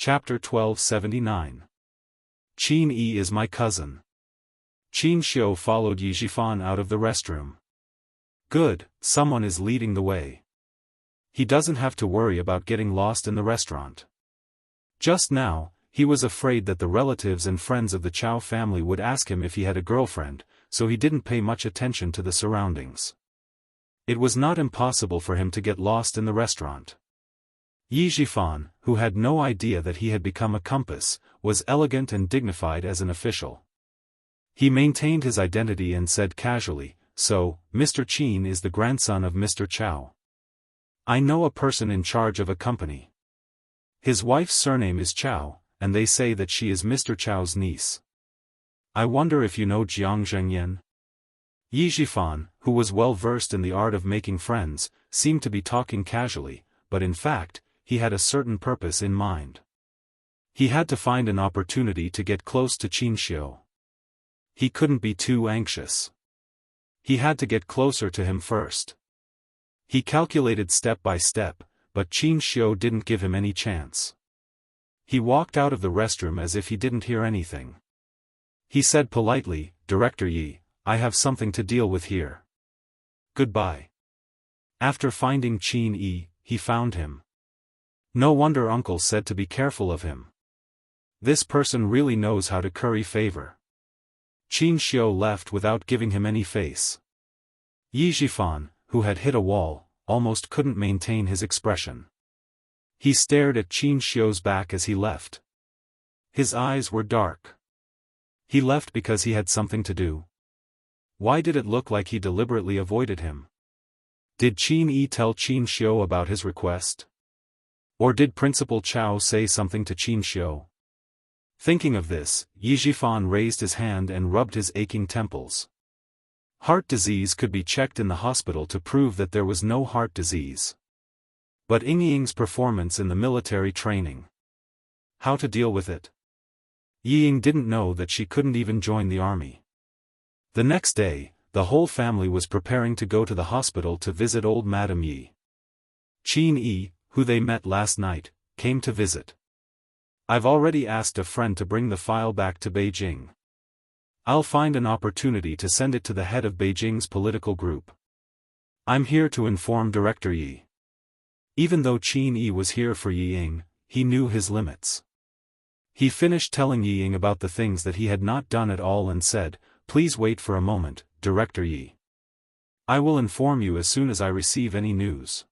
Chapter 1279. Qin Yi is my cousin. Qin Xiu followed Yi Zhifan out of the restroom. Good, someone is leading the way. He doesn't have to worry about getting lost in the restaurant. Just now, he was afraid that the relatives and friends of the Chow family would ask him if he had a girlfriend, so he didn't pay much attention to the surroundings. It was not impossible for him to get lost in the restaurant. Yi Zhifan, who had no idea that he had become a compass, was elegant and dignified as an official. He maintained his identity and said casually, "So, Mr. Qin is the grandson of Mr. Chow. I know a person in charge of a company. His wife's surname is Chow, and they say that she is Mr. Chow's niece. I wonder if you know Jianghu." Yi Zhifan, who was well versed in the art of making friends, seemed to be talking casually, but in fact, he had a certain purpose in mind. He had to find an opportunity to get close to Qin Xiu. He couldn't be too anxious. He had to get closer to him first. He calculated step by step, but Qin Xiu didn't give him any chance. He walked out of the restroom as if he didn't hear anything. He said politely, "Director Yi, I have something to deal with here. Goodbye." After finding Qin Yi, he found him. No wonder Uncle said to be careful of him. This person really knows how to curry favor. Qin Xiu left without giving him any face. Yi Zhifan, who had hit a wall, almost couldn't maintain his expression. He stared at Qin Xiu's back as he left. His eyes were dark. He left because he had something to do. Why did it look like he deliberately avoided him? Did Qin Yi tell Qin Xiu about his request? Or did Principal Chow say something to Qin Xiu? Thinking of this, Yi Zhifan raised his hand and rubbed his aching temples. Heart disease could be checked in the hospital to prove that there was no heart disease. But Ying's performance in the military training. How to deal with it? Ying didn't know that she couldn't even join the army. The next day, the whole family was preparing to go to the hospital to visit old Madame Yi. Qin Yi, who they met last night, came to visit. "I've already asked a friend to bring the file back to Beijing. I'll find an opportunity to send it to the head of Beijing's political group. I'm here to inform Director Yi." Even though Qin Yi was here for Ying, he knew his limits. He finished telling Ying about the things that he had not done at all and said, "Please wait for a moment, Director Yi. I will inform you as soon as I receive any news.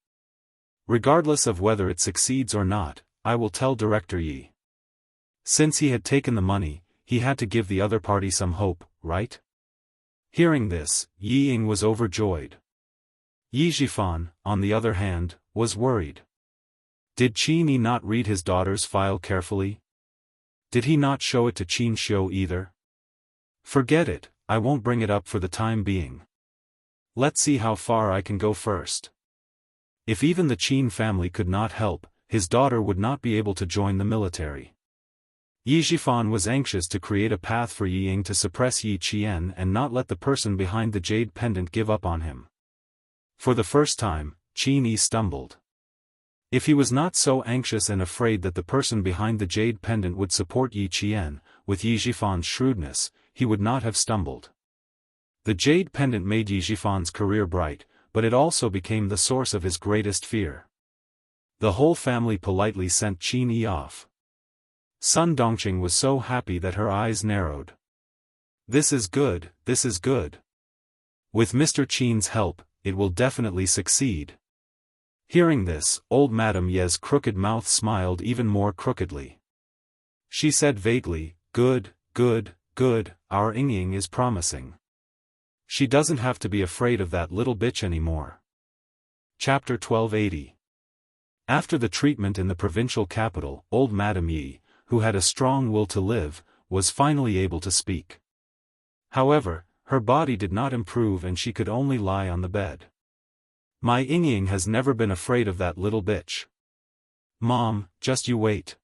Regardless of whether it succeeds or not, I will tell Director Yi." Since he had taken the money, he had to give the other party some hope, right? Hearing this, Ying was overjoyed. Yi Zhifan, on the other hand, was worried. Did Qin Yi not read his daughter's file carefully? Did he not show it to Qin Xiu either? Forget it, I won't bring it up for the time being. Let's see how far I can go first. If even the Qin family could not help, his daughter would not be able to join the military. Yi Zhifan was anxious to create a path for Ying to suppress Yi Qian and not let the person behind the jade pendant give up on him. For the first time, Qin Yi stumbled. If he was not so anxious and afraid that the person behind the jade pendant would support Yi Qian, with Yi Zhifan's shrewdness, he would not have stumbled. The jade pendant made Yi Zhifan's career bright, but it also became the source of his greatest fear. The whole family politely sent Qin Yi off. Sun Dongqing was so happy that her eyes narrowed. This is good, this is good. With Mr. Qin's help, it will definitely succeed. Hearing this, old Madame Ye's crooked mouth smiled even more crookedly. She said vaguely, "Good, good, good, our Ying is promising. She doesn't have to be afraid of that little bitch anymore." Chapter 1280. After the treatment in the provincial capital, old Madame Yi, who had a strong will to live, was finally able to speak. However, her body did not improve and she could only lie on the bed. "My Ying has never been afraid of that little bitch. Mom, just you wait.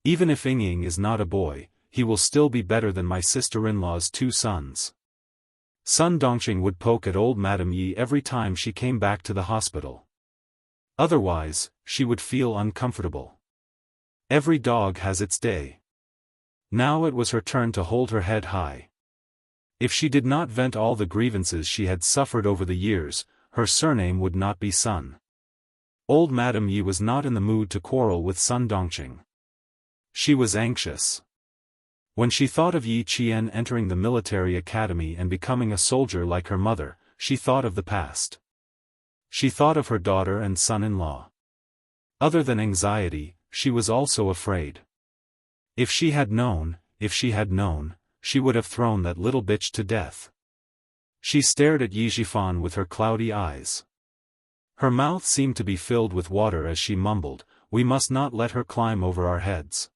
Even if Ying is not a boy, he will still be better than my sister-in-law's 2 sons. Sun Dongqing would poke at old Madame Yi every time she came back to the hospital. Otherwise, she would feel uncomfortable. Every dog has its day. Now it was her turn to hold her head high. If she did not vent all the grievances she had suffered over the years, her surname would not be Sun. Old Madame Yi was not in the mood to quarrel with Sun Dongqing. She was anxious. When she thought of Yi Qian entering the military academy and becoming a soldier like her mother, she thought of the past. She thought of her daughter and son-in-law. Other than anxiety, she was also afraid. If she had known, she would have thrown that little bitch to death. She stared at Yi Zhifan with her cloudy eyes. Her mouth seemed to be filled with water as she mumbled, "We must not let her climb over our heads.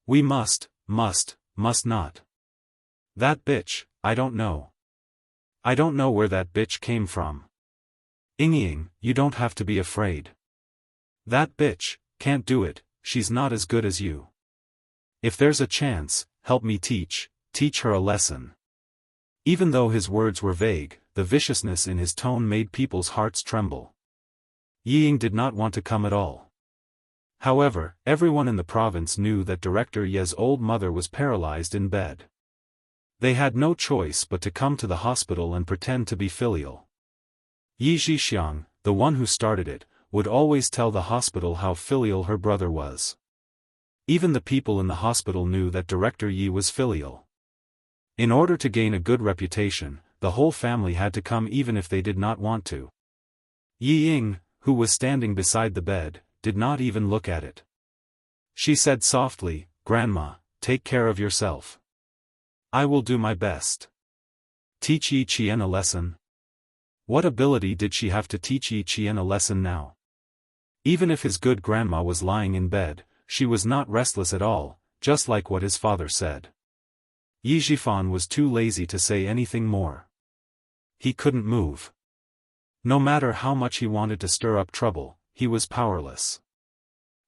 We must not. That bitch, I don't know. I don't know where that bitch came from. Ying, you don't have to be afraid. That bitch can't do it, she's not as good as you. If there's a chance, help me teach her a lesson." Even though his words were vague, the viciousness in his tone made people's hearts tremble. Ying did not want to come at all. However, everyone in the province knew that Director Ye's old mother was paralyzed in bed. They had no choice but to come to the hospital and pretend to be filial. Yi Zhixiang, the one who started it, would always tell the hospital how filial her brother was. Even the people in the hospital knew that Director Yi was filial. In order to gain a good reputation, the whole family had to come even if they did not want to. Yi Ying, who was standing beside the bed, did not even look at it. She said softly, "Grandma, take care of yourself. I will do my best." Teach Yi Qian a lesson? What ability did she have to teach Yi Qian a lesson now? Even if his good grandma was lying in bed, she was not restless at all, just like what his father said. Yi Zhifan was too lazy to say anything more. He couldn't move. No matter how much he wanted to stir up trouble, he was powerless.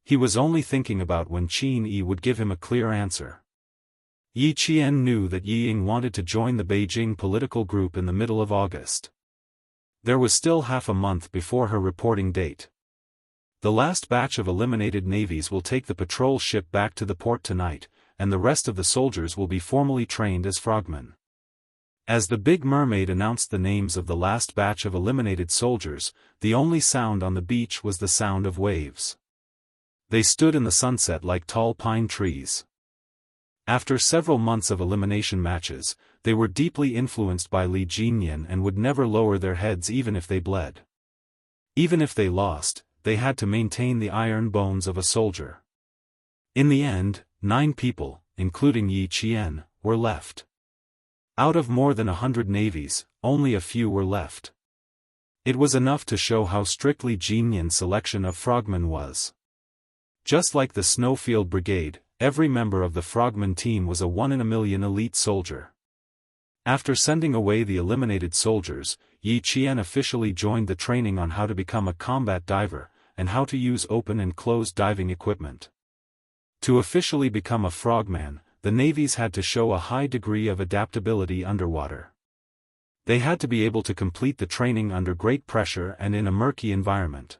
He was only thinking about when Qin Yi would give him a clear answer. Yi Qian knew that Yi Ying wanted to join the Beijing political group in the middle of August. There was still half a month before her reporting date. The last batch of eliminated navies will take the patrol ship back to the port tonight, and the rest of the soldiers will be formally trained as frogmen. As the Big Mermaid announced the names of the last batch of eliminated soldiers, the only sound on the beach was the sound of waves. They stood in the sunset like tall pine trees. After several months of elimination matches, they were deeply influenced by Li Jinyan and would never lower their heads even if they bled. Even if they lost, they had to maintain the iron bones of a soldier. In the end, 9 people, including Yi Qian, were left. Out of more than 100 navies, only a few were left. It was enough to show how strictly Jinyan's selection of frogmen was. Just like the Snowfield Brigade, every member of the frogman team was a 1-in-a-million elite soldier. After sending away the eliminated soldiers, Yi Qian officially joined the training on how to become a combat diver, and how to use open and closed diving equipment. To officially become a frogman, the navies had to show a high degree of adaptability underwater. They had to be able to complete the training under great pressure and in a murky environment.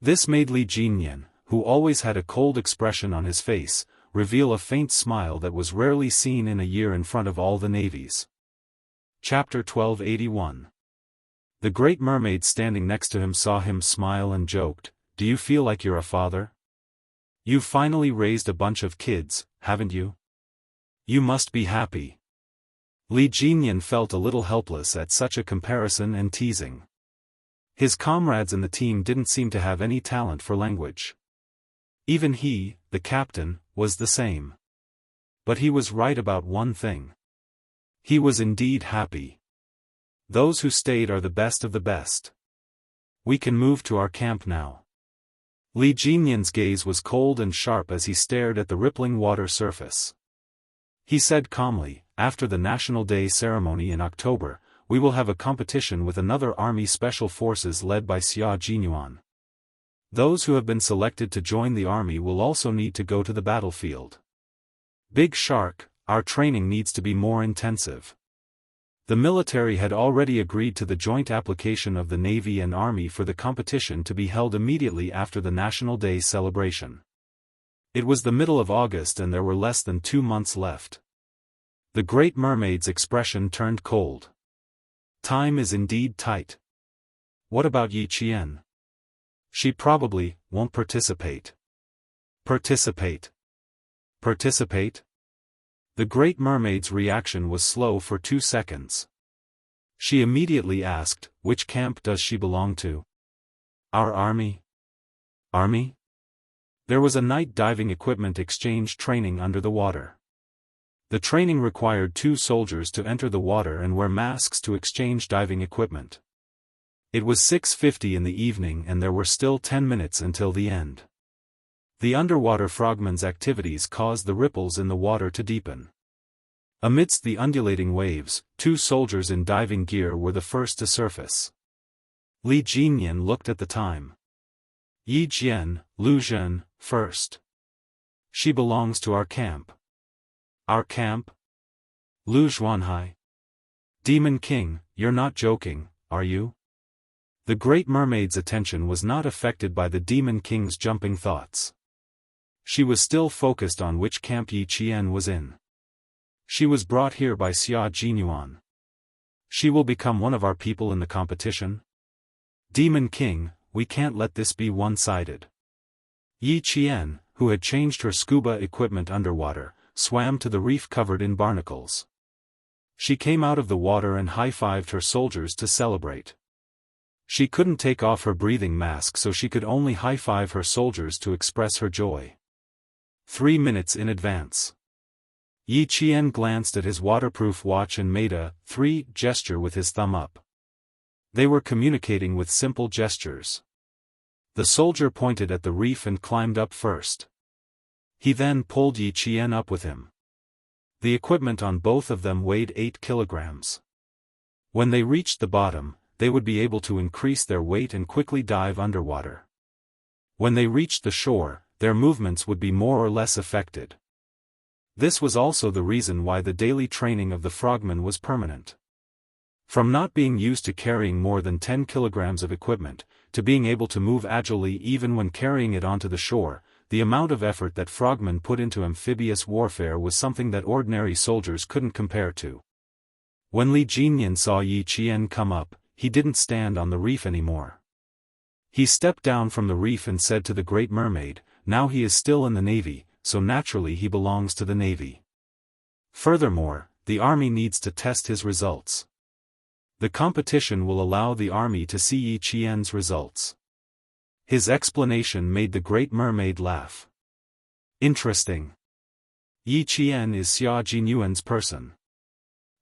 This made Li Jinyan, who always had a cold expression on his face, reveal a faint smile that was rarely seen in a year in front of all the navies. Chapter 1281. The Great Mermaid standing next to him saw him smile and joked, "Do you feel like you're a father? You've finally raised a bunch of kids, haven't you? You must be happy." Li Jinyan felt a little helpless at such a comparison and teasing. His comrades in the team didn't seem to have any talent for language. Even he, the captain, was the same. But he was right about one thing. He was indeed happy. Those who stayed are the best of the best. We can move to our camp now. Li Jinyan's gaze was cold and sharp as he stared at the rippling water surface. He said calmly, "After the National Day ceremony in October, we will have a competition with another army special forces led by Xia Jinyuan. Those who have been selected to join the army will also need to go to the battlefield. Big Shark, our training needs to be more intensive." The military had already agreed to the joint application of the Navy and Army for the competition to be held immediately after the National Day celebration. It was the middle of August and there were less than 2 months left. The Great Mermaid's expression turned cold. Time is indeed tight. What about Yi Qian? She probably won't participate. Participate? The Great Mermaid's reaction was slow for 2 seconds. She immediately asked, which camp does she belong to? Our army? Army? There was a night diving equipment exchange training under the water. The training required 2 soldiers to enter the water and wear masks to exchange diving equipment. It was 6:50 in the evening and there were still 10 minutes until the end. The underwater frogman's activities caused the ripples in the water to deepen. Amidst the undulating waves, 2 soldiers in diving gear were the first to surface. Li Jinyan looked at the time. Yi Jian, Lu Zhen, first. She belongs to our camp. Our camp? Lu Zhuanhai. Demon King, you're not joking, are you? The Great Mermaid's attention was not affected by the Demon King's jumping thoughts. She was still focused on which camp Yi Qian was in. She was brought here by Xia Jinyuan. She will become one of our people in the competition? Demon King, we can't let this be one-sided. Yi Qian, who had changed her scuba equipment underwater, swam to the reef covered in barnacles. She came out of the water and high-fived her soldiers to celebrate. She couldn't take off her breathing mask so she could only high-five her soldiers to express her joy. 3 minutes in advance. Yi Qian glanced at his waterproof watch and made a 3 gesture with his thumb up. They were communicating with simple gestures. The soldier pointed at the reef and climbed up first. He then pulled Yi Qian up with him. The equipment on both of them weighed 8 kilograms. When they reached the bottom, they would be able to increase their weight and quickly dive underwater. When they reached the shore, their movements would be more or less affected. This was also the reason why the daily training of the frogmen was permanent. From not being used to carrying more than 10 kilograms of equipment, to being able to move agilely even when carrying it onto the shore, the amount of effort that frogmen put into amphibious warfare was something that ordinary soldiers couldn't compare to. When Li Jinyan saw Yi Qian come up, he didn't stand on the reef anymore. He stepped down from the reef and said to the Great Mermaid, now he is still in the Navy, so naturally he belongs to the Navy. Furthermore, the Army needs to test his results. The competition will allow the Army to see Yi Qian's results. His explanation made the Great Mermaid laugh. Interesting. Yi Qian is Xia Jinyuan's person.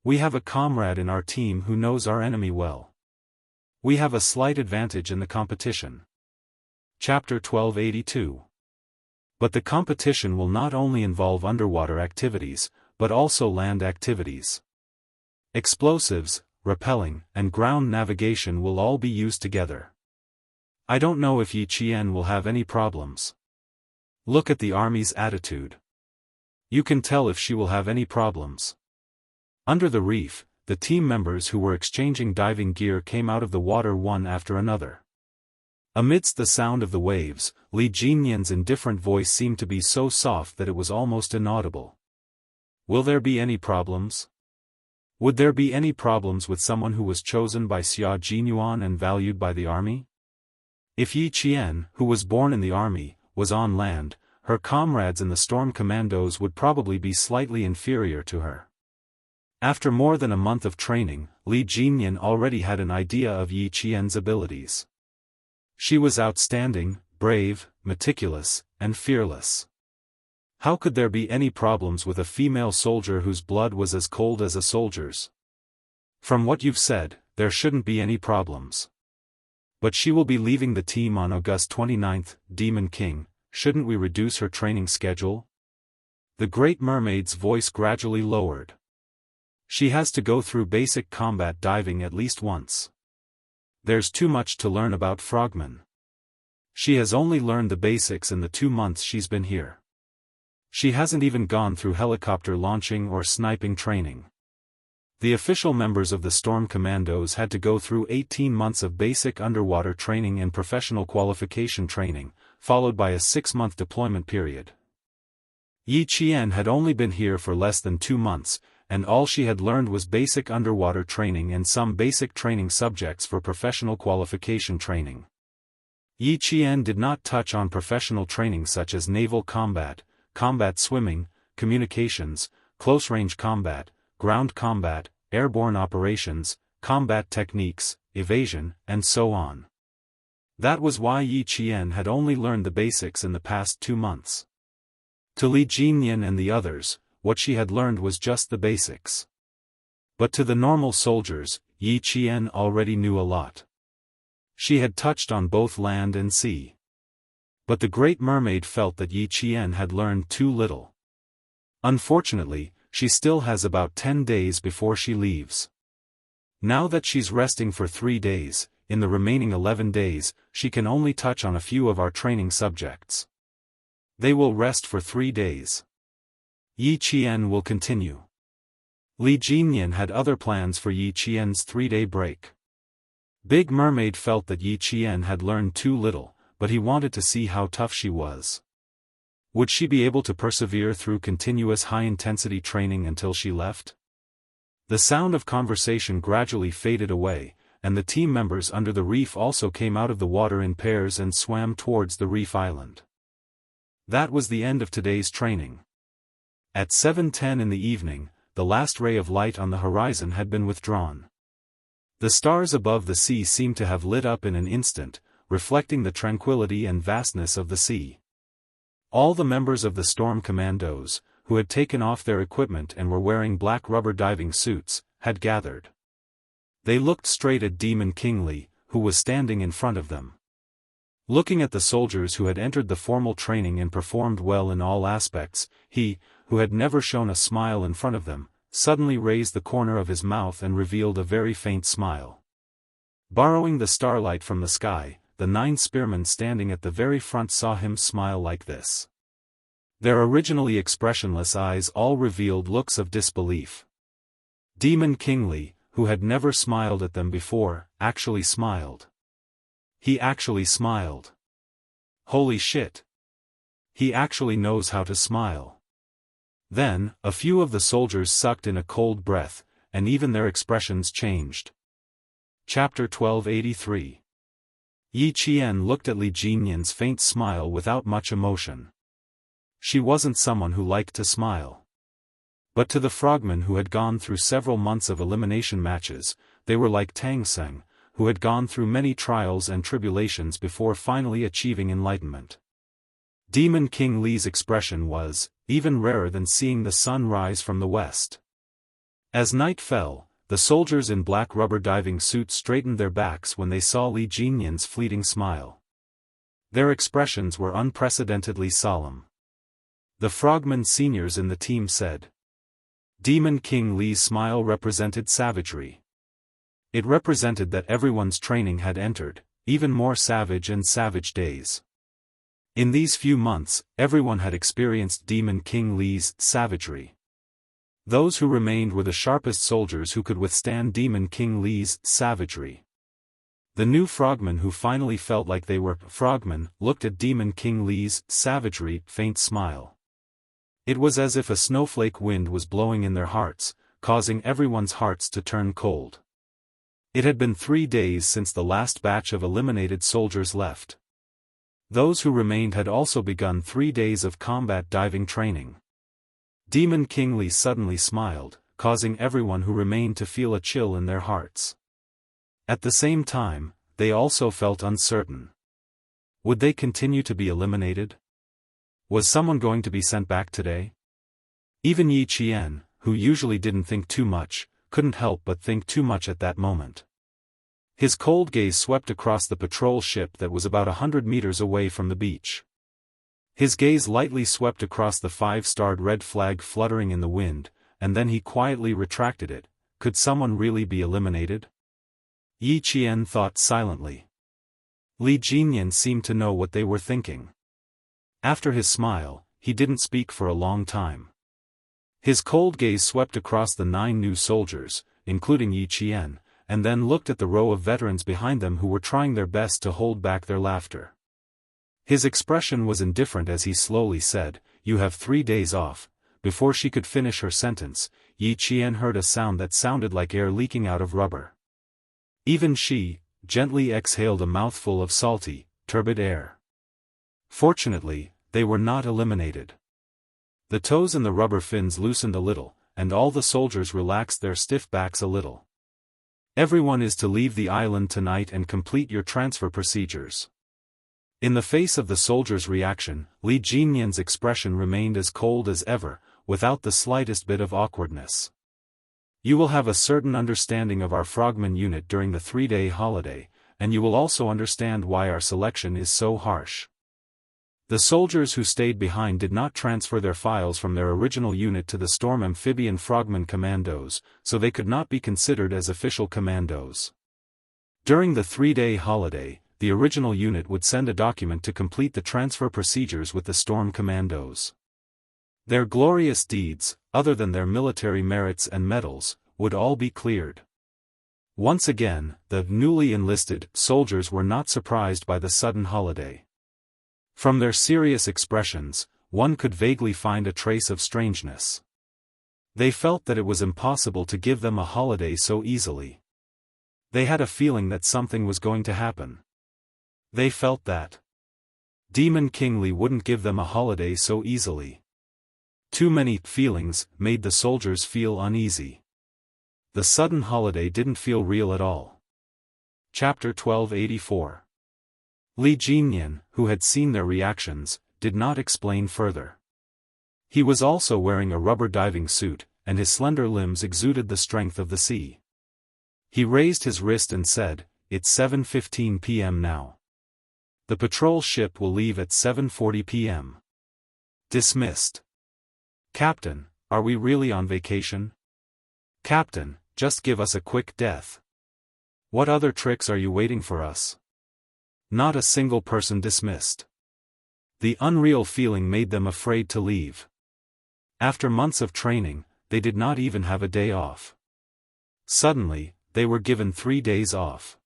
We have a comrade in our team who knows our enemy well. We have a slight advantage in the competition. Chapter 1282. But the competition will not only involve underwater activities, but also land activities. Explosives, rappelling, and ground navigation will all be used together. I don't know if Yi Qian will have any problems. Look at the Army's attitude. You can tell if she will have any problems. Under the reef, the team members who were exchanging diving gear came out of the water one after another. Amidst the sound of the waves, Li Jinyan's indifferent voice seemed to be so soft that it was almost inaudible. Will there be any problems? Would there be any problems with someone who was chosen by Xia Jinyuan and valued by the Army? If Yi Qian, who was born in the Army, was on land, her comrades in the Storm Commandos would probably be slightly inferior to her. After more than a month of training, Li Jinyan already had an idea of Yi Qian's abilities. She was outstanding, brave, meticulous, and fearless. How could there be any problems with a female soldier whose blood was as cold as a soldier's? From what you've said, there shouldn't be any problems. But she will be leaving the team on August 29th, Demon King, shouldn't we reduce her training schedule? The Great Mermaid's voice gradually lowered. She has to go through basic combat diving at least once. There's too much to learn about frogmen. She has only learned the basics in the 2 months she's been here. She hasn't even gone through helicopter launching or sniping training. The official members of the Storm Commandos had to go through 18 months of basic underwater training and professional qualification training, followed by a 6-month deployment period. Yi Qian had only been here for less than 2 months, and all she had learned was basic underwater training and some basic training subjects for professional qualification training. Yi Qian did not touch on professional training such as naval combat, combat swimming, communications, close-range combat, ground combat, airborne operations, combat techniques, evasion, and so on. That was why Yi Qian had only learned the basics in the past 2 months. To Li Jinyan and the others, what she had learned was just the basics. But to the normal soldiers, Yi Qian already knew a lot. She had touched on both land and sea. But the Great Mermaid felt that Yi Qian had learned too little. Unfortunately, she still has about 10 days before she leaves. Now that she's resting for 3 days, in the remaining 11 days, she can only touch on a few of our training subjects. They will rest for 3 days. Yi Qian will continue. Li Jinyan had other plans for Yi Qian's 3-day break. Big Mermaid felt that Yi Qian had learned too little, but he wanted to see how tough she was. Would she be able to persevere through continuous high-intensity training until she left? The sound of conversation gradually faded away, and the team members under the reef also came out of the water in pairs and swam towards the reef island. That was the end of today's training. At 7:10 in the evening, the last ray of light on the horizon had been withdrawn. The stars above the sea seemed to have lit up in an instant, reflecting the tranquility and vastness of the sea. All the members of the Storm Commandos, who had taken off their equipment and were wearing black rubber diving suits, had gathered. They looked straight at Demon King Li, who was standing in front of them. Looking at the soldiers who had entered the formal training and performed well in all aspects, he, who had never shown a smile in front of them, suddenly raised the corner of his mouth and revealed a very faint smile. Borrowing the starlight from the sky, the 9 spearmen standing at the very front saw him smile like this. Their originally expressionless eyes all revealed looks of disbelief. Demon King Li, who had never smiled at them before, actually smiled. He actually smiled. Holy shit! He actually knows how to smile. Then, a few of the soldiers sucked in a cold breath, and even their expressions changed. Chapter 1283. Yi Qian looked at Li Jinyan's faint smile without much emotion. She wasn't someone who liked to smile. But to the frogmen who had gone through several months of elimination matches, they were like Tang Seng, who had gone through many trials and tribulations before finally achieving enlightenment. Demon King Li's expression was, even rarer than seeing the sun rise from the west. As night fell, the soldiers in black rubber diving suits straightened their backs when they saw Li Jinyan's fleeting smile. Their expressions were unprecedentedly solemn. The frogmen seniors in the team said. Demon King Li's smile represented savagery. It represented that everyone's training had entered, even more savage and savage days. In these few months, everyone had experienced Demon King Li's savagery. Those who remained were the sharpest soldiers who could withstand Demon King Li's savagery. The new frogmen who finally felt like they were frogmen looked at Demon King Li's savagery, faint smile. It was as if a snowflake wind was blowing in their hearts, causing everyone's hearts to turn cold. It had been 3 days since the last batch of eliminated soldiers left. Those who remained had also begun 3 days of combat diving training. Demon King Li suddenly smiled, causing everyone who remained to feel a chill in their hearts. At the same time, they also felt uncertain. Would they continue to be eliminated? Was someone going to be sent back today? Even Yi Qian, who usually didn't think too much, couldn't help but think too much at that moment. His cold gaze swept across the patrol ship that was about 100 meters away from the beach. His gaze lightly swept across the 5-starred red flag fluttering in the wind, and then he quietly retracted it. Could someone really be eliminated? Yi Qian thought silently. Li Jinyan seemed to know what they were thinking. After his smile, he didn't speak for a long time. His cold gaze swept across the 9 new soldiers, including Yi Qian, and then looked at the row of veterans behind them who were trying their best to hold back their laughter. His expression was indifferent as he slowly said, you have 3 days off." Before she could finish her sentence, Yi Qian heard a sound that sounded like air leaking out of rubber. Even she, gently exhaled a mouthful of salty, turbid air. Fortunately, they were not eliminated. The toes and the rubber fins loosened a little, and all the soldiers relaxed their stiff backs a little. "Everyone is to leave the island tonight and complete your transfer procedures." In the face of the soldiers' reaction, Li Jinyan's expression remained as cold as ever, without the slightest bit of awkwardness. "You will have a certain understanding of our frogman unit during the 3-day holiday, and you will also understand why our selection is so harsh." The soldiers who stayed behind did not transfer their files from their original unit to the Storm Amphibian Frogman Commandos, so they could not be considered as official commandos. During the 3-day holiday, the original unit would send a document to complete the transfer procedures with the Storm Commandos. Their glorious deeds, other than their military merits and medals, would all be cleared. Once again, the newly enlisted soldiers were not surprised by the sudden holiday. From their serious expressions, one could vaguely find a trace of strangeness. They felt that it was impossible to give them a holiday so easily. They had a feeling that something was going to happen. They felt that Demon King Li wouldn't give them a holiday so easily. Too many feelings made the soldiers feel uneasy. The sudden holiday didn't feel real at all. Chapter 1284. Li Jinyan, who had seen their reactions, did not explain further. He was also wearing a rubber diving suit, and his slender limbs exuded the strength of the sea. He raised his wrist and said, "It's 7:15 p.m. now. The patrol ship will leave at 7:40 p.m. Dismissed." "Captain, are we really on vacation?" "Captain, just give us a quick death. What other tricks are you waiting for us?" Not a single person dismissed. The unreal feeling made them afraid to leave. After months of training, they did not even have a day off. Suddenly, they were given 3 days off.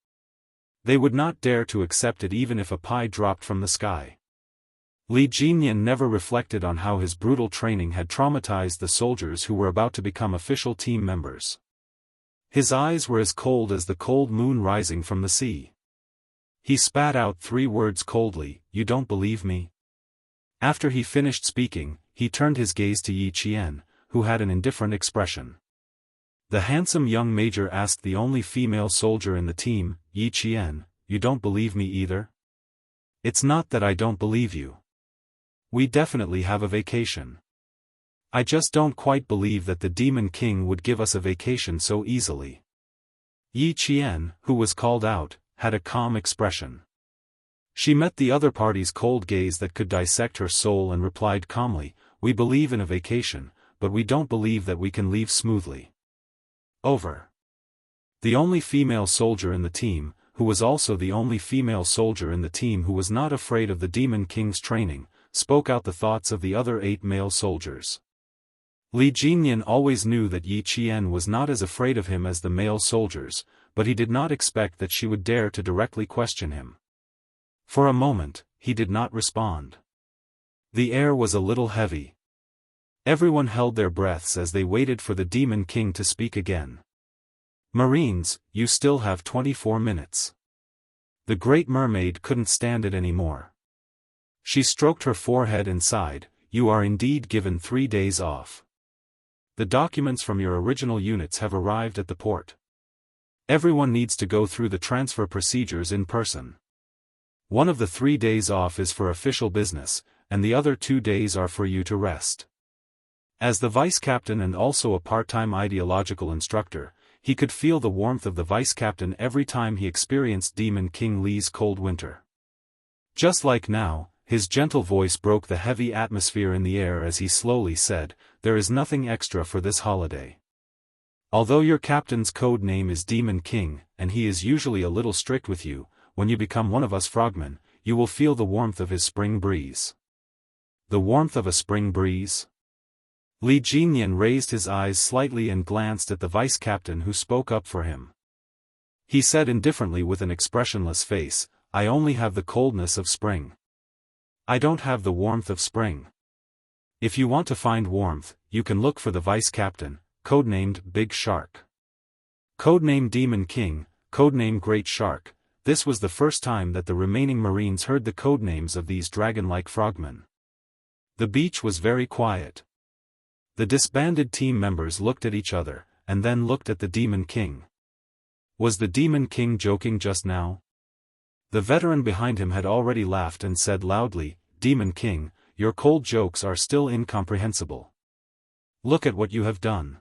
They would not dare to accept it even if a pie dropped from the sky. Li Jinyan never reflected on how his brutal training had traumatized the soldiers who were about to become official team members. His eyes were as cold as the cold moon rising from the sea. He spat out 3 words coldly, "You don't believe me?" After he finished speaking, he turned his gaze to Yi Qian, who had an indifferent expression. The handsome young major asked the only female soldier in the team, "Yi Qian, you don't believe me either?" "It's not that I don't believe you. We definitely have a vacation. I just don't quite believe that the Demon King would give us a vacation so easily." Yi Qian, who was called out, had a calm expression. She met the other party's cold gaze that could dissect her soul and replied calmly, "We believe in a vacation, but we don't believe that we can leave smoothly." Over. The only female soldier in the team, who was also the only female soldier in the team who was not afraid of the Demon King's training, spoke out the thoughts of the other 8 male soldiers. Li Jinyan always knew that Yi Qian was not as afraid of him as the male soldiers, but he did not expect that she would dare to directly question him. For a moment, he did not respond. The air was a little heavy. Everyone held their breaths as they waited for the Demon King to speak again. "Marines, you still have 24 minutes. The Great Mermaid couldn't stand it anymore. She stroked her forehead and sighed, "You are indeed given 3 days off. The documents from your original units have arrived at the port. Everyone needs to go through the transfer procedures in person. One of the 3 days off is for official business, and the other 2 days are for you to rest." As the vice-captain and also a part-time ideological instructor, he could feel the warmth of the vice-captain every time he experienced Demon King Li's cold winter. Just like now, his gentle voice broke the heavy atmosphere in the air as he slowly said, "There is nothing extra for this holiday. Although your captain's code name is Demon King, and he is usually a little strict with you, when you become one of us frogmen, you will feel the warmth of his spring breeze." The warmth of a spring breeze? Li Jinyan raised his eyes slightly and glanced at the vice-captain who spoke up for him. He said indifferently with an expressionless face, "I only have the coldness of spring. I don't have the warmth of spring." If you want to find warmth, you can look for the vice captain, codenamed Big Shark. Codename Demon King, codename Great Shark. This was the first time that the remaining Marines heard the codenames of these dragon-like frogmen. The beach was very quiet. The disbanded team members looked at each other, and then looked at the Demon King. Was the Demon King joking just now? The veteran behind him had already laughed and said loudly, "Demon King, your cold jokes are still incomprehensible. Look at what you have done.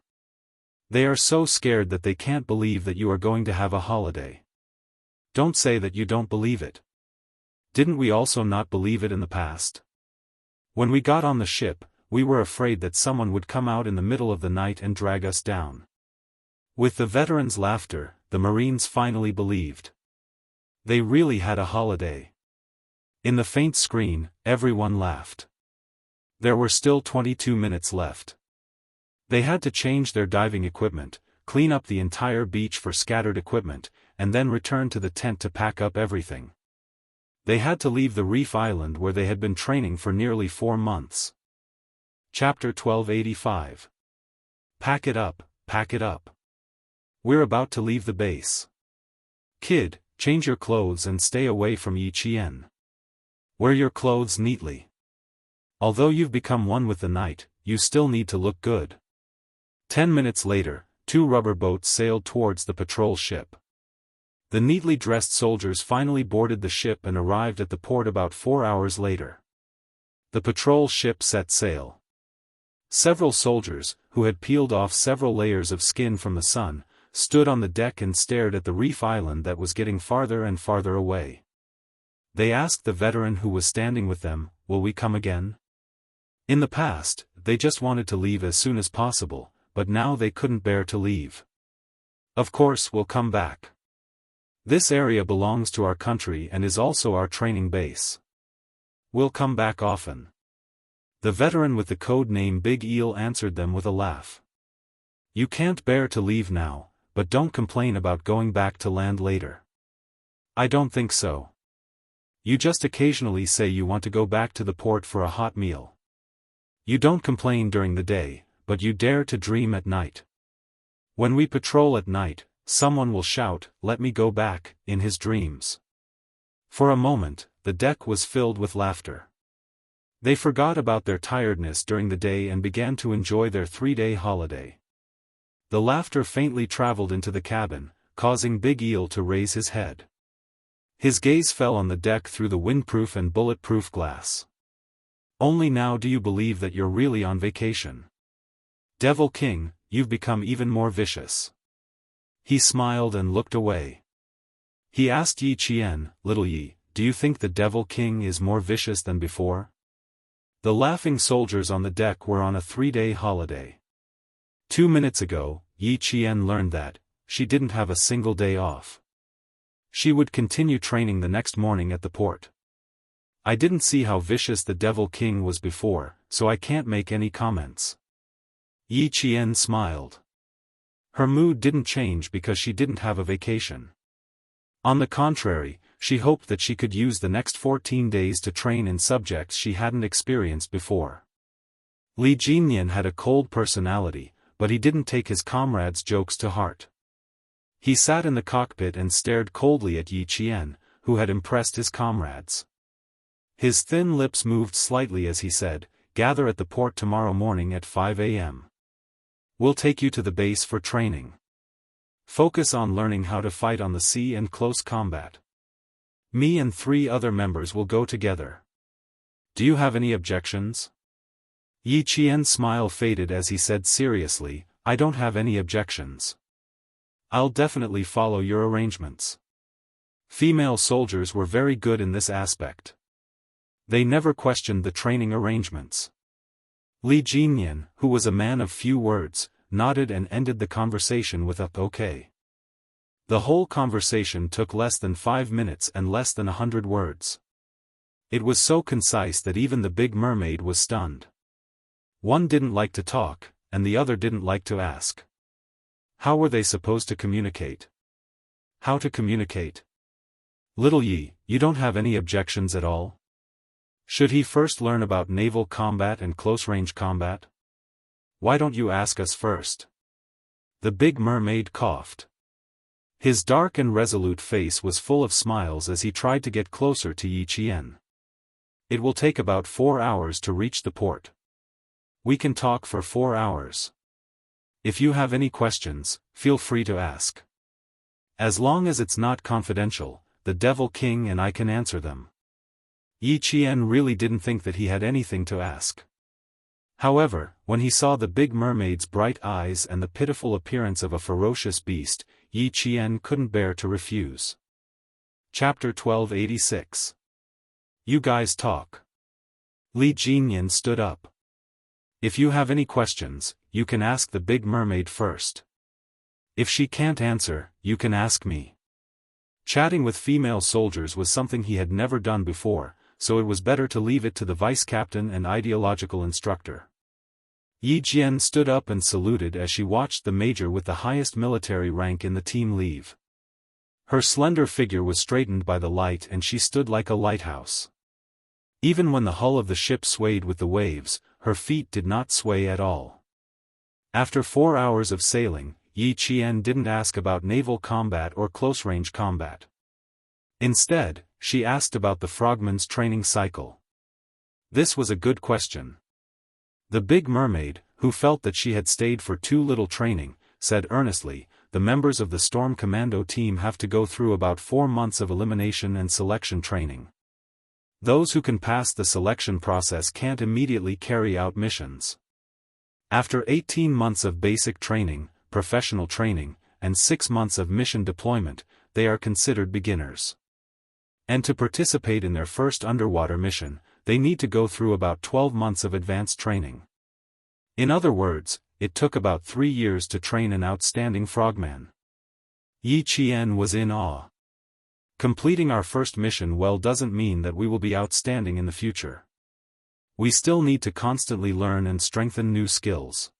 They are so scared that they can't believe that you are going to have a holiday. Don't say that you don't believe it. Didn't we also not believe it in the past? When we got on the ship, we were afraid that someone would come out in the middle of the night and drag us down." With the veterans' laughter, the Marines finally believed. They really had a holiday. In the faint screen, everyone laughed. There were still 22 minutes left. They had to change their diving equipment, clean up the entire beach for scattered equipment, and then return to the tent to pack up everything. They had to leave the reef island where they had been training for nearly 4 months. Chapter 1285. Pack it up, pack it up. We're about to leave the base. Kid, change your clothes and stay away from Yi Qian. Wear your clothes neatly. Although you've become one with the night, you still need to look good. 10 minutes later, 2 rubber boats sailed towards the patrol ship. The neatly dressed soldiers finally boarded the ship and arrived at the port about 4 hours later. The patrol ship set sail. Several soldiers, who had peeled off several layers of skin from the sun, stood on the deck and stared at the reef island that was getting farther and farther away. They asked the veteran who was standing with them, "Will we come again?" In the past, they just wanted to leave as soon as possible, but now they couldn't bear to leave. "Of course we'll come back. This area belongs to our country and is also our training base. We'll come back often." The veteran with the code name Big Eel answered them with a laugh. "You can't bear to leave now, but don't complain about going back to land later." "I don't think so. You just occasionally say you want to go back to the port for a hot meal. You don't complain during the day, but you dare to dream at night. When we patrol at night, someone will shout, 'Let me go back,' in his dreams." For a moment, the deck was filled with laughter. They forgot about their tiredness during the day and began to enjoy their 3-day holiday. The laughter faintly traveled into the cabin, causing Big Eel to raise his head. His gaze fell on the deck through the windproof and bulletproof glass. "Only now do you believe that you're really on vacation. Devil King, you've become even more vicious." He smiled and looked away. He asked Yi Qian, "Little Yi, do you think the Devil King is more vicious than before?" The laughing soldiers on the deck were on a 3-day holiday. 2 minutes ago, Yi Qian learned that she didn't have a single day off. She would continue training the next morning at the port. "I didn't see how vicious the Devil King was before, so I can't make any comments." Yi Qian smiled. Her mood didn't change because she didn't have a vacation. On the contrary, she hoped that she could use the next 14 days to train in subjects she hadn't experienced before. Li Jinyan had a cold personality, but he didn't take his comrades' jokes to heart. He sat in the cockpit and stared coldly at Yi Qian, who had impressed his comrades. His thin lips moved slightly as he said, "Gather at the port tomorrow morning at 5 a.m. We'll take you to the base for training. Focus on learning how to fight on the sea and close combat. Me and 3 other members will go together. Do you have any objections?" Yi Qian's smile faded as he said seriously, "I don't have any objections. I'll definitely follow your arrangements." Female soldiers were very good in this aspect. They never questioned the training arrangements. Li Jinyan, who was a man of few words, nodded and ended the conversation with a "okay." The whole conversation took less than 5 minutes and less than 100 words. It was so concise that even the big mermaid was stunned. One didn't like to talk, and the other didn't like to ask. How were they supposed to communicate? How to communicate? "Little Yi, you don't have any objections at all?" Should he first learn about naval combat and close-range combat? Why don't you ask us first? The big mermaid coughed. His dark and resolute face was full of smiles as he tried to get closer to Yi Qian. It will take about 4 hours to reach the port. We can talk for 4 hours. If you have any questions, feel free to ask. As long as it's not confidential, the Devil King and I can answer them. Yi Qian really didn't think that he had anything to ask. However, when he saw the big mermaid's bright eyes and the pitiful appearance of a ferocious beast, Yi Qian couldn't bear to refuse. Chapter 1286. You guys talk. Li Jinyan stood up. If you have any questions, you can ask the big mermaid first. If she can't answer, you can ask me. Chatting with female soldiers was something he had never done before, so it was better to leave it to the vice captain and ideological instructor. Yi Jian stood up and saluted as she watched the major with the highest military rank in the team leave. Her slender figure was straightened by the light and she stood like a lighthouse. Even when the hull of the ship swayed with the waves, her feet did not sway at all. After 4 hours of sailing, Yi Qian didn't ask about naval combat or close-range combat. Instead, she asked about the frogman's training cycle. This was a good question. The big mermaid, who felt that she had stayed for too little training, said earnestly, the members of the Storm Commando team have to go through about 4 months of elimination and selection training. Those who can pass the selection process can't immediately carry out missions. After 18 months of basic training, professional training, and 6 months of mission deployment, they are considered beginners. And to participate in their first underwater mission, they need to go through about 12 months of advanced training. In other words, it took about 3 years to train an outstanding frogman. Yi Qian was in awe. Completing our first mission well doesn't mean that we will be outstanding in the future. We still need to constantly learn and strengthen new skills.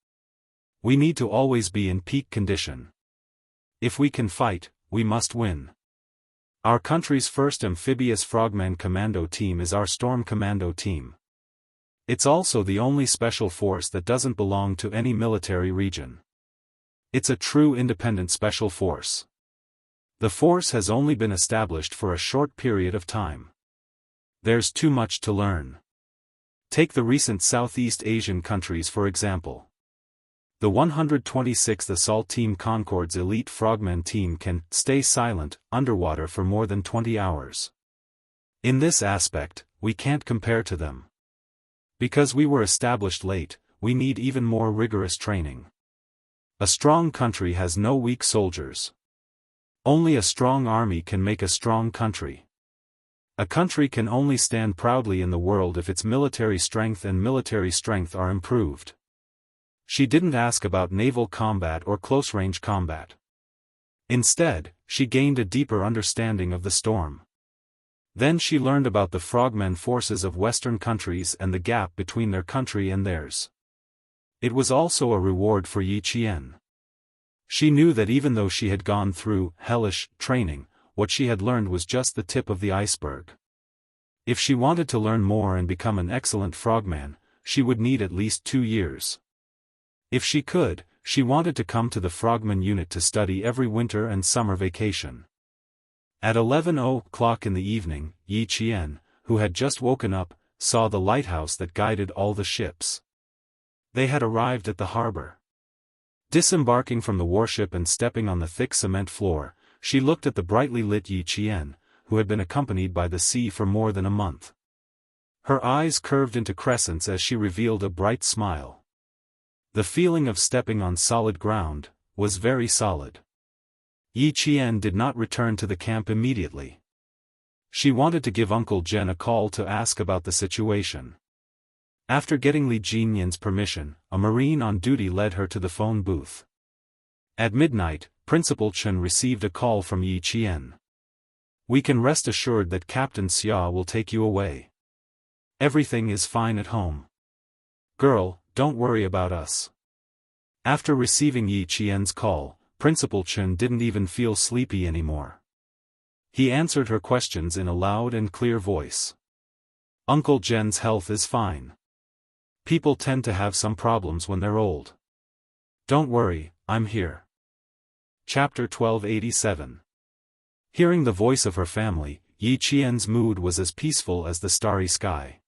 We need to always be in peak condition. If we can fight, we must win. Our country's first amphibious frogman commando team is our Storm Commando team. It's also the only special force that doesn't belong to any military region. It's a true independent special force. The force has only been established for a short period of time. There's too much to learn. Take the recent Southeast Asian countries for example. The 126th Assault Team Concord's elite frogmen team can stay silent underwater for more than 20 hours. In this aspect, we can't compare to them. Because we were established late, we need even more rigorous training. A strong country has no weak soldiers. Only a strong army can make a strong country. A country can only stand proudly in the world if its military strength are improved. She didn't ask about naval combat or close-range combat. Instead, she gained a deeper understanding of the storm. Then she learned about the frogmen forces of Western countries and the gap between their country and theirs. It was also a reward for Yi Qian. She knew that even though she had gone through hellish training, what she had learned was just the tip of the iceberg. If she wanted to learn more and become an excellent frogman, she would need at least 2 years. If she could, she wanted to come to the frogman unit to study every winter and summer vacation. At 11:00 in the evening, Yi Qian, who had just woken up, saw the lighthouse that guided all the ships. They had arrived at the harbor. Disembarking from the warship and stepping on the thick cement floor, she looked at the brightly lit Yi Qian, who had been accompanied by the sea for more than a month. Her eyes curved into crescents as she revealed a bright smile. The feeling of stepping on solid ground was very solid. Yi Qian did not return to the camp immediately. She wanted to give Uncle Jen a call to ask about the situation. After getting Li Jinyan's permission, a Marine on duty led her to the phone booth. At midnight, Principal Chen received a call from Yi Qian. We can rest assured that Captain Xia will take you away. Everything is fine at home. Girl, don't worry about us. After receiving Yi Qian's call, Principal Chen didn't even feel sleepy anymore. He answered her questions in a loud and clear voice. Uncle Jen's health is fine. People tend to have some problems when they're old. Don't worry, I'm here. Chapter 1287. Hearing the voice of her family, Yi Qian's mood was as peaceful as the starry sky.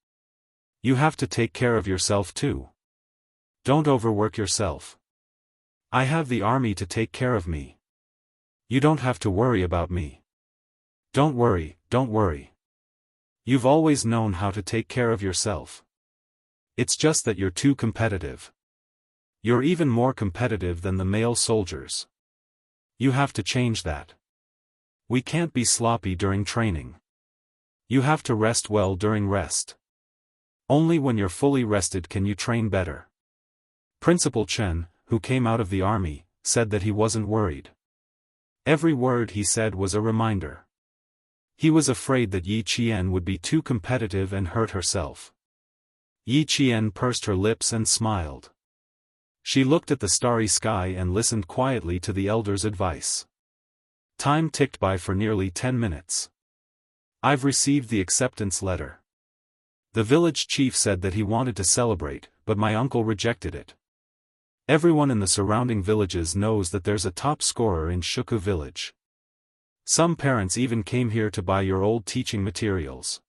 You have to take care of yourself too. Don't overwork yourself. I have the army to take care of me. You don't have to worry about me. Don't worry, don't worry. You've always known how to take care of yourself. It's just that you're too competitive. You're even more competitive than the male soldiers. You have to change that. We can't be sloppy during training. You have to rest well during rest. Only when you're fully rested can you train better. Principal Chen, who came out of the army, said that he wasn't worried. Every word he said was a reminder. He was afraid that Yi Qian would be too competitive and hurt herself. Yi Qian pursed her lips and smiled. She looked at the starry sky and listened quietly to the elder's advice. Time ticked by for nearly 10 minutes. I've received the acceptance letter. The village chief said that he wanted to celebrate, but my uncle rejected it. Everyone in the surrounding villages knows that there's a top scorer in Shuku village. Some parents even came here to buy your old teaching materials.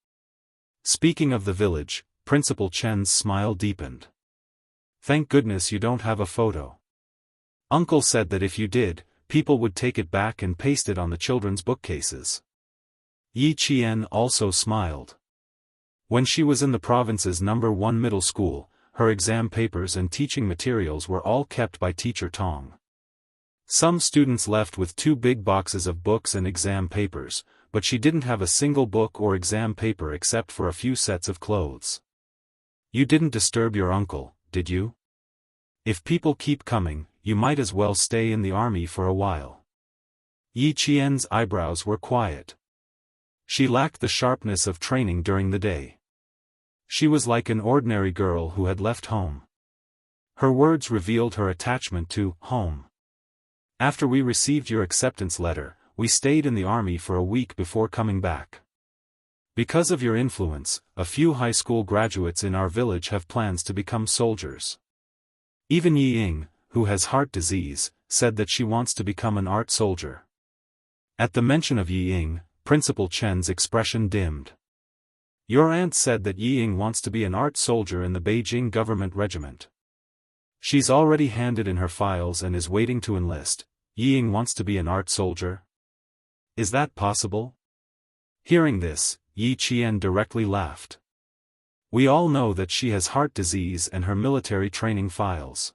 Speaking of the village, Principal Chen's smile deepened. Thank goodness you don't have a photo. Uncle said that if you did, people would take it back and paste it on the children's bookcases. Yi Qian also smiled. When she was in the province's #1 middle school, her exam papers and teaching materials were all kept by Teacher Tong. Some students left with 2 big boxes of books and exam papers, but she didn't have a single book or exam paper except for a few sets of clothes. You didn't disturb your uncle, did you? If people keep coming, you might as well stay in the army for a while. Yi Qian's eyebrows were quiet. She lacked the sharpness of training during the day. She was like an ordinary girl who had left home. Her words revealed her attachment to home. After we received your acceptance letter, we stayed in the army for a week before coming back. Because of your influence, a few high school graduates in our village have plans to become soldiers. Even Yi Ying, who has heart disease, said that she wants to become an art soldier. At the mention of Yi Ying, Principal Chen's expression dimmed. Your aunt said that Yi Ying wants to be an art soldier in the Beijing government regiment. She's already handed in her files and is waiting to enlist. Yi Ying wants to be an art soldier? Is that possible? Hearing this, Yi Qian directly laughed. We all know that she has heart disease and her military training files.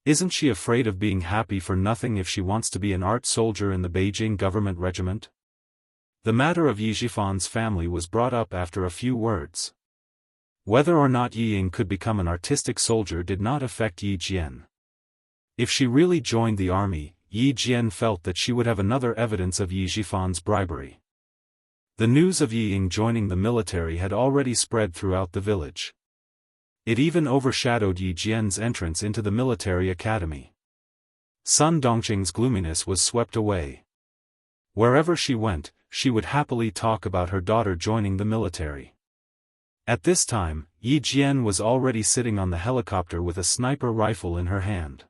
Isn't she afraid of being happy for nothing if she wants to be an art soldier in the Beijing government regiment? The matter of Yi Zifan's family was brought up after a few words. Whether or not Yi Ying could become an artistic soldier did not affect Yi Jian. If she really joined the army, Yi Jian felt that she would have another evidence of Yi Zifan's bribery. The news of Yi Ying joining the military had already spread throughout the village. It even overshadowed Yi Jian's entrance into the military academy. Sun Dongqing's gloominess was swept away. Wherever she went, she would happily talk about her daughter joining the military. At this time, Yi Jian was already sitting on the helicopter with a sniper rifle in her hand.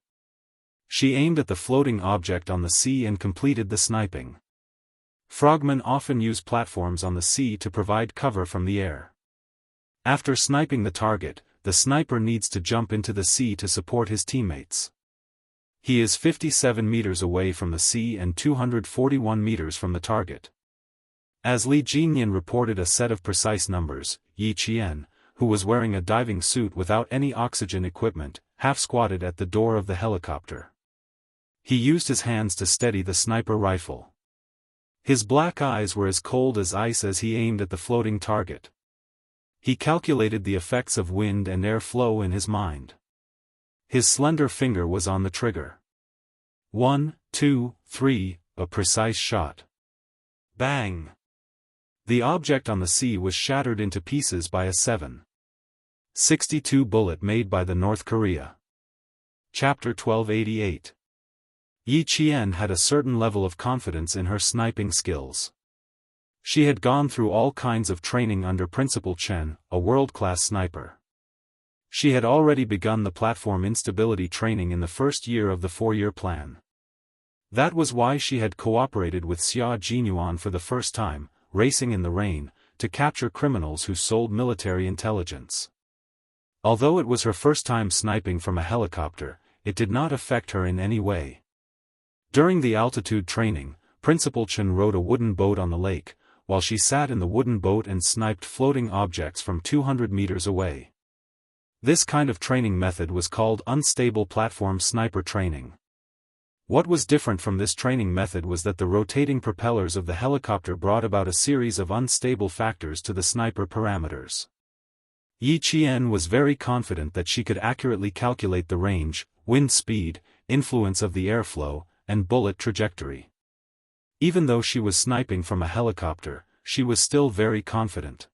She aimed at the floating object on the sea and completed the sniping. Frogmen often use platforms on the sea to provide cover from the air. After sniping the target, the sniper needs to jump into the sea to support his teammates. He is 57 meters away from the sea and 241 meters from the target. As Li Jinyan reported a set of precise numbers, Yi Qian, who was wearing a diving suit without any oxygen equipment, half-squatted at the door of the helicopter. He used his hands to steady the sniper rifle. His black eyes were as cold as ice as he aimed at the floating target. He calculated the effects of wind and air flow in his mind. His slender finger was on the trigger. 1, 2, 3, a precise shot. Bang! The object on the sea was shattered into pieces by a 7.62 bullet made by the North Korea. Chapter 1288. Yi Qian had a certain level of confidence in her sniping skills. She had gone through all kinds of training under Principal Chen, a world-class sniper. She had already begun the platform instability training in the first year of the 4-year plan. That was why she had cooperated with Xia Jinyuan for the first time, racing in the rain, to capture criminals who sold military intelligence. Although it was her first time sniping from a helicopter, it did not affect her in any way. During the altitude training, Principal Chen rowed a wooden boat on the lake, while she sat in the wooden boat and sniped floating objects from 200 meters away. This kind of training method was called unstable platform sniper training. What was different from this training method was that the rotating propellers of the helicopter brought about a series of unstable factors to the sniper parameters. Yi Qian was very confident that she could accurately calculate the range, wind speed, influence of the airflow, and bullet trajectory. Even though she was sniping from a helicopter, she was still very confident.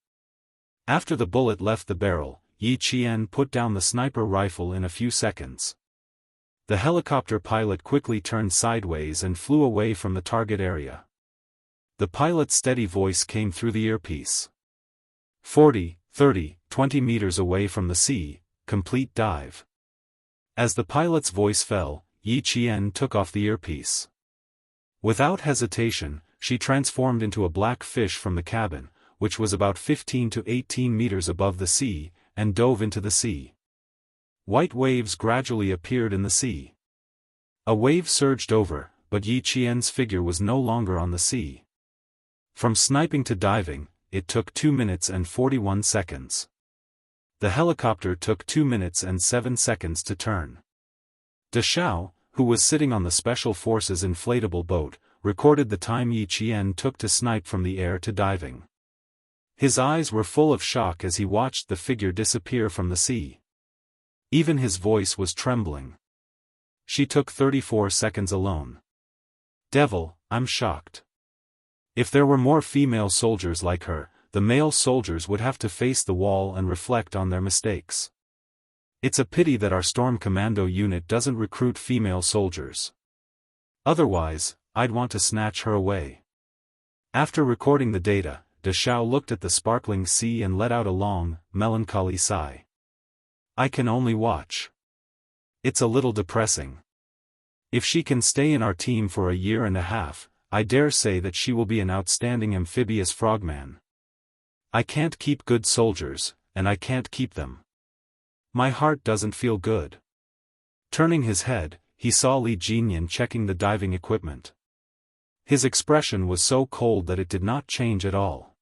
After the bullet left the barrel, Yi Qian put down the sniper rifle in a few seconds. The helicopter pilot quickly turned sideways and flew away from the target area. The pilot's steady voice came through the earpiece. 40, 30, 20 meters away from the sea, complete dive. As the pilot's voice fell, Yi Qian took off the earpiece. Without hesitation, she transformed into a black fish from the cabin, which was about 15 to 18 meters above the sea, and dove into the sea. White waves gradually appeared in the sea. A wave surged over, but Yi Qian's figure was no longer on the sea. From sniping to diving, it took 2 minutes and 41 seconds. The helicopter took 2 minutes and 7 seconds to turn. De Xiao, who was sitting on the Special Forces inflatable boat, recorded the time Yi Qian took to snipe from the air to diving. His eyes were full of shock as he watched the figure disappear from the sea. Even his voice was trembling. She took 34 seconds alone. Devil, I'm shocked. If there were more female soldiers like her, the male soldiers would have to face the wall and reflect on their mistakes. It's a pity that our Storm Commando unit doesn't recruit female soldiers. Otherwise, I'd want to snatch her away. After recording the data, De Xiao looked at the sparkling sea and let out a long, melancholy sigh. I can only watch. It's a little depressing. If she can stay in our team for a year and a half, I dare say that she will be an outstanding amphibious frogman. I can't keep good soldiers, and I can't keep them. My heart doesn't feel good. Turning his head, he saw Li Jinyan checking the diving equipment. His expression was so cold that it did not change at all.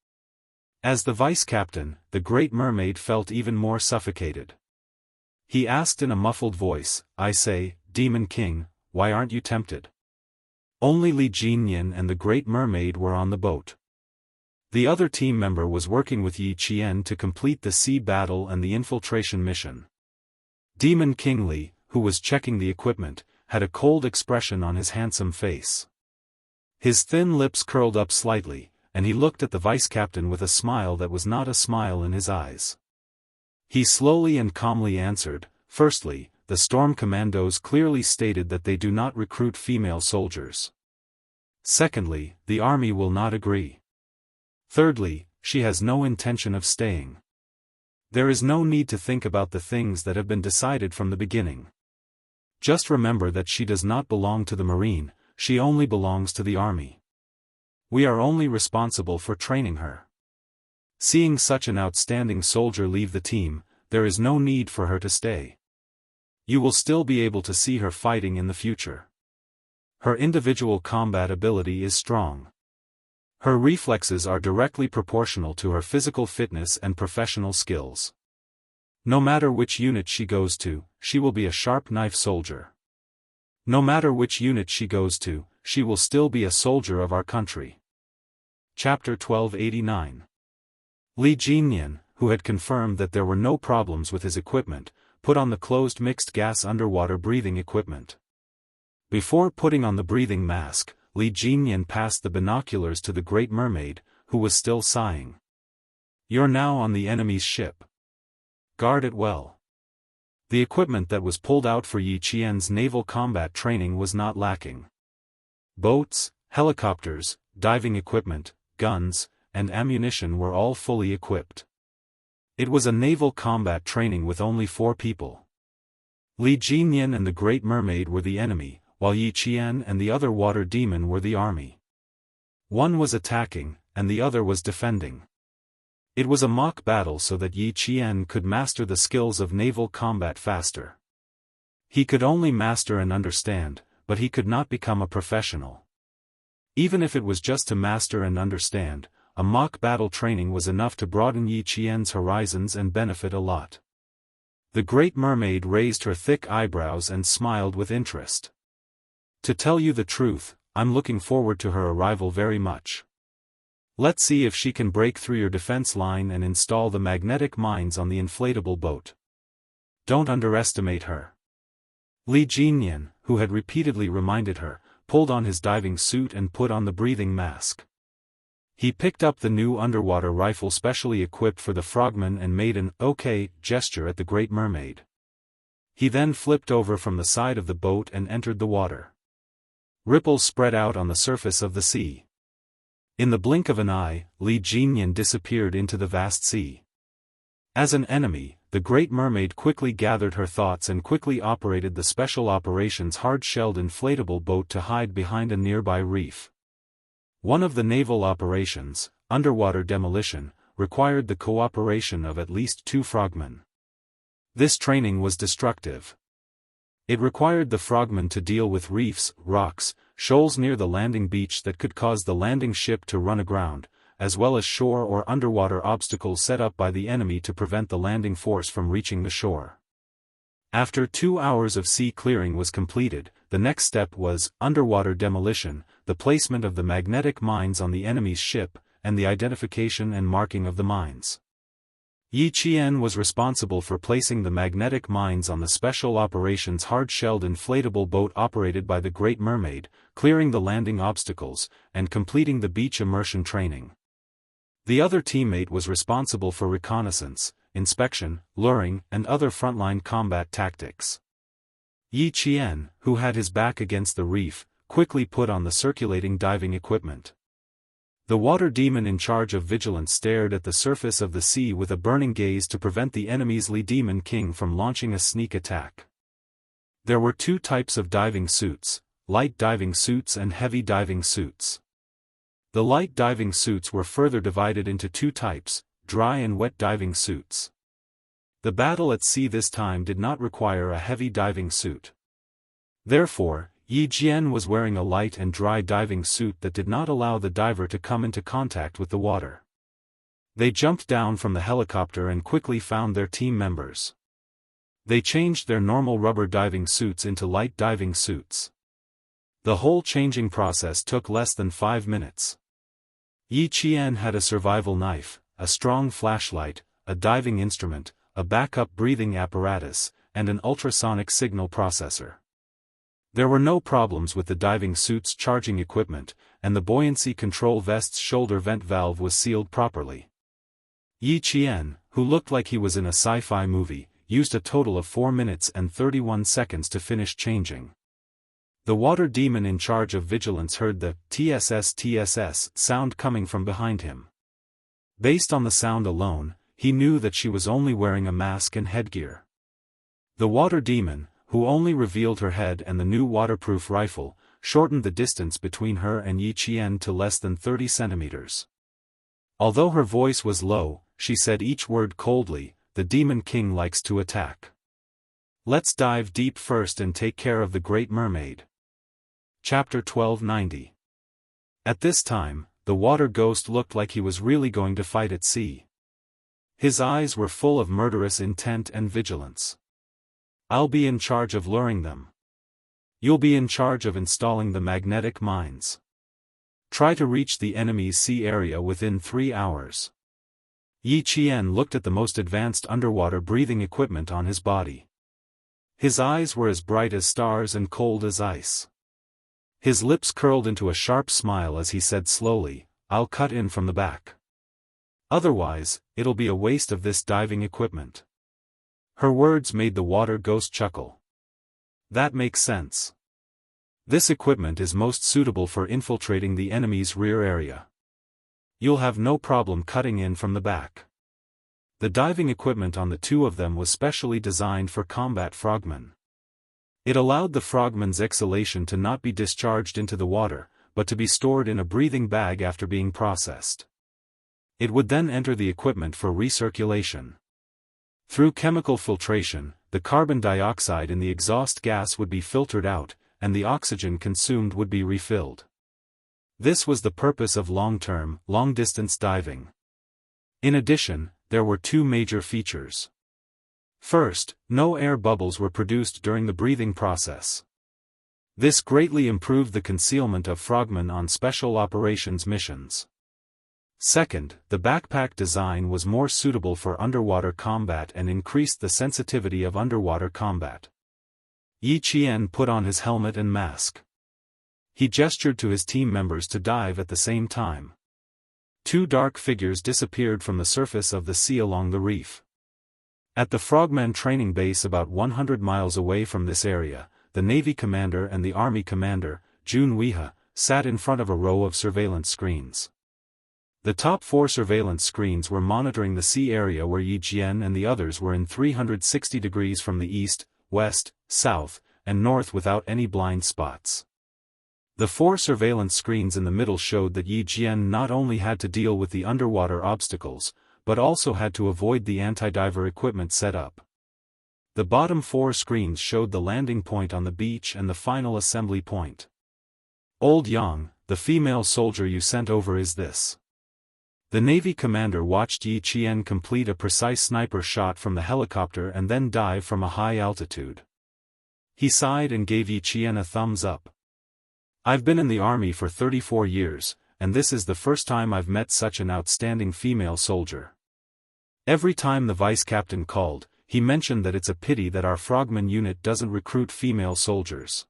As the vice-captain, the Great Mermaid felt even more suffocated. He asked in a muffled voice, I say, Demon King, why aren't you tempted? Only Li Jinyan and the Great Mermaid were on the boat. The other team member was working with Yi Qian to complete the sea battle and the infiltration mission. Demon King Li, who was checking the equipment, had a cold expression on his handsome face. His thin lips curled up slightly, and he looked at the vice-captain with a smile that was not a smile in his eyes. He slowly and calmly answered, Firstly, the Storm Commandos clearly stated that they do not recruit female soldiers. Secondly, the army will not agree. Thirdly, she has no intention of staying. There is no need to think about the things that have been decided from the beginning. Just remember that she does not belong to the Marine, she only belongs to the army. We are only responsible for training her. Seeing such an outstanding soldier leave the team, there is no need for her to stay. You will still be able to see her fighting in the future. Her individual combat ability is strong. Her reflexes are directly proportional to her physical fitness and professional skills. No matter which unit she goes to, she will be a sharp knife soldier. No matter which unit she goes to, she will still be a soldier of our country. Chapter 1289. Li Jinyan, who had confirmed that there were no problems with his equipment, put on the closed mixed gas underwater breathing equipment. Before putting on the breathing mask, Li Jinyan passed the binoculars to the Great Mermaid, who was still sighing. You're now on the enemy's ship. Guard it well. The equipment that was pulled out for Yi Qian's naval combat training was not lacking. Boats, helicopters, diving equipment, guns, and ammunition were all fully equipped. It was a naval combat training with only 4 people. Li Jinyan and the Great Mermaid were the enemy, while Yi Qian and the other water demon were the army. One was attacking, and the other was defending. It was a mock battle so that Yi Qian could master the skills of naval combat faster. He could only master and understand, but he could not become a professional. Even if it was just to master and understand, a mock battle training was enough to broaden Yi Qian's horizons and benefit a lot. The Great Mermaid raised her thick eyebrows and smiled with interest. To tell you the truth, I'm looking forward to her arrival very much. Let's see if she can break through your defense line and install the magnetic mines on the inflatable boat. Don't underestimate her. Li Jinyan, who had repeatedly reminded her, pulled on his diving suit and put on the breathing mask. He picked up the new underwater rifle specially equipped for the frogman and made an "okay" gesture at the Great Mermaid. He then flipped over from the side of the boat and entered the water. Ripples spread out on the surface of the sea. In the blink of an eye, Li Jinyan disappeared into the vast sea. As an enemy, the Great Mermaid quickly gathered her thoughts and quickly operated the Special Operations hard-shelled inflatable boat to hide behind a nearby reef. One of the naval operations, underwater demolition, required the cooperation of at least 2 frogmen. This training was destructive. It required the frogmen to deal with reefs, rocks, shoals near the landing beach that could cause the landing ship to run aground, as well as shore or underwater obstacles set up by the enemy to prevent the landing force from reaching the shore. After 2 hours of sea clearing was completed, the next step was underwater demolition, the placement of the magnetic mines on the enemy's ship, and the identification and marking of the mines. Yi Qian was responsible for placing the magnetic mines on the Special Operations hard-shelled inflatable boat operated by the Great Mermaid, clearing the landing obstacles, and completing the beach immersion training. The other teammate was responsible for reconnaissance, inspection, luring, and other frontline combat tactics. Yi Qian, who had his back against the reef, quickly put on the circulating diving equipment. The water demon in charge of vigilance stared at the surface of the sea with a burning gaze to prevent the enemy's Li Demon King from launching a sneak attack. There were 2 types of diving suits, light diving suits and heavy diving suits. The light diving suits were further divided into 2 types, dry and wet diving suits. The battle at sea this time did not require a heavy diving suit. Therefore, Yi Jian was wearing a light and dry diving suit that did not allow the diver to come into contact with the water. They jumped down from the helicopter and quickly found their team members. They changed their normal rubber diving suits into light diving suits. The whole changing process took less than 5 minutes. Yi Qian had a survival knife, a strong flashlight, a diving instrument, a backup breathing apparatus, and an ultrasonic signal processor. There were no problems with the diving suit's charging equipment, and the buoyancy control vest's shoulder vent valve was sealed properly. Yi Qian, who looked like he was in a sci-fi movie, used a total of 4 minutes and 31 seconds to finish changing. The water demon in charge of vigilance heard the TSS sound coming from behind him. Based on the sound alone, he knew that she was only wearing a mask and headgear. The water demon, who only revealed her head and the new waterproof rifle, shortened the distance between her and Yi Qian to less than 30 centimeters. Although her voice was low, she said each word coldly, "The Demon King likes to attack. Let's dive deep first and take care of the Great Mermaid." Chapter 1290. At this time, the water ghost looked like he was really going to fight at sea. His eyes were full of murderous intent and vigilance. "I'll be in charge of luring them. You'll be in charge of installing the magnetic mines. Try to reach the enemy's sea area within 3 hours." Yi Qian looked at the most advanced underwater breathing equipment on his body. His eyes were as bright as stars and cold as ice. His lips curled into a sharp smile as he said slowly, "I'll cut in from the back. Otherwise, it'll be a waste of this diving equipment." Her words made the water ghost chuckle. "That makes sense. This equipment is most suitable for infiltrating the enemy's rear area. You'll have no problem cutting in from the back. The diving equipment on the two of them was specially designed for combat frogmen. It allowed the frogman's exhalation to not be discharged into the water, but to be stored in a breathing bag after being processed. It would then enter the equipment for recirculation. Through chemical filtration, the carbon dioxide in the exhaust gas would be filtered out, and the oxygen consumed would be refilled. This was the purpose of long-term, long-distance diving. In addition, there were two major features. First, no air bubbles were produced during the breathing process. This greatly improved the concealment of frogmen on special operations missions. Second, the backpack design was more suitable for underwater combat and increased the sensitivity of underwater combat. Yi Qian put on his helmet and mask. He gestured to his team members to dive at the same time. Two dark figures disappeared from the surface of the sea along the reef. At the Frogman training base about 100 miles away from this area, the Navy commander and the Army commander, Jianghu, sat in front of a row of surveillance screens. The top 4 surveillance screens were monitoring the sea area where Yi Jian and the others were in 360 degrees from the east, west, south, and north without any blind spots. The 4 surveillance screens in the middle showed that Yi Jian not only had to deal with the underwater obstacles, but also had to avoid the anti-diver equipment set up. The bottom 4 screens showed the landing point on the beach and the final assembly point. Old Yang, the female soldier you sent over is this. The Navy commander watched Yi Qian complete a precise sniper shot from the helicopter and then dive from a high altitude. He sighed and gave Yi Qian a thumbs up. I've been in the army for 34 years, and this is the first time I've met such an outstanding female soldier. Every time the vice captain called, he mentioned that it's a pity that our frogman unit doesn't recruit female soldiers.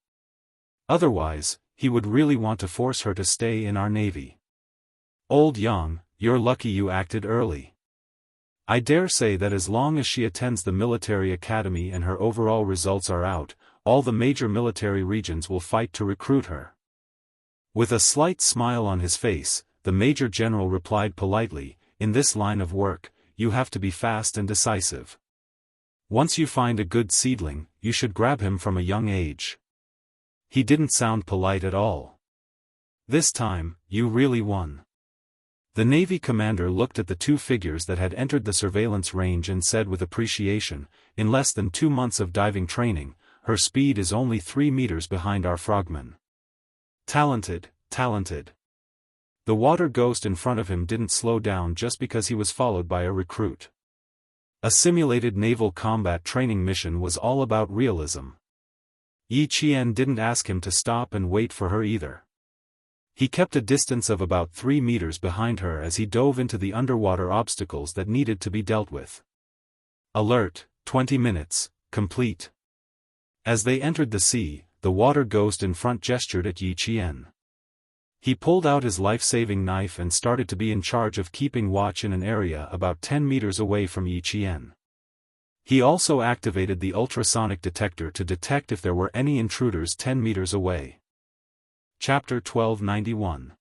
Otherwise, he would really want to force her to stay in our navy. Old Yang, you're lucky you acted early. I dare say that as long as she attends the military academy and her overall results are out, all the major military regions will fight to recruit her. With a slight smile on his face, the Major General replied politely, in this line of work, you have to be fast and decisive. Once you find a good seedling, you should grab him from a young age. He didn't sound polite at all. This time, you really won. The Navy commander looked at the 2 figures that had entered the surveillance range and said with appreciation, in less than 2 months of diving training, her speed is only 3 meters behind our frogman. Talented, talented. The water ghost in front of him didn't slow down just because he was followed by a recruit. A simulated naval combat training mission was all about realism. Yi Qian didn't ask him to stop and wait for her either. He kept a distance of about 3 meters behind her as he dove into the underwater obstacles that needed to be dealt with. Alert, 20 minutes, complete. As they entered the sea, the water ghost in front gestured at Yi Qian. He pulled out his life-saving knife and started to be in charge of keeping watch in an area about 10 meters away from Yi Qian. He also activated the ultrasonic detector to detect if there were any intruders 10 meters away. Chapter 1291.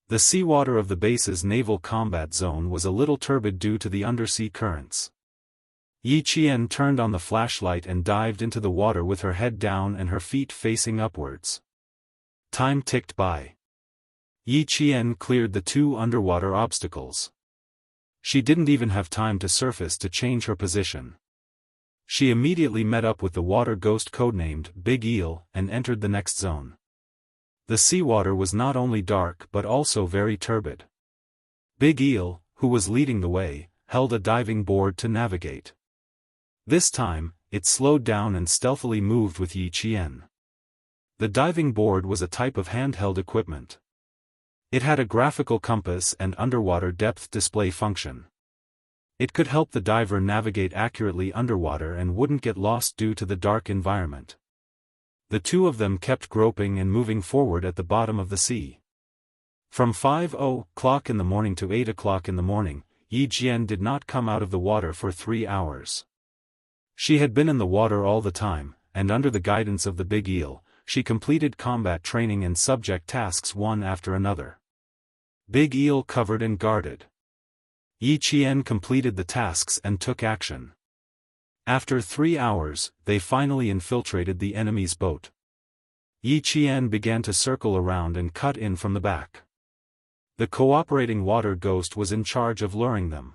The seawater of the base's naval combat zone was a little turbid due to the undersea currents. Yi Qian turned on the flashlight and dived into the water with her head down and her feet facing upwards. Time ticked by. Yi Qian cleared the 2 underwater obstacles. She didn't even have time to surface to change her position. She immediately met up with the water ghost codenamed Big Eel and entered the next zone. The seawater was not only dark but also very turbid. Big Eel, who was leading the way, held a diving board to navigate. This time, it slowed down and stealthily moved with Yi Qian. The diving board was a type of handheld equipment. It had a graphical compass and underwater depth display function. It could help the diver navigate accurately underwater and wouldn't get lost due to the dark environment. The 2 of them kept groping and moving forward at the bottom of the sea. From 5:00 in the morning to 8:00 in the morning, Yi Jian did not come out of the water for 3 hours. She had been in the water all the time, and under the guidance of the Big Eel, she completed combat training and subject tasks one after another. Big eel covered and guarded. Yi Qian completed the tasks and took action. After 3 hours, they finally infiltrated the enemy's boat. Yi Qian began to circle around and cut in from the back. The cooperating water ghost was in charge of luring them.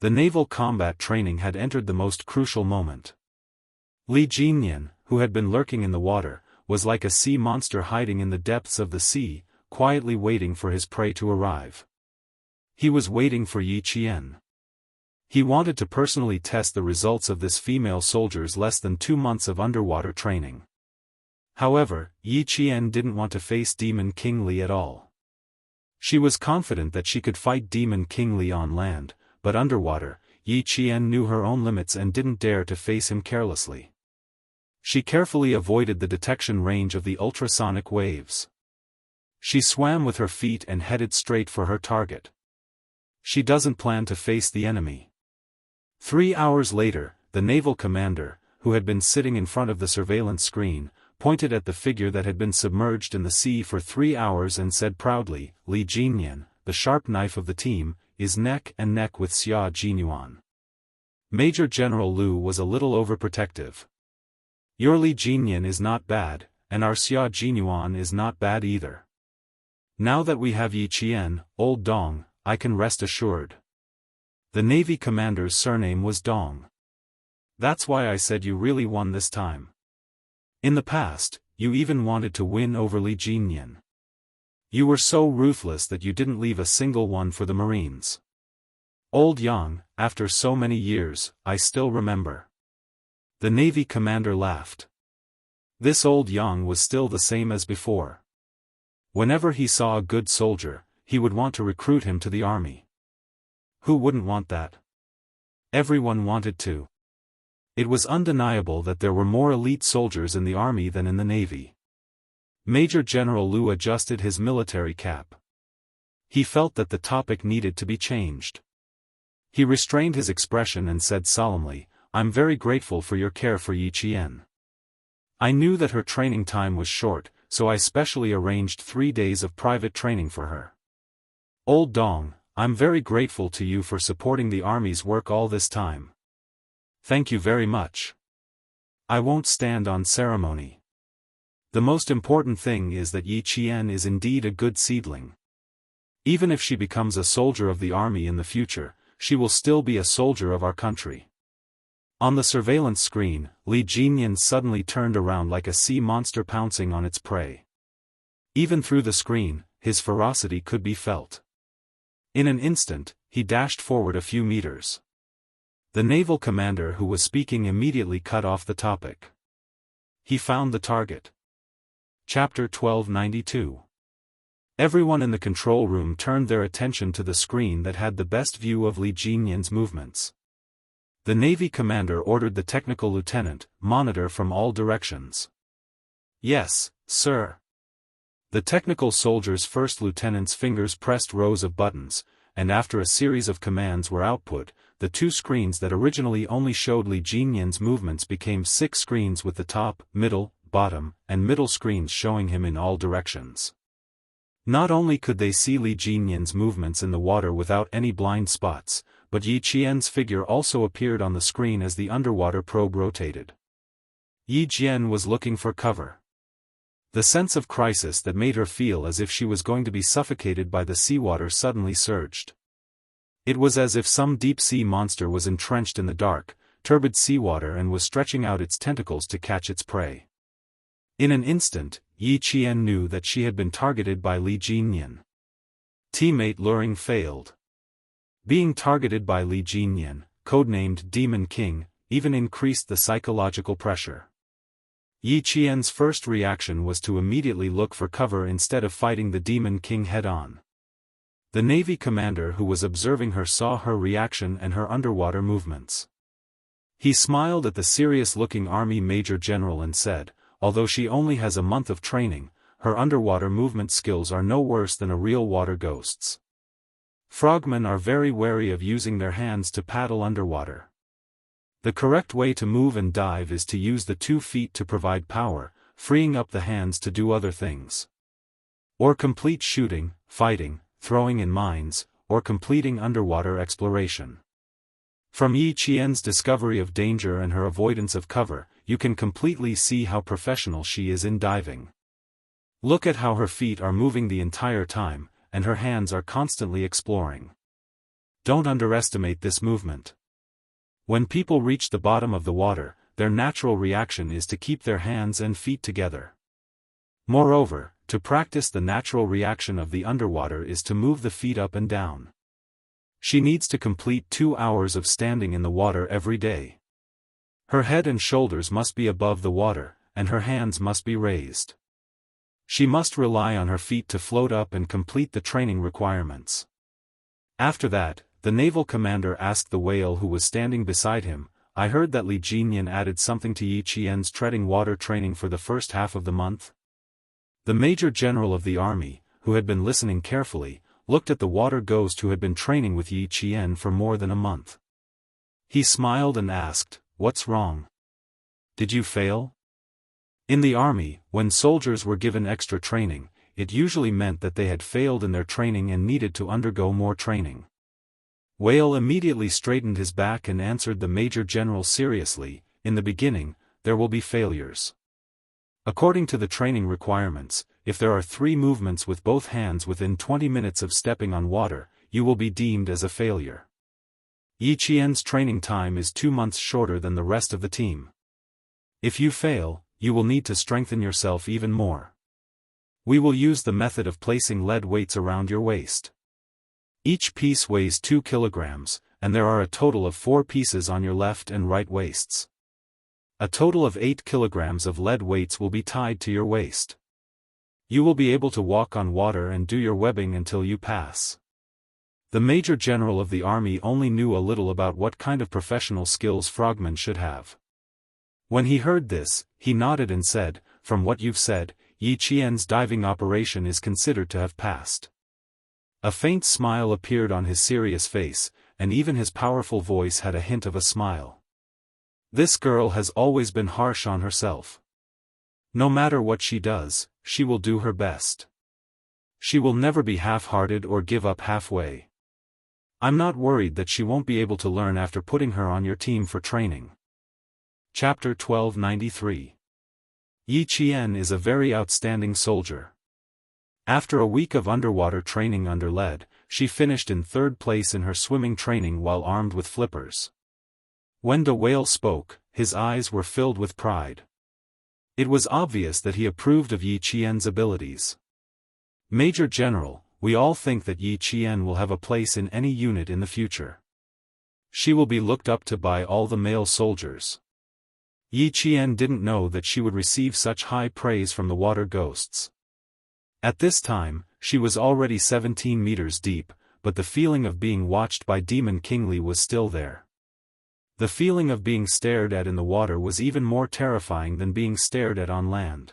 The naval combat training had entered the most crucial moment. Li Jinyan, who had been lurking in the water, was like a sea monster hiding in the depths of the sea, quietly waiting for his prey to arrive. He was waiting for Yi Qian. He wanted to personally test the results of this female soldier's less than 2 months of underwater training. However, Yi Qian didn't want to face Demon King Li at all. She was confident that she could fight Demon King Li on land, but underwater, Yi Qian knew her own limits and didn't dare to face him carelessly. She carefully avoided the detection range of the ultrasonic waves. She swam with her feet and headed straight for her target. She doesn't plan to face the enemy. 3 hours later, the naval commander, who had been sitting in front of the surveillance screen, pointed at the figure that had been submerged in the sea for 3 hours and said proudly, Li Jinyan, the sharp knife of the team, is neck and neck with Xia Jinyuan. Major General Liu was a little overprotective. Your Li Jinyan is not bad, and our Xia Jinyuan is not bad either. Now that we have Yi Qian, old Dong, I can rest assured. The Navy commander's surname was Dong. That's why I said you really won this time. In the past, you even wanted to win over Li Jinyan. You were so ruthless that you didn't leave a single one for the Marines. Old Yang, after so many years, I still remember. The Navy commander laughed. This old Yang was still the same as before. Whenever he saw a good soldier, he would want to recruit him to the army. Who wouldn't want that? Everyone wanted to. It was undeniable that there were more elite soldiers in the army than in the navy. Major General Liu adjusted his military cap. He felt that the topic needed to be changed. He restrained his expression and said solemnly, I'm very grateful for your care for Yi Qian. I knew that her training time was short, so I specially arranged 3 days of private training for her. Old Dong, I'm very grateful to you for supporting the army's work all this time. Thank you very much. I won't stand on ceremony. The most important thing is that Yi Qian is indeed a good seedling. Even if she becomes a soldier of the army in the future, she will still be a soldier of our country. On the surveillance screen, Li Jinyan suddenly turned around like a sea monster pouncing on its prey. Even through the screen, his ferocity could be felt. In an instant, he dashed forward a few meters. The naval commander who was speaking immediately cut off the topic. He found the target. Chapter 1292. Everyone in the control room turned their attention to the screen that had the best view of Li Jinyan's movements. The Navy commander ordered the technical lieutenant, monitor from all directions. Yes, sir. The technical soldier's first lieutenant's fingers pressed rows of buttons, and after a series of commands were output, the 2 screens that originally only showed Li Jinyan's movements became 6 screens with the top, middle, bottom, and middle screens showing him in all directions. Not only could they see Li Jinyan's movements in the water without any blind spots, but Yi Qian's figure also appeared on the screen as the underwater probe rotated. Yi Jian was looking for cover. The sense of crisis that made her feel as if she was going to be suffocated by the seawater suddenly surged. It was as if some deep-sea monster was entrenched in the dark, turbid seawater and was stretching out its tentacles to catch its prey. In an instant, Yi Qian knew that she had been targeted by Li Jinyan. Teammate luring failed. Being targeted by Li Jinyan, codenamed Demon King, even increased the psychological pressure. Yi Qian's first reaction was to immediately look for cover instead of fighting the Demon King head-on. The Navy commander who was observing her saw her reaction and her underwater movements. He smiled at the serious-looking Army Major General and said, although she only has a month of training, her underwater movement skills are no worse than a real water ghost's. Frogmen are very wary of using their hands to paddle underwater. The correct way to move and dive is to use the 2 feet to provide power, freeing up the hands to do other things. Or complete shooting, fighting, throwing in mines, or completing underwater exploration. From Yi Qian's discovery of danger and her avoidance of cover, you can completely see how professional she is in diving. Look at how her feet are moving the entire time, and her hands are constantly exploring. Don't underestimate this movement. When people reach the bottom of the water, their natural reaction is to keep their hands and feet together. Moreover, to practice the natural reaction of the underwater is to move the feet up and down. She needs to complete 2 hours of standing in the water every day. Her head and shoulders must be above the water, and her hands must be raised. She must rely on her feet to float up and complete the training requirements. After that, the naval commander asked the whale who was standing beside him, "I heard that Li Jinyan added something to Yi Qian's treading water training for the first half of the month?" The major general of the army, who had been listening carefully, looked at the water ghost who had been training with Yi Qian for more than a month. He smiled and asked, "What's wrong? Did you fail?" In the army, when soldiers were given extra training, it usually meant that they had failed in their training and needed to undergo more training. Whale immediately straightened his back and answered the major general seriously, "In the beginning, there will be failures. According to the training requirements, if there are 3 movements with both hands within 20 minutes of stepping on water, you will be deemed as a failure. Yi Qian's training time is 2 months shorter than the rest of the team. If you fail, you will need to strengthen yourself even more. We will use the method of placing lead weights around your waist. Each piece weighs 2 kilograms, and there are a total of 4 pieces on your left and right waists. A total of 8 kilograms of lead weights will be tied to your waist. You will be able to walk on water and do your webbing until you pass." The major general of the army only knew a little about what kind of professional skills frogmen should have. When he heard this, he nodded and said, "From what you've said, Yi Qian's diving operation is considered to have passed." A faint smile appeared on his serious face, and even his powerful voice had a hint of a smile. This girl has always been harsh on herself. No matter what she does, she will do her best. She will never be half-hearted or give up halfway. I'm not worried that she won't be able to learn after putting her on your team for training. Chapter 1293. Yi Qian is a very outstanding soldier. After a week of underwater training under lead, she finished in 3rd place in her swimming training while armed with flippers. When the whale spoke, his eyes were filled with pride. It was obvious that he approved of Yi Qian's abilities. "Major General, we all think that Yi Qian will have a place in any unit in the future. She will be looked up to by all the male soldiers." Yi Qian didn't know that she would receive such high praise from the water ghosts. At this time, she was already 17 meters deep, but the feeling of being watched by Demon King Li was still there. The feeling of being stared at in the water was even more terrifying than being stared at on land.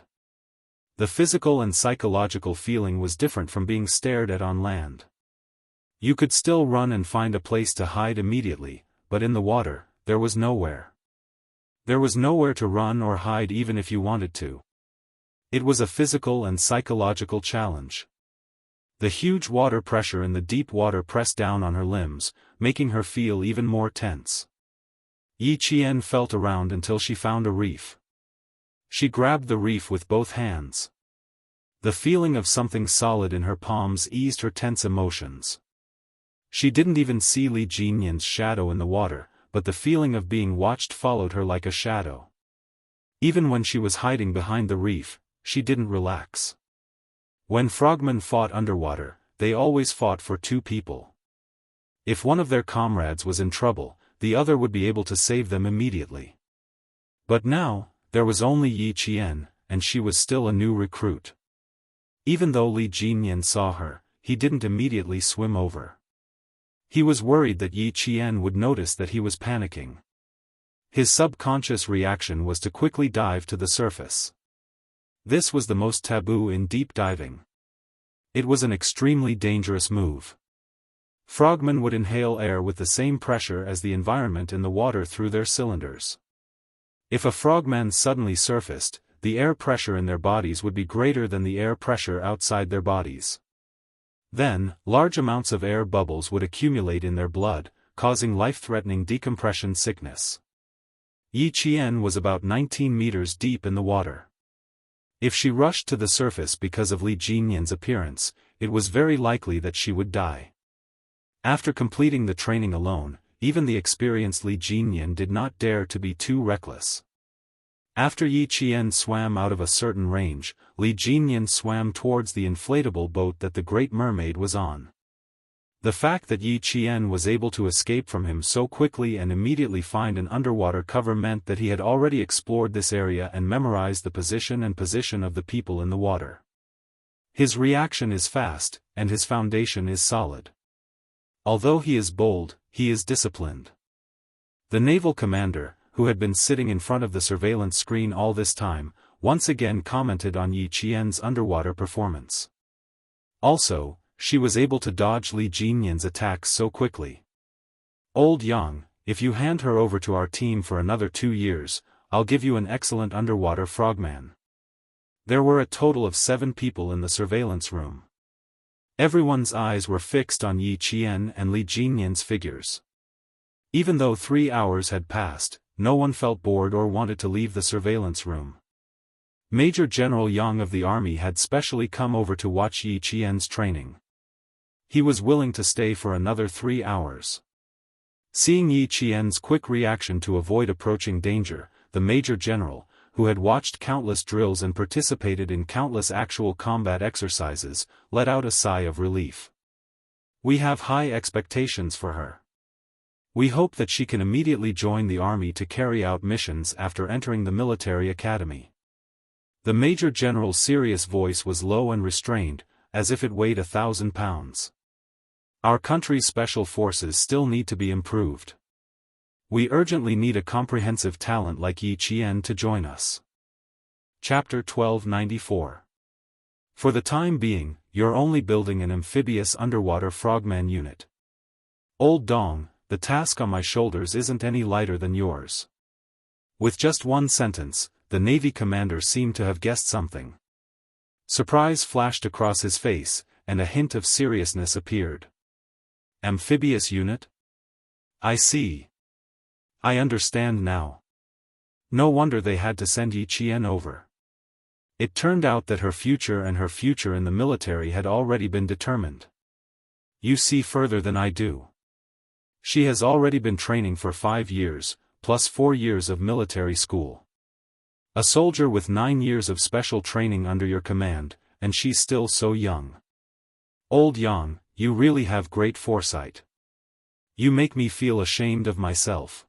The physical and psychological feeling was different from being stared at on land. You could still run and find a place to hide immediately, but in the water, there was nowhere. There was nowhere to run or hide even if you wanted to. It was a physical and psychological challenge. The huge water pressure in the deep water pressed down on her limbs, making her feel even more tense. Yi Qian felt around until she found a reef. She grabbed the reef with both hands. The feeling of something solid in her palms eased her tense emotions. She didn't even see Li Jinyan's shadow in the water, but the feeling of being watched followed her like a shadow. Even when she was hiding behind the reef, she didn't relax. When frogmen fought underwater, they always fought for 2 people. If one of their comrades was in trouble, the other would be able to save them immediately. But now, there was only Yi Qian, and she was still a new recruit. Even though Li Jinyan saw her, he didn't immediately swim over. He was worried that Yi Qian would notice that he was panicking. His subconscious reaction was to quickly dive to the surface. This was the most taboo in deep diving. It was an extremely dangerous move. Frogmen would inhale air with the same pressure as the environment in the water through their cylinders. If a frogman suddenly surfaced, the air pressure in their bodies would be greater than the air pressure outside their bodies. Then, large amounts of air bubbles would accumulate in their blood, causing life-threatening decompression sickness. Yi Qian was about 19 meters deep in the water. If she rushed to the surface because of Li Jinyan's appearance, it was very likely that she would die. After completing the training alone, even the experienced Li Jinyan did not dare to be too reckless. After Yi Qian swam out of a certain range, Li Jinyan swam towards the inflatable boat that the Great Mermaid was on. The fact that Yi Qian was able to escape from him so quickly and immediately find an underwater cover meant that he had already explored this area and memorized the position of the people in the water. His reaction is fast, and his foundation is solid. Although he is bold, he is disciplined. The naval commander, who had been sitting in front of the surveillance screen all this time, once again commented on Yi Qian's underwater performance. Also, she was able to dodge Li Jinyan's attacks so quickly. Old Yang, if you hand her over to our team for another 2 years, I'll give you an excellent underwater frogman. There were a total of 7 people in the surveillance room. Everyone's eyes were fixed on Yi Qian and Li Jinyan's figures. Even though 3 hours had passed, no one felt bored or wanted to leave the surveillance room. Major General Yang of the army had specially come over to watch Yi Qian's training. He was willing to stay for another 3 hours. Seeing Yi Qian's quick reaction to avoid approaching danger, the Major General, who had watched countless drills and participated in countless actual combat exercises, let out a sigh of relief. We have high expectations for her. We hope that she can immediately join the army to carry out missions after entering the military academy. The Major General's serious voice was low and restrained, as if it weighed 1,000 pounds. Our country's special forces still need to be improved. We urgently need a comprehensive talent like Yi Qian to join us. Chapter 1294. For the time being, you're only building an amphibious underwater frogman unit. Old Dong, the task on my shoulders isn't any lighter than yours. With just one sentence, the Navy commander seemed to have guessed something. Surprise flashed across his face, and a hint of seriousness appeared. Amphibious unit? I see. I understand now. No wonder they had to send Yi Qian over. It turned out that her future in the military had already been determined. You see further than I do. She has already been training for 5 years, plus 4 years of military school. A soldier with 9 years of special training under your command, and she's still so young. Old Yang, you really have great foresight. You make me feel ashamed of myself.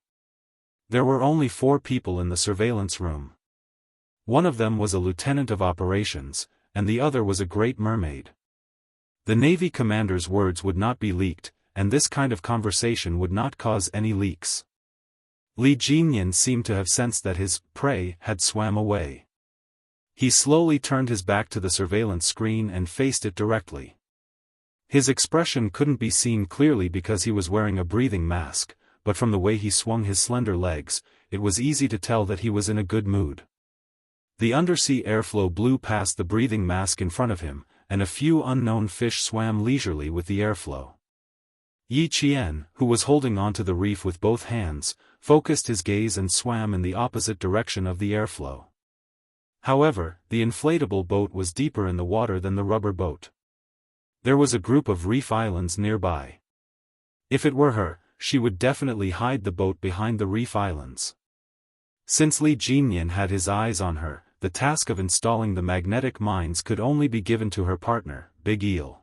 There were only 4 people in the surveillance room. One of them was a lieutenant of operations, and the other was a great mermaid. The Navy commander's words would not be leaked, and this kind of conversation would not cause any leaks. Li Jinyan seemed to have sensed that his prey had swam away. He slowly turned his back to the surveillance screen and faced it directly. His expression couldn't be seen clearly because he was wearing a breathing mask, but from the way he swung his slender legs, it was easy to tell that he was in a good mood. The undersea airflow blew past the breathing mask in front of him, and a few unknown fish swam leisurely with the airflow. Yi Qian, who was holding onto the reef with both hands, focused his gaze and swam in the opposite direction of the airflow. However, the inflatable boat was deeper in the water than the rubber boat. There was a group of reef islands nearby. If it were her, she would definitely hide the boat behind the reef islands. Since Li Jinyan had his eyes on her, the task of installing the magnetic mines could only be given to her partner, Big Eel.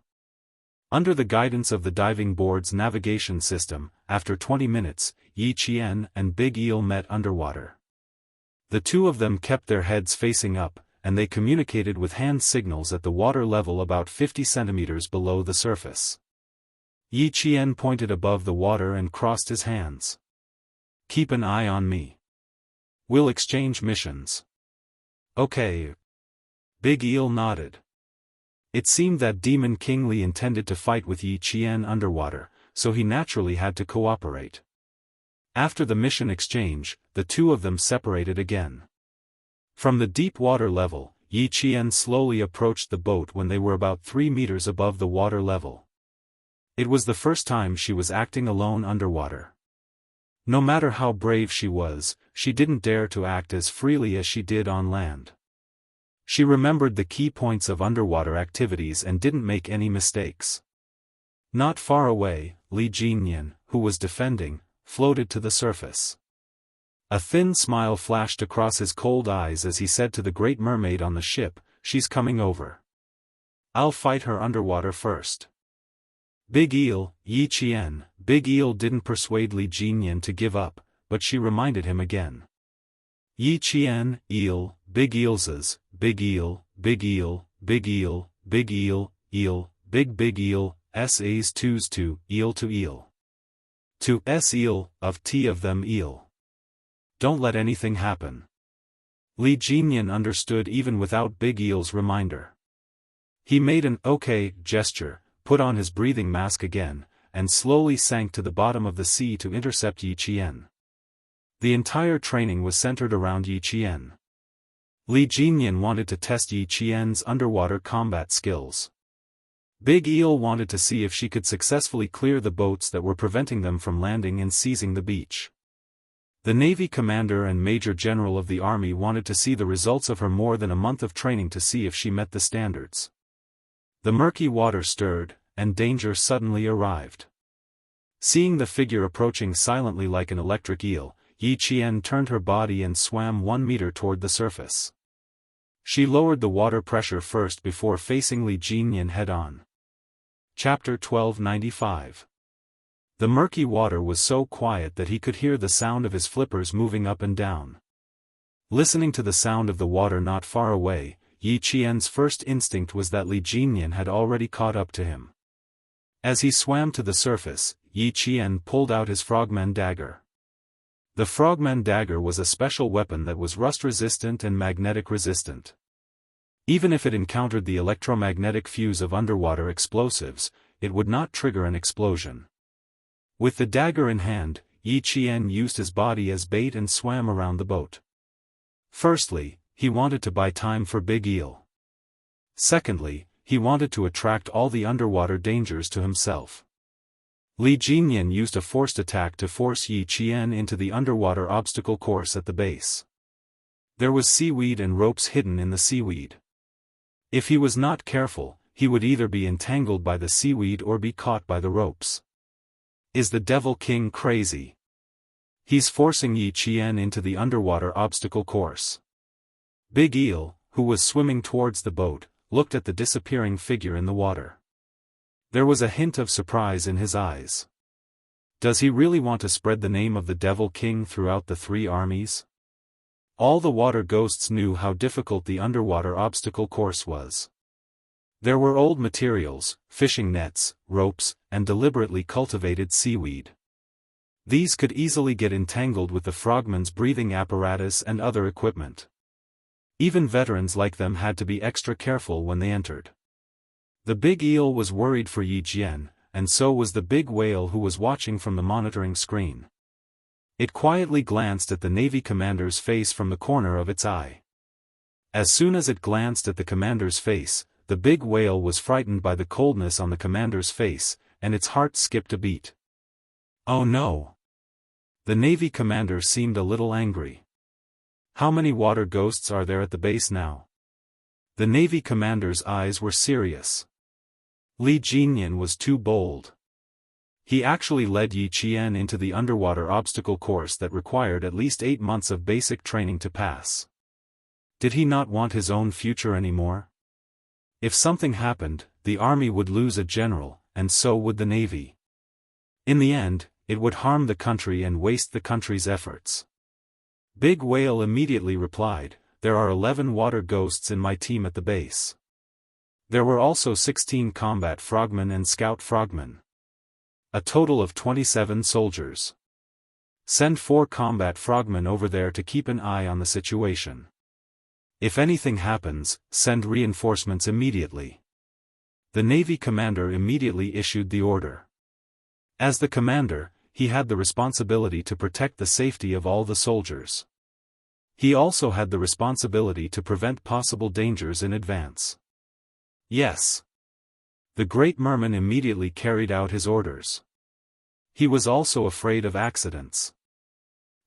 Under the guidance of the diving board's navigation system, after 20 minutes, Yi Qian and Big Eel met underwater. The two of them kept their heads facing up, and they communicated with hand signals at the water level about 50 centimeters below the surface. Yi Qian pointed above the water and crossed his hands. Keep an eye on me. We'll exchange missions. Okay. Big Eel nodded. It seemed that Demon King Li intended to fight with Yi Qian underwater, so he naturally had to cooperate. After the mission exchange, the two of them separated again. From the deep water level, Yi Qian slowly approached the boat when they were about 3 meters above the water level. It was the first time she was acting alone underwater. No matter how brave she was, she didn't dare to act as freely as she did on land. She remembered the key points of underwater activities and didn't make any mistakes. Not far away, Li Jinyan, who was defending, floated to the surface. A thin smile flashed across his cold eyes as he said to the great mermaid on the ship, "She's coming over. I'll fight her underwater first." Big Eel, Yi Qian. Big Eel didn't persuade Li Jinyan to give up, but she reminded him again. Yi Qian, Eel, Big Eelses, Big Eel, Big Eel, Big Eel, Big Eel, Eel, Big Eel, S.A.'s twos to Eel. To S Eel, of T of them Eel. Don't let anything happen. Li Jinyan understood even without Big Eel's reminder. He made an okay gesture, put on his breathing mask again, and slowly sank to the bottom of the sea to intercept Yi Qian. The entire training was centered around Yi Qian. Li Jinyan wanted to test Yi Qian's underwater combat skills. Big Eel wanted to see if she could successfully clear the boats that were preventing them from landing and seizing the beach. The Navy commander and Major General of the Army wanted to see the results of her more than a month of training to see if she met the standards. The murky water stirred, and danger suddenly arrived. Seeing the figure approaching silently like an electric eel, Yi Qian turned her body and swam 1 meter toward the surface. She lowered the water pressure first before facing Li Jinyan head-on. Chapter 1295. The murky water was so quiet that he could hear the sound of his flippers moving up and down. Listening to the sound of the water not far away, Yi Qian's first instinct was that Li Jinyan had already caught up to him. As he swam to the surface, Yi Qian pulled out his frogman dagger. The frogman dagger was a special weapon that was rust-resistant and magnetic-resistant. Even if it encountered the electromagnetic fuse of underwater explosives, it would not trigger an explosion. With the dagger in hand, Yi Qian used his body as bait and swam around the boat. Firstly, he wanted to buy time for Big Eel. Secondly, he wanted to attract all the underwater dangers to himself. Li Jinyan used a forced attack to force Yi Qian into the underwater obstacle course at the base. There was seaweed and ropes hidden in the seaweed. If he was not careful, he would either be entangled by the seaweed or be caught by the ropes. Is the Devil King crazy? He's forcing Yi Qian into the underwater obstacle course. Big Eel, who was swimming towards the boat, looked at the disappearing figure in the water. There was a hint of surprise in his eyes. Does he really want to spread the name of the Devil King throughout the 3 armies? All the water ghosts knew how difficult the underwater obstacle course was. There were old materials, fishing nets, ropes, and deliberately cultivated seaweed. These could easily get entangled with the frogman's breathing apparatus and other equipment. Even veterans like them had to be extra careful when they entered. The Big Eel was worried for Yi Qian, and so was the big whale who was watching from the monitoring screen. It quietly glanced at the Navy commander's face from the corner of its eye. As soon as it glanced at the commander's face, the big whale was frightened by the coldness on the commander's face, and its heart skipped a beat. Oh no! The Navy commander seemed a little angry. How many water ghosts are there at the base now? The Navy commander's eyes were serious. Li Jinyan was too bold. He actually led Yi Qian into the underwater obstacle course that required at least 8 months of basic training to pass. Did he not want his own future anymore? If something happened, the army would lose a general, and so would the navy. In the end, it would harm the country and waste the country's efforts. Big Whale immediately replied, "There are 11 water ghosts in my team at the base. There were also 16 combat frogmen and scout frogmen. A total of 27 soldiers. Send 4 combat frogmen over there to keep an eye on the situation. If anything happens, send reinforcements immediately." The Navy commander immediately issued the order. As the commander, he had the responsibility to protect the safety of all the soldiers. He also had the responsibility to prevent possible dangers in advance. Yes. The great merman immediately carried out his orders. He was also afraid of accidents.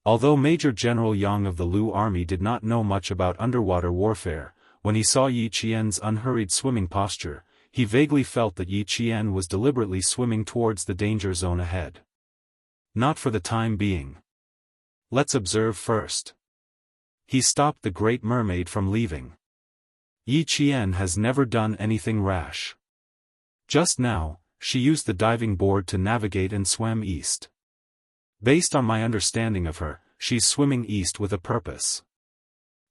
Although Major General Yang of the Lu army did not know much about underwater warfare, when he saw Yi Qian's unhurried swimming posture, he vaguely felt that Yi Qian was deliberately swimming towards the danger zone ahead. Not for the time being. Let's observe first. He stopped the Great Mermaid from leaving. Yi Qian has never done anything rash. Just now, she used the diving board to navigate and swam east. Based on my understanding of her, she's swimming east with a purpose.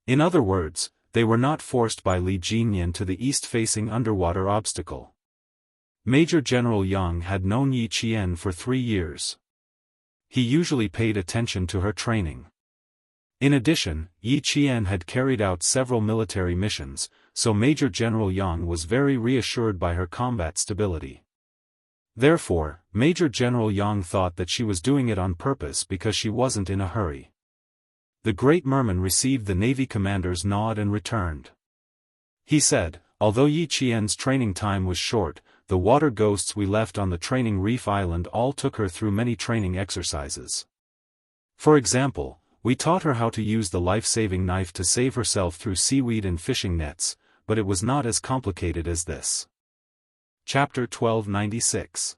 In other words, they were not forced by Li Jinyan to the east-facing underwater obstacle. Major General Yang had known Yi Qian for 3 years. He usually paid attention to her training. In addition, Yi Qian had carried out several military missions, so Major General Yang was very reassured by her combat stability. Therefore, Major General Yang thought that she was doing it on purpose because she wasn't in a hurry. The Great Merman received the Navy commander's nod and returned. He said, although Yi Qian's training time was short, the water ghosts we left on the training reef island all took her through many training exercises. For example, we taught her how to use the life-saving knife to save herself through seaweed and fishing nets, but it was not as complicated as this. Chapter 1296.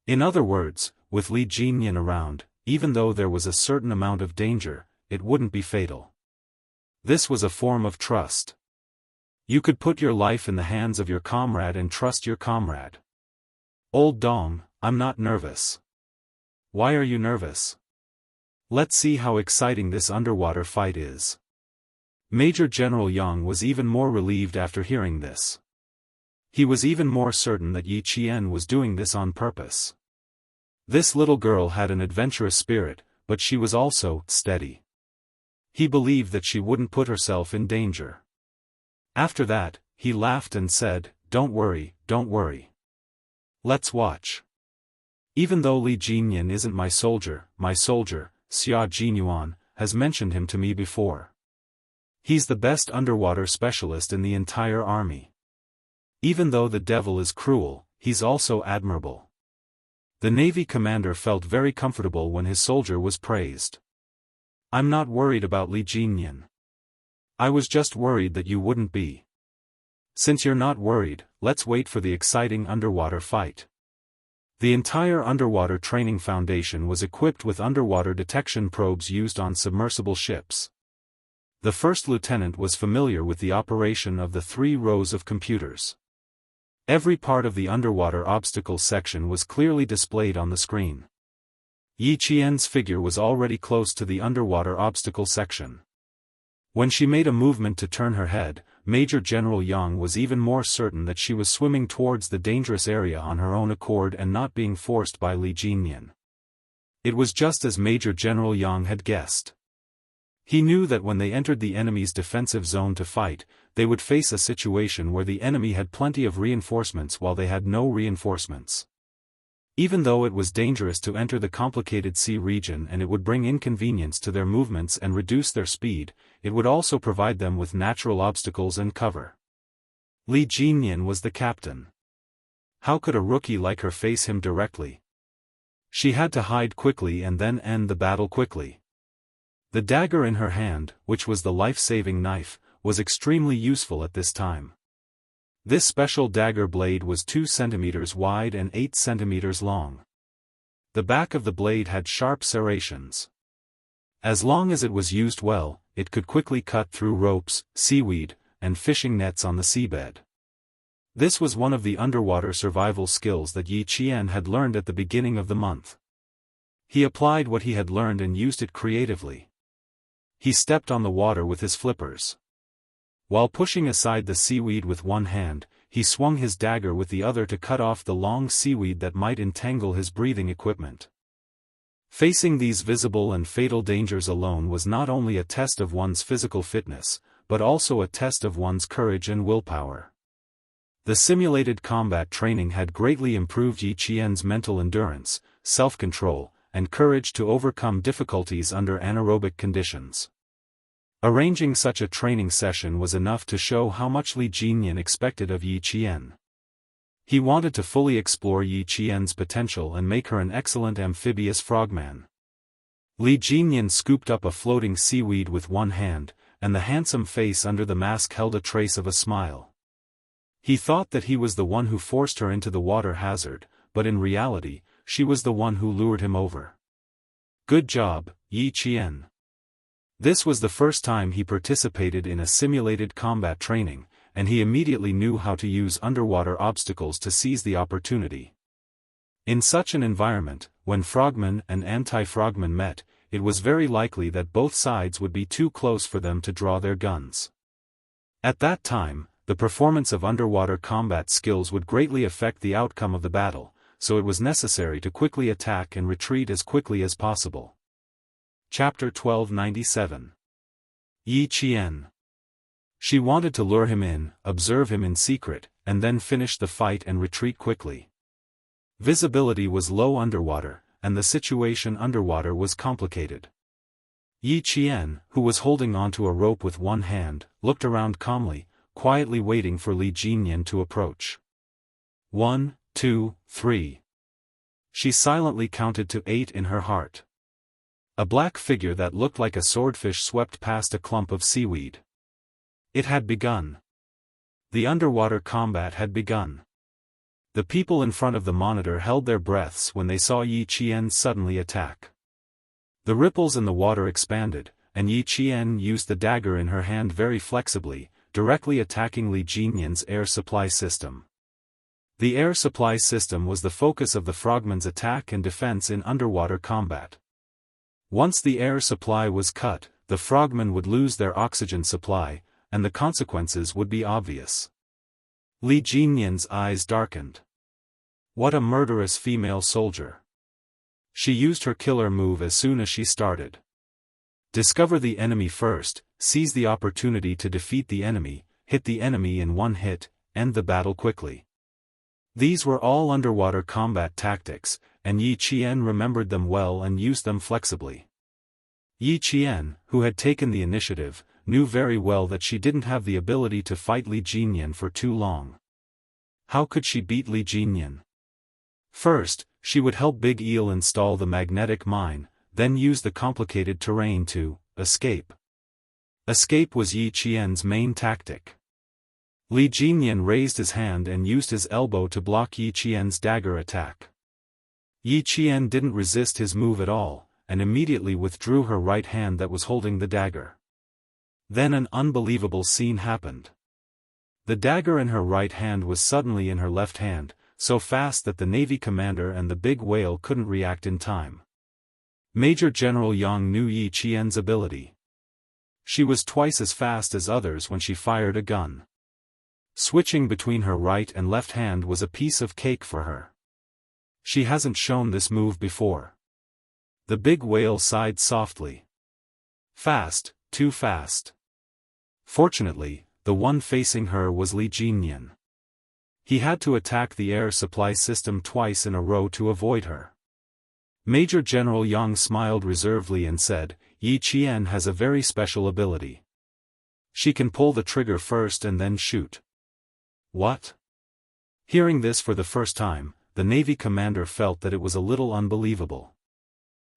In other words, with Li Jinyan around, even though there was a certain amount of danger, it wouldn't be fatal. This was a form of trust. You could put your life in the hands of your comrade and trust your comrade. Old Dong, I'm not nervous. Why are you nervous? Let's see how exciting this underwater fight is. Major General Yang was even more relieved after hearing this. He was even more certain that Yi Qian was doing this on purpose. This little girl had an adventurous spirit, but she was also steady. He believed that she wouldn't put herself in danger. After that, he laughed and said, don't worry, don't worry. Let's watch. Even though Li Jinyan isn't my soldier, Xia Jinyuan, has mentioned him to me before. He's the best underwater specialist in the entire army. Even though the devil is cruel, he's also admirable. The Navy commander felt very comfortable when his soldier was praised. I'm not worried about Li Jinyan. I was just worried that you wouldn't be. Since you're not worried, let's wait for the exciting underwater fight. The entire underwater training foundation was equipped with underwater detection probes used on submersible ships. The first lieutenant was familiar with the operation of the 3 rows of computers. Every part of the underwater obstacle section was clearly displayed on the screen. Yi Qian's figure was already close to the underwater obstacle section. When she made a movement to turn her head, Major General Yang was even more certain that she was swimming towards the dangerous area on her own accord and not being forced by Li Jinyan. It was just as Major General Yang had guessed. He knew that when they entered the enemy's defensive zone to fight, they would face a situation where the enemy had plenty of reinforcements while they had no reinforcements. Even though it was dangerous to enter the complicated sea region and it would bring inconvenience to their movements and reduce their speed, it would also provide them with natural obstacles and cover. Li Jinyan was the captain. How could a rookie like her face him directly? She had to hide quickly and then end the battle quickly. The dagger in her hand, which was the life-saving knife, was extremely useful at this time. This special dagger blade was 2 centimeters wide and 8 centimeters long. The back of the blade had sharp serrations. As long as it was used well, it could quickly cut through ropes, seaweed, and fishing nets on the seabed. This was one of the underwater survival skills that Yi Qian had learned at the beginning of the month. He applied what he had learned and used it creatively. He stepped on the water with his flippers. While pushing aside the seaweed with one hand, he swung his dagger with the other to cut off the long seaweed that might entangle his breathing equipment. Facing these visible and fatal dangers alone was not only a test of one's physical fitness, but also a test of one's courage and willpower. The simulated combat training had greatly improved Yi Qian's mental endurance, self-control, and courage to overcome difficulties under anaerobic conditions. Arranging such a training session was enough to show how much Li Jinyan expected of Yi Qian. He wanted to fully explore Yi Qian's potential and make her an excellent amphibious frogman. Li Jinyan scooped up a floating seaweed with one hand, and the handsome face under the mask held a trace of a smile. He thought that he was the one who forced her into the water hazard, but in reality, she was the one who lured him over. Good job, Yi Qian. This was the first time he participated in a simulated combat training, and he immediately knew how to use underwater obstacles to seize the opportunity. In such an environment, when frogmen and anti-frogmen met, it was very likely that both sides would be too close for them to draw their guns. At that time, the performance of underwater combat skills would greatly affect the outcome of the battle, so it was necessary to quickly attack and retreat as quickly as possible. Chapter 1297. Yi Qian. She wanted to lure him in, observe him in secret, and then finish the fight and retreat quickly. Visibility was low underwater, and the situation underwater was complicated. Yi Qian, who was holding onto a rope with one hand, looked around calmly, quietly waiting for Li Jinyan to approach. 1, 2, 3. She silently counted to 8 in her heart. A black figure that looked like a swordfish swept past a clump of seaweed. It had begun. The underwater combat had begun. The people in front of the monitor held their breaths when they saw Yi Qian suddenly attack. The ripples in the water expanded, and Yi Qian used the dagger in her hand very flexibly, directly attacking Li Jinyan's air supply system. The air supply system was the focus of the frogmen's attack and defense in underwater combat. Once the air supply was cut, the frogmen would lose their oxygen supply, and the consequences would be obvious. Li Jinyan's eyes darkened. What a murderous female soldier. She used her killer move as soon as she started. Discover the enemy first, seize the opportunity to defeat the enemy, hit the enemy in one hit, end the battle quickly. These were all underwater combat tactics, and Yi Qian remembered them well and used them flexibly. Yi Qian, who had taken the initiative, knew very well that she didn't have the ability to fight Li Jinyan for too long. How could she beat Li Jinyan? First, she would help Big Eel install the magnetic mine, then use the complicated terrain to escape. Escape was Yi Qian's main tactic. Li Jinyan raised his hand and used his elbow to block Yi Qian's dagger attack. Yi Qian didn't resist his move at all, and immediately withdrew her right hand that was holding the dagger. Then an unbelievable scene happened. The dagger in her right hand was suddenly in her left hand, so fast that the Navy commander and the big whale couldn't react in time. Major General Yang knew Yi Qian's ability. She was twice as fast as others when she fired a gun. Switching between her right and left hand was a piece of cake for her. She hasn't shown this move before. The big whale sighed softly. Fast, too fast. Fortunately, the one facing her was Li Jinyan. He had to attack the air supply system twice in a row to avoid her. Major General Yang smiled reservedly and said, Yi Qian has a very special ability. She can pull the trigger first and then shoot. What? Hearing this for the first time, the Navy commander felt that it was a little unbelievable.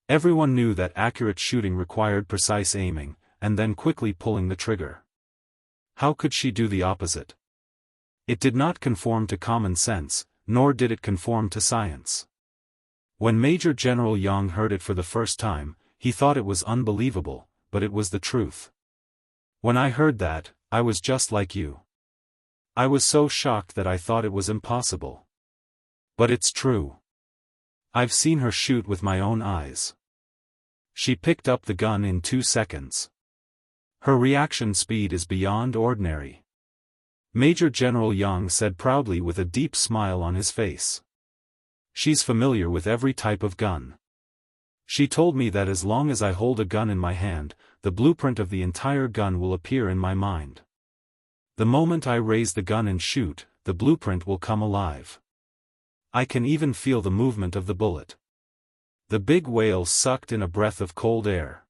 Everyone knew that accurate shooting required precise aiming, and then quickly pulling the trigger. How could she do the opposite? It did not conform to common sense, nor did it conform to science. When Major General Yang heard it for the first time, he thought it was unbelievable, but it was the truth. When I heard that, I was just like you. I was so shocked that I thought it was impossible. But it's true. I've seen her shoot with my own eyes. She picked up the gun in 2 seconds. Her reaction speed is beyond ordinary. Major General Yang said proudly with a deep smile on his face. She's familiar with every type of gun. She told me that as long as I hold a gun in my hand, the blueprint of the entire gun will appear in my mind. The moment I raise the gun and shoot, the blueprint will come alive. I can even feel the movement of the bullet. The big whale sucked in a breath of cold air.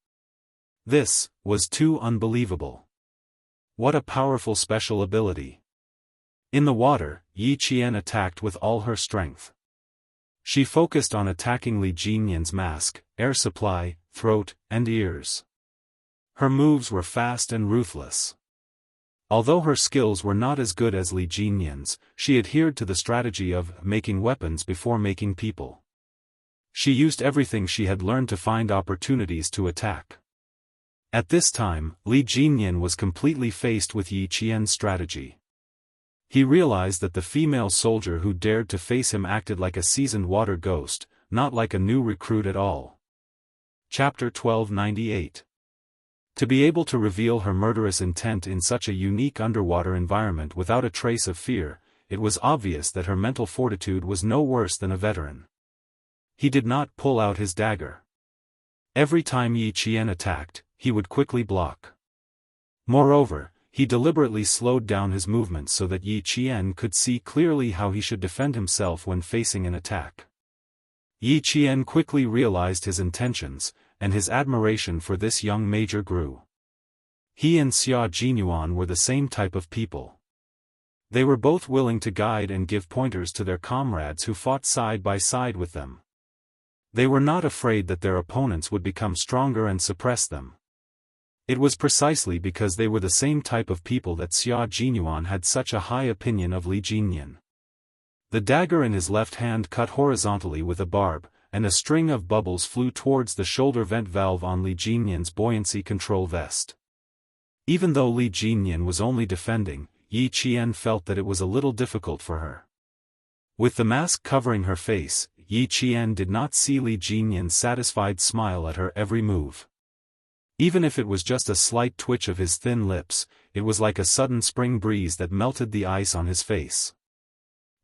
This was too unbelievable. What a powerful special ability. In the water, Yi Qian attacked with all her strength. She focused on attacking Li Jinyan's mask, air supply, throat, and ears. Her moves were fast and ruthless. Although her skills were not as good as Li Jinyan's, she adhered to the strategy of making weapons before making people. She used everything she had learned to find opportunities to attack. At this time, Li Jinyan was completely faced with Yi Qian's strategy. He realized that the female soldier who dared to face him acted like a seasoned water ghost, not like a new recruit at all. Chapter 1298. To be able to reveal her murderous intent in such a unique underwater environment without a trace of fear, it was obvious that her mental fortitude was no worse than a veteran. He did not pull out his dagger. Every time Yi Qian attacked, he would quickly block. Moreover, he deliberately slowed down his movements so that Yi Qian could see clearly how he should defend himself when facing an attack. Yi Qian quickly realized his intentions, and his admiration for this young major grew. He and Xia Jinyuan were the same type of people. They were both willing to guide and give pointers to their comrades who fought side by side with them. They were not afraid that their opponents would become stronger and suppress them. It was precisely because they were the same type of people that Xia Jinyuan had such a high opinion of Li Jinyan. The dagger in his left hand cut horizontally with a barb, and a string of bubbles flew towards the shoulder vent valve on Li Jinyan's buoyancy control vest. Even though Li Jinyan was only defending, Yi Qian felt that it was a little difficult for her. With the mask covering her face, Yi Qian did not see Li Jinyan's satisfied smile at her every move. Even if it was just a slight twitch of his thin lips, it was like a sudden spring breeze that melted the ice on his face.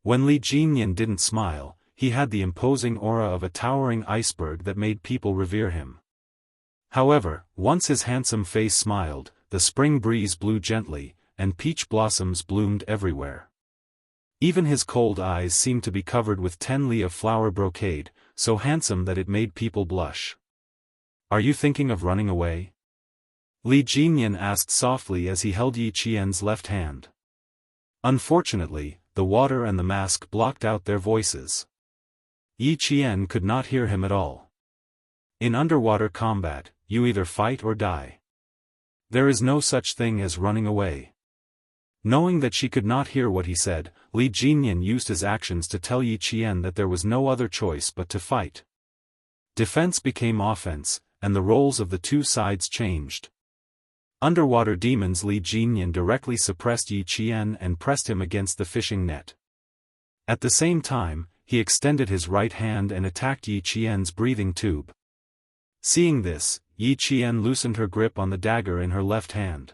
When Li Jinyan didn't smile, he had the imposing aura of a towering iceberg that made people revere him. However, once his handsome face smiled, the spring breeze blew gently, and peach blossoms bloomed everywhere. Even his cold eyes seemed to be covered with 10 li of flower brocade, so handsome that it made people blush. "Are you thinking of running away?" Li Jinyan asked softly as he held Yi Qian's left hand. Unfortunately, the water and the mask blocked out their voices. Yi Qian could not hear him at all. In underwater combat, you either fight or die. There is no such thing as running away. Knowing that she could not hear what he said, Li Jinyan used his actions to tell Yi Qian that there was no other choice but to fight. Defense became offense, and the roles of the two sides changed. Underwater demons Li Jinyan directly suppressed Yi Qian and pressed him against the fishing net. At the same time, he extended his right hand and attacked Yi Qian's breathing tube. Seeing this, Yi Qian loosened her grip on the dagger in her left hand.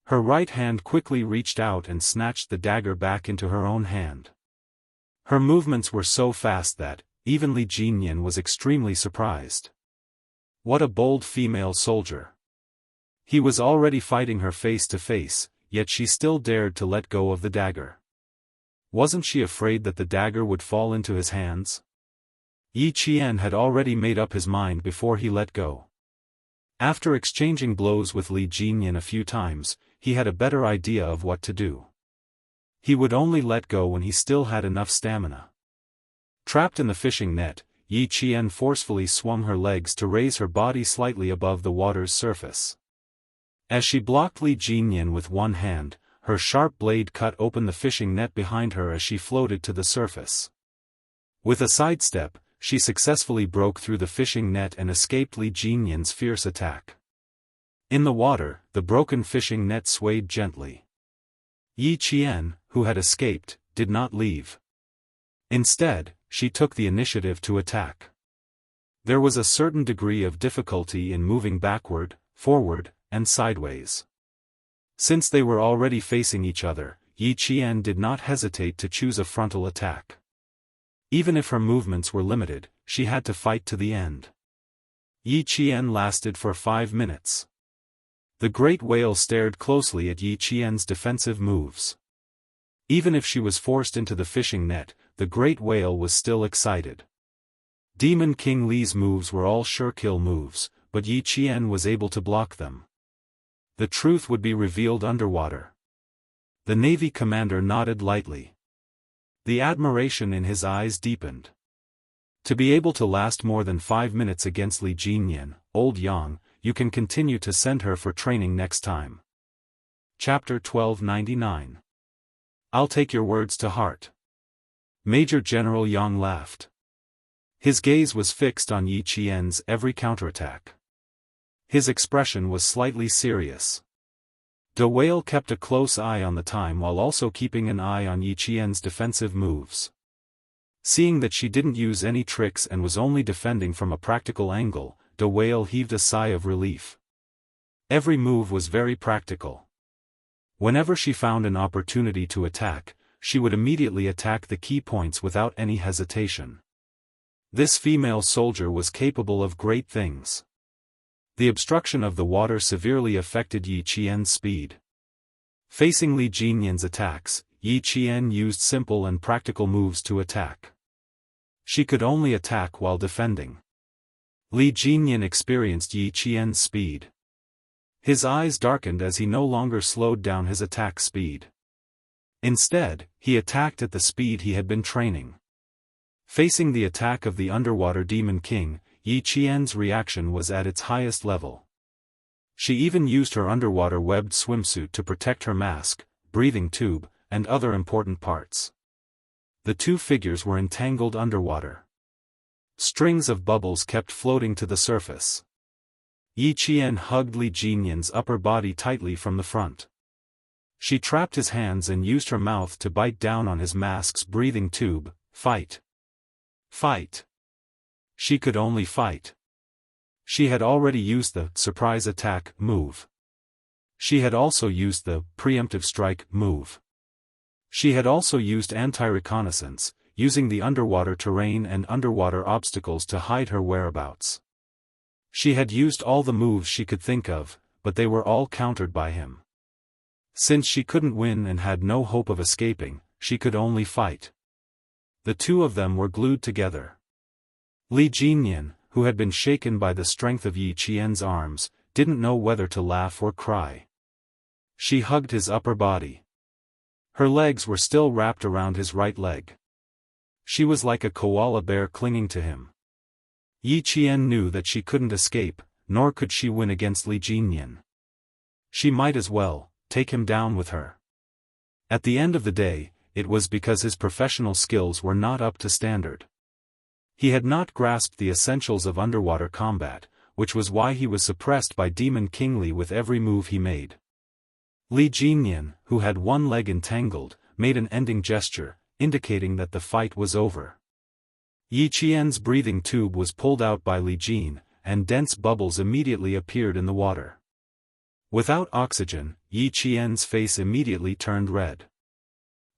Her right hand quickly reached out and snatched the dagger back into her own hand. Her movements were so fast that, even Li Jinyan was extremely surprised. What a bold female soldier. He was already fighting her face to face, yet she still dared to let go of the dagger. Wasn't she afraid that the dagger would fall into his hands? Yi Qian had already made up his mind before he let go. After exchanging blows with Li Jinyan a few times, he had a better idea of what to do. He would only let go when he still had enough stamina. Trapped in the fishing net, Yi Qian forcefully swung her legs to raise her body slightly above the water's surface. As she blocked Li Jinyan with one hand, her sharp blade cut open the fishing net behind her as she floated to the surface. With a sidestep, she successfully broke through the fishing net and escaped Li Jinyan's fierce attack. In the water, the broken fishing net swayed gently. Yi Qian, who had escaped, did not leave. Instead, she took the initiative to attack. There was a certain degree of difficulty in moving backward, forward, and sideways. Since they were already facing each other, Yi Qian did not hesitate to choose a frontal attack. Even if her movements were limited, she had to fight to the end. Yi Qian lasted for 5 minutes. The great whale stared closely at Yi Qian's defensive moves. Even if she was forced into the fishing net, the great whale was still excited. Demon King Li's moves were all sure-kill moves, but Yi Qian was able to block them. The truth would be revealed underwater. The Navy commander nodded lightly. The admiration in his eyes deepened. To be able to last more than 5 minutes against Li Jinyan, old Yang, you can continue to send her for training next time. Chapter 1299. I'll take your words to heart. Major General Yang laughed. His gaze was fixed on Yi Qian's every counterattack. His expression was slightly serious. Daoist kept a close eye on the time while also keeping an eye on Yi Qian's defensive moves. Seeing that she didn't use any tricks and was only defending from a practical angle, Daoist heaved a sigh of relief. Every move was very practical. Whenever she found an opportunity to attack, she would immediately attack the key points without any hesitation. This female soldier was capable of great things. The obstruction of the water severely affected Yi Qian's speed. Facing Li Jinyan's attacks, Yi Qian used simple and practical moves to attack. She could only attack while defending. Li Jinyan experienced Yi Qian's speed. His eyes darkened as he no longer slowed down his attack speed. Instead, he attacked at the speed he had been training. Facing the attack of the underwater Demon King, Yi Qian's reaction was at its highest level. She even used her underwater webbed swimsuit to protect her mask, breathing tube, and other important parts. The two figures were entangled underwater. Strings of bubbles kept floating to the surface. Yi Qian hugged Li Jinyan's upper body tightly from the front. She trapped his hands and used her mouth to bite down on his mask's breathing tube. Fight! Fight! She could only fight. She had already used the surprise attack move. She had also used the preemptive strike move. She had also used anti-reconnaissance, using the underwater terrain and underwater obstacles to hide her whereabouts. She had used all the moves she could think of, but they were all countered by him. Since she couldn't win and had no hope of escaping, she could only fight. The two of them were glued together. Li Jinyan, who had been shaken by the strength of Yi Qian's arms, didn't know whether to laugh or cry. She hugged his upper body. Her legs were still wrapped around his right leg. She was like a koala bear clinging to him. Yi Qian knew that she couldn't escape, nor could she win against Li Jinyan. She might as well take him down with her. At the end of the day, it was because his professional skills were not up to standard. He had not grasped the essentials of underwater combat, which was why he was suppressed by Demon King Li with every move he made. Li Jinyan, who had one leg entangled, made an ending gesture, indicating that the fight was over. Yi Qian's breathing tube was pulled out by Li Jin, and dense bubbles immediately appeared in the water. Without oxygen, Yi Qian's face immediately turned red.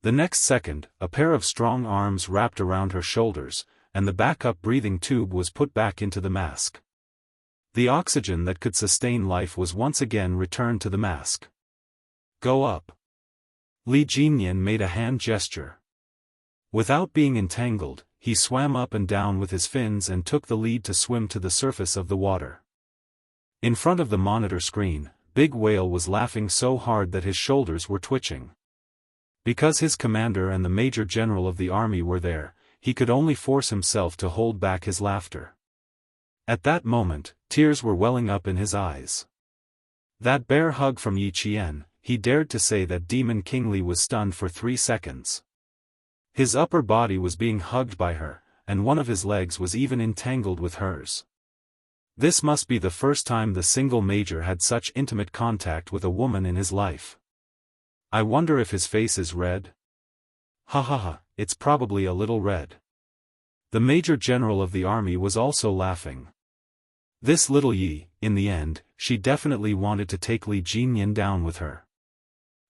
The next second, a pair of strong arms wrapped around her shoulders, and the backup breathing tube was put back into the mask. The oxygen that could sustain life was once again returned to the mask. Go up. Li Jinyan made a hand gesture. Without being entangled, he swam up and down with his fins and took the lead to swim to the surface of the water. In front of the monitor screen, Big Whale was laughing so hard that his shoulders were twitching. Because his commander and the major general of the army were there, he could only force himself to hold back his laughter. At that moment, tears were welling up in his eyes. That bear hug from Yi Qian, he dared to say that Demon King Li was stunned for 3 seconds. His upper body was being hugged by her, and one of his legs was even entangled with hers. This must be the first time the single major had such intimate contact with a woman in his life. I wonder if his face is red? Ha ha ha, it's probably a little red. The major general of the army was also laughing. This little Yi, in the end, she definitely wanted to take Li Jinyan down with her.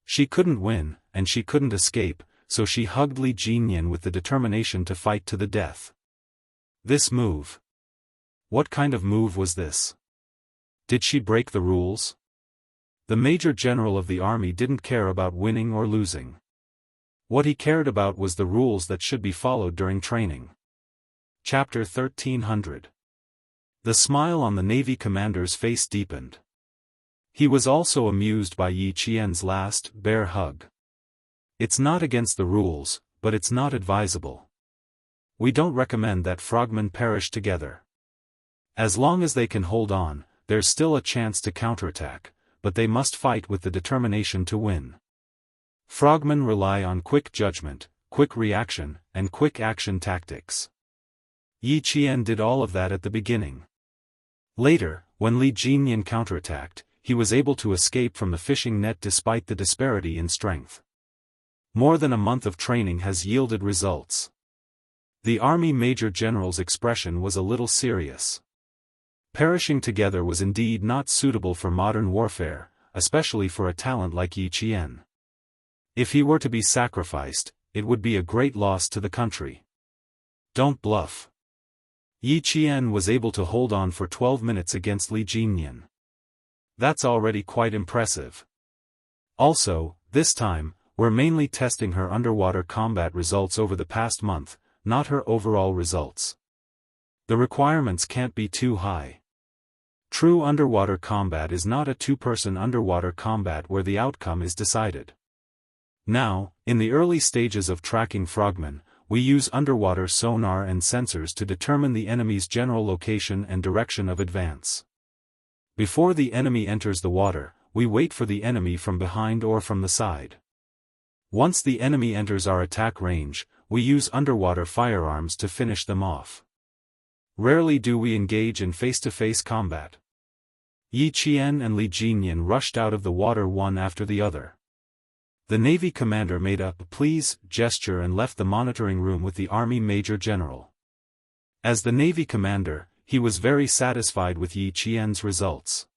She couldn't win, and she couldn't escape, so she hugged Li Jinyan with the determination to fight to the death. This move. What kind of move was this? Did she break the rules? The major general of the army didn't care about winning or losing. What he cared about was the rules that should be followed during training. Chapter 1300. The smile on the Navy commander's face deepened. He was also amused by Yi Qian's last, bear hug. It's not against the rules, but it's not advisable. We don't recommend that frogmen perish together. As long as they can hold on, there's still a chance to counterattack, but they must fight with the determination to win. Frogmen rely on quick judgment, quick reaction, and quick action tactics. Yi Qian did all of that at the beginning. Later, when Li Jinyan counterattacked, he was able to escape from the fishing net despite the disparity in strength. More than a month of training has yielded results. The Army Major General's expression was a little serious. Perishing together was indeed not suitable for modern warfare, especially for a talent like Yi Qian. If he were to be sacrificed, it would be a great loss to the country. Don't bluff. Yi Qian was able to hold on for 12 minutes against Li Jinyan. That's already quite impressive. Also, this time, we're mainly testing her underwater combat results over the past month, not her overall results. The requirements can't be too high. True underwater combat is not a two-person underwater combat where the outcome is decided. Now, in the early stages of tracking frogmen, we use underwater sonar and sensors to determine the enemy's general location and direction of advance. Before the enemy enters the water, we wait for the enemy from behind or from the side. Once the enemy enters our attack range, we use underwater firearms to finish them off. Rarely do we engage in face-to-face combat. Yi Qian and Li Jinyan rushed out of the water one after the other. The Navy commander made a "please" gesture and left the monitoring room with the Army Major General. As the Navy commander, he was very satisfied with Yi Qian's results.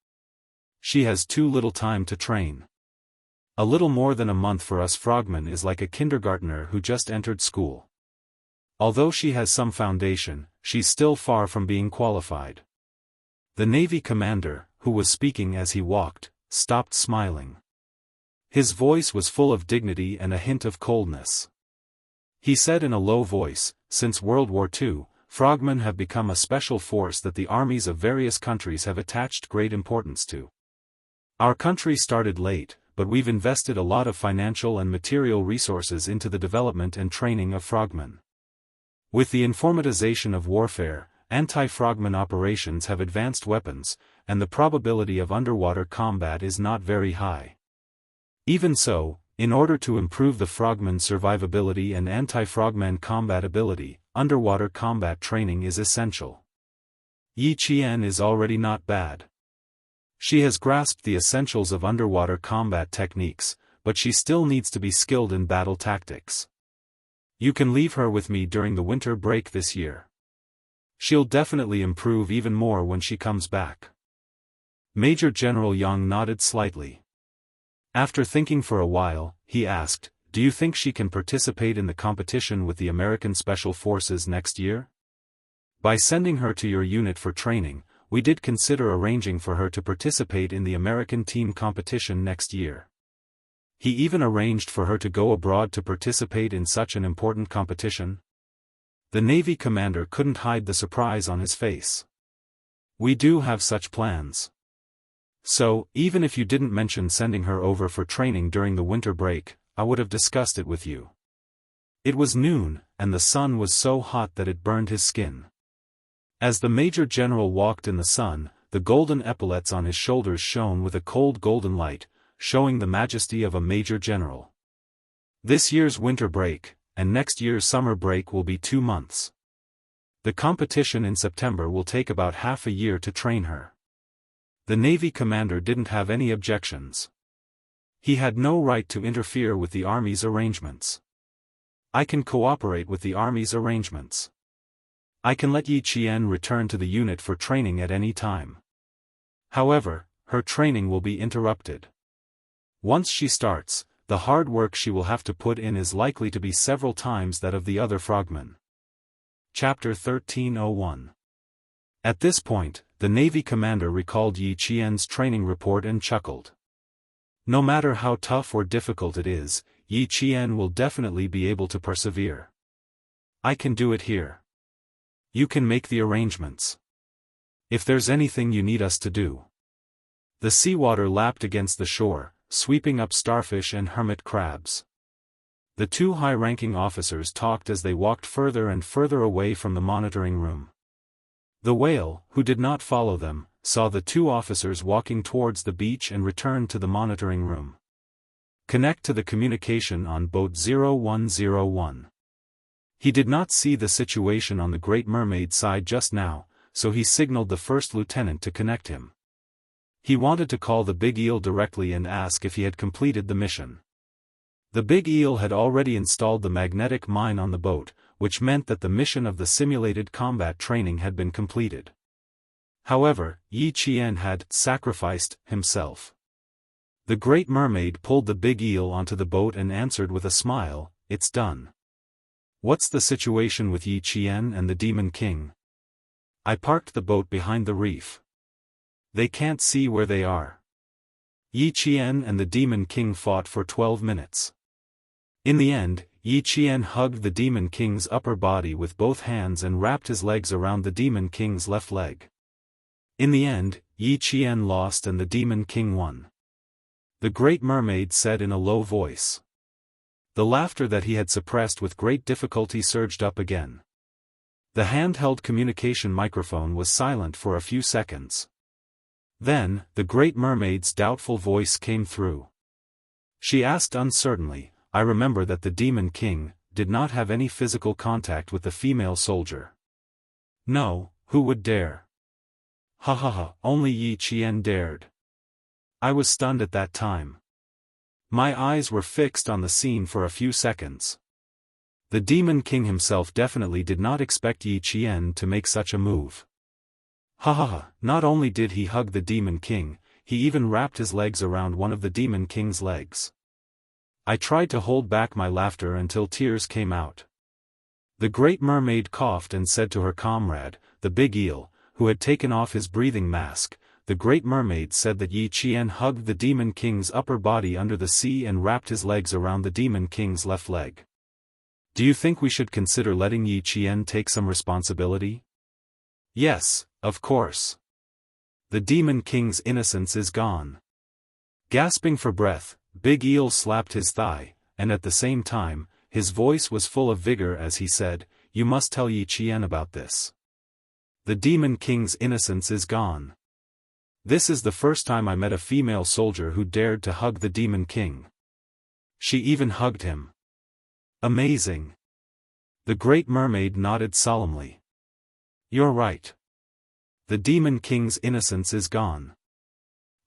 She has too little time to train. A little more than a month for us frogmen is like a kindergartner who just entered school. Although she has some foundation, she's still far from being qualified. The Navy commander, who was speaking as he walked, stopped smiling. His voice was full of dignity and a hint of coldness. He said in a low voice, "Since World War II, frogmen have become a special force that the armies of various countries have attached great importance to. Our country started late, but we've invested a lot of financial and material resources into the development and training of frogmen. With the informatization of warfare, anti-frogmen operations have advanced weapons, and the probability of underwater combat is not very high. Even so, in order to improve the frogmen's survivability and anti-frogmen combat ability, underwater combat training is essential. Yi Qian is already not bad. She has grasped the essentials of underwater combat techniques, but she still needs to be skilled in battle tactics. You can leave her with me during the winter break this year. She'll definitely improve even more when she comes back." Major General Yang nodded slightly. After thinking for a while, he asked, "Do you think she can participate in the competition with the American Special Forces next year? By sending her to your unit for training, we did consider arranging for her to participate in the American team competition next year." He even arranged for her to go abroad to participate in such an important competition. The Navy commander couldn't hide the surprise on his face. "We do have such plans. So, even if you didn't mention sending her over for training during the winter break, I would have discussed it with you." It was noon, and the sun was so hot that it burned his skin. As the Major General walked in the sun, the golden epaulets on his shoulders shone with a cold golden light, showing the majesty of a Major General. This year's winter break, and next year's summer break will be 2 months. The competition in September will take about half a year to train her. The Navy commander didn't have any objections. He had no right to interfere with the Army's arrangements. "I can cooperate with the Army's arrangements. I can let Yi Qian return to the unit for training at any time. However, her training will be interrupted. Once she starts, the hard work she will have to put in is likely to be several times that of the other frogmen." Chapter 1301. At this point, the Navy commander recalled Yi Qian's training report and chuckled. No matter how tough or difficult it is, Yi Qian will definitely be able to persevere. "I can do it here. You can make the arrangements." If there's anything you need us to do. The seawater lapped against the shore, sweeping up starfish and hermit crabs. The two high-ranking officers talked as they walked further and further away from the monitoring room. The whale, who did not follow them, saw the two officers walking towards the beach and returned to the monitoring room. Connect to the communication on boat 0101. He did not see the situation on the Great Mermaid side just now, so he signaled the first lieutenant to connect him. He wanted to call the big eel directly and ask if he had completed the mission. The big eel had already installed the magnetic mine on the boat, which meant that the mission of the simulated combat training had been completed. However, Yi Qian had sacrificed himself. The Great Mermaid pulled the big eel onto the boat and answered with a smile, "It's done." "What's the situation with Yi Qian and the Demon King?" "I parked the boat behind the reef. They can't see where they are." Yi Qian and the Demon King fought for 12 minutes. In the end, Yi Qian hugged the Demon King's upper body with both hands and wrapped his legs around the Demon King's left leg. In the end, Yi Qian lost and the Demon King won. The Great Mermaid said in a low voice. The laughter that he had suppressed with great difficulty surged up again. The handheld communication microphone was silent for a few seconds. Then, the Great Mermaid's doubtful voice came through. She asked uncertainly, "I remember that the Demon King did not have any physical contact with the female soldier." "No, who would dare?" "Ha ha ha, only Yi Qian dared." I was stunned at that time. My eyes were fixed on the scene for a few seconds. The Demon King himself definitely did not expect Yi Qian to make such a move. Ha ha ha, not only did he hug the Demon King, he even wrapped his legs around one of the Demon King's legs. I tried to hold back my laughter until tears came out. The Great Mermaid coughed and said to her comrade, the big eel, who had taken off his breathing mask, "The Great Mermaid said that Yi Qian hugged the Demon King's upper body under the sea and wrapped his legs around the Demon King's left leg. Do you think we should consider letting Yi Qian take some responsibility?" "Yes, of course. The Demon King's innocence is gone." Gasping for breath, Big Eel slapped his thigh, and at the same time, his voice was full of vigor as he said, "You must tell Yi Qian about this. The Demon King's innocence is gone. This is the first time I met a female soldier who dared to hug the Demon King. She even hugged him. Amazing." The Great Mermaid nodded solemnly. "You're right. The Demon King's innocence is gone.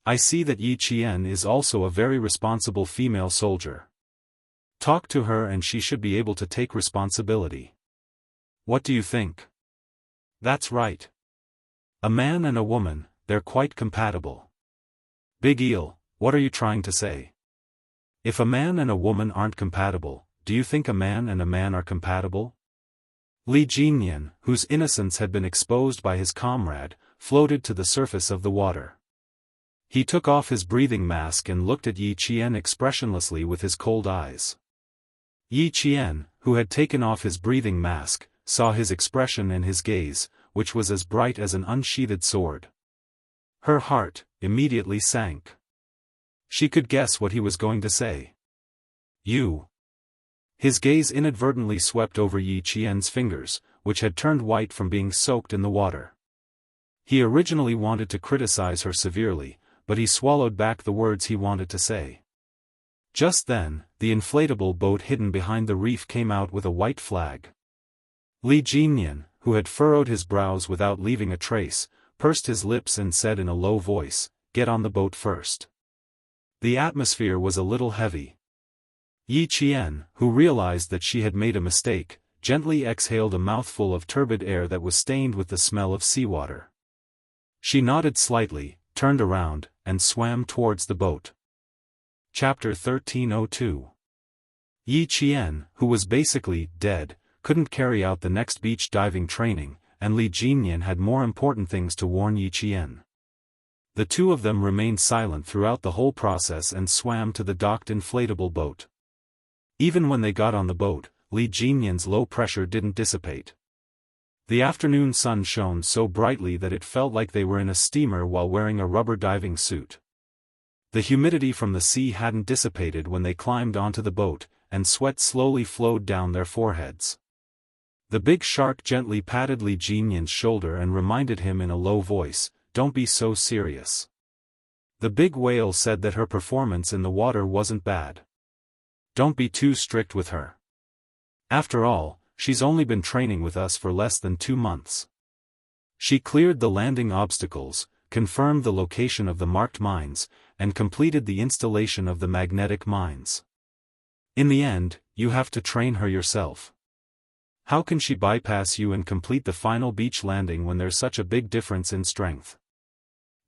I see that Yi Qian is also a very responsible female soldier. Talk to her and she should be able to take responsibility. What do you think?" "That's right. A man and a woman, they're quite compatible." "Big Eel, what are you trying to say? If a man and a woman aren't compatible, do you think a man and a man are compatible?" Li Jinyan, whose innocence had been exposed by his comrade, floated to the surface of the water. He took off his breathing mask and looked at Yi Qian expressionlessly with his cold eyes. Yi Qian, who had taken off his breathing mask, saw his expression and his gaze, which was as bright as an unsheathed sword. Her heart immediately sank. She could guess what he was going to say. "You." His gaze inadvertently swept over Yi Qian's fingers, which had turned white from being soaked in the water. He originally wanted to criticize her severely, but he swallowed back the words he wanted to say. Just then, the inflatable boat hidden behind the reef came out with a white flag. Li Jinyan, who had furrowed his brows without leaving a trace, pursed his lips and said in a low voice, "Get on the boat first." The atmosphere was a little heavy. Yi Qian, who realized that she had made a mistake, gently exhaled a mouthful of turbid air that was stained with the smell of seawater. She nodded slightly, turned around, and swam towards the boat. Chapter 1302. Yi Qian, who was basically dead, couldn't carry out the next beach diving training, and Li Jinyan had more important things to warn Yi Qian. The two of them remained silent throughout the whole process and swam to the docked inflatable boat. Even when they got on the boat, Li Jinyan's low pressure didn't dissipate. The afternoon sun shone so brightly that it felt like they were in a steamer while wearing a rubber diving suit. The humidity from the sea hadn't dissipated when they climbed onto the boat, and sweat slowly flowed down their foreheads. The big shark gently patted Li Jinyan's shoulder and reminded him in a low voice, "Don't be so serious." The big whale said that her performance in the water wasn't bad. "Don't be too strict with her. After all, she's only been training with us for less than 2 months. She cleared the landing obstacles, confirmed the location of the marked mines, and completed the installation of the magnetic mines. In the end, you have to train her yourself. How can she bypass you and complete the final beach landing when there's such a big difference in strength?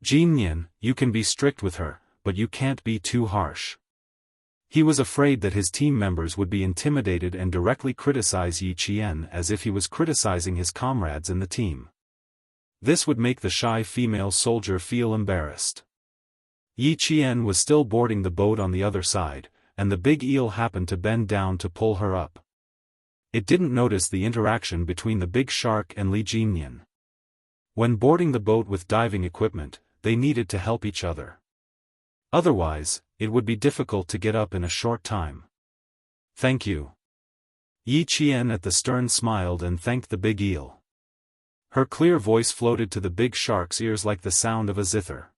Jinyan, you can be strict with her, but you can't be too harsh." He was afraid that his team members would be intimidated and directly criticize Yi Qian as if he was criticizing his comrades in the team. This would make the shy female soldier feel embarrassed. Yi Qian was still boarding the boat on the other side, and the big eel happened to bend down to pull her up. It didn't notice the interaction between the big shark and Li Jinyan. When boarding the boat with diving equipment, they needed to help each other. Otherwise, it would be difficult to get up in a short time. "Thank you." Yi Qian at the stern smiled and thanked the big eel. Her clear voice floated to the big shark's ears like the sound of a zither.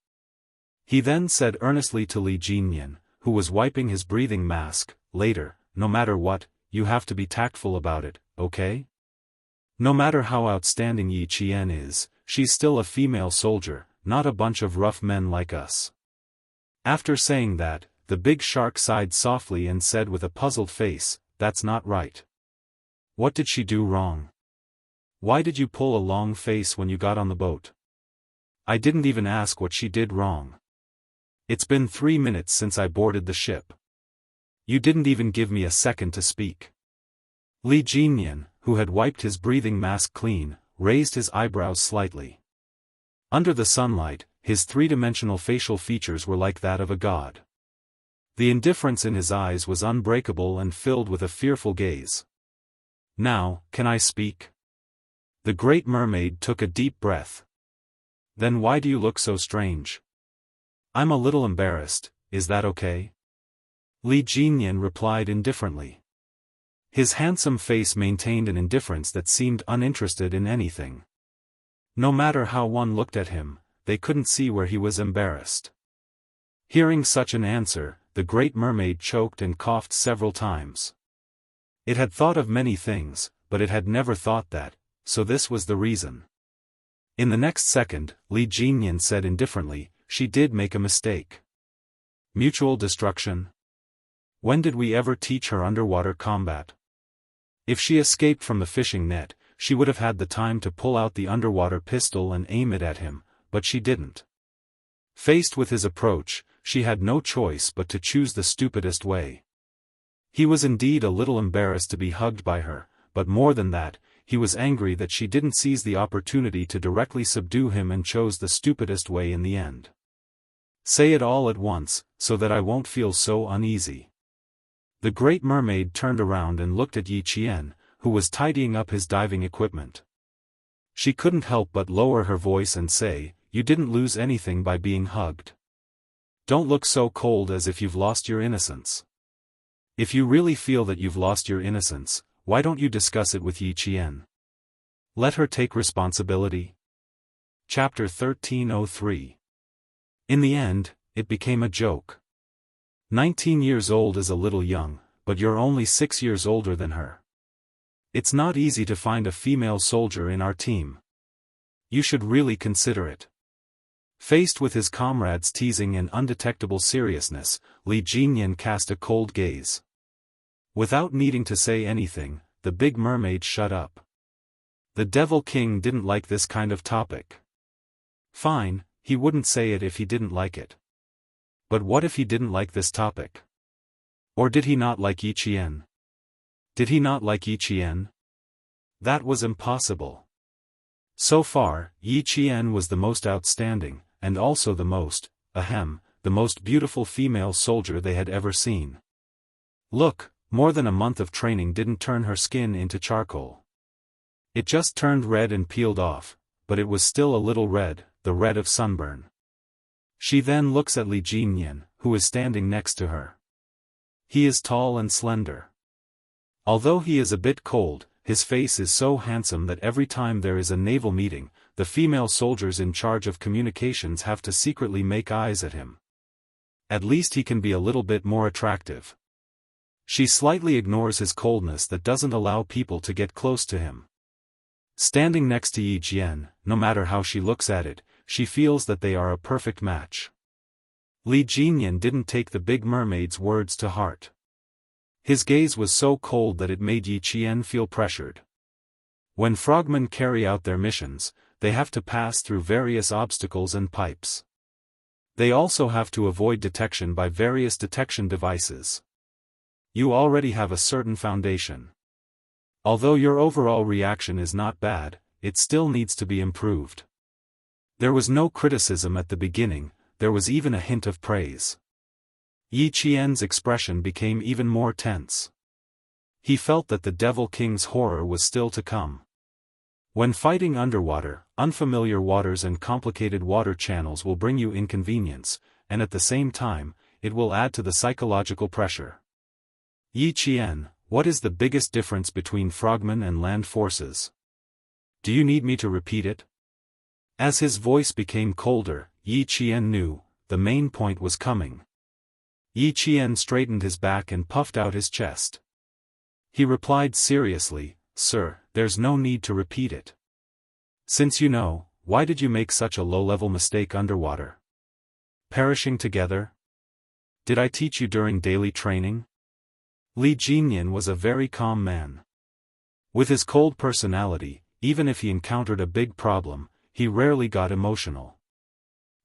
He then said earnestly to Li Jinyan, who was wiping his breathing mask, "Later, no matter what, you have to be tactful about it, okay? No matter how outstanding Yi Qian is, she's still a female soldier, not a bunch of rough men like us." After saying that, the big shark sighed softly and said with a puzzled face, "That's not right. What did she do wrong? Why did you pull a long face when you got on the boat? I didn't even ask what she did wrong. It's been 3 minutes since I boarded the ship. You didn't even give me a second to speak." Li Jinyan, who had wiped his breathing mask clean, raised his eyebrows slightly. Under the sunlight, his three-dimensional facial features were like that of a god. The indifference in his eyes was unbreakable and filled with a fearful gaze. "Now, can I speak?" The Great Mermaid took a deep breath. "Then why do you look so strange?" "I'm a little embarrassed, is that okay?" Li Jinyan replied indifferently. His handsome face maintained an indifference that seemed uninterested in anything. No matter how one looked at him, they couldn't see where he was embarrassed. Hearing such an answer, the Great Mermaid choked and coughed several times. It had thought of many things, but it had never thought that, so this was the reason. In the next second, Li Jinyan said indifferently, "She did make a mistake." Mutual destruction? When did we ever teach her underwater combat? If she escaped from the fishing net, she would have had the time to pull out the underwater pistol and aim it at him, but she didn't. Faced with his approach, she had no choice but to choose the stupidest way. He was indeed a little embarrassed to be hugged by her, but more than that, he was angry that she didn't seize the opportunity to directly subdue him and chose the stupidest way in the end. "Say it all at once, so that I won't feel so uneasy." The Great Mermaid turned around and looked at Yi Qian, who was tidying up his diving equipment. She couldn't help but lower her voice and say, "You didn't lose anything by being hugged. Don't look so cold as if you've lost your innocence. If you really feel that you've lost your innocence, why don't you discuss it with Yi Qian? Let her take responsibility." Chapter 1303. In the end, it became a joke. 19 years old is a little young, but you're only 6 years older than her. It's not easy to find a female soldier in our team. You should really consider it. Faced with his comrades' teasing and undetectable seriousness, Li Jinyan cast a cold gaze. Without needing to say anything, the big mermaid shut up. The Devil King didn't like this kind of topic. Fine, he wouldn't say it if he didn't like it. But what if he didn't like this topic? Or did he not like Yi Qian? Did he not like Yi Qian? That was impossible. So far, Yi Qian was the most outstanding, and also the most beautiful female soldier they had ever seen. Look, more than a month of training didn't turn her skin into charcoal. It just turned red and peeled off, but it was still a little red, the red of sunburn. She then looks at Li Jinyan, who is standing next to her. He is tall and slender. Although he is a bit cold, his face is so handsome that every time there is a naval meeting, the female soldiers in charge of communications have to secretly make eyes at him. At least he can be a little bit more attractive. She slightly ignores his coldness that doesn't allow people to get close to him. Standing next to Yi Jian, no matter how she looks at it, she feels that they are a perfect match. Li Jinyan didn't take the big mermaid's words to heart. His gaze was so cold that it made Yi Jian feel pressured. When frogmen carry out their missions, they have to pass through various obstacles and pipes. They also have to avoid detection by various detection devices. You already have a certain foundation. Although your overall reaction is not bad, it still needs to be improved. There was no criticism at the beginning, there was even a hint of praise. Yi Qian's expression became even more tense. He felt that the Devil King's horror was still to come. When fighting underwater, unfamiliar waters and complicated water channels will bring you inconvenience, and at the same time, it will add to the psychological pressure. Yi Qian, what is the biggest difference between frogmen and land forces? Do you need me to repeat it? As his voice became colder, Yi Qian knew, the main point was coming. Yi Qian straightened his back and puffed out his chest. He replied seriously, "Sir, there's no need to repeat it. Since you know, why did you make such a low-level mistake underwater? Perishing together? Did I teach you during daily training?" Li Jinyan was a very calm man. With his cold personality, even if he encountered a big problem, he rarely got emotional.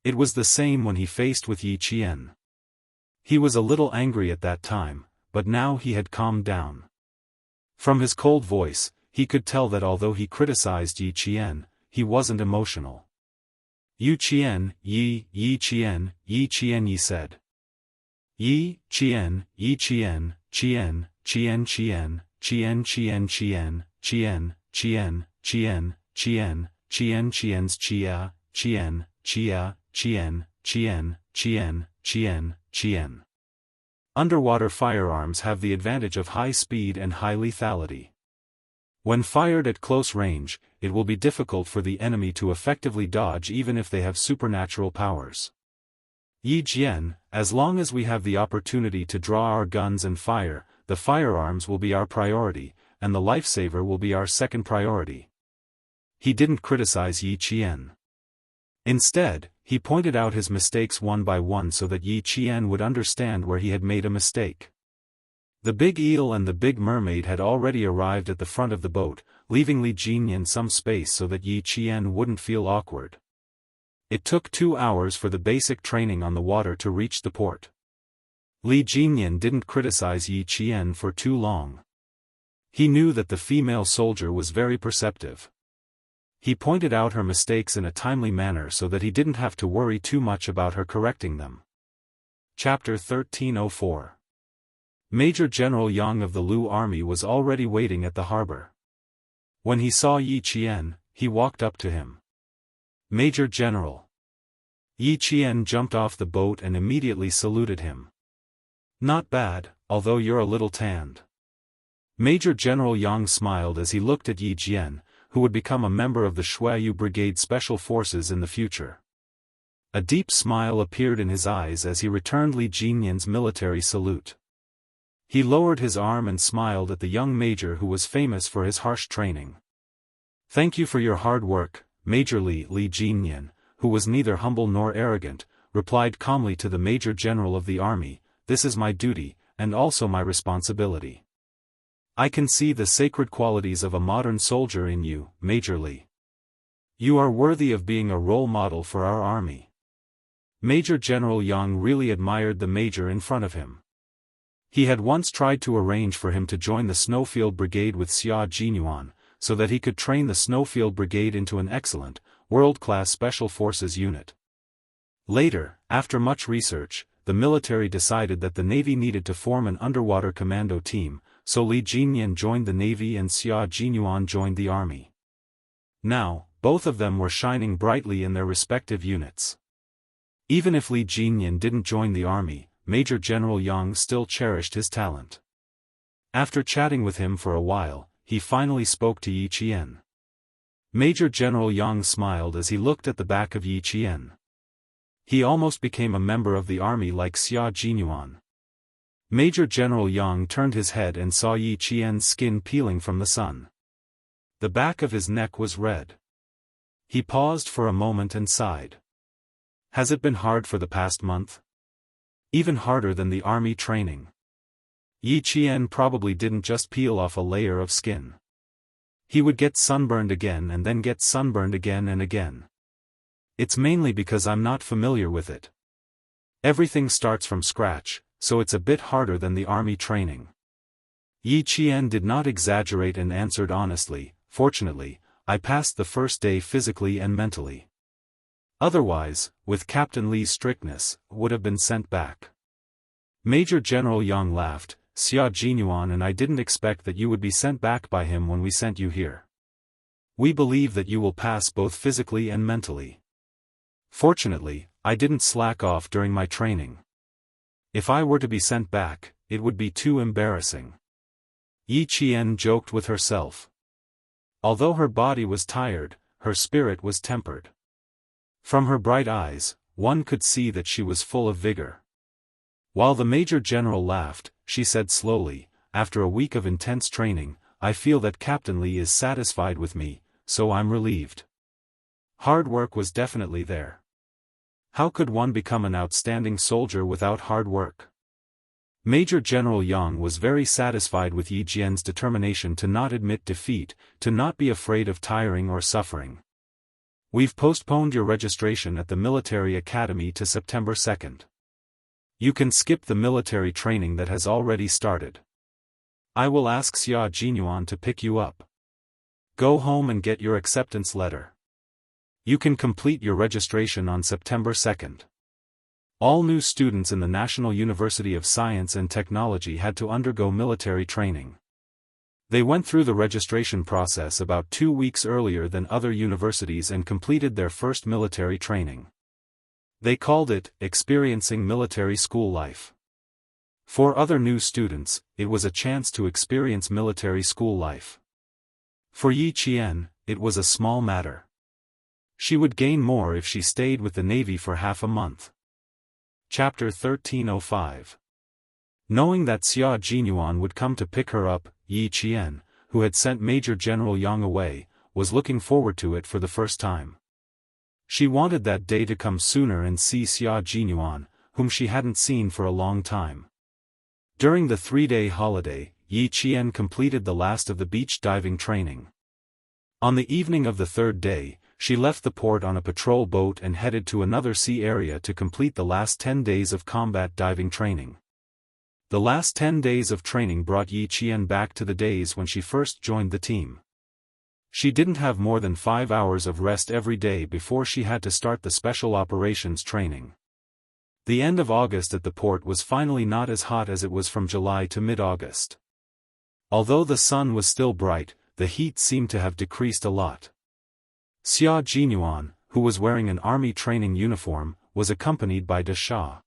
It was the same when he faced with Yi Qian. He was a little angry at that time, but now he had calmed down. From his cold voice, he could tell that although he criticized Yi Qian, he wasn't emotional. Yi Qian, Yi Qian, Yi Qian, Yi said. Yi Qian, Yi Qian, Qian, Qian Qian, Qian Qian Qian, Qian, Qian, Qian, Qian, Qian Qian's Qia, Qian, Qia, Qian, Qian, Qian, Qian, Qian. Underwater firearms have the advantage of high speed and high lethality. When fired at close range, it will be difficult for the enemy to effectively dodge even if they have supernatural powers. Yi Jian, as long as we have the opportunity to draw our guns and fire, the firearms will be our priority, and the lifesaver will be our second priority. He didn't criticize Yi Qian. Instead, he pointed out his mistakes one by one so that Yi Qian would understand where he had made a mistake. The big eel and the big mermaid had already arrived at the front of the boat, leaving Li Jinyan some space so that Yi Qian wouldn't feel awkward. It took 2 hours for the basic training on the water to reach the port. Li Jinyan didn't criticize Yi Qian for too long. He knew that the female soldier was very perceptive. He pointed out her mistakes in a timely manner so that he didn't have to worry too much about her correcting them. Chapter 1304. Major General Yang of the Lu army was already waiting at the harbor. When he saw Yi Qian, he walked up to him. "Major General." Yi Qian jumped off the boat and immediately saluted him. "Not bad, although you're a little tanned." Major General Yang smiled as he looked at Yi Jian, who would become a member of the Shuayu Brigade Special Forces in the future. A deep smile appeared in his eyes as he returned Li Jinyan's military salute. He lowered his arm and smiled at the young major who was famous for his harsh training. "Thank you for your hard work, Major Li." Li Jinyan, who was neither humble nor arrogant, replied calmly to the Major General of the army, "This is my duty, and also my responsibility. I can see the sacred qualities of a modern soldier in you, Major Li. You are worthy of being a role model for our army." Major General Yang really admired the major in front of him. He had once tried to arrange for him to join the Snowfield Brigade with Xia Jinyuan, so that he could train the Snowfield Brigade into an excellent, world-class Special Forces unit. Later, after much research, the military decided that the Navy needed to form an underwater commando team, so Li Jinyan joined the Navy and Xia Jinyuan joined the Army. Now, both of them were shining brightly in their respective units. Even if Li Jinyan didn't join the army, Major General Yang still cherished his talent. After chatting with him for a while, he finally spoke to Yi Qian. Major General Yang smiled as he looked at the back of Yi Qian. He almost became a member of the army like Xia Jinyuan. Major General Yang turned his head and saw Yi Qian's skin peeling from the sun. The back of his neck was red. He paused for a moment and sighed. Has it been hard for the past month? Even harder than the army training. Yi Qian probably didn't just peel off a layer of skin. He would get sunburned again and then get sunburned again and again. It's mainly because I'm not familiar with it. Everything starts from scratch, so it's a bit harder than the army training. Yi Qian did not exaggerate and answered honestly, fortunately, I passed the first day physically and mentally. Otherwise, with Captain Li's strictness, would have been sent back. Major General Yang laughed, Xia Jinyuan and I didn't expect that you would be sent back by him when we sent you here. We believe that you will pass both physically and mentally. Fortunately, I didn't slack off during my training. If I were to be sent back, it would be too embarrassing. Yi Qian joked with herself. Although her body was tired, her spirit was tempered. From her bright eyes, one could see that she was full of vigor. While the Major General laughed, she said slowly, after a week of intense training, I feel that Captain Li is satisfied with me, so I'm relieved. Hard work was definitely there. How could one become an outstanding soldier without hard work? Major General Yang was very satisfied with Yi Jian's determination to not admit defeat, to not be afraid of tiring or suffering. We've postponed your registration at the military academy to September 2nd. You can skip the military training that has already started. I will ask Xia Jinyuan to pick you up. Go home and get your acceptance letter. You can complete your registration on September 2nd. All new students in the National University of Science and Technology had to undergo military training. They went through the registration process about 2 weeks earlier than other universities and completed their first military training. They called it, experiencing military school life. For other new students, it was a chance to experience military school life. For Yi Qian, it was a small matter. She would gain more if she stayed with the Navy for half a month. Chapter 1305. Knowing that Xia Jinyuan would come to pick her up, Yi Qian, who had sent Major General Yang away, was looking forward to it for the first time. She wanted that day to come sooner and see Xia Jinyuan, whom she hadn't seen for a long time. During the 3-day holiday, Yi Qian completed the last of the beach diving training. On the evening of the 3rd day, she left the port on a patrol boat and headed to another sea area to complete the last 10 days of combat diving training. The last 10 days of training brought Yi Qian back to the days when she first joined the team. She didn't have more than 5 hours of rest every day before she had to start the special operations training. The end of August at the port was finally not as hot as it was from July to mid-August. Although the sun was still bright, the heat seemed to have decreased a lot. Xia Jinyuan, who was wearing an army training uniform, was accompanied by Da Sha.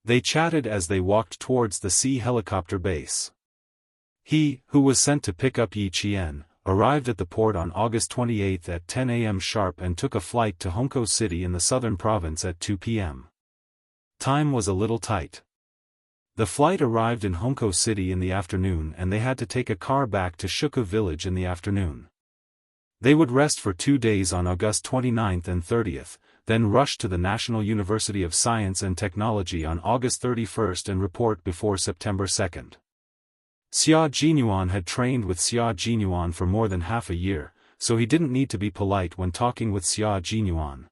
They chatted as they walked towards the sea helicopter base. He, who was sent to pick up Yi Qian, arrived at the port on August 28 at 10 a.m. sharp and took a flight to Hongkou City in the southern province at 2 p.m. Time was a little tight. The flight arrived in Hongkou City in the afternoon and they had to take a car back to Shuku village in the afternoon. They would rest for 2 days on August 29 and 30, then rush to the National University of Science and Technology on August 31 and report before September 2. Xia Jinyuan had trained with Xia Jinyuan for more than half a year, so he didn't need to be polite when talking with Xia Jinyuan.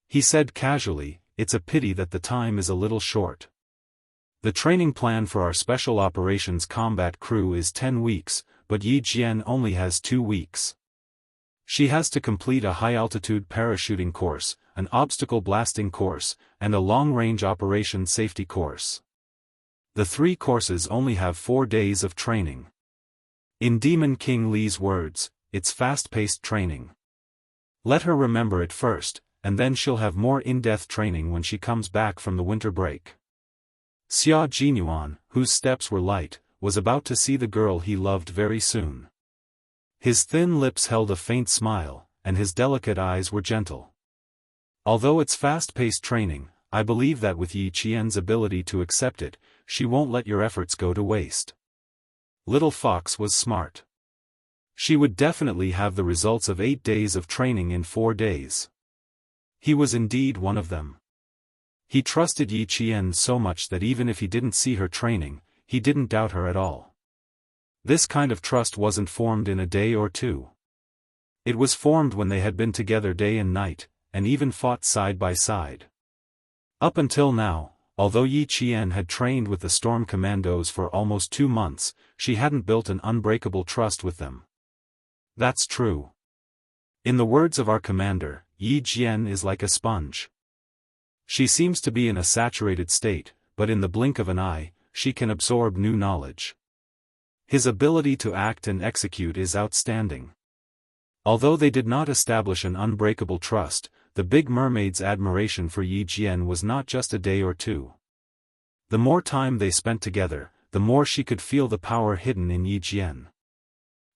He said casually, "It's a pity that the time is a little short. The training plan for our Special Operations Combat Crew is 10 weeks, but Yi Jian only has 2 weeks. She has to complete a high-altitude parachuting course, an obstacle blasting course, and a long-range operations safety course. The 3 courses only have 4 days of training." In Demon King Li's words, it's fast-paced training. Let her remember it first, and then she'll have more in-depth training when she comes back from the winter break. Xia Jinyuan, whose steps were light, was about to see the girl he loved very soon. His thin lips held a faint smile, and his delicate eyes were gentle. Although it's fast-paced training, I believe that with Yi Qian's ability to accept it, she won't let your efforts go to waste. Little Fox was smart. She would definitely have the results of 8 days of training in 4 days. He was indeed one of them. He trusted Yi Qian so much that even if he didn't see her training, he didn't doubt her at all. This kind of trust wasn't formed in a day or two. It was formed when they had been together day and night, and even fought side by side. Up until now, although Yi Qian had trained with the Storm Commandos for almost 2 months, she hadn't built an unbreakable trust with them. That's true. In the words of our commander, Yi Jian is like a sponge. She seems to be in a saturated state, but in the blink of an eye, she can absorb new knowledge. His ability to act and execute is outstanding. Although they did not establish an unbreakable trust, the Big Mermaid's admiration for Yi Jian was not just a day or two. The more time they spent together, the more she could feel the power hidden in Yi Jian.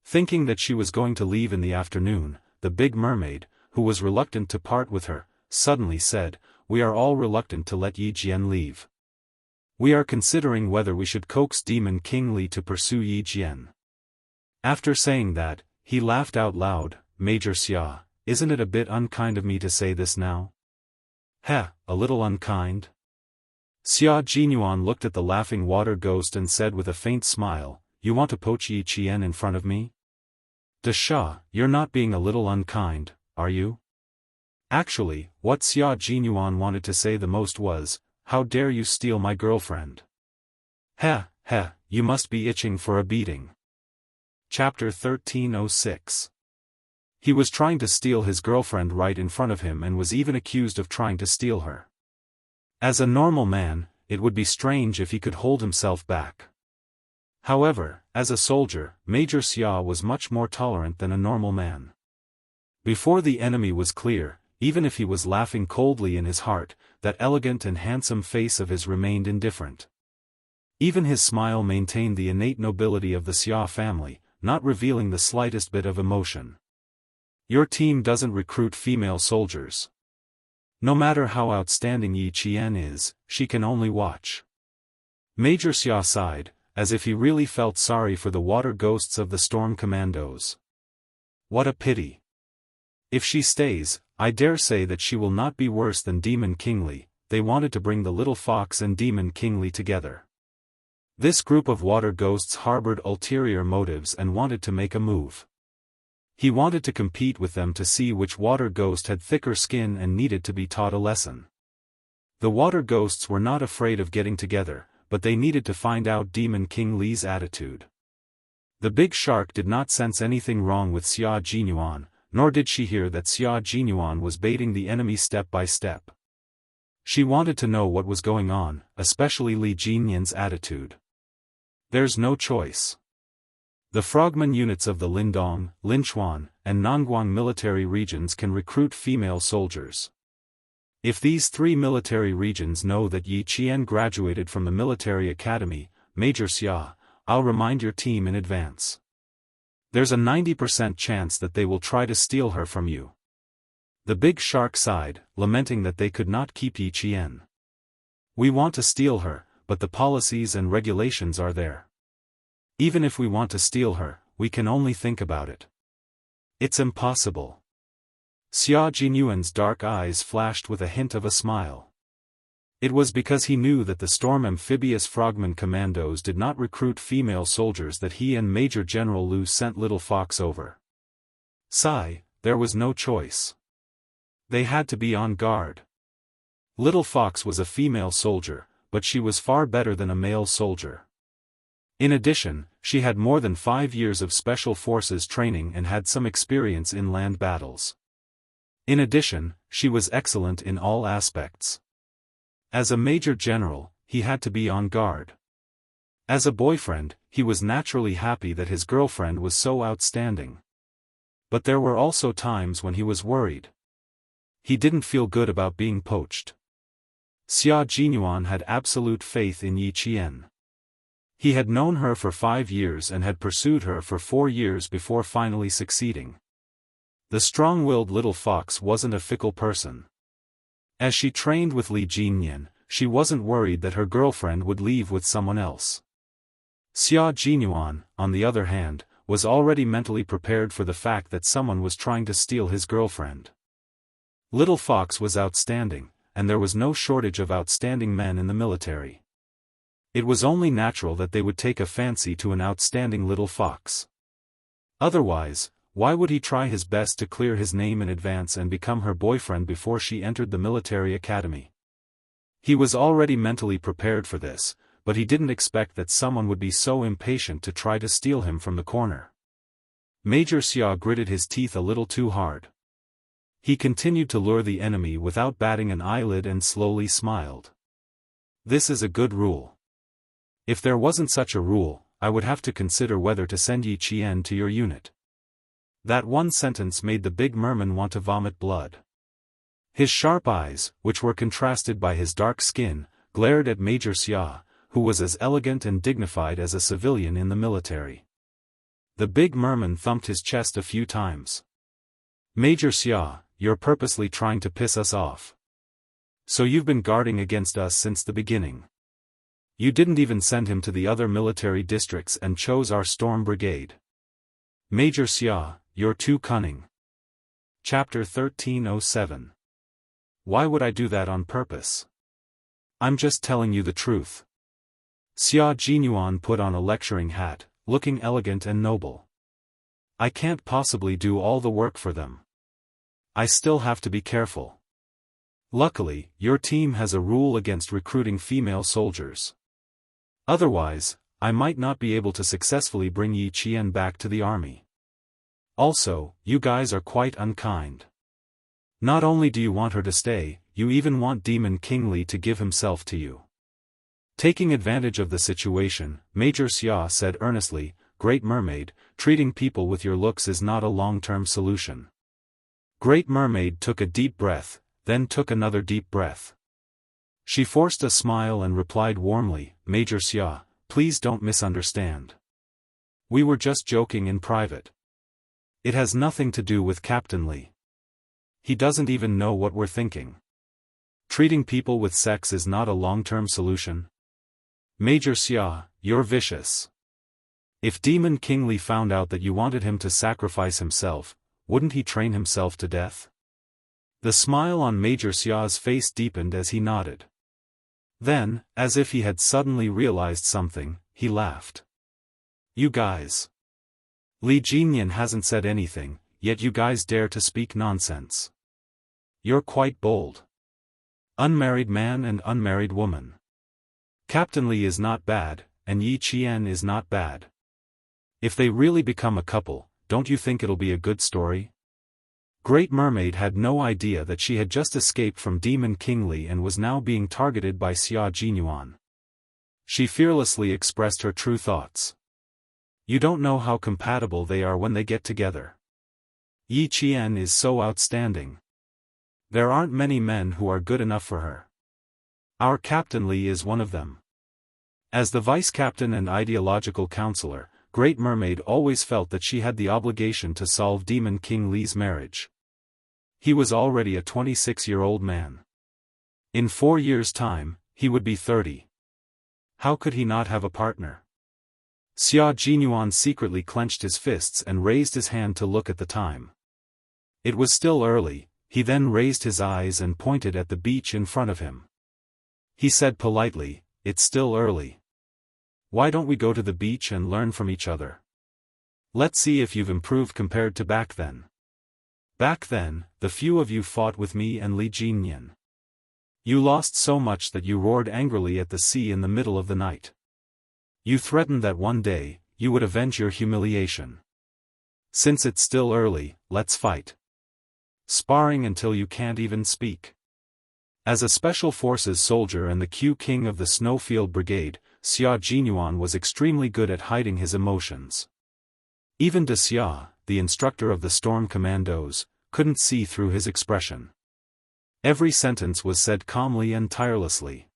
Thinking that she was going to leave in the afternoon, the Big Mermaid, who was reluctant to part with her, suddenly said, "We are all reluctant to let Yi Jian leave. We are considering whether we should coax Demon King Li to pursue Yi Jian." After saying that, he laughed out loud. "Major Xia, isn't it a bit unkind of me to say this now?" "Heh, a little unkind?" Xia Jinyuan looked at the laughing water ghost and said with a faint smile, "You want to poach Yi Qian in front of me? Dasha, you're not being a little unkind, are you?" Actually, what Xia Jinyuan wanted to say the most was, "How dare you steal my girlfriend?" Heh, you must be itching for a beating. Chapter 1306. He was trying to steal his girlfriend right in front of him and was even accused of trying to steal her. As a normal man, it would be strange if he could hold himself back. However, as a soldier, Major Xia was much more tolerant than a normal man. Before the enemy was clear, even if he was laughing coldly in his heart, that elegant and handsome face of his remained indifferent. Even his smile maintained the innate nobility of the Xia family, not revealing the slightest bit of emotion. Your team doesn't recruit female soldiers. No matter how outstanding Yi Qian is, she can only watch. Major Xia sighed, as if he really felt sorry for the water ghosts of the Storm Commandos. What a pity. If she stays, I dare say that she will not be worse than Demon King Li. They wanted to bring the little fox and Demon King Li together. This group of water ghosts harbored ulterior motives and wanted to make a move. He wanted to compete with them to see which water ghost had thicker skin and needed to be taught a lesson. The water ghosts were not afraid of getting together, but they needed to find out Demon King Li's attitude. The big shark did not sense anything wrong with Xia Jinyuan, nor did she hear that Xia Jinyuan was baiting the enemy step by step. She wanted to know what was going on, especially Li Jinyan's attitude. There's no choice. The frogman units of the Lindong, Linchuan, and Nangguang military regions can recruit female soldiers. If these 3 military regions know that Yi Qian graduated from the military academy, Major Xia, I'll remind your team in advance. There's a 90% chance that they will try to steal her from you. The big shark sighed, lamenting that they could not keep Yi Qian. We want to steal her, but the policies and regulations are there. Even if we want to steal her, we can only think about it. It's impossible. Xia Jinyuan's dark eyes flashed with a hint of a smile. It was because he knew that the Storm Amphibious Frogman Commandos did not recruit female soldiers that he and Major General Lu sent Little Fox over. There was no choice. They had to be on guard. Little Fox was a female soldier, but she was far better than a male soldier. In addition, she had more than 5 years of special forces training and had some experience in land battles. In addition, she was excellent in all aspects. As a major general, he had to be on guard. As a boyfriend, he was naturally happy that his girlfriend was so outstanding. But there were also times when he was worried. He didn't feel good about being poached. Xia Jinyuan had absolute faith in Yi Qian. He had known her for 5 years and had pursued her for 4 years before finally succeeding. The strong-willed little fox wasn't a fickle person. As she trained with Li Jinyan, she wasn't worried that her girlfriend would leave with someone else. Xia Jinyuan, on the other hand, was already mentally prepared for the fact that someone was trying to steal his girlfriend. Little Fox was outstanding, and there was no shortage of outstanding men in the military. It was only natural that they would take a fancy to an outstanding little fox. Otherwise, why would he try his best to clear his name in advance and become her boyfriend before she entered the military academy? He was already mentally prepared for this, but he didn't expect that someone would be so impatient to try to steal him from the corner. Major Xia gritted his teeth a little too hard. He continued to lure the enemy without batting an eyelid and slowly smiled. This is a good rule. If there wasn't such a rule, I would have to consider whether to send Yi Qian to your unit. That one sentence made the big merman want to vomit blood. His sharp eyes, which were contrasted by his dark skin, glared at Major Xia, who was as elegant and dignified as a civilian in the military. The big merman thumped his chest a few times. Major Xia, you're purposely trying to piss us off. So you've been guarding against us since the beginning. You didn't even send him to the other military districts and chose our storm brigade. Major Xia, you're too cunning. Chapter 1307. Why would I do that on purpose? I'm just telling you the truth. Xia Jinyuan put on a lecturing hat, looking elegant and noble. I can't possibly do all the work for them. I still have to be careful. Luckily, your team has a rule against recruiting female soldiers. Otherwise, I might not be able to successfully bring Yi Qian back to the army. Also, you guys are quite unkind. Not only do you want her to stay, you even want Demon King Li to give himself to you. Taking advantage of the situation, Major Xia said earnestly, Great Mermaid, treating people with your looks is not a long-term solution. Great Mermaid took a deep breath, then took another deep breath. She forced a smile and replied warmly, Major Xia, please don't misunderstand. We were just joking in private. It has nothing to do with Captain Li. He doesn't even know what we're thinking. Treating people with sex is not a long-term solution. Major Xia, you're vicious. If Demon King Li found out that you wanted him to sacrifice himself, wouldn't he train himself to death? The smile on Major Xia's face deepened as he nodded. Then, as if he had suddenly realized something, he laughed. You guys. Li Jinyan hasn't said anything, yet you guys dare to speak nonsense. You're quite bold. Unmarried man and unmarried woman. Captain Li is not bad, and Yi Qian is not bad. If they really become a couple, don't you think it'll be a good story? Great Mermaid had no idea that she had just escaped from Demon King Li and was now being targeted by Xia Jinyuan. She fearlessly expressed her true thoughts. You don't know how compatible they are when they get together. Yi Qian is so outstanding. There aren't many men who are good enough for her. Our Captain Li is one of them. As the vice-captain and ideological counselor, Great Mermaid always felt that she had the obligation to solve Demon King Li's marriage. He was already a 26-year-old man. In 4 years' time, he would be 30. How could he not have a partner? Xia Jinyuan secretly clenched his fists and raised his hand to look at the time. It was still early. He then raised his eyes and pointed at the beach in front of him. He said politely, It's still early. Why don't we go to the beach and learn from each other? Let's see if you've improved compared to back then. Back then, the few of you fought with me and Li Jinyan. You lost so much that you roared angrily at the sea in the middle of the night. You threatened that one day, you would avenge your humiliation. Since it's still early, let's fight. Sparring until you can't even speak. As a Special Forces soldier and the Q King of the Snowfield Brigade, Xia Jinyuan was extremely good at hiding his emotions. Even to Xia, the instructor of the Storm Commandos, couldn't see through his expression. Every sentence was said calmly and tirelessly.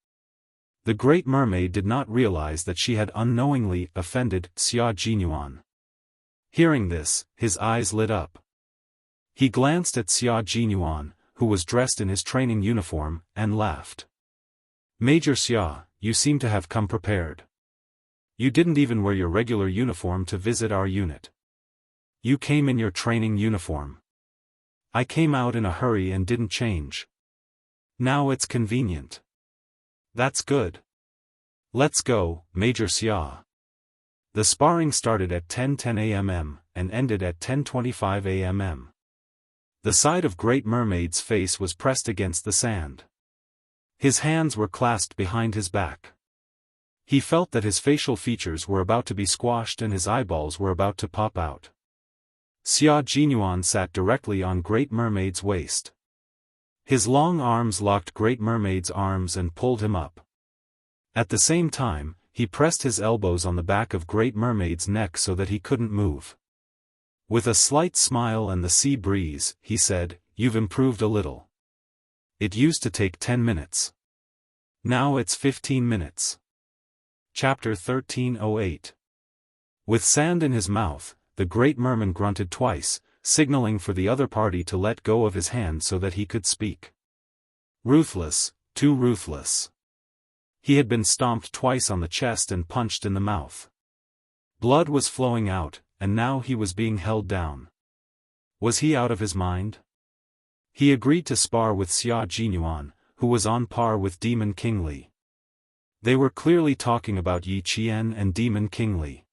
The Great Mermaid did not realize that she had unknowingly offended Xia Jinyuan. Hearing this, his eyes lit up. He glanced at Xia Jinyuan, who was dressed in his training uniform, and laughed. "Major Xia, you seem to have come prepared. You didn't even wear your regular uniform to visit our unit. You came in your training uniform. I came out in a hurry and didn't change. Now it's convenient. That's good. Let's go, Major Xia." The sparring started at 10:10 a.m. and ended at 10:25 a.m. The side of Great Mermaid's face was pressed against the sand. His hands were clasped behind his back. He felt that his facial features were about to be squashed and his eyeballs were about to pop out. Xia Jinyuan sat directly on Great Mermaid's waist. His long arms locked Great Mermaid's arms and pulled him up. At the same time, he pressed his elbows on the back of Great Mermaid's neck so that he couldn't move. With a slight smile and the sea breeze, he said, "You've improved a little. It used to take 10 minutes. Now it's 15 minutes. Chapter 1308. With sand in his mouth, the Great Merman grunted twice, signaling for the other party to let go of his hand so that he could speak. Ruthless, too ruthless. He had been stomped twice on the chest and punched in the mouth. Blood was flowing out, and now he was being held down. Was he out of his mind? He agreed to spar with Xia Jinyuan, who was on par with Demon King Li. They were clearly talking about Yi Qian and Demon King Li.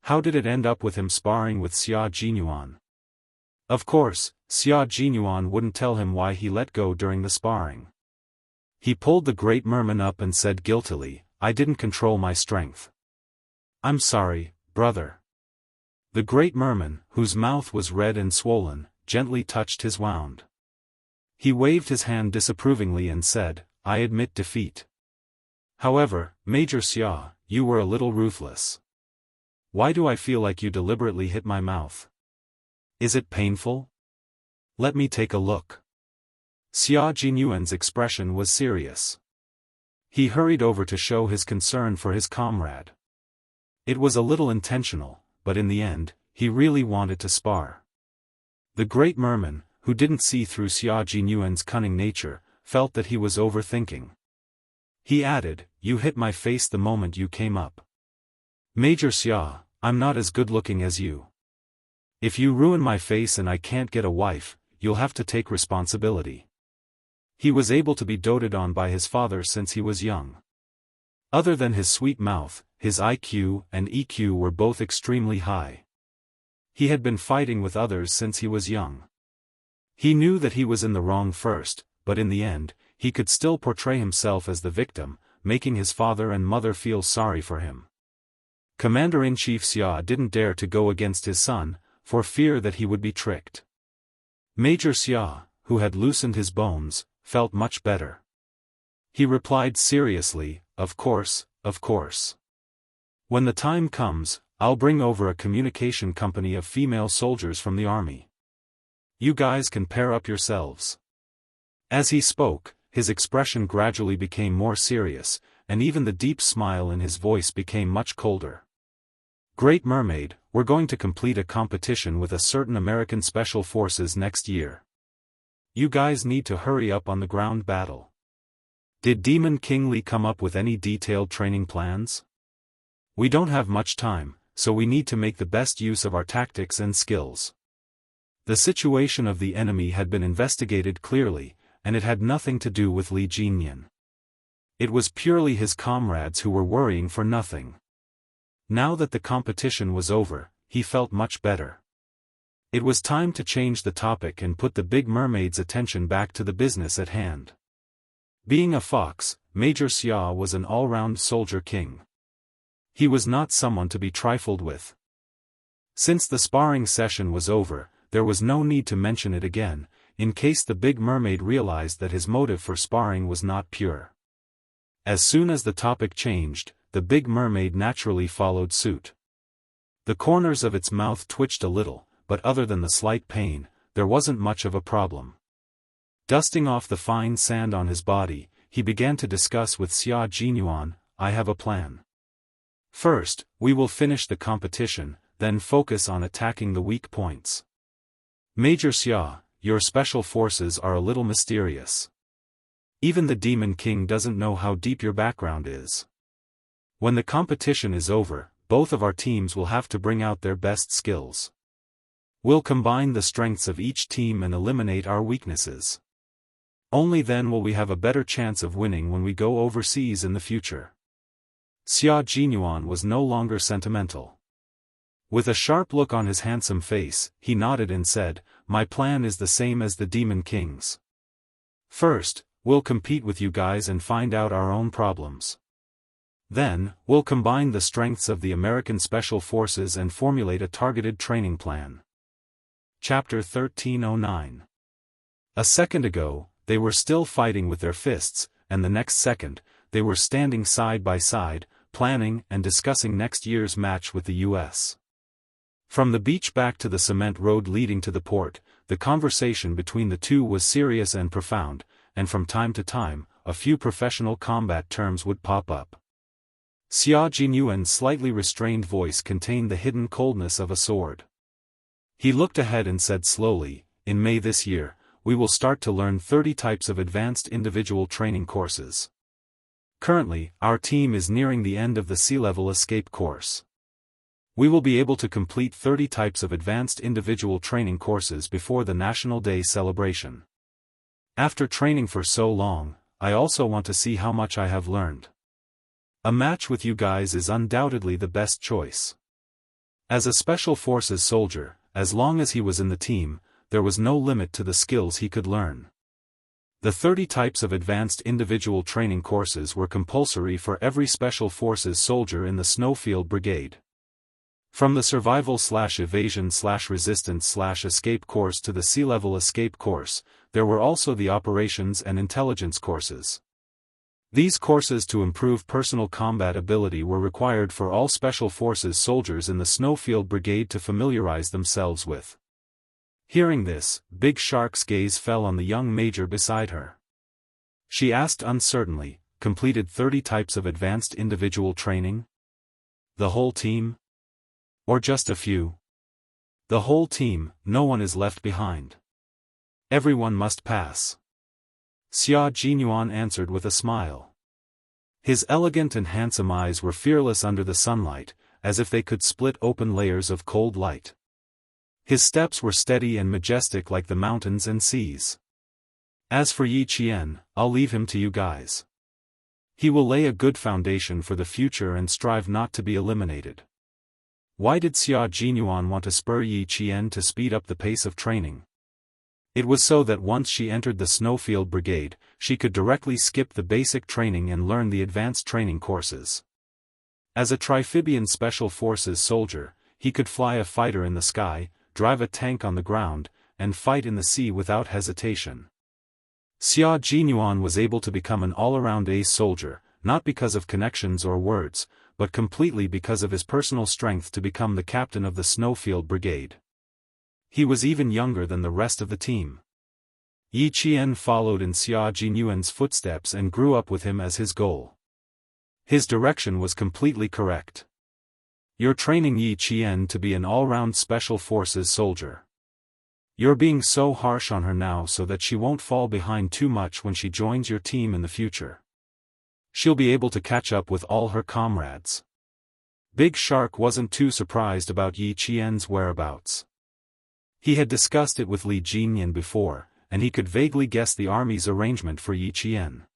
How did it end up with him sparring with Xia Jinyuan? Of course, Xia Jinyuan wouldn't tell him why he let go during the sparring. He pulled the Great Merman up and said guiltily, "I didn't control my strength. I'm sorry, brother." The Great Merman, whose mouth was red and swollen, gently touched his wound. He waved his hand disapprovingly and said, "I admit defeat. However, Major Xia, you were a little ruthless. Why do I feel like you deliberately hit my mouth? Is it painful? Let me take a look." Xia Jinyuan's expression was serious. He hurried over to show his concern for his comrade. It was a little intentional, but in the end, he really wanted to spar. The Great Merman, who didn't see through Xia Jinyuan's cunning nature, felt that he was overthinking. He added, "You hit my face the moment you came up. Major Xia, I'm not as good-looking as you. If you ruin my face and I can't get a wife, you'll have to take responsibility." He was able to be doted on by his father since he was young. Other than his sweet mouth, his IQ and EQ were both extremely high. He had been fighting with others since he was young. He knew that he was in the wrong first, but in the end, he could still portray himself as the victim, making his father and mother feel sorry for him. Commander-in-Chief Xia didn't dare to go against his son, for fear that he would be tricked. Major Xia, who had loosened his bones, felt much better. He replied seriously, of course. When the time comes, I'll bring over a communication company of female soldiers from the army. You guys can pair up yourselves." As he spoke, his expression gradually became more serious, and even the deep smile in his voice became much colder. "Great Mermaid, we're going to complete a competition with a certain American Special Forces next year. You guys need to hurry up on the ground battle. Did Demon King Li come up with any detailed training plans? We don't have much time, so we need to make the best use of our tactics and skills." The situation of the enemy had been investigated clearly, and it had nothing to do with Li Jinyan. It was purely his comrades who were worrying for nothing. Now that the competition was over, he felt much better. It was time to change the topic and put the Big Mermaid's attention back to the business at hand. Being a fox, Major Xia was an all-round soldier king. He was not someone to be trifled with. Since the sparring session was over, there was no need to mention it again, in case the Big Mermaid realized that his motive for sparring was not pure. As soon as the topic changed, the Big Mermaid naturally followed suit. The corners of its mouth twitched a little, but other than the slight pain, there wasn't much of a problem. Dusting off the fine sand on his body, he began to discuss with Xia Jinyuan, "I have a plan. First, we will finish the competition, then focus on attacking the weak points. Major Xia, your special forces are a little mysterious. Even the Demon King doesn't know how deep your background is. When the competition is over, both of our teams will have to bring out their best skills. We'll combine the strengths of each team and eliminate our weaknesses. Only then will we have a better chance of winning when we go overseas in the future." Xia Jinyuan was no longer sentimental. With a sharp look on his handsome face, he nodded and said, "My plan is the same as the Demon King's. First, we'll compete with you guys and find out our own problems. Then, we'll combine the strengths of the American Special Forces and formulate a targeted training plan." Chapter 1309. A second ago, they were still fighting with their fists, and the next second, they were standing side by side, planning and discussing next year's match with the U.S. From the beach back to the cement road leading to the port, the conversation between the two was serious and profound, and from time to time, a few professional combat terms would pop up. Xia Jinyuan's slightly restrained voice contained the hidden coldness of a sword. He looked ahead and said slowly, "In May this year, we will start to learn 30 types of advanced individual training courses. Currently, our team is nearing the end of the sea-level escape course. We will be able to complete 30 types of advanced individual training courses before the National Day celebration. After training for so long, I also want to see how much I have learned. A match with you guys is undoubtedly the best choice." As a Special Forces soldier, as long as he was in the team, there was no limit to the skills he could learn. The 30 types of advanced individual training courses were compulsory for every Special Forces soldier in the Snowfield Brigade. From the Survival/Evasion/Resistance/Escape course to the Sea-Level Escape course, there were also the Operations and Intelligence courses. These courses to improve personal combat ability were required for all Special Forces soldiers in the Snowfield Brigade to familiarize themselves with. Hearing this, Big Shark's gaze fell on the young major beside her. She asked uncertainly, "Completed 30 types of advanced individual training? The whole team? Or just a few?" "The whole team, no one is left behind. Everyone must pass." Xia Jinyuan answered with a smile. His elegant and handsome eyes were fearless under the sunlight, as if they could split open layers of cold light. His steps were steady and majestic like the mountains and seas. "As for Yi Qian, I'll leave him to you guys. He will lay a good foundation for the future and strive not to be eliminated." Why did Xia Jinyuan want to spur Yi Qian to speed up the pace of training? It was so that once she entered the Snowfield Brigade, she could directly skip the basic training and learn the advanced training courses. As a Triphibian Special Forces soldier, he could fly a fighter in the sky, drive a tank on the ground, and fight in the sea without hesitation. Xia Jinyuan was able to become an all-around ace soldier, not because of connections or words, but completely because of his personal strength to become the captain of the Snowfield Brigade. He was even younger than the rest of the team. Yi Qian followed in Xia Jinyuan's footsteps and grew up with him as his goal. His direction was completely correct. "You're training Yi Qian to be an all-round Special Forces soldier. You're being so harsh on her now so that she won't fall behind too much when she joins your team in the future. She'll be able to catch up with all her comrades." Big Shark wasn't too surprised about Yi Qian's whereabouts. He had discussed it with Li Jinyan before, and he could vaguely guess the army's arrangement for Yi Qian.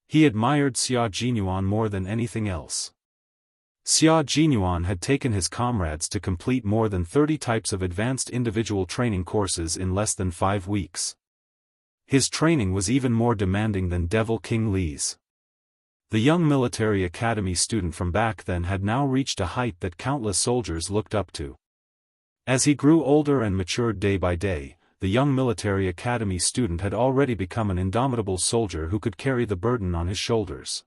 He admired Xia Jinyuan more than anything else. Xia Jinyuan had taken his comrades to complete more than 30 types of advanced individual training courses in less than 5 weeks. His training was even more demanding than Devil King Li's. The young military academy student from back then had now reached a height that countless soldiers looked up to. As he grew older and matured day by day, the young military academy student had already become an indomitable soldier who could carry the burden on his shoulders.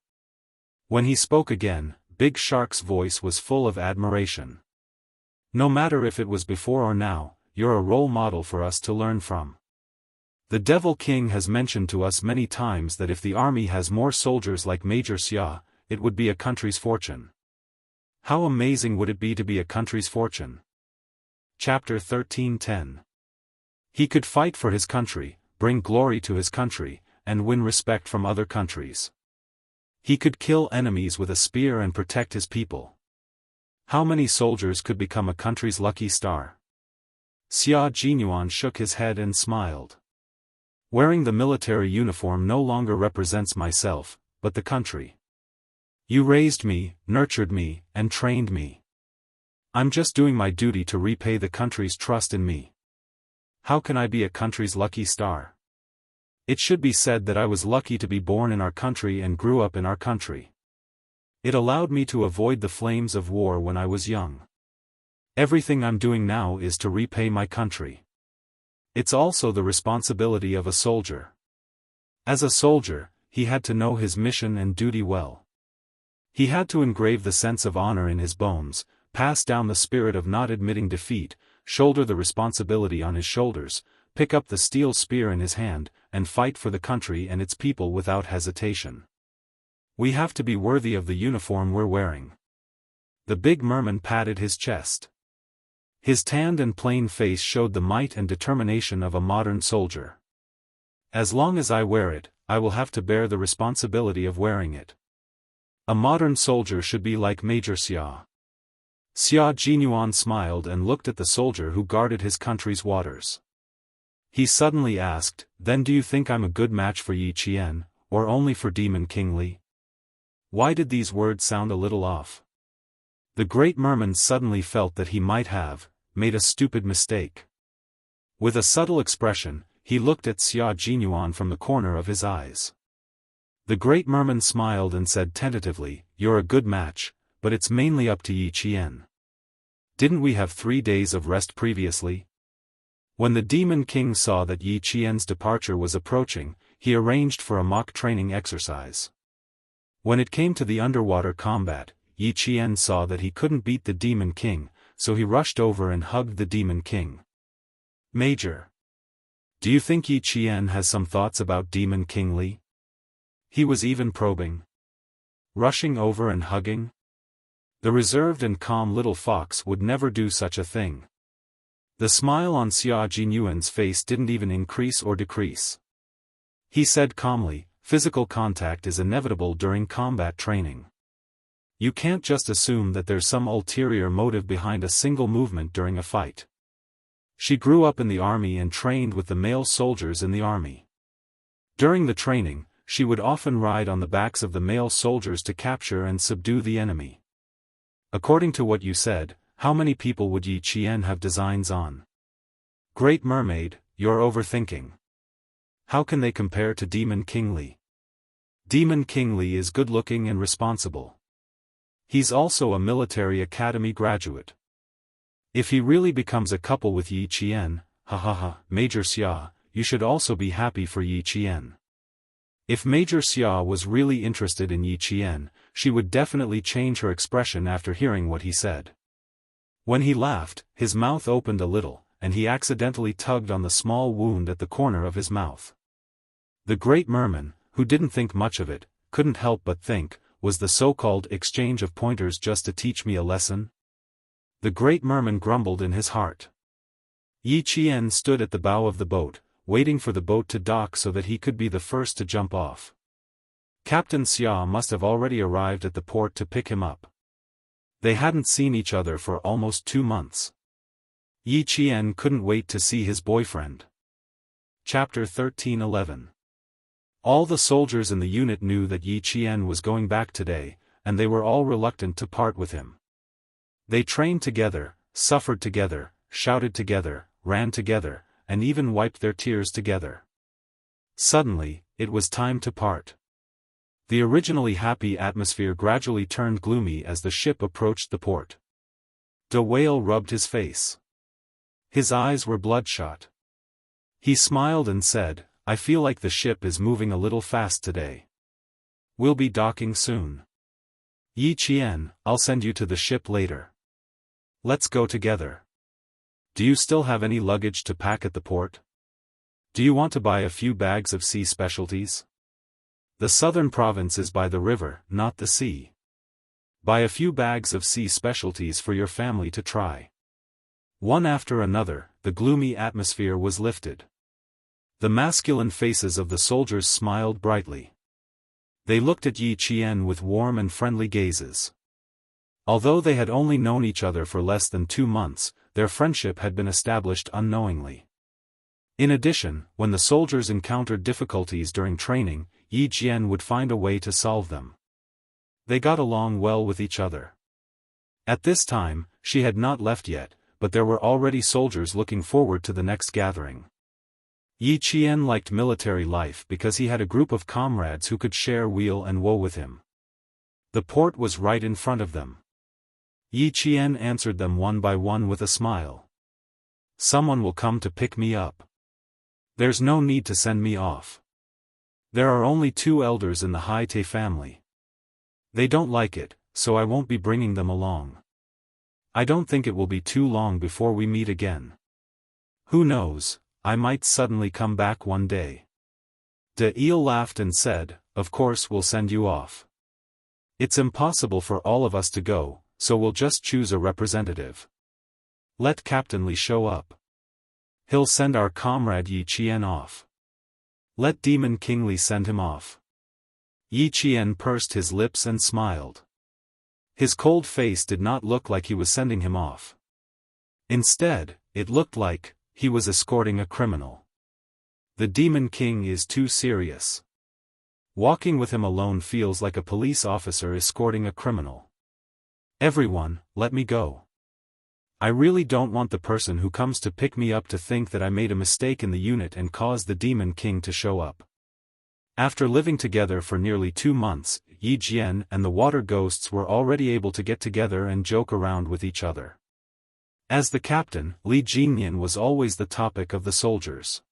When he spoke again, Big Shark's voice was full of admiration. No matter if it was before or now, you're a role model for us to learn from. The Devil King has mentioned to us many times that if the army has more soldiers like Major Xia, it would be a country's fortune. How amazing would it be to be a country's fortune? Chapter 13:10. He could fight for his country, bring glory to his country, and win respect from other countries. He could kill enemies with a spear and protect his people. How many soldiers could become a country's lucky star? Xia Jinyuan shook his head and smiled. Wearing the military uniform no longer represents myself, but the country. You raised me, nurtured me, and trained me. I'm just doing my duty to repay the country's trust in me. How can I be a country's lucky star? It should be said that I was lucky to be born in our country and grew up in our country. It allowed me to avoid the flames of war when I was young. Everything I'm doing now is to repay my country. It's also the responsibility of a soldier. As a soldier, he had to know his mission and duty well. He had to engrave the sense of honor in his bones, pass down the spirit of not admitting defeat, shoulder the responsibility on his shoulders, pick up the steel spear in his hand, and fight for the country and its people without hesitation. We have to be worthy of the uniform we're wearing. The big merman patted his chest. His tanned and plain face showed the might and determination of a modern soldier. As long as I wear it, I will have to bear the responsibility of wearing it. A modern soldier should be like Major Xia. Xia Jinyuan smiled and looked at the soldier who guarded his country's waters. He suddenly asked, "Then do you think I'm a good match for Yi Qian, or only for Demon King Li?" Why did these words sound a little off? The great merman suddenly felt that he might have made a stupid mistake. With a subtle expression, he looked at Xia Jinyuan from the corner of his eyes. The great merman smiled and said tentatively, "You're a good match, but it's mainly up to Yi Qian. Didn't we have 3 days of rest previously?" When the Demon King saw that Yi Qian's departure was approaching, he arranged for a mock training exercise. When it came to the underwater combat, Yi Qian saw that he couldn't beat the Demon King, so he rushed over and hugged the Demon King. "Major, do you think Yi Qian has some thoughts about Demon King Li?" He was even probing. Rushing over and hugging? The reserved and calm little fox would never do such a thing. The smile on Xia Jinyuan's face didn't even increase or decrease. He said calmly, "Physical contact is inevitable during combat training. You can't just assume that there's some ulterior motive behind a single movement during a fight." She grew up in the army and trained with the male soldiers in the army. During the training, she would often ride on the backs of the male soldiers to capture and subdue the enemy. According to what you said, how many people would Yi Qian have designs on? Great Mermaid, you're overthinking. How can they compare to Demon King Li? Demon King Li is good-looking and responsible. He's also a military academy graduate. If he really becomes a couple with Yi Qian, Major Xia, you should also be happy for Yi Qian. If Major Xia was really interested in Yi Qian, she would definitely change her expression after hearing what he said. When he laughed, his mouth opened a little, and he accidentally tugged on the small wound at the corner of his mouth. The great merman, who didn't think much of it, couldn't help but think, was the so-called exchange of pointers just to teach me a lesson? The great merman grumbled in his heart. Yi Qian stood at the bow of the boat, waiting for the boat to dock so that he could be the first to jump off. Captain Xia must have already arrived at the port to pick him up. They hadn't seen each other for almost 2 months. Yi Qian couldn't wait to see his boyfriend. Chapter 13:11. All the soldiers in the unit knew that Yi Qian was going back today, and they were all reluctant to part with him. They trained together, suffered together, shouted together, ran together, and even wiped their tears together. Suddenly, it was time to part. The originally happy atmosphere gradually turned gloomy as the ship approached the port. The whale rubbed his face. His eyes were bloodshot. He smiled and said, "I feel like the ship is moving a little fast today. We'll be docking soon. Yi Qian, I'll send you to the ship later. Let's go together. Do you still have any luggage to pack at the port? Do you want to buy a few bags of sea specialties? The southern province is by the river, not the sea. Buy a few bags of sea specialties for your family to try. One after another, the gloomy atmosphere was lifted. The masculine faces of the soldiers smiled brightly. They looked at Yi Qian with warm and friendly gazes. Although they had only known each other for less than 2 months, their friendship had been established unknowingly. In addition, when the soldiers encountered difficulties during training, Yi Qian would find a way to solve them. They got along well with each other. At this time, she had not left yet, but there were already soldiers looking forward to the next gathering. Yi Qian liked military life because he had a group of comrades who could share weal and woe with him. The port was right in front of them. Yi Qian answered them one by one with a smile. Someone will come to pick me up. There's no need to send me off. There are only 2 elders in the Hai Te family. They don't like it, so I won't be bringing them along. I don't think it will be too long before we meet again. Who knows, I might suddenly come back one day. De Il laughed and said, of course we'll send you off. It's impossible for all of us to go, so we'll just choose a representative. Let Captain Li show up. He'll send our comrade Yi Qian off. Let Demon King Li send him off. Yi Qian pursed his lips and smiled. His cold face did not look like he was sending him off. Instead, it looked like he was escorting a criminal. The Demon King is too serious. Walking with him alone feels like a police officer escorting a criminal. Everyone, let me go. I really don't want the person who comes to pick me up to think that I made a mistake in the unit and caused the Demon King to show up. After living together for nearly 2 months, Yi Jian and the water ghosts were already able to get together and joke around with each other. As the captain, Li Jingyan was always the topic of the soldiers.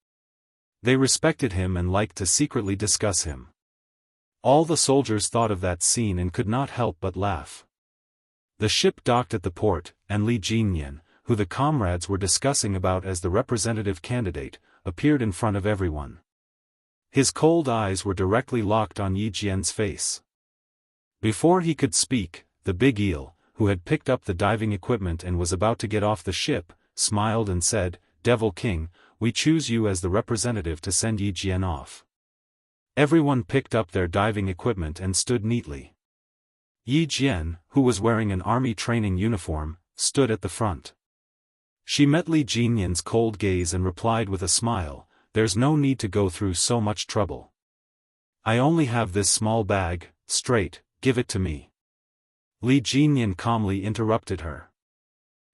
They respected him and liked to secretly discuss him. All the soldiers thought of that scene and could not help but laugh. The ship docked at the port, and Li Jingyan, who the comrades were discussing about as the representative candidate, appeared in front of everyone. His cold eyes were directly locked on Yi Jian's face. Before he could speak, the big eel, who had picked up the diving equipment and was about to get off the ship, smiled and said, Devil King, we choose you as the representative to send Yi Jian off. Everyone picked up their diving equipment and stood neatly. Yi Jian, who was wearing an army training uniform, stood at the front. She met Li Jingyan's cold gaze and replied with a smile, there's no need to go through so much trouble. I only have this small bag, straight, give it to me. Li Jingyan calmly interrupted her.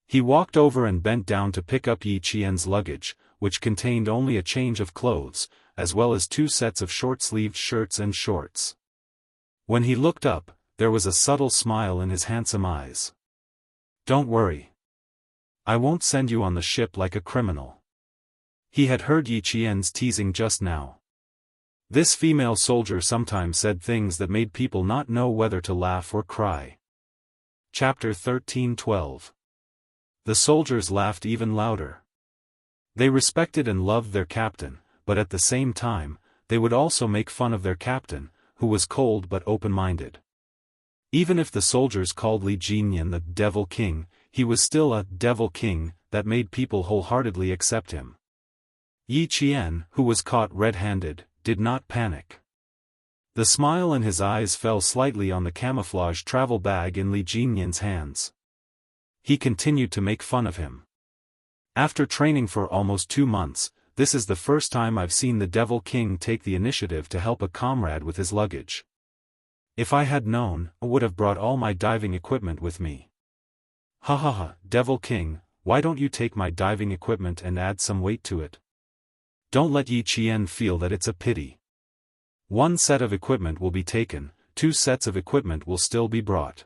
He walked over and bent down to pick up Yi Qian's luggage, which contained only a change of clothes, as well as 2 sets of short-sleeved shirts and shorts. When he looked up, there was a subtle smile in his handsome eyes. Don't worry. I won't send you on the ship like a criminal. He had heard Yi Qian's teasing just now. This female soldier sometimes said things that made people not know whether to laugh or cry. Chapter 13:12. The soldiers laughed even louder. They respected and loved their captain, but at the same time, they would also make fun of their captain, who was cold but open-minded. Even if the soldiers called Li Jingyan the Devil King, he was still a Devil King that made people wholeheartedly accept him. Yi Qian, who was caught red-handed, did not panic. The smile in his eyes fell slightly on the camouflage travel bag in Li Jingyan's hands. He continued to make fun of him. After training for almost 2 months, this is the first time I've seen the Devil King take the initiative to help a comrade with his luggage. If I had known, I would have brought all my diving equipment with me. Ha ha ha, Devil King, why don't you take my diving equipment and add some weight to it? Don't let Yi Qian feel that it's a pity. 1 set of equipment will be taken, 2 sets of equipment will still be brought.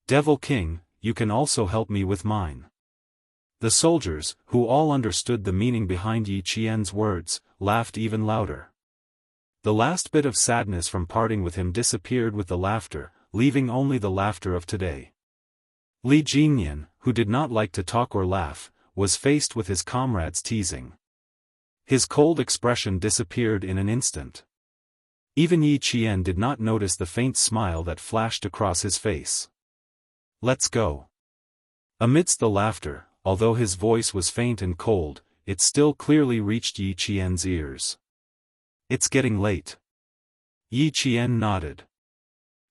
Devil King, you can also help me with mine. The soldiers, who all understood the meaning behind Yi Qian's words, laughed even louder. The last bit of sadness from parting with him disappeared with the laughter, leaving only the laughter of today. Li Jingyan, who did not like to talk or laugh, was faced with his comrade's teasing. His cold expression disappeared in an instant. Even Yi Qian did not notice the faint smile that flashed across his face. "Let's go." Amidst the laughter, although his voice was faint and cold, it still clearly reached Yi Qian's ears. "It's getting late." Yi Qian nodded.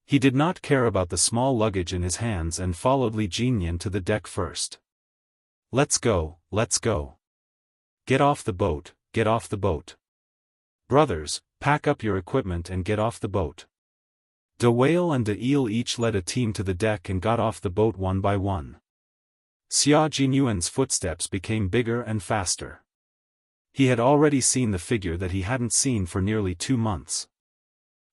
He did not care about the small luggage in his hands and followed Li Jinyan to the deck first. "Let's go, let's go. Get off the boat, get off the boat. Brothers, pack up your equipment and get off the boat." De Whale and De Eel each led a team to the deck and got off the boat one by one. Xia Jinyuan's footsteps became bigger and faster. He had already seen the figure that he hadn't seen for nearly 2 months.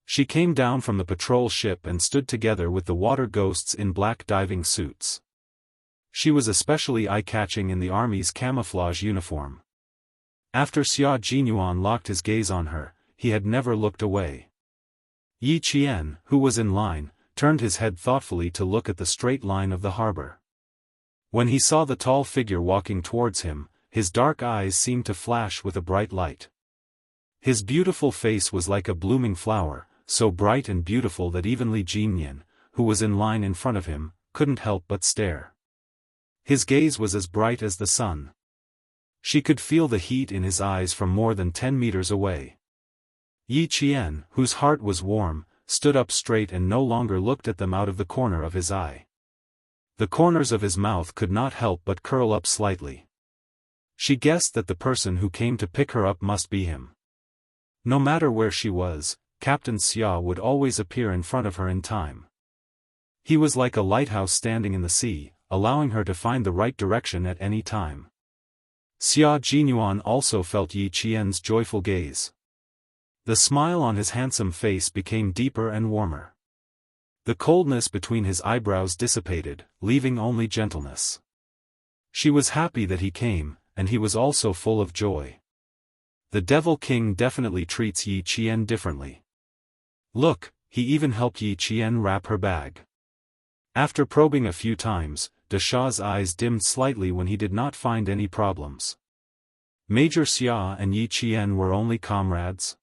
She came down from the patrol ship and stood together with the water ghosts in black diving suits. She was especially eye-catching in the army's camouflage uniform. After Xia Jinyuan locked his gaze on her, he had never looked away. Yi Qian, who was in line, turned his head thoughtfully to look at the straight line of the harbor. When he saw the tall figure walking towards him, his dark eyes seemed to flash with a bright light. His beautiful face was like a blooming flower, so bright and beautiful that even Li Jinyan, who was in line in front of him, couldn't help but stare. His gaze was as bright as the sun. She could feel the heat in his eyes from more than 10 meters away. Yi Qian, whose heart was warm, stood up straight and no longer looked at them out of the corner of his eye. The corners of his mouth could not help but curl up slightly. She guessed that the person who came to pick her up must be him. No matter where she was, Captain Xia would always appear in front of her in time. He was like a lighthouse standing in the sea, allowing her to find the right direction at any time. Xia Jinyuan also felt Yi Qian's joyful gaze. The smile on his handsome face became deeper and warmer. The coldness between his eyebrows dissipated, leaving only gentleness. She was happy that he came, and he was also full of joy. The Devil King definitely treats Yi Qian differently. Look, he even helped Yi Qian wrap her bag. After probing a few times, De Sha's eyes dimmed slightly when he did not find any problems. Major Xia and Yi Qian were only comrades?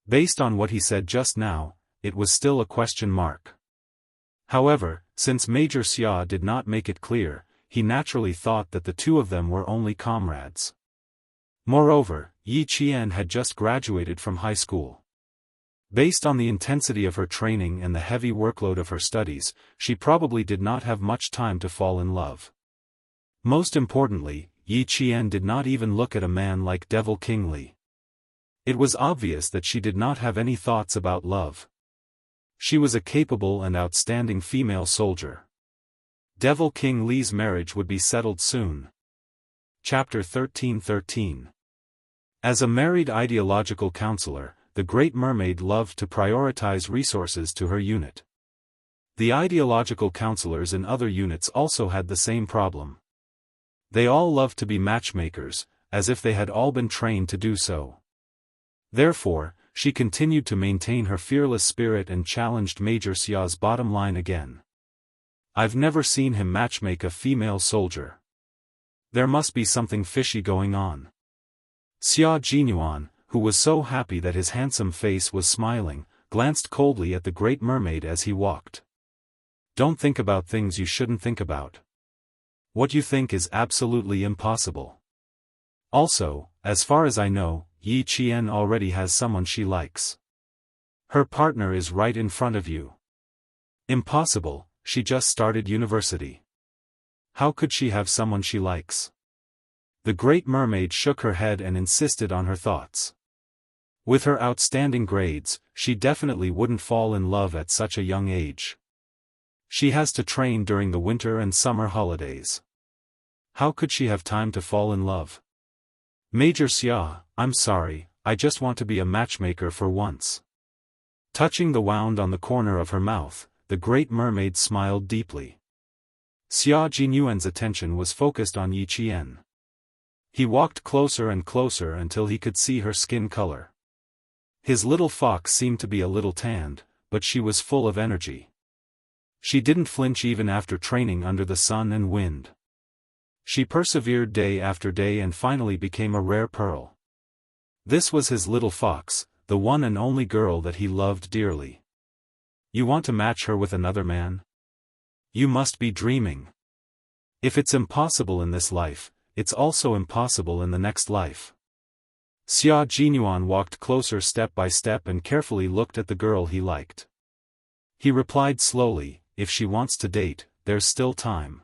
Based on what he said just now, it was still a question mark. However, since Major Xia did not make it clear, he naturally thought that the two of them were only comrades. Moreover, Yi Qian had just graduated from high school. Based on the intensity of her training and the heavy workload of her studies, she probably did not have much time to fall in love. Most importantly, Yi Qian did not even look at a man like Devil King Li. It was obvious that she did not have any thoughts about love. She was a capable and outstanding female soldier. Devil King Li's marriage would be settled soon. Chapter 13:13. As a married ideological counselor, the Great Mermaid loved to prioritize resources to her unit. The ideological counselors in other units also had the same problem. They all loved to be matchmakers, as if they had all been trained to do so. Therefore, she continued to maintain her fearless spirit and challenged Major Xia's bottom line again. "I've never seen him matchmake a female soldier. There must be something fishy going on." Xia Jinyuan, who was so happy that his handsome face was smiling, glanced coldly at the Great Mermaid as he walked. "Don't think about things you shouldn't think about. What you think is absolutely impossible. Also, as far as I know, Yi Qian already has someone she likes. Her partner is right in front of you." "Impossible, she just started university. How could she have someone she likes?" The Great Mermaid shook her head and insisted on her thoughts. With her outstanding grades, she definitely wouldn't fall in love at such a young age. She has to train during the winter and summer holidays. How could she have time to fall in love? "Major Xia, I'm sorry, I just want to be a matchmaker for once." Touching the wound on the corner of her mouth, the Great Mermaid smiled deeply. Xia Jinyuan's attention was focused on Yi Qian. He walked closer and closer until he could see her skin color. His little fox seemed to be a little tanned, but she was full of energy. She didn't flinch even after training under the sun and wind. She persevered day after day and finally became a rare pearl. This was his little fox, the one and only girl that he loved dearly. You want to match her with another man? You must be dreaming. If it's impossible in this life, it's also impossible in the next life. Xia Jinyuan walked closer step by step and carefully looked at the girl he liked. He replied slowly, if she wants to date, there's still time.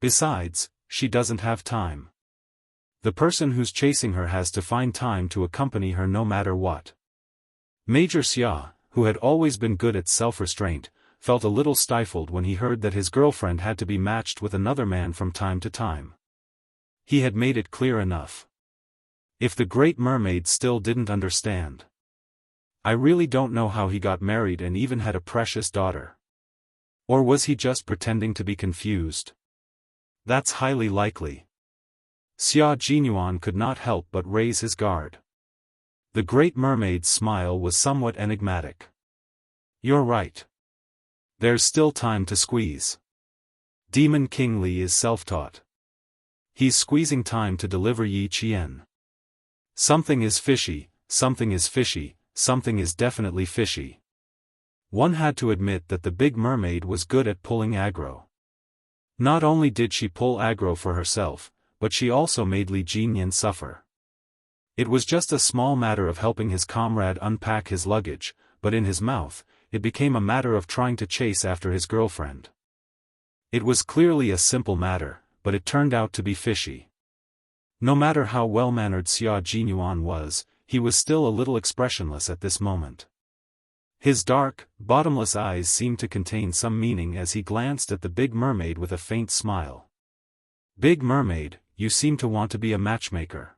Besides, she doesn't have time. The person who's chasing her has to find time to accompany her no matter what. Major Xia, who had always been good at self-restraint, felt a little stifled when he heard that his girlfriend had to be matched with another man from time to time. He had made it clear enough. If the Great Mermaid still didn't understand. I really don't know how he got married and even had a precious daughter. Or was he just pretending to be confused? That's highly likely. Xia Jinyuan could not help but raise his guard. The Great Mermaid's smile was somewhat enigmatic. You're right. There's still time to squeeze. Demon King Li is self-taught. He's squeezing time to deliver Yi Qian. Something is fishy, something is fishy, something is definitely fishy. One had to admit that the Big Mermaid was good at pulling aggro. Not only did she pull aggro for herself, but she also made Li Jinyan suffer. It was just a small matter of helping his comrade unpack his luggage, but in his mouth, it became a matter of trying to chase after his girlfriend. It was clearly a simple matter, but it turned out to be fishy. No matter how well-mannered Xia Jinyuan was, he was still a little expressionless at this moment. His dark, bottomless eyes seemed to contain some meaning as he glanced at the Big Mermaid with a faint smile. Big Mermaid, you seem to want to be a matchmaker.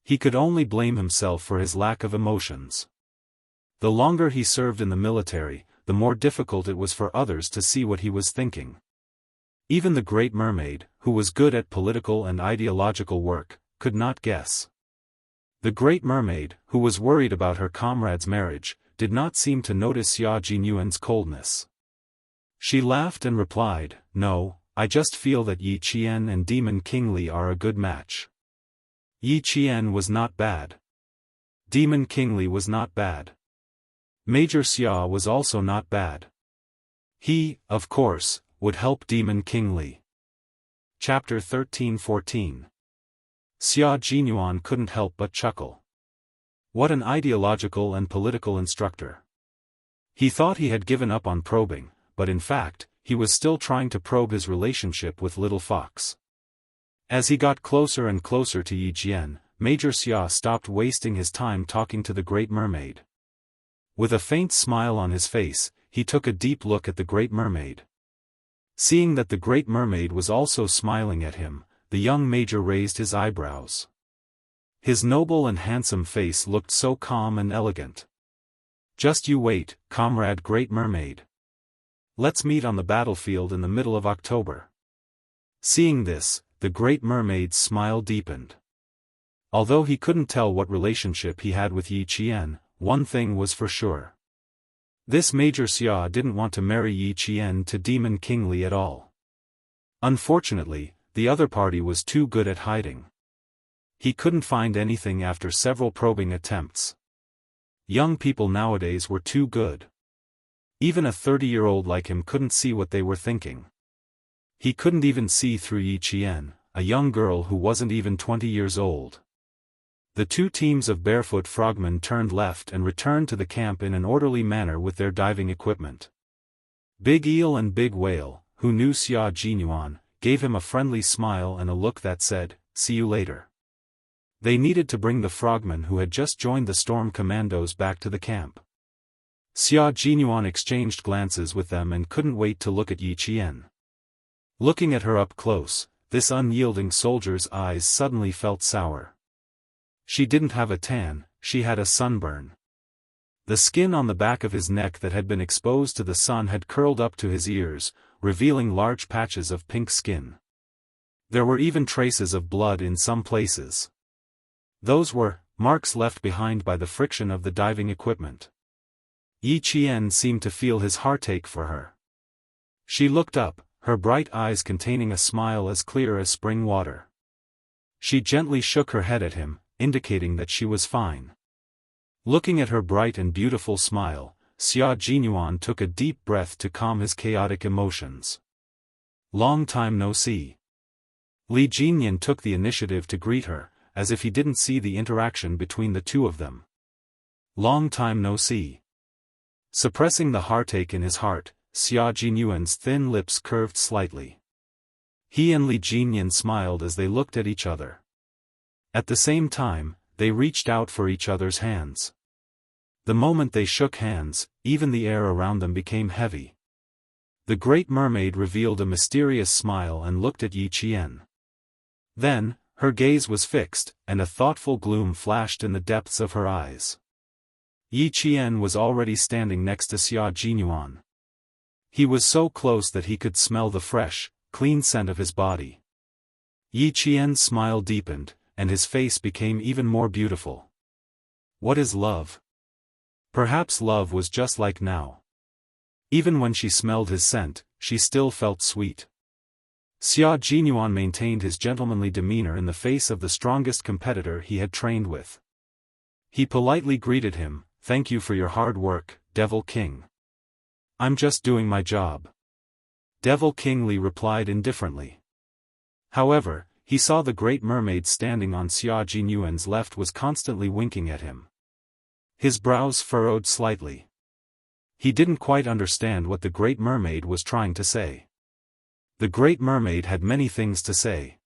He could only blame himself for his lack of emotions. The longer he served in the military, the more difficult it was for others to see what he was thinking. Even the Great Mermaid, who was good at political and ideological work, could not guess. The Great Mermaid, who was worried about her comrade's marriage, did not seem to notice Xia Jinyuan's coldness. She laughed and replied, no, I just feel that Yi Qian and Demon King Li are a good match. Yi Qian was not bad. Demon King Li was not bad. Major Xia was also not bad. He, of course, would help Demon King Li. Chapter 13-14. Xia Jinyuan couldn't help but chuckle. What an ideological and political instructor. He thought he had given up on probing, but in fact, he was still trying to probe his relationship with Little Fox. As he got closer and closer to Yi Jian, Major Xia stopped wasting his time talking to the Great Mermaid. With a faint smile on his face, he took a deep look at the Great Mermaid. Seeing that the Great Mermaid was also smiling at him, the young major raised his eyebrows. His noble and handsome face looked so calm and elegant. Just you wait, comrade Great Mermaid. Let's meet on the battlefield in the middle of October. Seeing this, the Great Mermaid's smile deepened. Although he couldn't tell what relationship he had with Yi Qian, one thing was for sure. This Major Xia didn't want to marry Yi Qian to Demon King Li at all. Unfortunately, the other party was too good at hiding. He couldn't find anything after several probing attempts. Young people nowadays were too good. Even a 30-year-old like him couldn't see what they were thinking. He couldn't even see through Yi Qian, a young girl who wasn't even 20 years old. The two teams of barefoot frogmen turned left and returned to the camp in an orderly manner with their diving equipment. Big Eel and Big Whale, who knew Xia Jinyuan, gave him a friendly smile and a look that said, see you later. They needed to bring the frogmen who had just joined the storm commandos back to the camp. Xia Jinyuan exchanged glances with them and couldn't wait to look at Yi Qian. Looking at her up close, this unyielding soldier's eyes suddenly felt sour. She didn't have a tan, she had a sunburn. The skin on the back of his neck that had been exposed to the sun had curled up to his ears, revealing large patches of pink skin. There were even traces of blood in some places. Those were marks left behind by the friction of the diving equipment. Yi Qian seemed to feel his heartache for her. She looked up, her bright eyes containing a smile as clear as spring water. She gently shook her head at him, indicating that she was fine. Looking at her bright and beautiful smile, Xia Jinyuan took a deep breath to calm his chaotic emotions. Long time no see. Li Jinyan took the initiative to greet her, as if he didn't see the interaction between the two of them. Long time no see. Suppressing the heartache in his heart, Xia Jinyuan's thin lips curved slightly. He and Li Jinyan smiled as they looked at each other. At the same time, they reached out for each other's hands. The moment they shook hands, even the air around them became heavy. The Great Mermaid revealed a mysterious smile and looked at Yi Qian. Then, her gaze was fixed, and a thoughtful gloom flashed in the depths of her eyes. Yi Qian was already standing next to Xia Jinyuan. He was so close that he could smell the fresh, clean scent of his body. Yi Qian's smile deepened, and his face became even more beautiful. What is love? Perhaps love was just like now. Even when she smelled his scent, she still felt sweet. Xia Jinyuan maintained his gentlemanly demeanor in the face of the strongest competitor he had trained with. He politely greeted him, "Thank you for your hard work, Devil King." "I'm just doing my job." Devil King Li replied indifferently. However, he saw the Great Mermaid standing on Xia Jinyuan's left was constantly winking at him. His brows furrowed slightly. He didn't quite understand what the Great Mermaid was trying to say. The Great Mermaid had many things to say.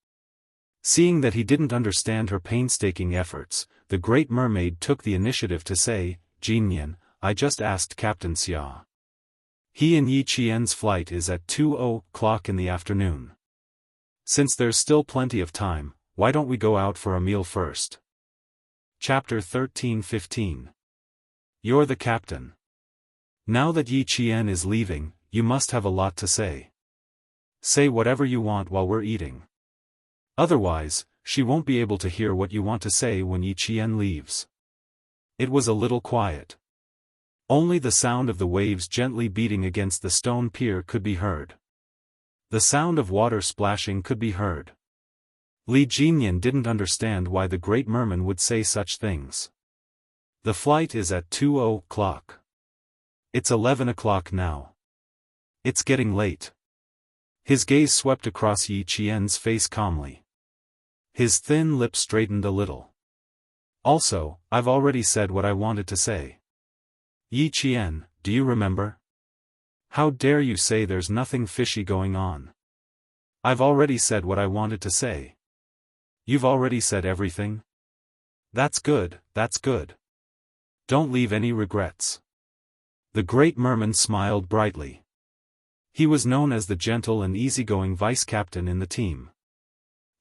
Seeing that he didn't understand her painstaking efforts, the Great Mermaid took the initiative to say, "Jinyan, I just asked Captain Xia. He and Yi Qian's flight is at 2:00 in the afternoon. Since there's still plenty of time, why don't we go out for a meal first?" Chapter 13-15. You're the captain. Now that Yi Qian is leaving, you must have a lot to say. Say whatever you want while we're eating. Otherwise, she won't be able to hear what you want to say when Yi Qian leaves. It was a little quiet. Only the sound of the waves gently beating against the stone pier could be heard. The sound of water splashing could be heard. Li Jinyan didn't understand why the Great Merman would say such things. The flight is at 2:00. It's 11:00 now. It's getting late. His gaze swept across Yi Qian's face calmly. His thin lips straightened a little. Also, I've already said what I wanted to say. Yi Qian, do you remember? How dare you say there's nothing fishy going on? I've already said what I wanted to say. You've already said everything? That's good, that's good. Don't leave any regrets. The Great Merman smiled brightly. He was known as the gentle and easygoing vice-captain in the team.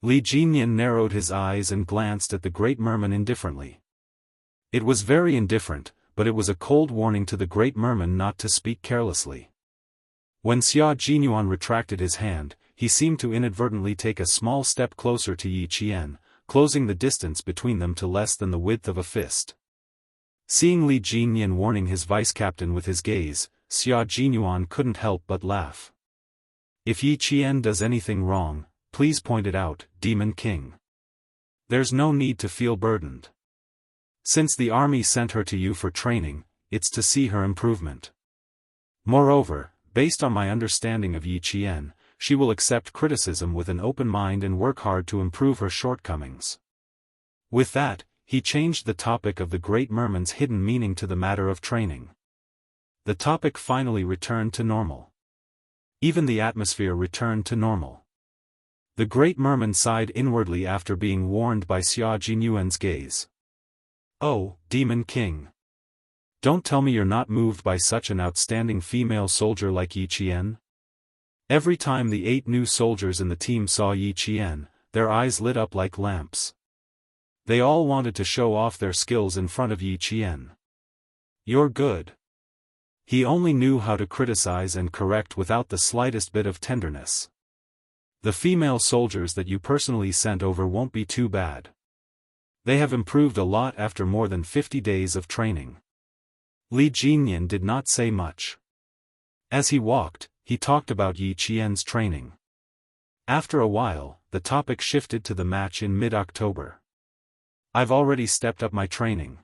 Li Jinyan narrowed his eyes and glanced at the Great Merman indifferently. It was very indifferent, but it was a cold warning to the Great Merman not to speak carelessly. When Xia Jinyuan retracted his hand, he seemed to inadvertently take a small step closer to Yi Qian, closing the distance between them to less than the width of a fist. Seeing Li Jinyan warning his vice-captain with his gaze, Xia Jinyuan couldn't help but laugh. If Yi Qian does anything wrong, please point it out, Demon King. There's no need to feel burdened. Since the army sent her to you for training, it's to see her improvement. Moreover, based on my understanding of Yi Qian, she will accept criticism with an open mind and work hard to improve her shortcomings. With that, he changed the topic of the Great Merman's hidden meaning to the matter of training. The topic finally returned to normal. Even the atmosphere returned to normal. The Great Merman sighed inwardly after being warned by Xia Jinyuan's gaze. Oh, Demon King. Don't tell me you're not moved by such an outstanding female soldier like Yi Qian? Every time the 8 new soldiers in the team saw Yi Qian, their eyes lit up like lamps. They all wanted to show off their skills in front of Yi Qian. You're good. He only knew how to criticize and correct without the slightest bit of tenderness. The female soldiers that you personally sent over won't be too bad. They have improved a lot after more than 50 days of training. Li Jinyan did not say much. As he walked, he talked about Yi Qian's training. After a while, the topic shifted to the match in mid-October. I've already stepped up my training.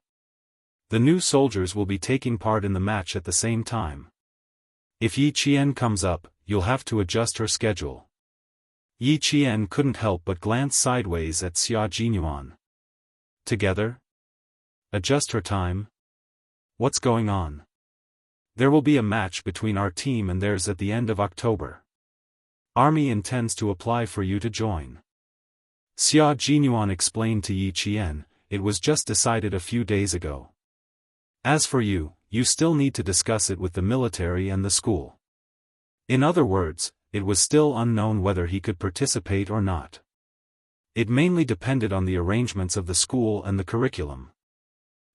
The new soldiers will be taking part in the match at the same time. If Yi Qian comes up, you'll have to adjust her schedule. Yi Qian couldn't help but glance sideways at Xia Jinyuan. Together? Adjust her time? What's going on? There will be a match between our team and theirs at the end of October. Army intends to apply for you to join. Xia Jinyuan explained to Yi Qian, it was just decided a few days ago. As for you, you still need to discuss it with the military and the school. In other words, it was still unknown whether he could participate or not. It mainly depended on the arrangements of the school and the curriculum.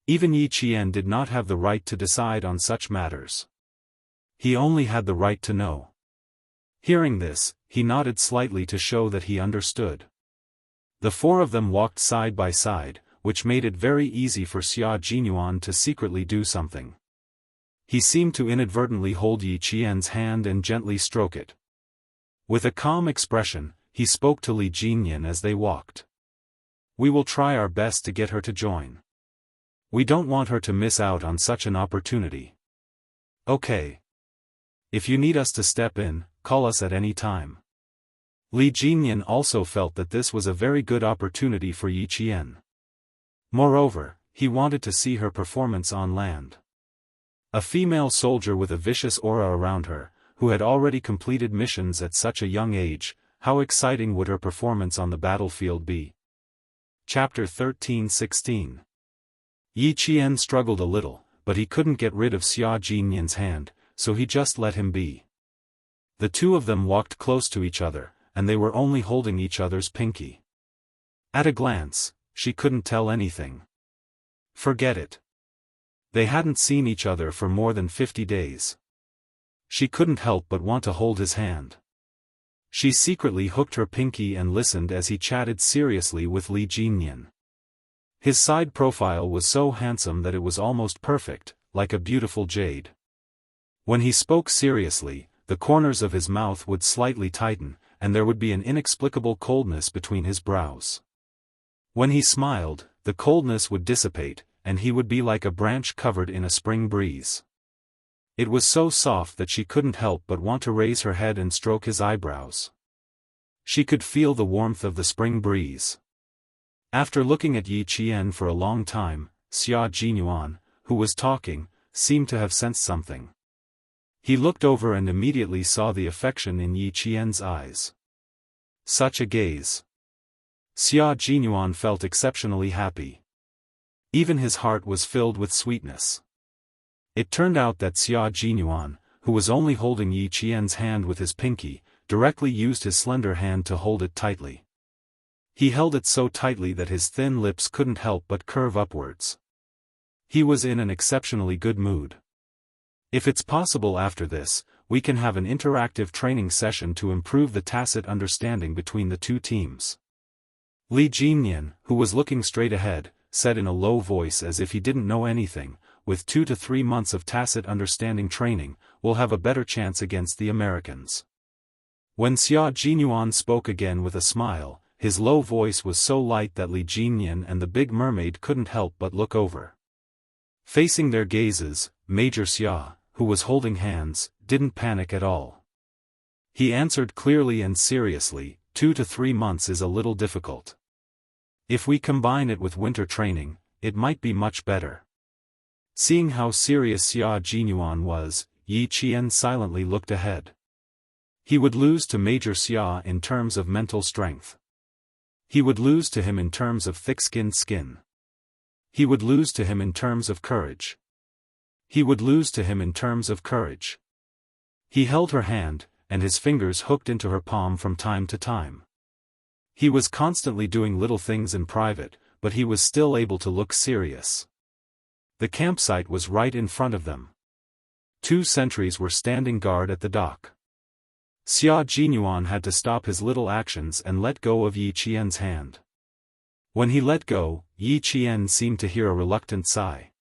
Even Yi Qian did not have the right to decide on such matters. He only had the right to know. Hearing this, he nodded slightly to show that he understood. The four of them walked side by side, which made it very easy for Xia Jinyuan to secretly do something. He seemed to inadvertently hold Yi Qian's hand and gently stroke it. With a calm expression, he spoke to Li Jinyan as they walked. We will try our best to get her to join. We don't want her to miss out on such an opportunity. Okay. If you need us to step in, call us at any time. Li Jinyan also felt that this was a very good opportunity for Yi Qian. Moreover, he wanted to see her performance on land. A female soldier with a vicious aura around her, who had already completed missions at such a young age, how exciting would her performance on the battlefield be? Chapter 13-16. Yi Qian struggled a little, but he couldn't get rid of Xia Jinyan's hand, so he just let him be. The two of them walked close to each other, and they were only holding each other's pinky. At a glance, she couldn't tell anything. Forget it. They hadn't seen each other for more than 50 days. She couldn't help but want to hold his hand. She secretly hooked her pinky and listened as he chatted seriously with Li Jinyan. His side profile was so handsome that it was almost perfect, like a beautiful jade. When he spoke seriously, the corners of his mouth would slightly tighten, and there would be an inexplicable coldness between his brows. When he smiled, the coldness would dissipate, and he would be like a branch covered in a spring breeze. It was so soft that she couldn't help but want to raise her head and stroke his eyebrows. She could feel the warmth of the spring breeze. After looking at Yi Qian for a long time, Xia Jinyuan, who was talking, seemed to have sensed something. He looked over and immediately saw the affection in Yi Qian's eyes. Such a gaze. Xia Jinyuan felt exceptionally happy. Even his heart was filled with sweetness. It turned out that Xia Jinyuan, who was only holding Yi Qian's hand with his pinky, directly used his slender hand to hold it tightly. He held it so tightly that his thin lips couldn't help but curve upwards. He was in an exceptionally good mood. If it's possible after this, we can have an interactive training session to improve the tacit understanding between the two teams. Li Jinyan, who was looking straight ahead, said in a low voice as if he didn't know anything, with 2 to 3 months of tacit understanding training, we'll have a better chance against the Americans. When Xia Jinyuan spoke again with a smile, his low voice was so light that Li Jinyan and the big mermaid couldn't help but look over. Facing their gazes, Major Xia, who was holding hands, didn't panic at all. He answered clearly and seriously, 2 to 3 months is a little difficult. If we combine it with winter training, it might be much better. Seeing how serious Xia Jinyuan was, Yi Qian silently looked ahead. He would lose to Major Xia in terms of mental strength. He would lose to him in terms of thick-skinned skin. He would lose to him in terms of courage. He would lose to him in terms of courage. He held her hand, and his fingers hooked into her palm from time to time. He was constantly doing little things in private, but he was still able to look serious. The campsite was right in front of them. 2 sentries were standing guard at the dock. Xia Jinyuan had to stop his little actions and let go of Yi Qian's hand. When he let go, Yi Qian seemed to hear a reluctant sigh.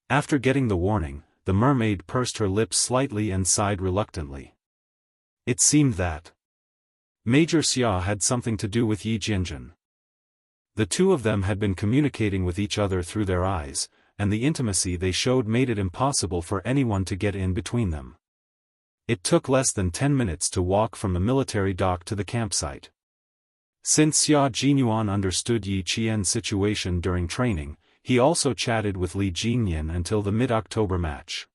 After getting the warning, the mermaid pursed her lips slightly and sighed reluctantly. It seemed that Major Xia had something to do with Yi Jinjin. The two of them had been communicating with each other through their eyes, and the intimacy they showed made it impossible for anyone to get in between them. It took less than 10 minutes to walk from the military dock to the campsite. Since Xia Jinyuan understood Yi Qian's situation during training, he also chatted with Li Jinyan until the mid-October match.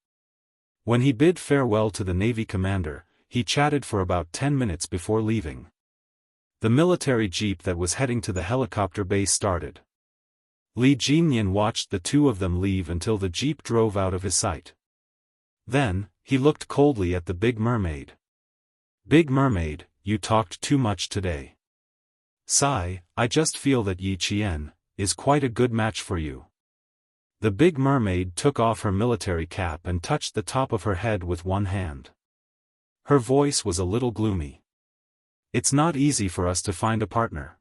When he bid farewell to the Navy commander, he chatted for about 10 minutes before leaving. The military jeep that was heading to the helicopter base started. Li Jinyan watched the two of them leave until the jeep drove out of his sight. Then, he looked coldly at the Big Mermaid. Big Mermaid, you talked too much today. Sigh, I just feel that Yi Qian is quite a good match for you. The Big Mermaid took off her military cap and touched the top of her head with one hand. Her voice was a little gloomy. It's not easy for us to find a partner.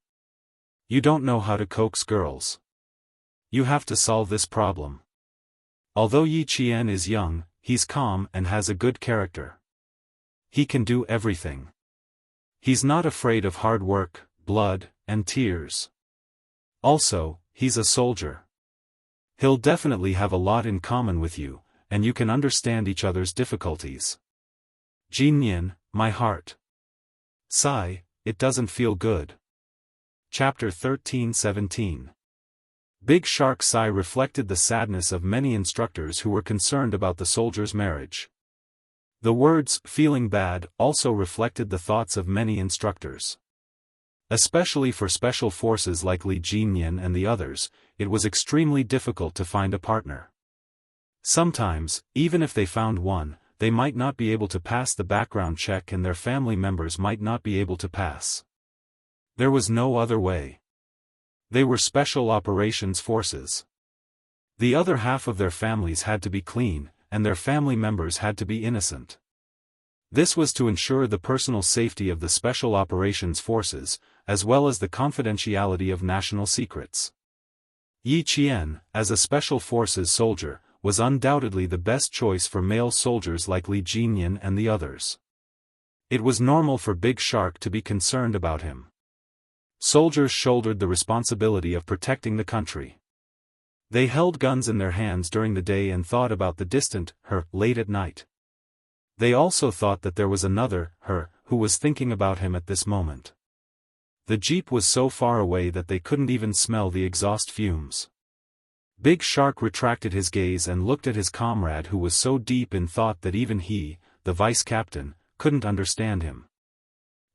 You don't know how to coax girls. You have to solve this problem. Although Yi Qian is young, he's calm and has a good character. He can do everything. He's not afraid of hard work, blood, and tears. Also, he's a soldier. He'll definitely have a lot in common with you, and you can understand each other's difficulties. Jinyan, my heart. Sigh, it doesn't feel good. Chapter 13-17. Big Shark Sigh reflected the sadness of many instructors who were concerned about the soldier's marriage. The words, feeling bad, also reflected the thoughts of many instructors. Especially for special forces like Li Jinyan and the others, it was extremely difficult to find a partner. Sometimes, even if they found one, they might not be able to pass the background check and their family members might not be able to pass. There was no other way. They were special operations forces. The other half of their families had to be clean, and their family members had to be innocent. This was to ensure the personal safety of the special operations forces, as well as the confidentiality of national secrets. Yi Qian, as a special forces soldier, was undoubtedly the best choice for male soldiers like Li Jinyan and the others. It was normal for Big Shark to be concerned about him. Soldiers shouldered the responsibility of protecting the country. They held guns in their hands during the day and thought about the distant her late at night. They also thought that there was another her who was thinking about him at this moment. The jeep was so far away that they couldn't even smell the exhaust fumes. Big Shark retracted his gaze and looked at his comrade who was so deep in thought that even he, the vice captain, couldn't understand him.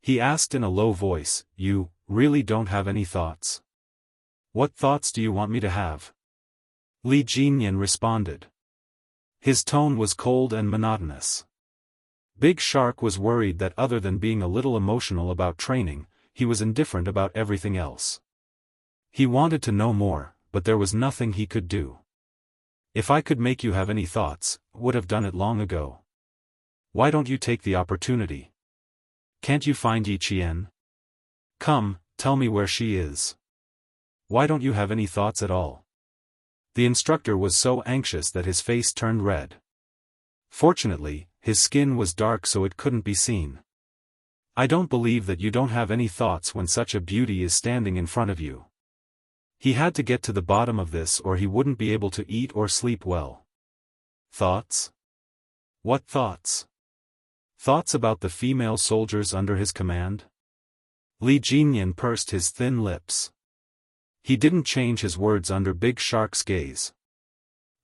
He asked in a low voice, "You really don't have any thoughts? What thoughts do you want me to have?" Li Jinyan responded. His tone was cold and monotonous. Big Shark was worried that other than being a little emotional about training, he was indifferent about everything else. He wanted to know more, but there was nothing he could do. "If I could make you have any thoughts, would have done it long ago. Why don't you take the opportunity? Can't you find Yi Qian? Come, tell me where she is. Why don't you have any thoughts at all?" The instructor was so anxious that his face turned red. Fortunately, his skin was dark so it couldn't be seen. "I don't believe that you don't have any thoughts when such a beauty is standing in front of you." He had to get to the bottom of this or he wouldn't be able to eat or sleep well. Thoughts? What thoughts? Thoughts about the female soldiers under his command? Li Jinyan pursed his thin lips. He didn't change his words under Big Shark's gaze.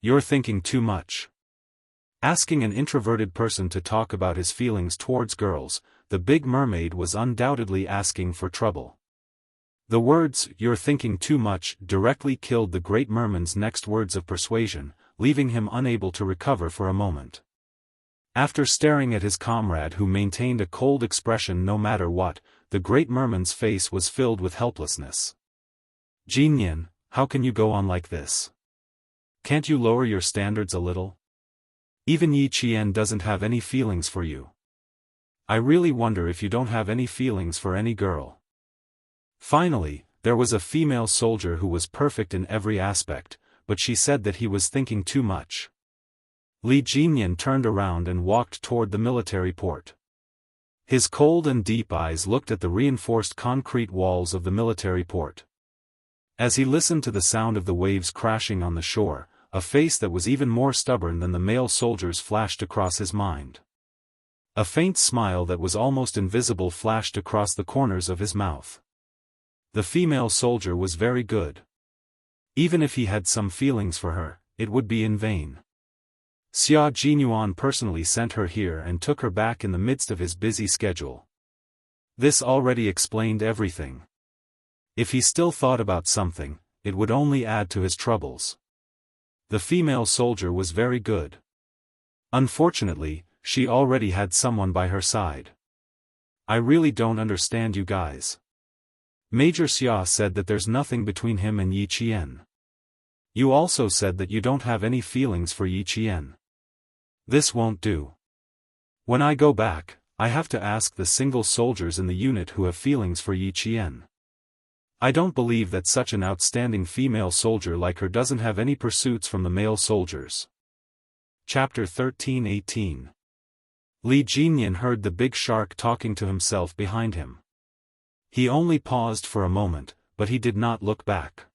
"You're thinking too much." Asking an introverted person to talk about his feelings towards girls, the Big Mermaid was undoubtedly asking for trouble. The words, "you're thinking too much," directly killed the Great Merman's next words of persuasion, leaving him unable to recover for a moment. After staring at his comrade who maintained a cold expression no matter what, the Great Merman's face was filled with helplessness. "Jinyan, how can you go on like this? Can't you lower your standards a little? Even Yi Qian doesn't have any feelings for you. I really wonder if you don't have any feelings for any girl." Finally, there was a female soldier who was perfect in every aspect, but she said that he was thinking too much. Li Jinyan turned around and walked toward the military port. His cold and deep eyes looked at the reinforced concrete walls of the military port. As he listened to the sound of the waves crashing on the shore, a face that was even more stubborn than the male soldiers flashed across his mind. A faint smile that was almost invisible flashed across the corners of his mouth. The female soldier was very good. Even if he had some feelings for her, it would be in vain. Xia Jinyuan personally sent her here and took her back in the midst of his busy schedule. This already explained everything. If he still thought about something, it would only add to his troubles. The female soldier was very good. Unfortunately, she already had someone by her side. I really don't understand you guys. Major Xia said that there's nothing between him and Yi Qian. You also said that you don't have any feelings for Yi Qian. This won't do. When I go back, I have to ask the single soldiers in the unit who have feelings for Yi Qian. I don't believe that such an outstanding female soldier like her doesn't have any pursuits from the male soldiers. Chapter 13:18. Li Jinyan heard the big shark talking to himself behind him. He only paused for a moment, but he did not look back.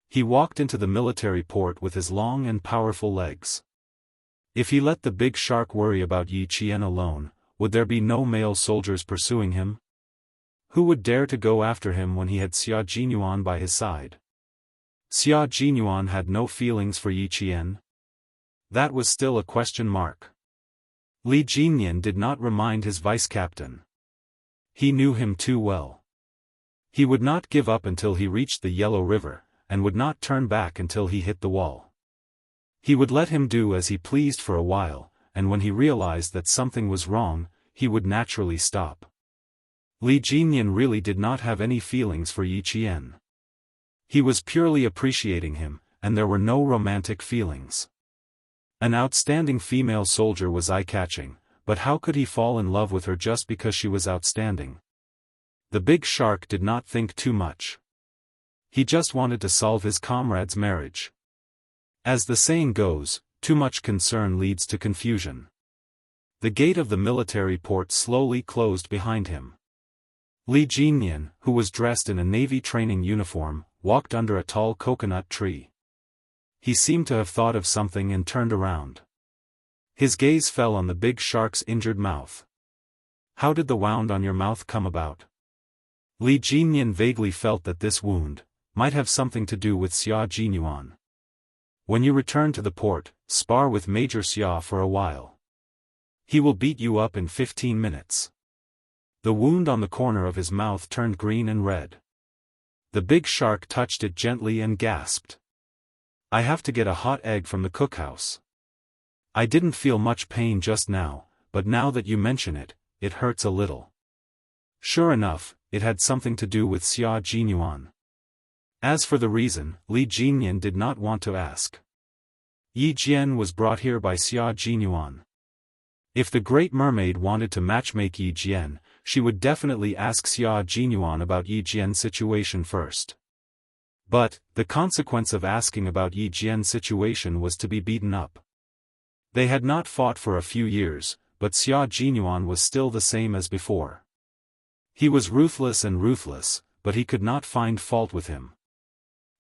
He walked into the military port with his long and powerful legs. If he let the big shark worry about Yi Qian alone, would there be no male soldiers pursuing him? Who would dare to go after him when he had Xia Jinyuan by his side? Xia Jinyuan had no feelings for Yi Qian? That was still a question mark. Li Jinyan did not remind his vice-captain. He knew him too well. He would not give up until he reached the Yellow River, and would not turn back until he hit the wall. He would let him do as he pleased for a while, and when he realized that something was wrong, he would naturally stop. Li Jinyan really did not have any feelings for Yi Qian. He was purely appreciating him, and there were no romantic feelings. An outstanding female soldier was eye-catching, but how could he fall in love with her just because she was outstanding? The big shark did not think too much. He just wanted to solve his comrade's marriage. As the saying goes, too much concern leads to confusion. The gate of the military port slowly closed behind him. Li Jinyan, who was dressed in a navy training uniform, walked under a tall coconut tree. He seemed to have thought of something and turned around. His gaze fell on the big shark's injured mouth. How did the wound on your mouth come about? Li Jinyan vaguely felt that this wound might have something to do with Xia Jinyuan. When you return to the port, spar with Major Xia for a while. He will beat you up in 15 minutes. The wound on the corner of his mouth turned green and red. The big shark touched it gently and gasped. I have to get a hot egg from the cookhouse. I didn't feel much pain just now, but now that you mention it, it hurts a little. Sure enough, it had something to do with Xia Jinyuan. As for the reason, Li Jinyan did not want to ask. Yi Jian was brought here by Xia Jinyuan. If the Great Mermaid wanted to matchmake Yi Jian, she would definitely ask Xia Jinyuan about Yi Jian's situation first. But, the consequence of asking about Yi Jian's situation was to be beaten up. They had not fought for a few years, but Xia Jinyuan was still the same as before. He was ruthless and ruthless, but he could not find fault with him.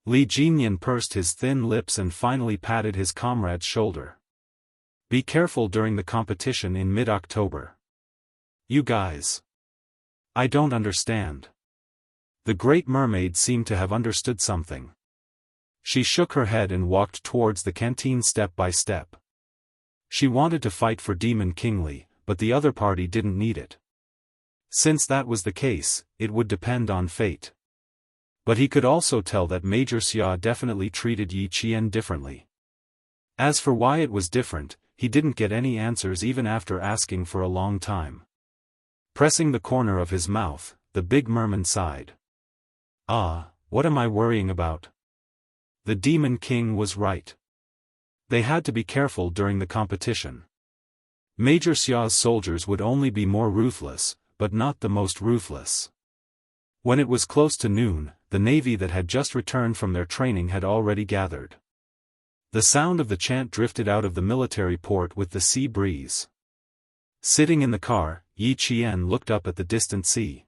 Li Jinyan pursed his thin lips and finally patted his comrade's shoulder. Be careful during the competition in mid-October. You guys. I don't understand. The Great Mermaid seemed to have understood something. She shook her head and walked towards the canteen step by step. She wanted to fight for Demon Kingly, but the other party didn't need it. Since that was the case, it would depend on fate. But he could also tell that Major Xia definitely treated Yi Qian differently. As for why it was different, he didn't get any answers even after asking for a long time. Pressing the corner of his mouth, the big merman sighed. Ah, what am I worrying about? The Demon King was right. They had to be careful during the competition. Major Xia's soldiers would only be more ruthless, but not the most ruthless. When it was close to noon, the navy that had just returned from their training had already gathered. The sound of the chant drifted out of the military port with the sea breeze. Sitting in the car, Yi Qian looked up at the distant sea.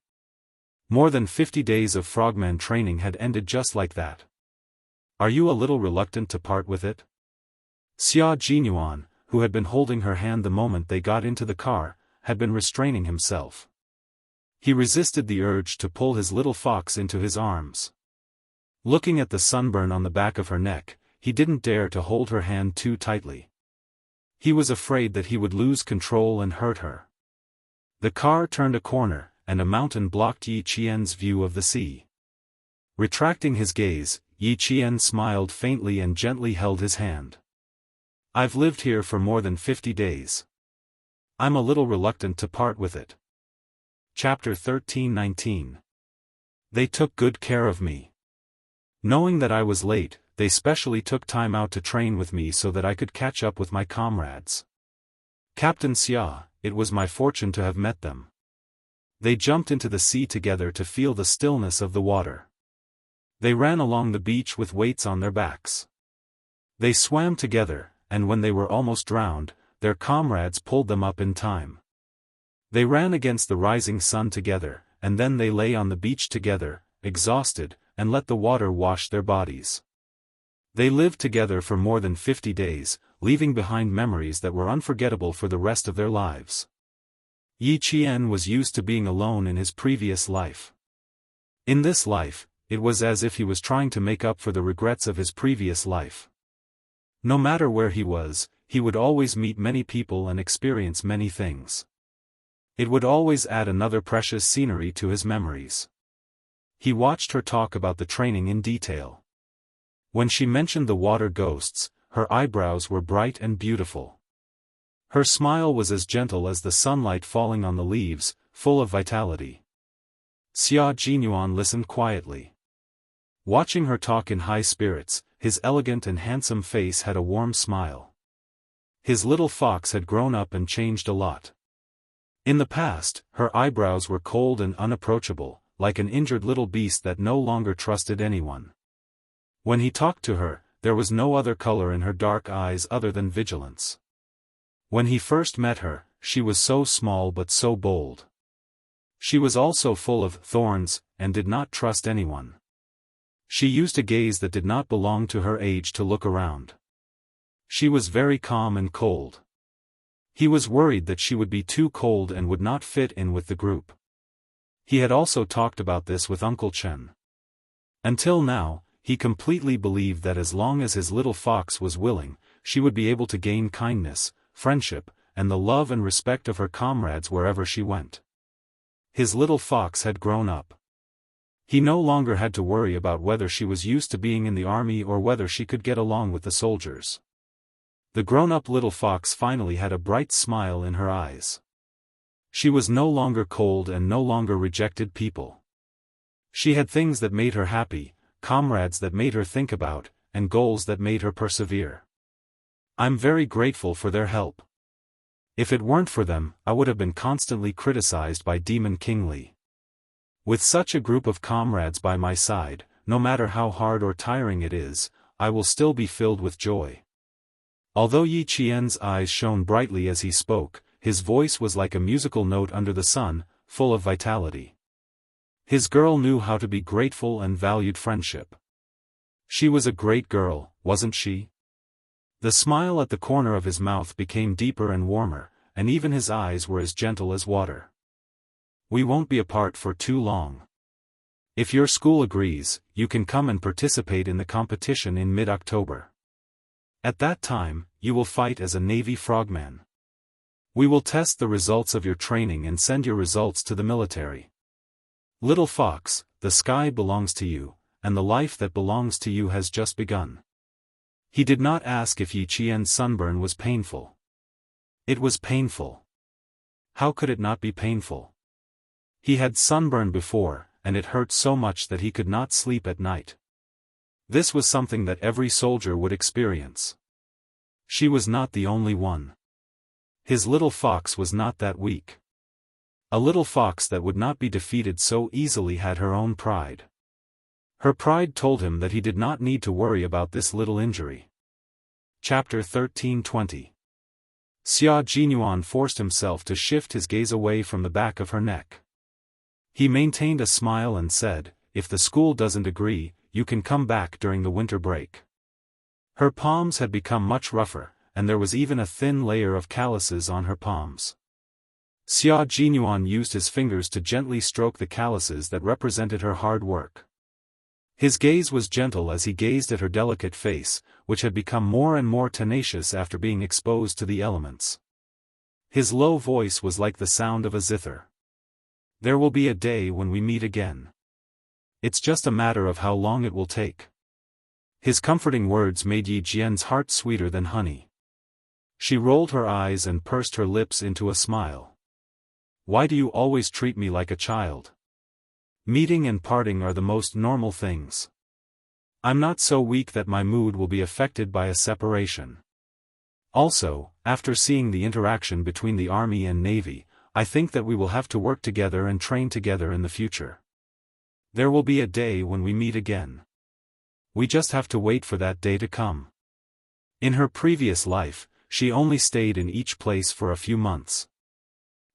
More than 50 days of frogman training had ended just like that. Are you a little reluctant to part with it? Xia Jinyuan, who had been holding her hand the moment they got into the car, had been restraining himself. He resisted the urge to pull his little fox into his arms. Looking at the sunburn on the back of her neck, he didn't dare to hold her hand too tightly. He was afraid that he would lose control and hurt her. The car turned a corner, and a mountain blocked Yi Qian's view of the sea. Retracting his gaze, Yi Qian smiled faintly and gently held his hand. I've lived here for more than 50 days. I'm a little reluctant to part with it. Chapter 13:19. They took good care of me. Knowing that I was late, they specially took time out to train with me so that I could catch up with my comrades. Captain Xia, it was my fortune to have met them. They jumped into the sea together to feel the stillness of the water. They ran along the beach with weights on their backs. They swam together, and when they were almost drowned, their comrades pulled them up in time. They ran against the rising sun together, and then they lay on the beach together, exhausted, and let the water wash their bodies. They lived together for more than 50 days, leaving behind memories that were unforgettable for the rest of their lives. Yi Qian was used to being alone in his previous life. In this life, it was as if he was trying to make up for the regrets of his previous life. No matter where he was, he would always meet many people and experience many things. It would always add another precious scenery to his memories. He watched her talk about the training in detail. When she mentioned the water ghosts, her eyebrows were bright and beautiful. Her smile was as gentle as the sunlight falling on the leaves, full of vitality. Xia Jinyuan listened quietly. Watching her talk in high spirits, his elegant and handsome face had a warm smile. His little fox had grown up and changed a lot. In the past, her eyebrows were cold and unapproachable, like an injured little beast that no longer trusted anyone. When he talked to her, there was no other color in her dark eyes other than vigilance. When he first met her, she was so small but so bold. She was also full of thorns, and did not trust anyone. She used a gaze that did not belong to her age to look around. She was very calm and cold. He was worried that she would be too cold and would not fit in with the group. He had also talked about this with Uncle Chen. Until now, he completely believed that as long as his little fox was willing, she would be able to gain kindness, friendship, and the love and respect of her comrades wherever she went. His little fox had grown up. He no longer had to worry about whether she was used to being in the army or whether she could get along with the soldiers. The grown-up little fox finally had a bright smile in her eyes. She was no longer cold and no longer rejected people. She had things that made her happy, comrades that made her think about, and goals that made her persevere. I'm very grateful for their help. If it weren't for them, I would have been constantly criticized by Demon King Li. With such a group of comrades by my side, no matter how hard or tiring it is, I will still be filled with joy. Although Yi Qian's eyes shone brightly as he spoke, his voice was like a musical note under the sun, full of vitality. His girl knew how to be grateful and valued friendship. She was a great girl, wasn't she? The smile at the corner of his mouth became deeper and warmer, and even his eyes were as gentle as water. We won't be apart for too long. If your school agrees, you can come and participate in the competition in mid-October. At that time, you will fight as a Navy frogman. We will test the results of your training and send your results to the military. Little fox, the sky belongs to you, and the life that belongs to you has just begun. He did not ask if Yi Qian's sunburn was painful. It was painful. How could it not be painful? He had sunburn before, and it hurt so much that he could not sleep at night. This was something that every soldier would experience. She was not the only one. His little fox was not that weak. A little fox that would not be defeated so easily had her own pride. Her pride told him that he did not need to worry about this little injury. Chapter 13:20. Xia Jinyuan forced himself to shift his gaze away from the back of her neck. He maintained a smile and said, "If the school doesn't agree, you can come back during the winter break." Her palms had become much rougher, and there was even a thin layer of calluses on her palms. Xia Jinyuan used his fingers to gently stroke the calluses that represented her hard work. His gaze was gentle as he gazed at her delicate face, which had become more and more tenacious after being exposed to the elements. His low voice was like the sound of a zither. "There will be a day when we meet again. It's just a matter of how long it will take." His comforting words made Yi Jian's heart sweeter than honey. She rolled her eyes and pursed her lips into a smile. "Why do you always treat me like a child? Meeting and parting are the most normal things. I'm not so weak that my mood will be affected by a separation. Also, after seeing the interaction between the Army and Navy, I think that we will have to work together and train together in the future. There will be a day when we meet again. We just have to wait for that day to come." In her previous life, she only stayed in each place for a few months.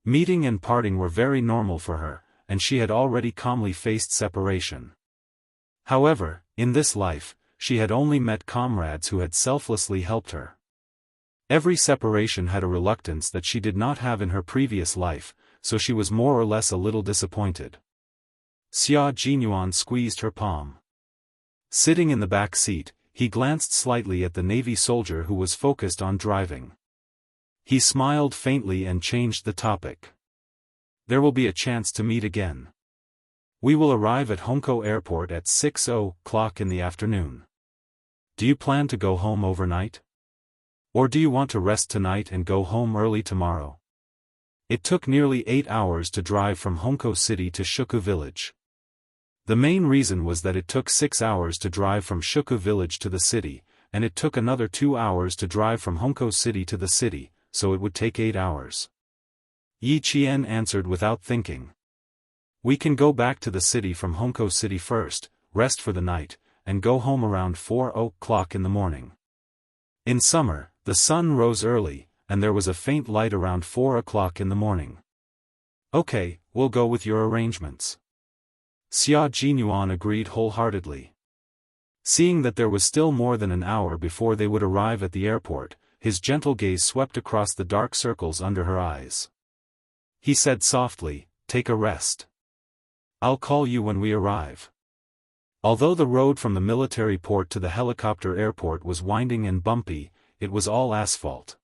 Meeting and parting were very normal for her, and she had already calmly faced separation. However, in this life, she had only met comrades who had selflessly helped her. Every separation had a reluctance that she did not have in her previous life, so she was more or less a little disappointed. Xia Jinyuan squeezed her palm. Sitting in the back seat, he glanced slightly at the Navy soldier who was focused on driving. He smiled faintly and changed the topic. "There will be a chance to meet again. We will arrive at Hongkou Airport at 6:00 in the afternoon. Do you plan to go home overnight? Or do you want to rest tonight and go home early tomorrow?" It took nearly 8 hours to drive from Hongkou City to Shuku Village. The main reason was that it took 6 hours to drive from Shuku Village to the city, and it took another 2 hours to drive from Hongkou City to the city, so it would take 8 hours. Yi Qian answered without thinking. "We can go back to the city from Hongkou City first, rest for the night, and go home around 4:00 in the morning." In summer, the sun rose early, and there was a faint light around 4:00 in the morning. "Okay, we'll go with your arrangements." Xia Jinyuan agreed wholeheartedly. Seeing that there was still more than an hour before they would arrive at the airport, his gentle gaze swept across the dark circles under her eyes. He said softly, "Take a rest. I'll call you when we arrive." Although the road from the military port to the helicopter airport was winding and bumpy, it was all asphalt.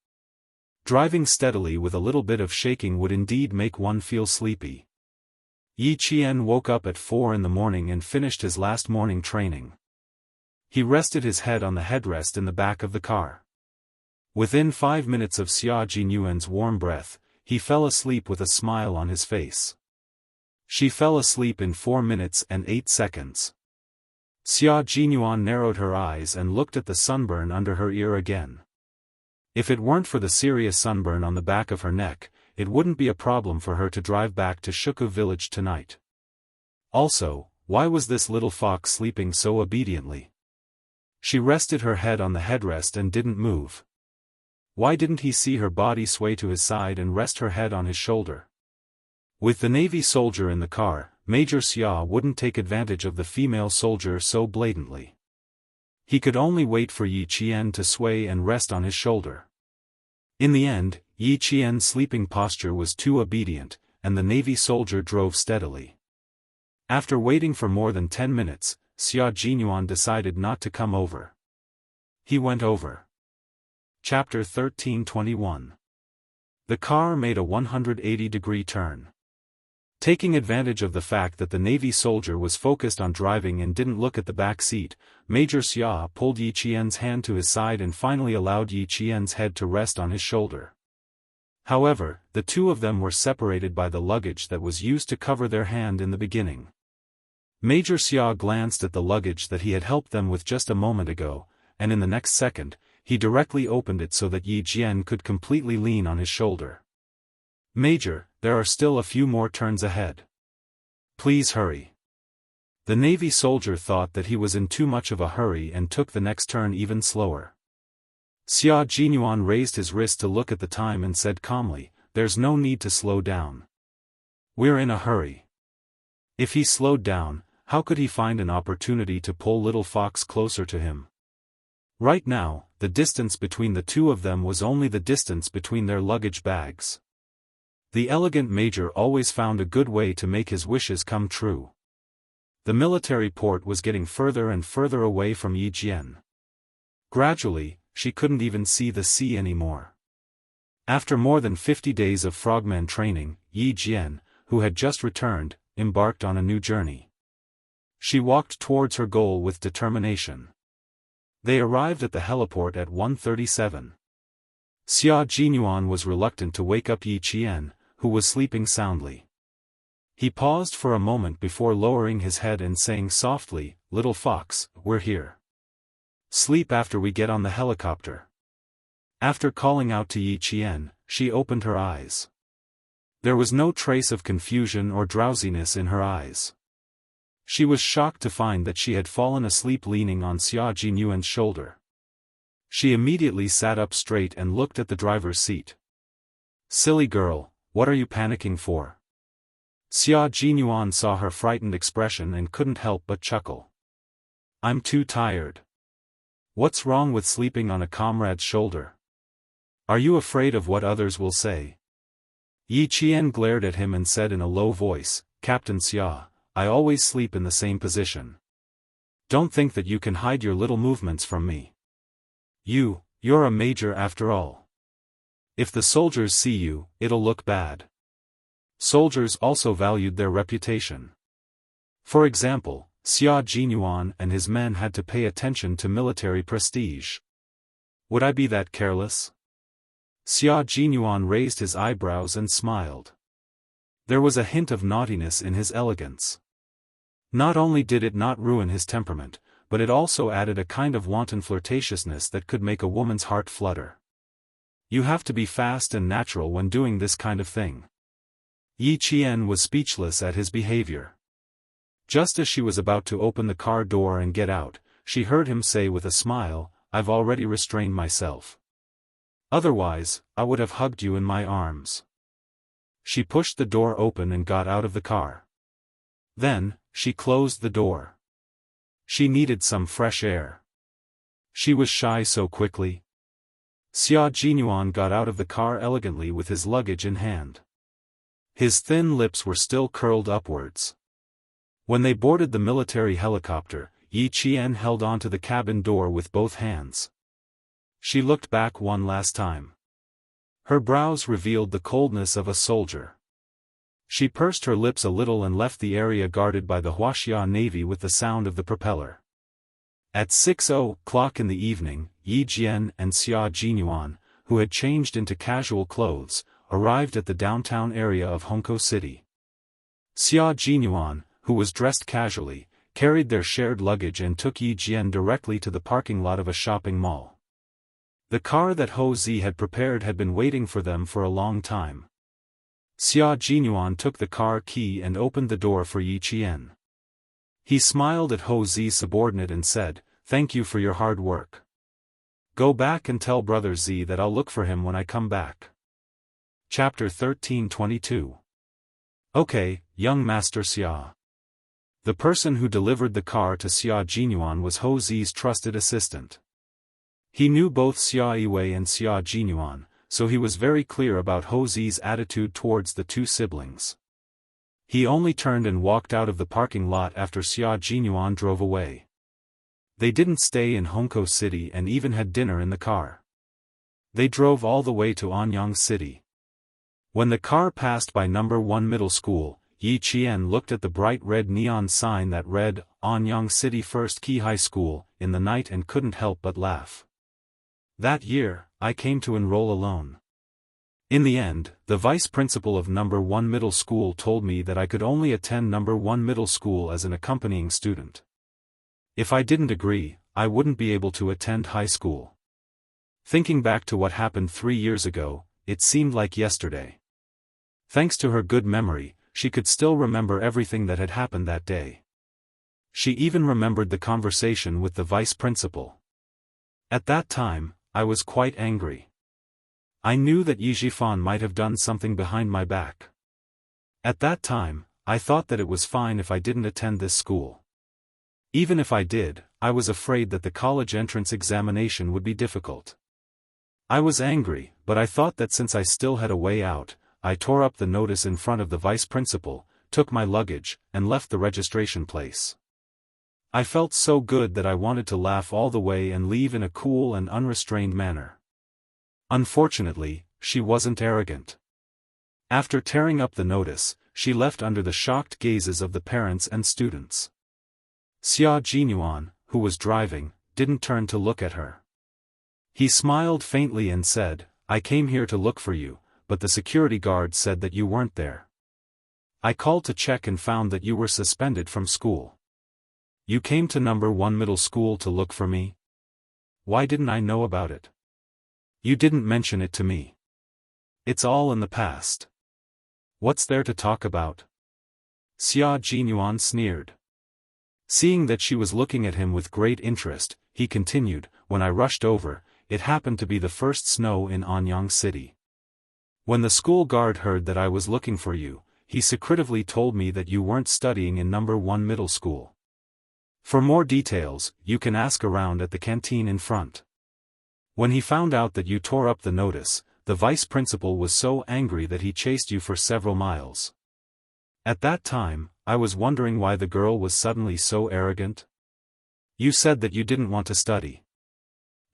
Driving steadily with a little bit of shaking would indeed make one feel sleepy. Yi Qian woke up at 4 in the morning and finished his last morning training. He rested his head on the headrest in the back of the car. Within 5 minutes of Xia Jinyuan's warm breath, he fell asleep with a smile on his face. She fell asleep in 4 minutes and 8 seconds. Xia Jinyuan narrowed her eyes and looked at the sunburn under her ear again. If it weren't for the serious sunburn on the back of her neck, it wouldn't be a problem for her to drive back to Shuku Village tonight. Also, why was this little fox sleeping so obediently? She rested her head on the headrest and didn't move. Why didn't he see her body sway to his side and rest her head on his shoulder? With the Navy soldier in the car, Major Xia wouldn't take advantage of the female soldier so blatantly. He could only wait for Yi Qian to sway and rest on his shoulder. In the end, Yi Qian's sleeping posture was too obedient, and the Navy soldier drove steadily. After waiting for more than 10 minutes, Xia Jinyuan decided not to come over. He went over. Chapter 13:21. The car made a 180-degree turn. Taking advantage of the fact that the Navy soldier was focused on driving and didn't look at the back seat, Major Xia pulled Yi Qian's hand to his side and finally allowed Yi Qian's head to rest on his shoulder. However, the two of them were separated by the luggage that was used to cover their hand in the beginning. Major Xia glanced at the luggage that he had helped them with just a moment ago, and in the next second, he directly opened it so that Yi Qian could completely lean on his shoulder. "Major, there are still a few more turns ahead. Please hurry." The Navy soldier thought that he was in too much of a hurry and took the next turn even slower. Xia Jinyuan raised his wrist to look at the time and said calmly, "There's no need to slow down. We're in a hurry." If he slowed down, how could he find an opportunity to pull little Fox closer to him? Right now, the distance between the two of them was only the distance between their luggage bags. The elegant major always found a good way to make his wishes come true. The military port was getting further and further away from Yijian. Gradually, she couldn't even see the sea anymore. After more than 50 days of frogman training, Yijian, who had just returned, embarked on a new journey. She walked towards her goal with determination. They arrived at the heliport at 1:37. Xia Jinyuan was reluctant to wake up Yijian, who was sleeping soundly. He paused for a moment before lowering his head and saying softly, "Little Fox, we're here. Sleep after we get on the helicopter." After calling out to Yijian, she opened her eyes. There was no trace of confusion or drowsiness in her eyes. She was shocked to find that she had fallen asleep leaning on Xia Jinyuan's shoulder. She immediately sat up straight and looked at the driver's seat. "Silly girl, what are you panicking for?" Xia Jinyuan saw her frightened expression and couldn't help but chuckle. "I'm too tired." "What's wrong with sleeping on a comrade's shoulder? Are you afraid of what others will say?" Yi Qian glared at him and said in a low voice, "Captain Xia, I always sleep in the same position. Don't think that you can hide your little movements from me. You're a major after all. If the soldiers see you, it'll look bad." Soldiers also valued their reputation. For example, Xia Jinyuan and his men had to pay attention to military prestige. Would I be that careless? Xia Jinyuan raised his eyebrows and smiled. There was a hint of naughtiness in his elegance. Not only did it not ruin his temperament, but it also added a kind of wanton flirtatiousness that could make a woman's heart flutter. You have to be fast and natural when doing this kind of thing. Yi Qian was speechless at his behavior. Just as she was about to open the car door and get out, she heard him say with a smile, "I've already restrained myself. Otherwise, I would have hugged you in my arms." She pushed the door open and got out of the car. Then, she closed the door. She needed some fresh air. She was shy so quickly. Xia Jinyuan got out of the car elegantly with his luggage in hand. His thin lips were still curled upwards. When they boarded the military helicopter, Yi Qian held onto the cabin door with both hands. She looked back one last time. Her brows revealed the coldness of a soldier. She pursed her lips a little and left the area guarded by the Wuxia Navy with the sound of the propeller. At 6:00 in the evening, Yi Jian and Xia Jinyuan, who had changed into casual clothes, arrived at the downtown area of Hongkou City. Xia Jinyuan, who was dressed casually, carried their shared luggage and took Yi Jian directly to the parking lot of a shopping mall. The car that Ho Zi had prepared had been waiting for them for a long time. Xia Jinyuan took the car key and opened the door for Yi Qian. He smiled at Ho Zi's subordinate and said, "Thank you for your hard work. Go back and tell Brother Z that I'll look for him when I come back." Chapter 13:22. "Okay, young Master Xia." The person who delivered the car to Xia Jinyuan was Ho Zi's trusted assistant. He knew both Xia Yiwei and Xia Jinyuan, so he was very clear about Ho Zi's attitude towards the two siblings. He only turned and walked out of the parking lot after Xia Jinyuan drove away. They didn't stay in Hongkou City and even had dinner in the car. They drove all the way to Anyang City. When the car passed by No. 1 Middle School, Yi Qian looked at the bright red neon sign that read, Anyang City First Key High School, in the night and couldn't help but laugh. That year, I came to enroll alone. In the end, the vice principal of No. 1 Middle School told me that I could only attend No. 1 Middle School as an accompanying student. If I didn't agree, I wouldn't be able to attend high school. Thinking back to what happened 3 years ago, it seemed like yesterday. Thanks to her good memory, she could still remember everything that had happened that day. She even remembered the conversation with the vice principal. At that time, I was quite angry. I knew that Yizhifan might have done something behind my back. At that time, I thought that it was fine if I didn't attend this school. Even if I did, I was afraid that the college entrance examination would be difficult. I was angry, but I thought that since I still had a way out, I tore up the notice in front of the vice principal, took my luggage, and left the registration place. I felt so good that I wanted to laugh all the way and leave in a cool and unrestrained manner. Unfortunately, she wasn't arrogant. After tearing up the notice, she left under the shocked gazes of the parents and students. Xia Jinyuan, who was driving, didn't turn to look at her. He smiled faintly and said, "I came here to look for you, but the security guard said that you weren't there. I called to check and found that you were suspended from school. You came to number 1 middle school to look for me? Why didn't I know about it? You didn't mention it to me. It's all in the past. What's there to talk about?" Xia Jinyuan sneered. Seeing that she was looking at him with great interest, he continued, "When I rushed over, it happened to be the first snow in Anyang City. When the school guard heard that I was looking for you, he secretively told me that you weren't studying in number 1 middle school. For more details, you can ask around at the canteen in front. When he found out that you tore up the notice, the vice principal was so angry that he chased you for several miles. At that time, I was wondering why the girl was suddenly so arrogant. You said that you didn't want to study.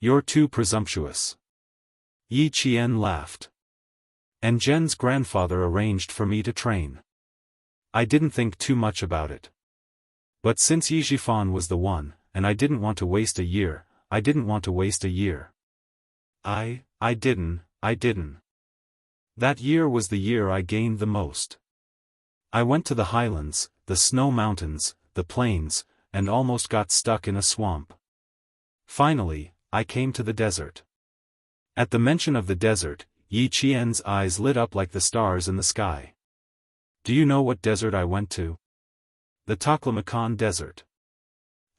You're too presumptuous." Yi Qian laughed. "And Jen's grandfather arranged for me to train. I didn't think too much about it. But since Yizhifan was the one, and I didn't want to waste a year, I didn't want to waste a year. I didn't. That year was the year I gained the most. I went to the highlands, the snow mountains, the plains, and almost got stuck in a swamp. Finally, I came to the desert." At the mention of the desert, Yi Qian's eyes lit up like the stars in the sky. "Do you know what desert I went to? The Taklamakan Desert.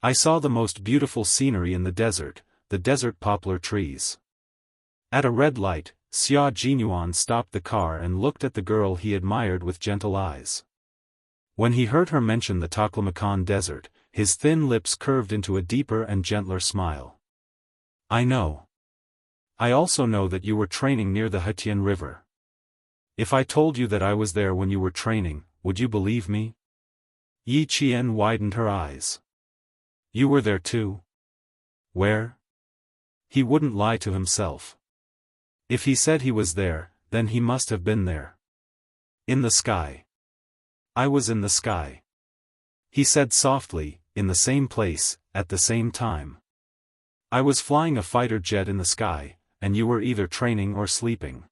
I saw the most beautiful scenery in the desert poplar trees." At a red light, Xia Jinyuan stopped the car and looked at the girl he admired with gentle eyes. When he heard her mention the Taklamakan Desert, his thin lips curved into a deeper and gentler smile. "I know. I also know that you were training near the Hetian River. If I told you that I was there when you were training, would you believe me?" Yi Qian widened her eyes. "You were there too? Where?" He wouldn't lie to himself. If he said he was there, then he must have been there. "In the sky. I was in the sky." He said softly, "In the same place, at the same time. I was flying a fighter jet in the sky, and you were either training or sleeping."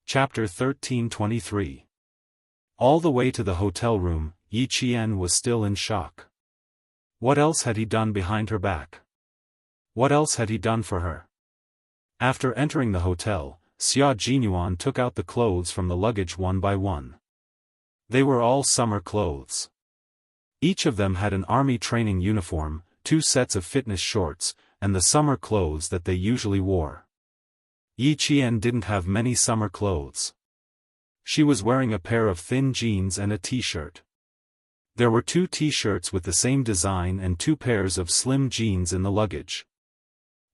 Chapter 13:23. All the way to the hotel room, Yi Qian was still in shock. What else had he done behind her back? What else had he done for her? After entering the hotel, Xia Jinyuan took out the clothes from the luggage one by one. They were all summer clothes. Each of them had an army training uniform, 2 sets of fitness shorts, and the summer clothes that they usually wore. Yi Qian didn't have many summer clothes. She was wearing a pair of thin jeans and a t-shirt. There were 2 t-shirts with the same design and 2 pairs of slim jeans in the luggage.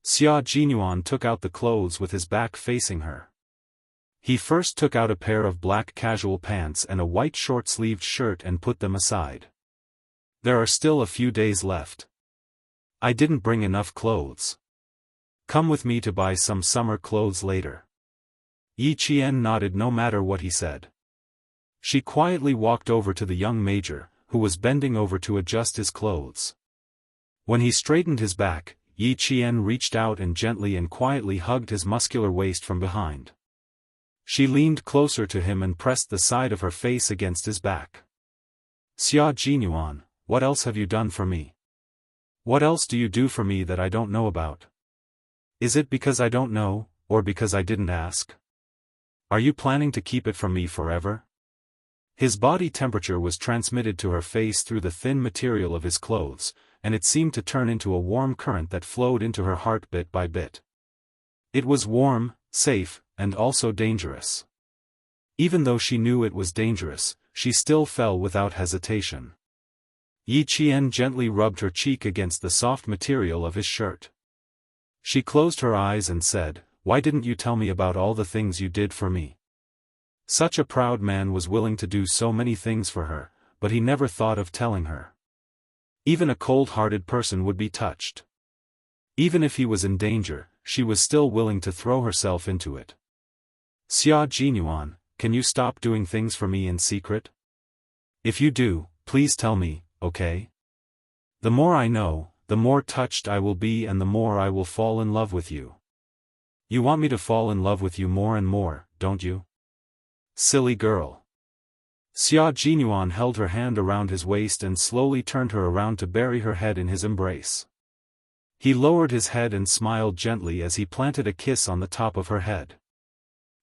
Xia Jinyuan took out the clothes with his back facing her. He first took out a pair of black casual pants and a white short-sleeved shirt and put them aside. "There are still a few days left. I didn't bring enough clothes. Come with me to buy some summer clothes later." Yi Qian nodded no matter what he said. She quietly walked over to the young major, who was bending over to adjust his clothes. When he straightened his back, Yi Qian reached out and gently and quietly hugged his muscular waist from behind. She leaned closer to him and pressed the side of her face against his back. "Xia Jinyuan, what else have you done for me? What else do you do for me that I don't know about? Is it because I don't know, or because I didn't ask? Are you planning to keep it from me forever?" His body temperature was transmitted to her face through the thin material of his clothes, and it seemed to turn into a warm current that flowed into her heart bit by bit. It was warm, safe, and also dangerous. Even though she knew it was dangerous, she still fell without hesitation. Yi Qian gently rubbed her cheek against the soft material of his shirt. She closed her eyes and said, "Why didn't you tell me about all the things you did for me?" Such a proud man was willing to do so many things for her, but he never thought of telling her. Even a cold-hearted person would be touched. Even if he was in danger, she was still willing to throw herself into it. "Xia Jinyuan, can you stop doing things for me in secret? If you do, please tell me, okay? The more I know, the more touched I will be and the more I will fall in love with you. You want me to fall in love with you more and more, don't you? Silly girl." Xia Jinyuan held her hand around his waist and slowly turned her around to bury her head in his embrace. He lowered his head and smiled gently as he planted a kiss on the top of her head.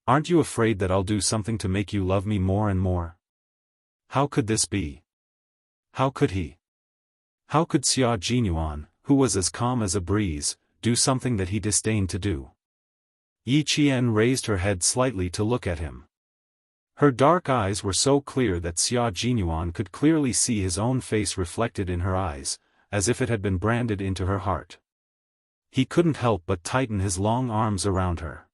"Aren't you afraid that I'll do something to make you love me more and more?" How could this be? How could he? How could Xia Jinyuan, who was as calm as a breeze, do something that he disdained to do? Yi Qian raised her head slightly to look at him. Her dark eyes were so clear that Xia Jinyuan could clearly see his own face reflected in her eyes, as if it had been branded into her heart. He couldn't help but tighten his long arms around her.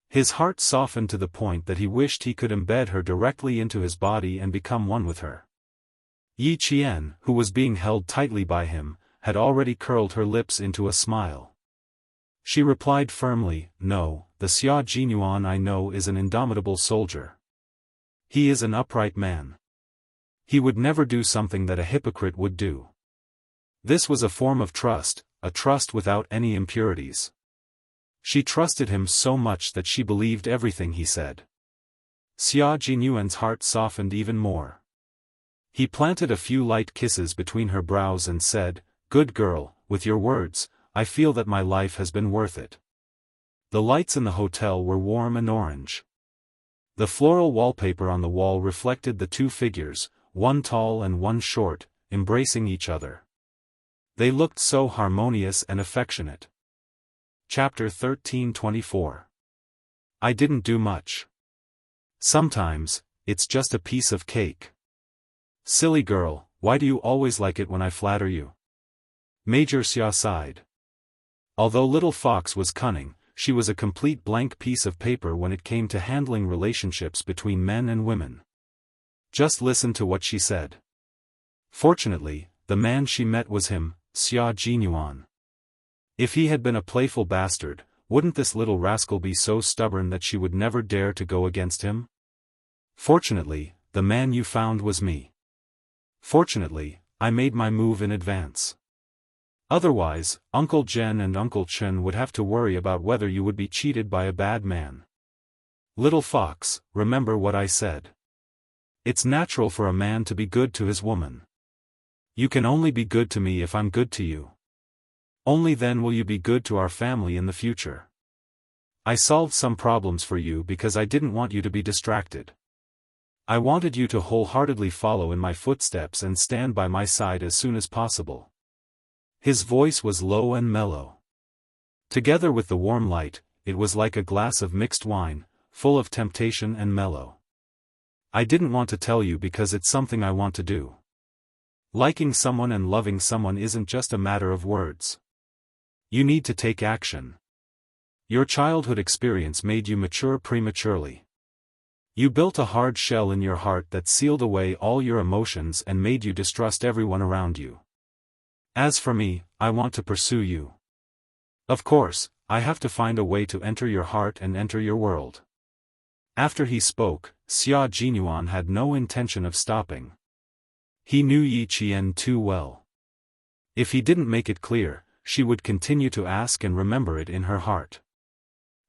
His heart softened to the point that he wished he could embed her directly into his body and become one with her. Yi Qian, who was being held tightly by him, had already curled her lips into a smile. She replied firmly, "No, the Xia Jinyuan I know is an indomitable soldier. He is an upright man. He would never do something that a hypocrite would do." This was a form of trust, a trust without any impurities. She trusted him so much that she believed everything he said. Xia Jinyuan's heart softened even more. He planted a few light kisses between her brows and said, "Good girl, with your words, I feel that my life has been worth it." The lights in the hotel were warm and orange. The floral wallpaper on the wall reflected the two figures, one tall and one short, embracing each other. They looked so harmonious and affectionate. Chapter 13:24. I didn't do much. Sometimes, it's just a piece of cake. Silly girl, why do you always like it when I flatter you? Major Xia sighed. Although Little Fox was cunning, she was a complete blank piece of paper when it came to handling relationships between men and women. Just listen to what she said. Fortunately, the man she met was him, Xia Jinyuan. If he had been a playful bastard, wouldn't this little rascal be so stubborn that she would never dare to go against him? Fortunately, the man you found was me. Fortunately, I made my move in advance. Otherwise, Uncle Jen and Uncle Chen would have to worry about whether you would be cheated by a bad man. Little Fox, remember what I said. It's natural for a man to be good to his woman. You can only be good to me if I'm good to you. Only then will you be good to our family in the future. I solved some problems for you because I didn't want you to be distracted. I wanted you to wholeheartedly follow in my footsteps and stand by my side as soon as possible. His voice was low and mellow. Together with the warm light, it was like a glass of mixed wine, full of temptation and mellow. I didn't want to tell you because it's something I want to do. Liking someone and loving someone isn't just a matter of words. You need to take action. Your childhood experience made you mature prematurely. You built a hard shell in your heart that sealed away all your emotions and made you distrust everyone around you. As for me, I want to pursue you. Of course, I have to find a way to enter your heart and enter your world. After he spoke, Xia Jinyuan had no intention of stopping. He knew Yi Qian too well. If he didn't make it clear, she would continue to ask and remember it in her heart.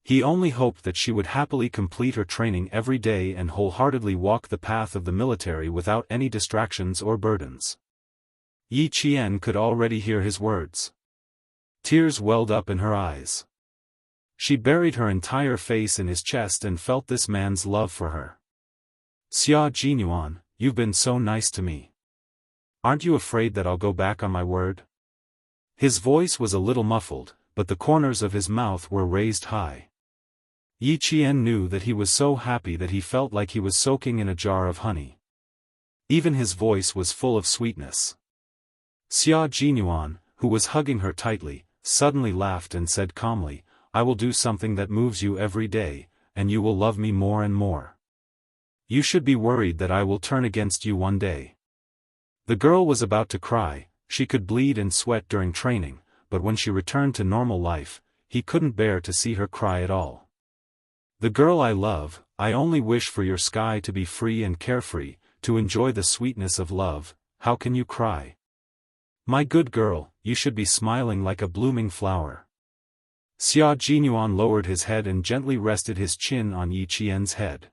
He only hoped that she would happily complete her training every day and wholeheartedly walk the path of the military without any distractions or burdens. Yi Qian could already hear his words. Tears welled up in her eyes. She buried her entire face in his chest and felt this man's love for her. Xia Jinyuan, you've been so nice to me. Aren't you afraid that I'll go back on my word? His voice was a little muffled, but the corners of his mouth were raised high. Yi Qian knew that he was so happy that he felt like he was soaking in a jar of honey. Even his voice was full of sweetness. Xia Jinyuan, who was hugging her tightly, suddenly laughed and said calmly, "I will do something that moves you every day, and you will love me more and more. You should be worried that I will turn against you one day." The girl was about to cry. She could bleed and sweat during training, but when she returned to normal life, he couldn't bear to see her cry at all. "The girl I love, I only wish for your sky to be free and carefree, to enjoy the sweetness of love. How can you cry? My good girl, you should be smiling like a blooming flower." Xia Jinyuan lowered his head and gently rested his chin on Yi Qian's head.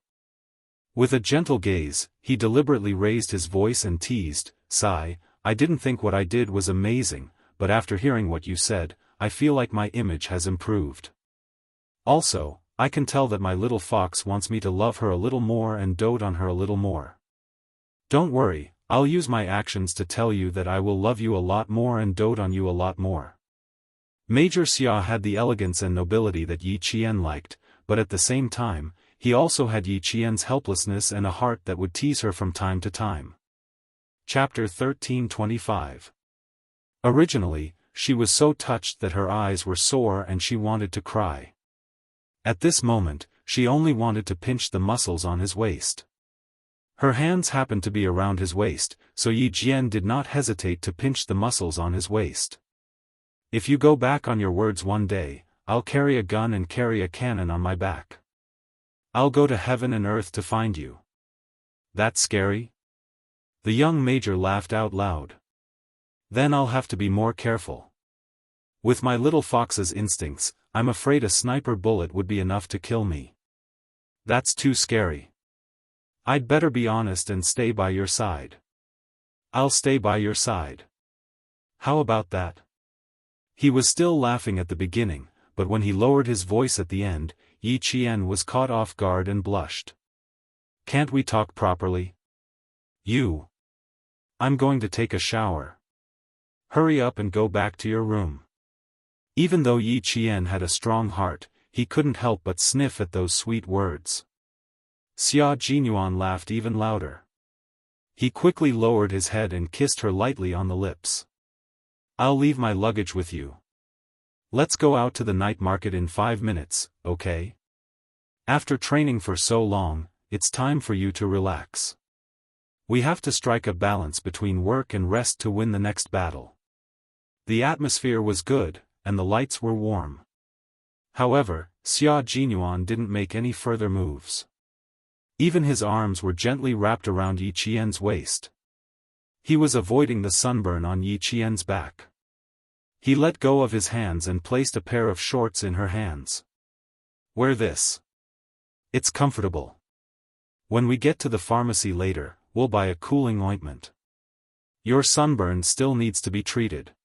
With a gentle gaze, he deliberately raised his voice and teased, "Sigh, I didn't think what I did was amazing, but after hearing what you said, I feel like my image has improved. Also, I can tell that my little fox wants me to love her a little more and dote on her a little more. Don't worry, I'll use my actions to tell you that I will love you a lot more and dote on you a lot more." Major Xia had the elegance and nobility that Yi Qian liked, but at the same time, he also had Yi Qian's helplessness and a heart that would tease her from time to time. Chapter 1325. Originally, she was so touched that her eyes were sore and she wanted to cry. At this moment, she only wanted to pinch the muscles on his waist. Her hands happened to be around his waist, so Yi Qian did not hesitate to pinch the muscles on his waist. "If you go back on your words one day, I'll carry a gun and carry a cannon on my back. I'll go to heaven and earth to find you. That scary?" The young major laughed out loud. "Then I'll have to be more careful. With my little fox's instincts, I'm afraid a sniper bullet would be enough to kill me. That's too scary. I'd better be honest and stay by your side." "I'll stay by your side. How about that?" He was still laughing at the beginning, but when he lowered his voice at the end, Yi Qian was caught off guard and blushed. "Can't we talk properly? I'm going to take a shower. Hurry up and go back to your room." Even though Yi Qian had a strong heart, he couldn't help but sniff at those sweet words. Xia Jinyuan laughed even louder. He quickly lowered his head and kissed her lightly on the lips. "I'll leave my luggage with you. Let's go out to the night market in 5 minutes, okay? After training for so long, it's time for you to relax. We have to strike a balance between work and rest to win the next battle." The atmosphere was good, and the lights were warm. However, Xia Jinyuan didn't make any further moves. Even his arms were gently wrapped around Yi Qian's waist. He was avoiding the sunburn on Yi Qian's back. He let go of his hands and placed a pair of shorts in her hands. "Wear this. It's comfortable. When we get to the pharmacy later, we'll buy a cooling ointment. Your sunburn still needs to be treated.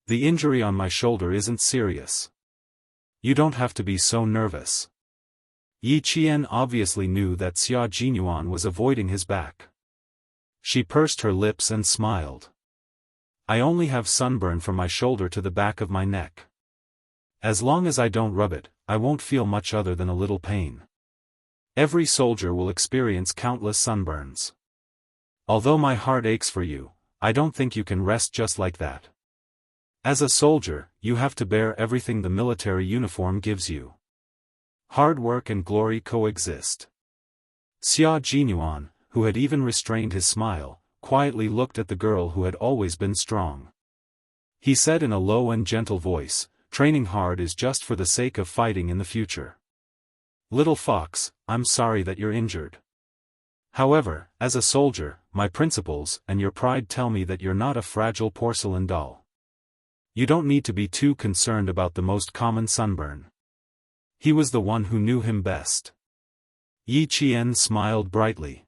The injury on my shoulder isn't serious. You don't have to be so nervous." Yi Qian obviously knew that Xia Jinyuan was avoiding his back. She pursed her lips and smiled. "I only have sunburn from my shoulder to the back of my neck. As long as I don't rub it, I won't feel much other than a little pain. Every soldier will experience countless sunburns. Although my heart aches for you, I don't think you can rest just like that. As a soldier, you have to bear everything the military uniform gives you. Hard work and glory coexist." Xia Jinyuan, who had even restrained his smile, quietly looked at the girl who had always been strong. He said in a low and gentle voice, "Training hard is just for the sake of fighting in the future. Little fox, I'm sorry that you're injured. However, as a soldier, my principles and your pride tell me that you're not a fragile porcelain doll. You don't need to be too concerned about the most common sunburn." He was the one who knew him best. Yi Qian smiled brightly.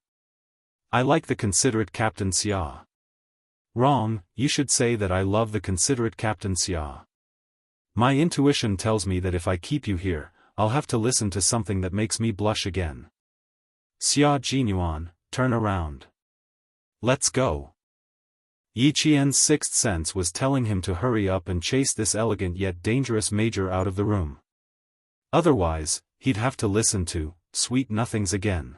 "I like the considerate Captain Xia." "Wrong, you should say that I love the considerate Captain Xia. My intuition tells me that if I keep you here, I'll have to listen to something that makes me blush again. Xia Jinyuan, turn around. Let's go." Yi Qian's sixth sense was telling him to hurry up and chase this elegant yet dangerous major out of the room. Otherwise, he'd have to listen to sweet nothings again.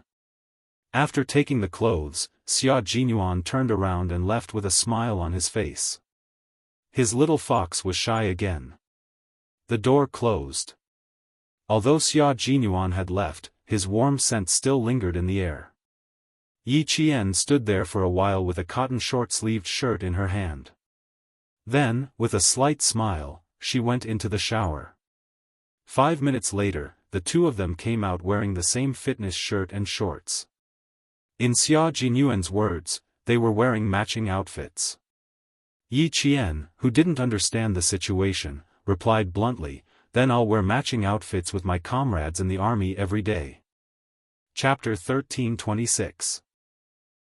After taking the clothes, Xia Jinyuan turned around and left with a smile on his face. His little fox was shy again. The door closed. Although Xia Jinyuan had left, his warm scent still lingered in the air. Yi Qian stood there for a while with a cotton short-sleeved shirt in her hand. Then, with a slight smile, she went into the shower. 5 minutes later, the two of them came out wearing the same fitness shirt and shorts. In Xia Jinyuan's words, they were wearing matching outfits. Yi Qian, who didn't understand the situation, replied bluntly, "Then I'll wear matching outfits with my comrades in the army every day." Chapter 13:26.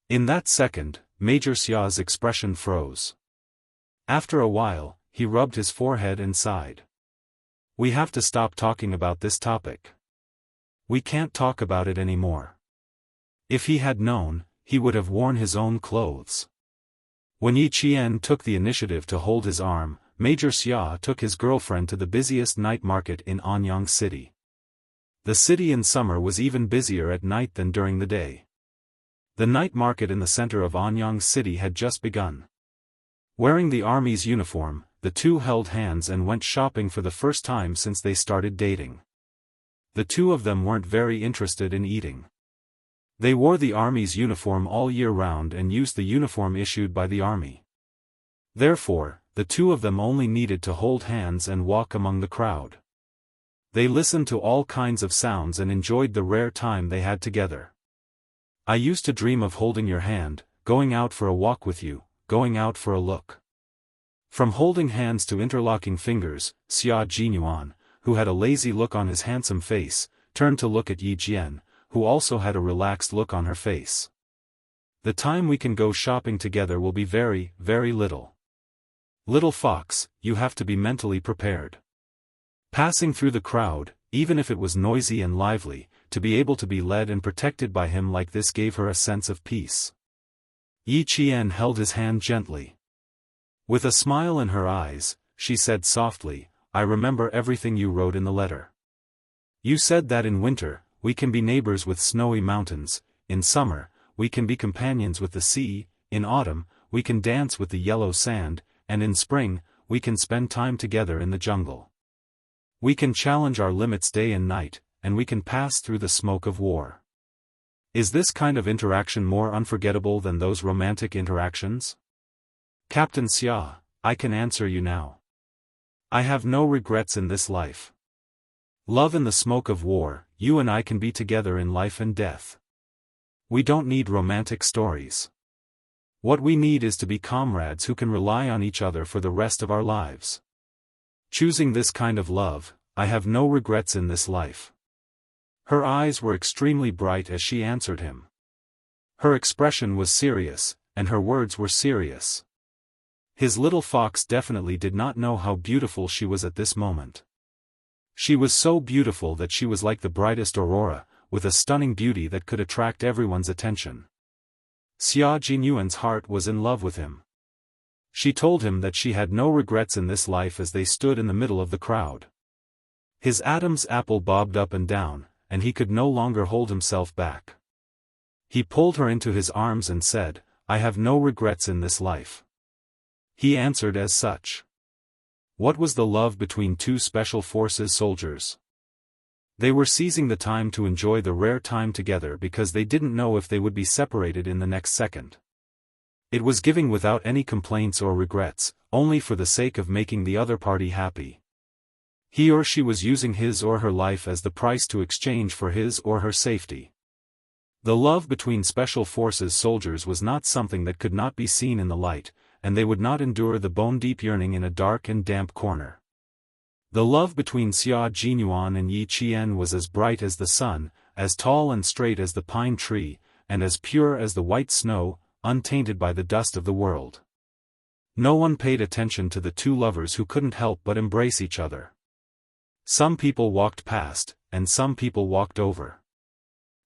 In that second, Major Xia's expression froze. After a while, he rubbed his forehead and sighed. "We have to stop talking about this topic. We can't talk about it anymore." If he had known, he would have worn his own clothes. When Yi Qian took the initiative to hold his arm, Major Xia took his girlfriend to the busiest night market in Anyang City. The city in summer was even busier at night than during the day. The night market in the center of Anyang City had just begun. Wearing the army's uniform, the two held hands and went shopping for the first time since they started dating. The two of them weren't very interested in eating. They wore the army's uniform all year round and used the uniform issued by the army. Therefore, the two of them only needed to hold hands and walk among the crowd. They listened to all kinds of sounds and enjoyed the rare time they had together. "I used to dream of holding your hand, going out for a walk with you, going out for a look." From holding hands to interlocking fingers, Xia Jinyuan, who had a lazy look on his handsome face, turned to look at Yi Qian, who also had a relaxed look on her face. "The time we can go shopping together will be very, very little. Little fox, you have to be mentally prepared." Passing through the crowd, even if it was noisy and lively, to be able to be led and protected by him like this gave her a sense of peace. Yi Qian held his hand gently. With a smile in her eyes, she said softly, "I remember everything you wrote in the letter. You said that in winter, we can be neighbors with snowy mountains, in summer, we can be companions with the sea, in autumn, we can dance with the yellow sand, and in spring, we can spend time together in the jungle. We can challenge our limits day and night, and we can pass through the smoke of war. Is this kind of interaction more unforgettable than those romantic interactions?" "Captain Xia, I can answer you now. I have no regrets in this life. Love in the smoke of war, you and I can be together in life and death. We don't need romantic stories. What we need is to be comrades who can rely on each other for the rest of our lives. Choosing this kind of love, I have no regrets in this life." Her eyes were extremely bright as she answered him. Her expression was serious, and her words were serious. His little fox definitely did not know how beautiful she was at this moment. She was so beautiful that she was like the brightest aurora, with a stunning beauty that could attract everyone's attention. Xia Jinyuan's heart was in love with him. She told him that she had no regrets in this life as they stood in the middle of the crowd. His Adam's apple bobbed up and down, and he could no longer hold himself back. He pulled her into his arms and said, "I have no regrets in this life." He answered as such. What was the love between two special forces soldiers? They were seizing the time to enjoy the rare time together because they didn't know if they would be separated in the next second. It was giving without any complaints or regrets, only for the sake of making the other party happy. He or she was using his or her life as the price to exchange for his or her safety. The love between special forces soldiers was not something that could not be seen in the light, and they would not endure the bone-deep yearning in a dark and damp corner. The love between Xia Jinyuan and Yi Qian was as bright as the sun, as tall and straight as the pine tree, and as pure as the white snow, untainted by the dust of the world. No one paid attention to the two lovers who couldn't help but embrace each other. Some people walked past, and some people walked over.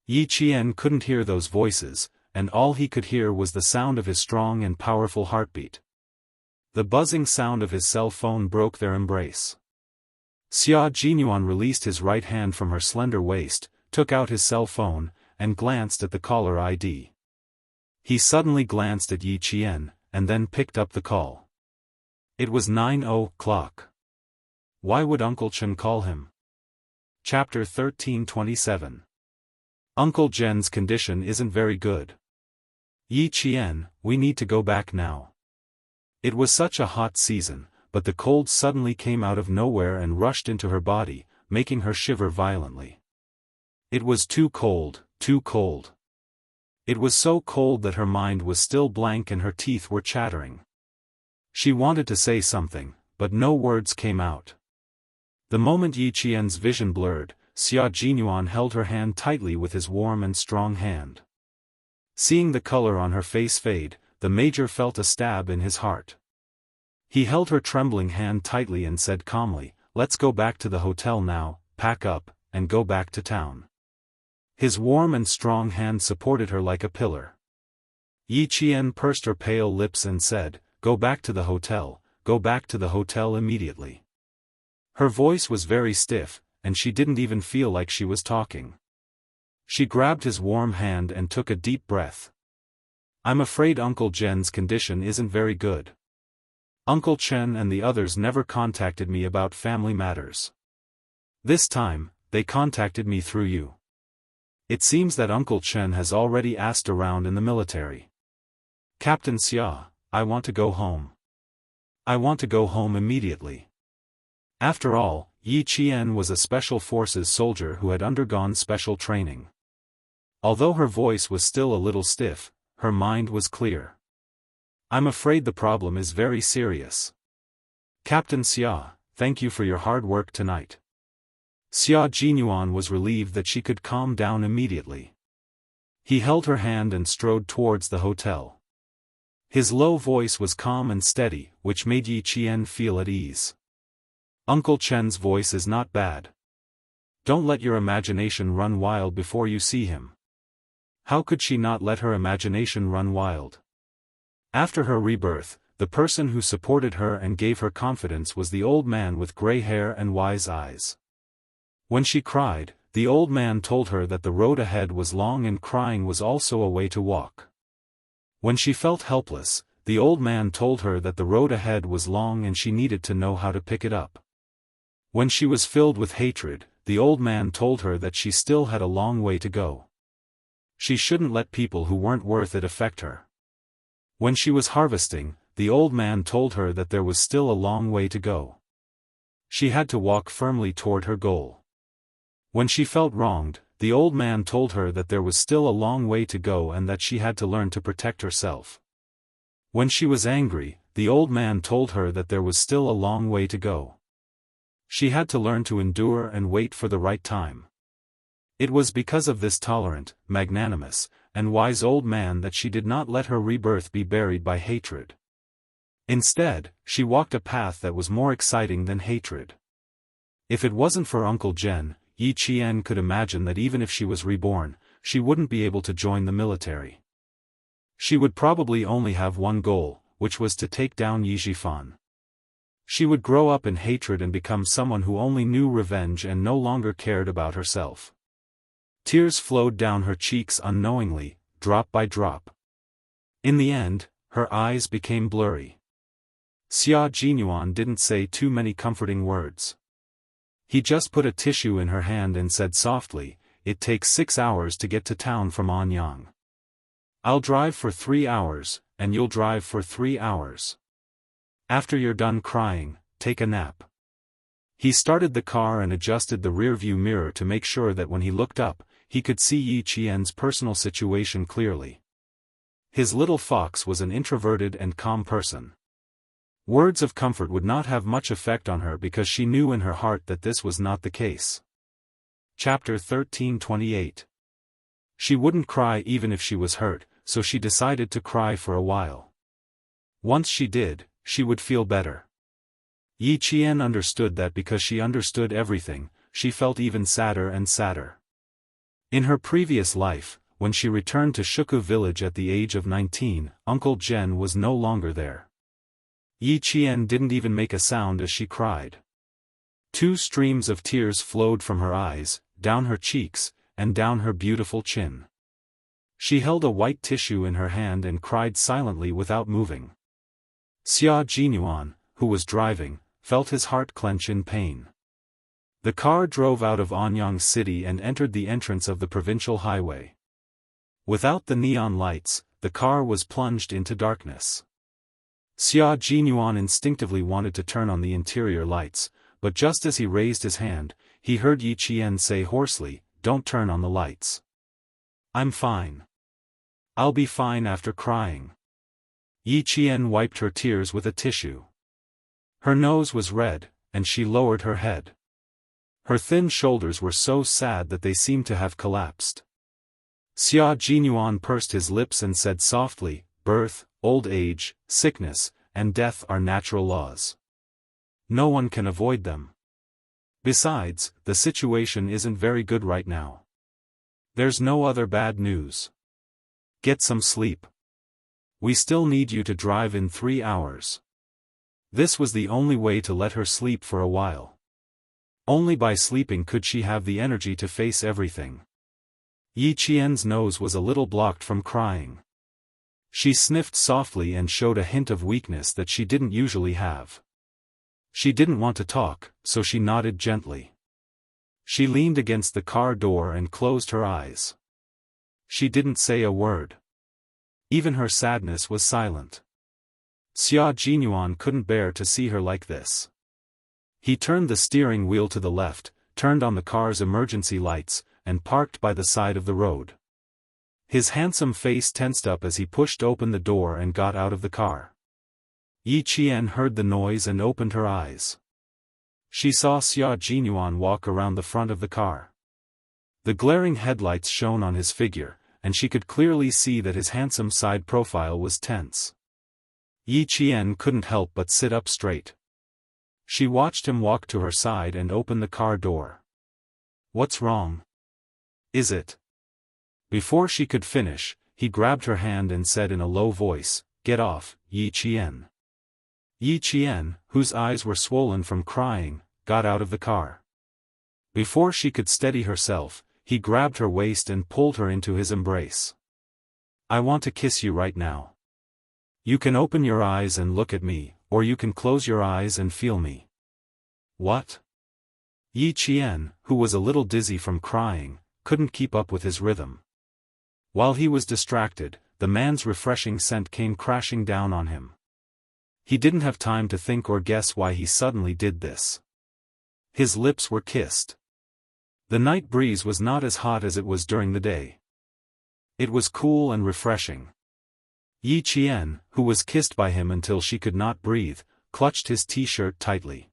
Yi Qian couldn't hear those voices, and all he could hear was the sound of his strong and powerful heartbeat. The buzzing sound of his cell phone broke their embrace. Xianxia released his right hand from her slender waist, took out his cell phone, and glanced at the caller ID. He suddenly glanced at Yi Qian, and then picked up the call. It was 9:00. Why would Uncle Chen call him? Chapter 1327. Uncle Jen's condition isn't very good. Yi Qian, we need to go back now. It was such a hot season, but the cold suddenly came out of nowhere and rushed into her body, making her shiver violently. It was too cold, too cold. It was so cold that her mind was still blank and her teeth were chattering. She wanted to say something, but no words came out. The moment Yi Qian's vision blurred, Xianxia held her hand tightly with his warm and strong hand. Seeing the color on her face fade, the major felt a stab in his heart. He held her trembling hand tightly and said calmly, "Let's go back to the hotel now, pack up, and go back to town." His warm and strong hand supported her like a pillar. Yi Qian pursed her pale lips and said, "Go back to the hotel, go back to the hotel immediately." Her voice was very stiff, and she didn't even feel like she was talking. She grabbed his warm hand and took a deep breath. "I'm afraid Uncle Jen's condition isn't very good. Uncle Chen and the others never contacted me about family matters. This time, they contacted me through you. It seems that Uncle Chen has already asked around in the military. Captain Xia, I want to go home. I want to go home immediately." After all, Yi Qian was a special forces soldier who had undergone special training. Although her voice was still a little stiff, her mind was clear. "I'm afraid the problem is very serious. Captain Xia, thank you for your hard work tonight." Xianxia was relieved that she could calm down immediately. He held her hand and strode towards the hotel. His low voice was calm and steady, which made Yi Qian feel at ease. "Uncle Chen's voice is not bad. Don't let your imagination run wild before you see him." How could she not let her imagination run wild? After her rebirth, the person who supported her and gave her confidence was the old man with gray hair and wise eyes. When she cried, the old man told her that the road ahead was long and crying was also a way to walk. When she felt helpless, the old man told her that the road ahead was long and she needed to know how to pick it up. When she was filled with hatred, the old man told her that she still had a long way to go. She shouldn't let people who weren't worth it affect her. When she was harvesting, the old man told her that there was still a long way to go. She had to walk firmly toward her goal. When she felt wronged, the old man told her that there was still a long way to go and that she had to learn to protect herself. When she was angry, the old man told her that there was still a long way to go. She had to learn to endure and wait for the right time. It was because of this tolerant, magnanimous, and wise old man that she did not let her rebirth be buried by hatred. Instead, she walked a path that was more exciting than hatred. If it wasn't for Uncle Jen, Yi Qian could imagine that even if she was reborn, she wouldn't be able to join the military. She would probably only have one goal, which was to take down Yi Zhifan. She would grow up in hatred and become someone who only knew revenge and no longer cared about herself. Tears flowed down her cheeks unknowingly, drop by drop. In the end, her eyes became blurry. Xianxia didn't say too many comforting words. He just put a tissue in her hand and said softly, "It takes 6 hours to get to town from Anyang. I'll drive for 3 hours, and you'll drive for 3 hours. After you're done crying, take a nap." He started the car and adjusted the rearview mirror to make sure that when he looked up, he could see Yi Qian's personal situation clearly. His little fox was an introverted and calm person. Words of comfort would not have much effect on her because she knew in her heart that this was not the case. Chapter 1328. She wouldn't cry even if she was hurt, so she decided to cry for a while. Once she did, she would feel better. Yi Qian understood that because she understood everything, she felt even sadder and sadder. In her previous life, when she returned to Shuku village at the age of 19, Uncle Jen was no longer there. Yi Qian didn't even make a sound as she cried. 2 streams of tears flowed from her eyes, down her cheeks, and down her beautiful chin. She held a white tissue in her hand and cried silently without moving. Xia Jinyuan, who was driving, felt his heart clench in pain. The car drove out of Anyang City and entered the entrance of the provincial highway. Without the neon lights, the car was plunged into darkness. Xia Jinyuan instinctively wanted to turn on the interior lights, but just as he raised his hand, he heard Yi Qian say hoarsely, "Don't turn on the lights. I'm fine. I'll be fine after crying." Yi Qian wiped her tears with a tissue. Her nose was red, and she lowered her head. Her thin shoulders were so sad that they seemed to have collapsed. Xia Jinyuan pursed his lips and said softly, "Birth, old age, sickness, and death are natural laws. No one can avoid them. Besides, the situation isn't very good right now. There's no other bad news. Get some sleep. We still need you to drive in 3 hours." This was the only way to let her sleep for a while. Only by sleeping could she have the energy to face everything. Yi Qian's nose was a little blocked from crying. She sniffed softly and showed a hint of weakness that she didn't usually have. She didn't want to talk, so she nodded gently. She leaned against the car door and closed her eyes. She didn't say a word. Even her sadness was silent. Xia Jinyuan couldn't bear to see her like this. He turned the steering wheel to the left, turned on the car's emergency lights, and parked by the side of the road. His handsome face tensed up as he pushed open the door and got out of the car. Yi Qian heard the noise and opened her eyes. She saw Xia Jinyuan walk around the front of the car. The glaring headlights shone on his figure, and she could clearly see that his handsome side profile was tense. Yi Qian couldn't help but sit up straight. She watched him walk to her side and open the car door. "What's wrong? Is it?" Before she could finish, he grabbed her hand and said in a low voice, "Get off, Yi Qian." Yi Qian, whose eyes were swollen from crying, got out of the car. Before she could steady herself, he grabbed her waist and pulled her into his embrace. "I want to kiss you right now. You can open your eyes and look at me, or you can close your eyes and feel me." "What?" Yi Qian, who was a little dizzy from crying, couldn't keep up with his rhythm. While he was distracted, the man's refreshing scent came crashing down on him. He didn't have time to think or guess why he suddenly did this. His lips were kissed. The night breeze was not as hot as it was during the day. It was cool and refreshing. Yi Qian, who was kissed by him until she could not breathe, clutched his t-shirt tightly.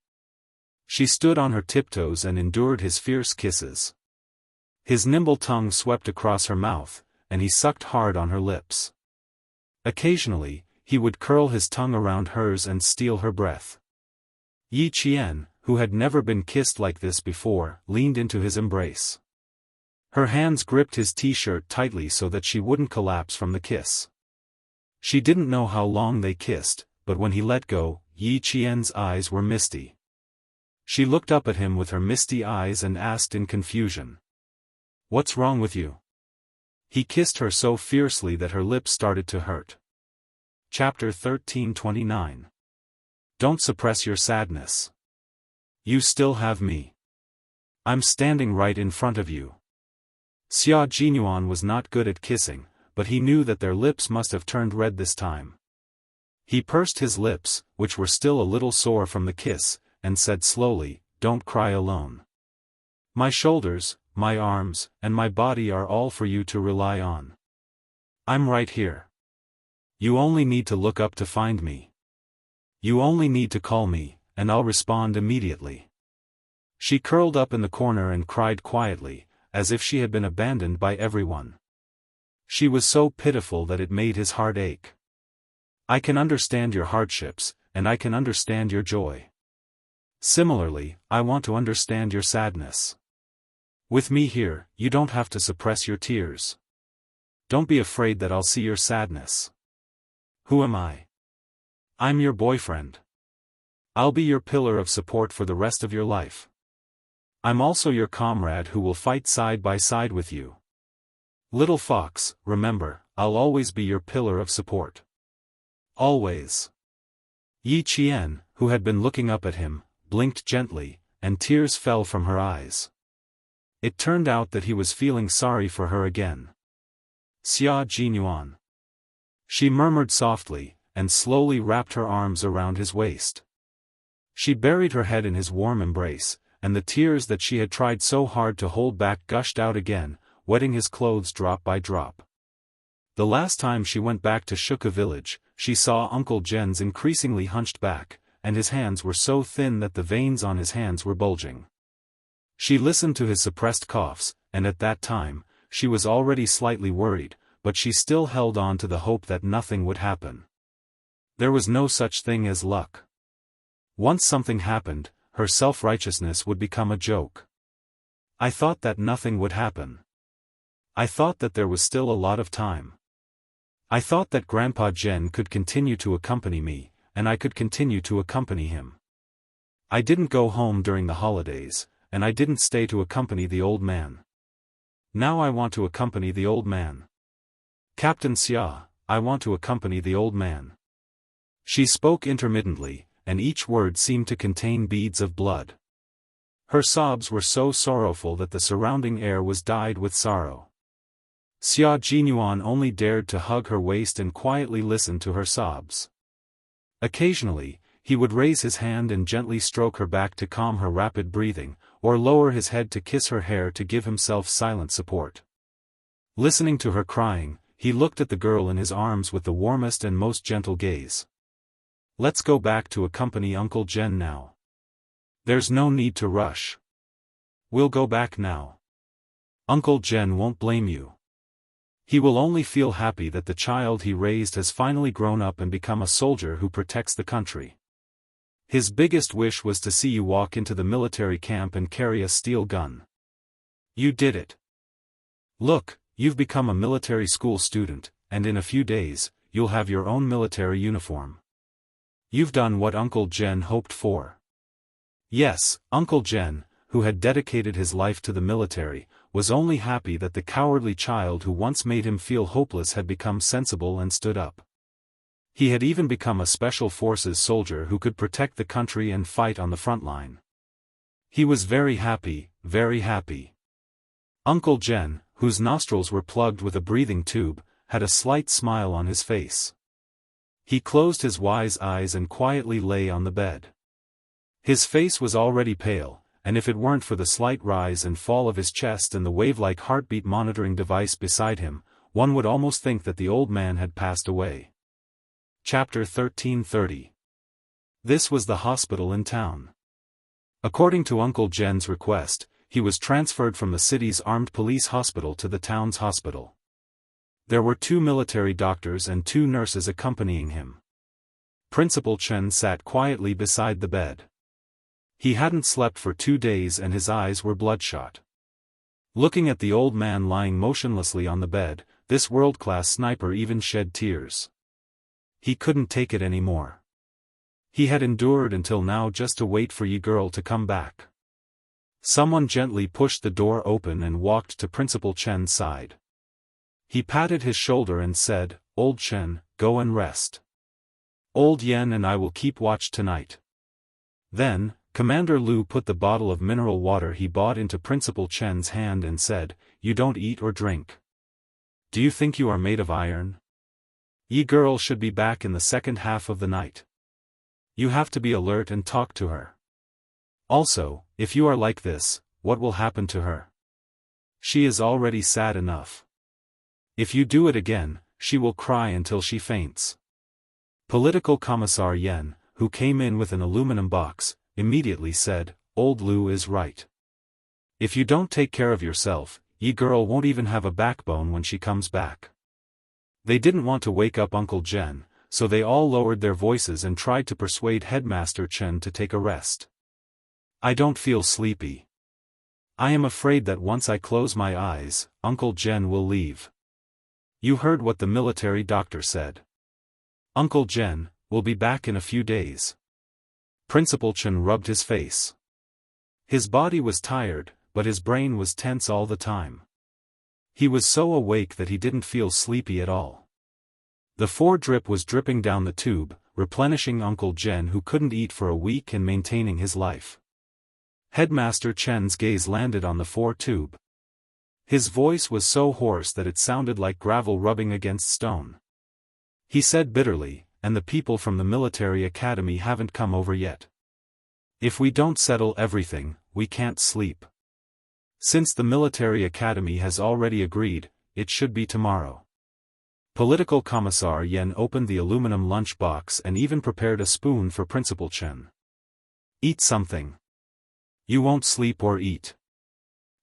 She stood on her tiptoes and endured his fierce kisses. His nimble tongue swept across her mouth, and he sucked hard on her lips. Occasionally, he would curl his tongue around hers and steal her breath. Yi Qian, who had never been kissed like this before, leaned into his embrace. Her hands gripped his t-shirt tightly so that she wouldn't collapse from the kiss. She didn't know how long they kissed, but when he let go, Yi Qian's eyes were misty. She looked up at him with her misty eyes and asked in confusion, "What's wrong with you?" He kissed her so fiercely that her lips started to hurt. Chapter 13:29. Don't suppress your sadness. You still have me. I'm standing right in front of you. Xia Jinyuan was not good at kissing, but he knew that their lips must have turned red this time. He pursed his lips, which were still a little sore from the kiss, and said slowly, "Don't cry alone. My shoulders, my arms, and my body are all for you to rely on. I'm right here. You only need to look up to find me. You only need to call me, and I'll respond immediately." She curled up in the corner and cried quietly, as if she had been abandoned by everyone. She was so pitiful that it made his heart ache. "I can understand your hardships, and I can understand your joy. Similarly, I want to understand your sadness. With me here, you don't have to suppress your tears. Don't be afraid that I'll see your sadness. Who am I? I'm your boyfriend. I'll be your pillar of support for the rest of your life. I'm also your comrade who will fight side by side with you. Little fox, remember, I'll always be your pillar of support. Always. Yi Qian, who had been looking up at him, blinked gently, and tears fell from her eyes. It turned out that he was feeling sorry for her again. Xia Jinyuan. She murmured softly, and slowly wrapped her arms around his waist. She buried her head in his warm embrace, and the tears that she had tried so hard to hold back gushed out again, wetting his clothes drop by drop. The last time she went back to Shuka village, she saw Uncle Jen's increasingly hunched back, and his hands were so thin that the veins on his hands were bulging. She listened to his suppressed coughs, and at that time, she was already slightly worried, but she still held on to the hope that nothing would happen. There was no such thing as luck. Once something happened, her self-righteousness would become a joke. I thought that nothing would happen. I thought that there was still a lot of time. I thought that Grandpa Jen could continue to accompany me, and I could continue to accompany him. I didn't go home during the holidays, and I didn't stay to accompany the old man. Now I want to accompany the old man. Captain Xia, I want to accompany the old man. She spoke intermittently, and each word seemed to contain beads of blood. Her sobs were so sorrowful that the surrounding air was dyed with sorrow. Xia Jinyuan only dared to hug her waist and quietly listen to her sobs. Occasionally, he would raise his hand and gently stroke her back to calm her rapid breathing, or lower his head to kiss her hair to give himself silent support. Listening to her crying, he looked at the girl in his arms with the warmest and most gentle gaze. Let's go back to accompany Uncle Jen now. There's no need to rush. We'll go back now. Uncle Jen won't blame you. He will only feel happy that the child he raised has finally grown up and become a soldier who protects the country. His biggest wish was to see you walk into the military camp and carry a steel gun. You did it. Look, you've become a military school student, and in a few days, you'll have your own military uniform. You've done what Uncle Jen hoped for. Yes, Uncle Jen, who had dedicated his life to the military, was only happy that the cowardly child who once made him feel hopeless had become sensible and stood up. He had even become a special forces soldier who could protect the country and fight on the front line. He was very happy, very happy. Uncle Jen, whose nostrils were plugged with a breathing tube, had a slight smile on his face. He closed his wise eyes and quietly lay on the bed. His face was already pale, and if it weren't for the slight rise and fall of his chest and the wave-like heartbeat monitoring device beside him, one would almost think that the old man had passed away. Chapter 1330. This was the hospital in town. According to Uncle Jen's request, he was transferred from the city's armed police hospital to the town's hospital. There were 2 military doctors and 2 nurses accompanying him. Principal Chen sat quietly beside the bed. He hadn't slept for 2 days and his eyes were bloodshot. Looking at the old man lying motionlessly on the bed, this world-class sniper even shed tears. He couldn't take it anymore. He had endured until now just to wait for Yi girl to come back. Someone gently pushed the door open and walked to Principal Chen's side. He patted his shoulder and said, "Old Chen, go and rest. Old Yen and I will keep watch tonight." Then, Commander Lu put the bottle of mineral water he bought into Principal Chen's hand and said, "You don't eat or drink. Do you think you are made of iron? Yi girl should be back in the second half of the night. You have to be alert and talk to her. Also, if you are like this, what will happen to her? She is already sad enough. If you do it again, she will cry until she faints." Political Commissar Yen, who came in with an aluminum box, immediately said, "Old Lu is right. If you don't take care of yourself, Yi girl won't even have a backbone when she comes back." They didn't want to wake up Uncle Jen, so they all lowered their voices and tried to persuade Headmaster Chen to take a rest. "I don't feel sleepy. I am afraid that once I close my eyes, Uncle Jen will leave." You heard what the military doctor said. Uncle Jen will be back in a few days. Principal Chen rubbed his face. His body was tired, but his brain was tense all the time. He was so awake that he didn't feel sleepy at all. The 4-drip was dripping down the tube, replenishing Uncle Jen, who couldn't eat for a week and maintaining his life. Headmaster Chen's gaze landed on the 4-tube. His voice was so hoarse that it sounded like gravel rubbing against stone. He said bitterly, "And the people from the military academy haven't come over yet. If we don't settle everything, we can't sleep. Since the military academy has already agreed, it should be tomorrow." Political Commissar Yen opened the aluminum lunch box and even prepared a spoon for Principal Chen. "Eat something. You won't sleep or eat.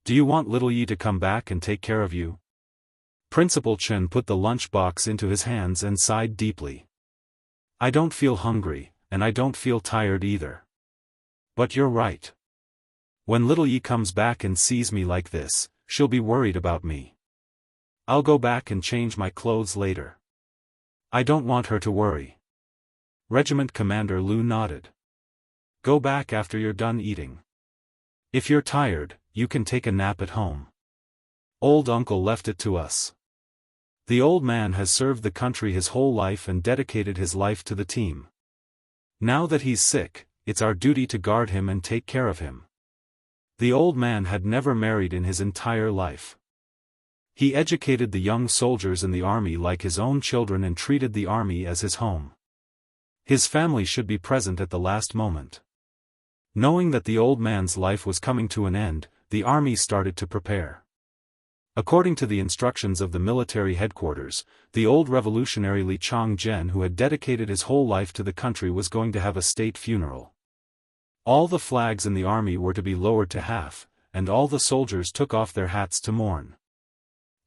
Do you want little Yi to come back and take care of you?" Principal Chen put the lunch box into his hands and sighed deeply. "I don't feel hungry, and I don't feel tired either. But you're right. When little Yi comes back and sees me like this, she'll be worried about me. I'll go back and change my clothes later. I don't want her to worry." Regiment Commander Lu nodded. "Go back after you're done eating. If you're tired, you can take a nap at home. Old uncle left it to us. The old man has served the country his whole life and dedicated his life to the team. Now that he's sick, it's our duty to guard him and take care of him." The old man had never married in his entire life. He educated the young soldiers in the army like his own children and treated the army as his home. His family should be present at the last moment. Knowing that the old man's life was coming to an end, the army started to prepare. According to the instructions of the military headquarters, the old revolutionary Li Changzhen, who had dedicated his whole life to the country, was going to have a state funeral. All the flags in the army were to be lowered to half, and all the soldiers took off their hats to mourn.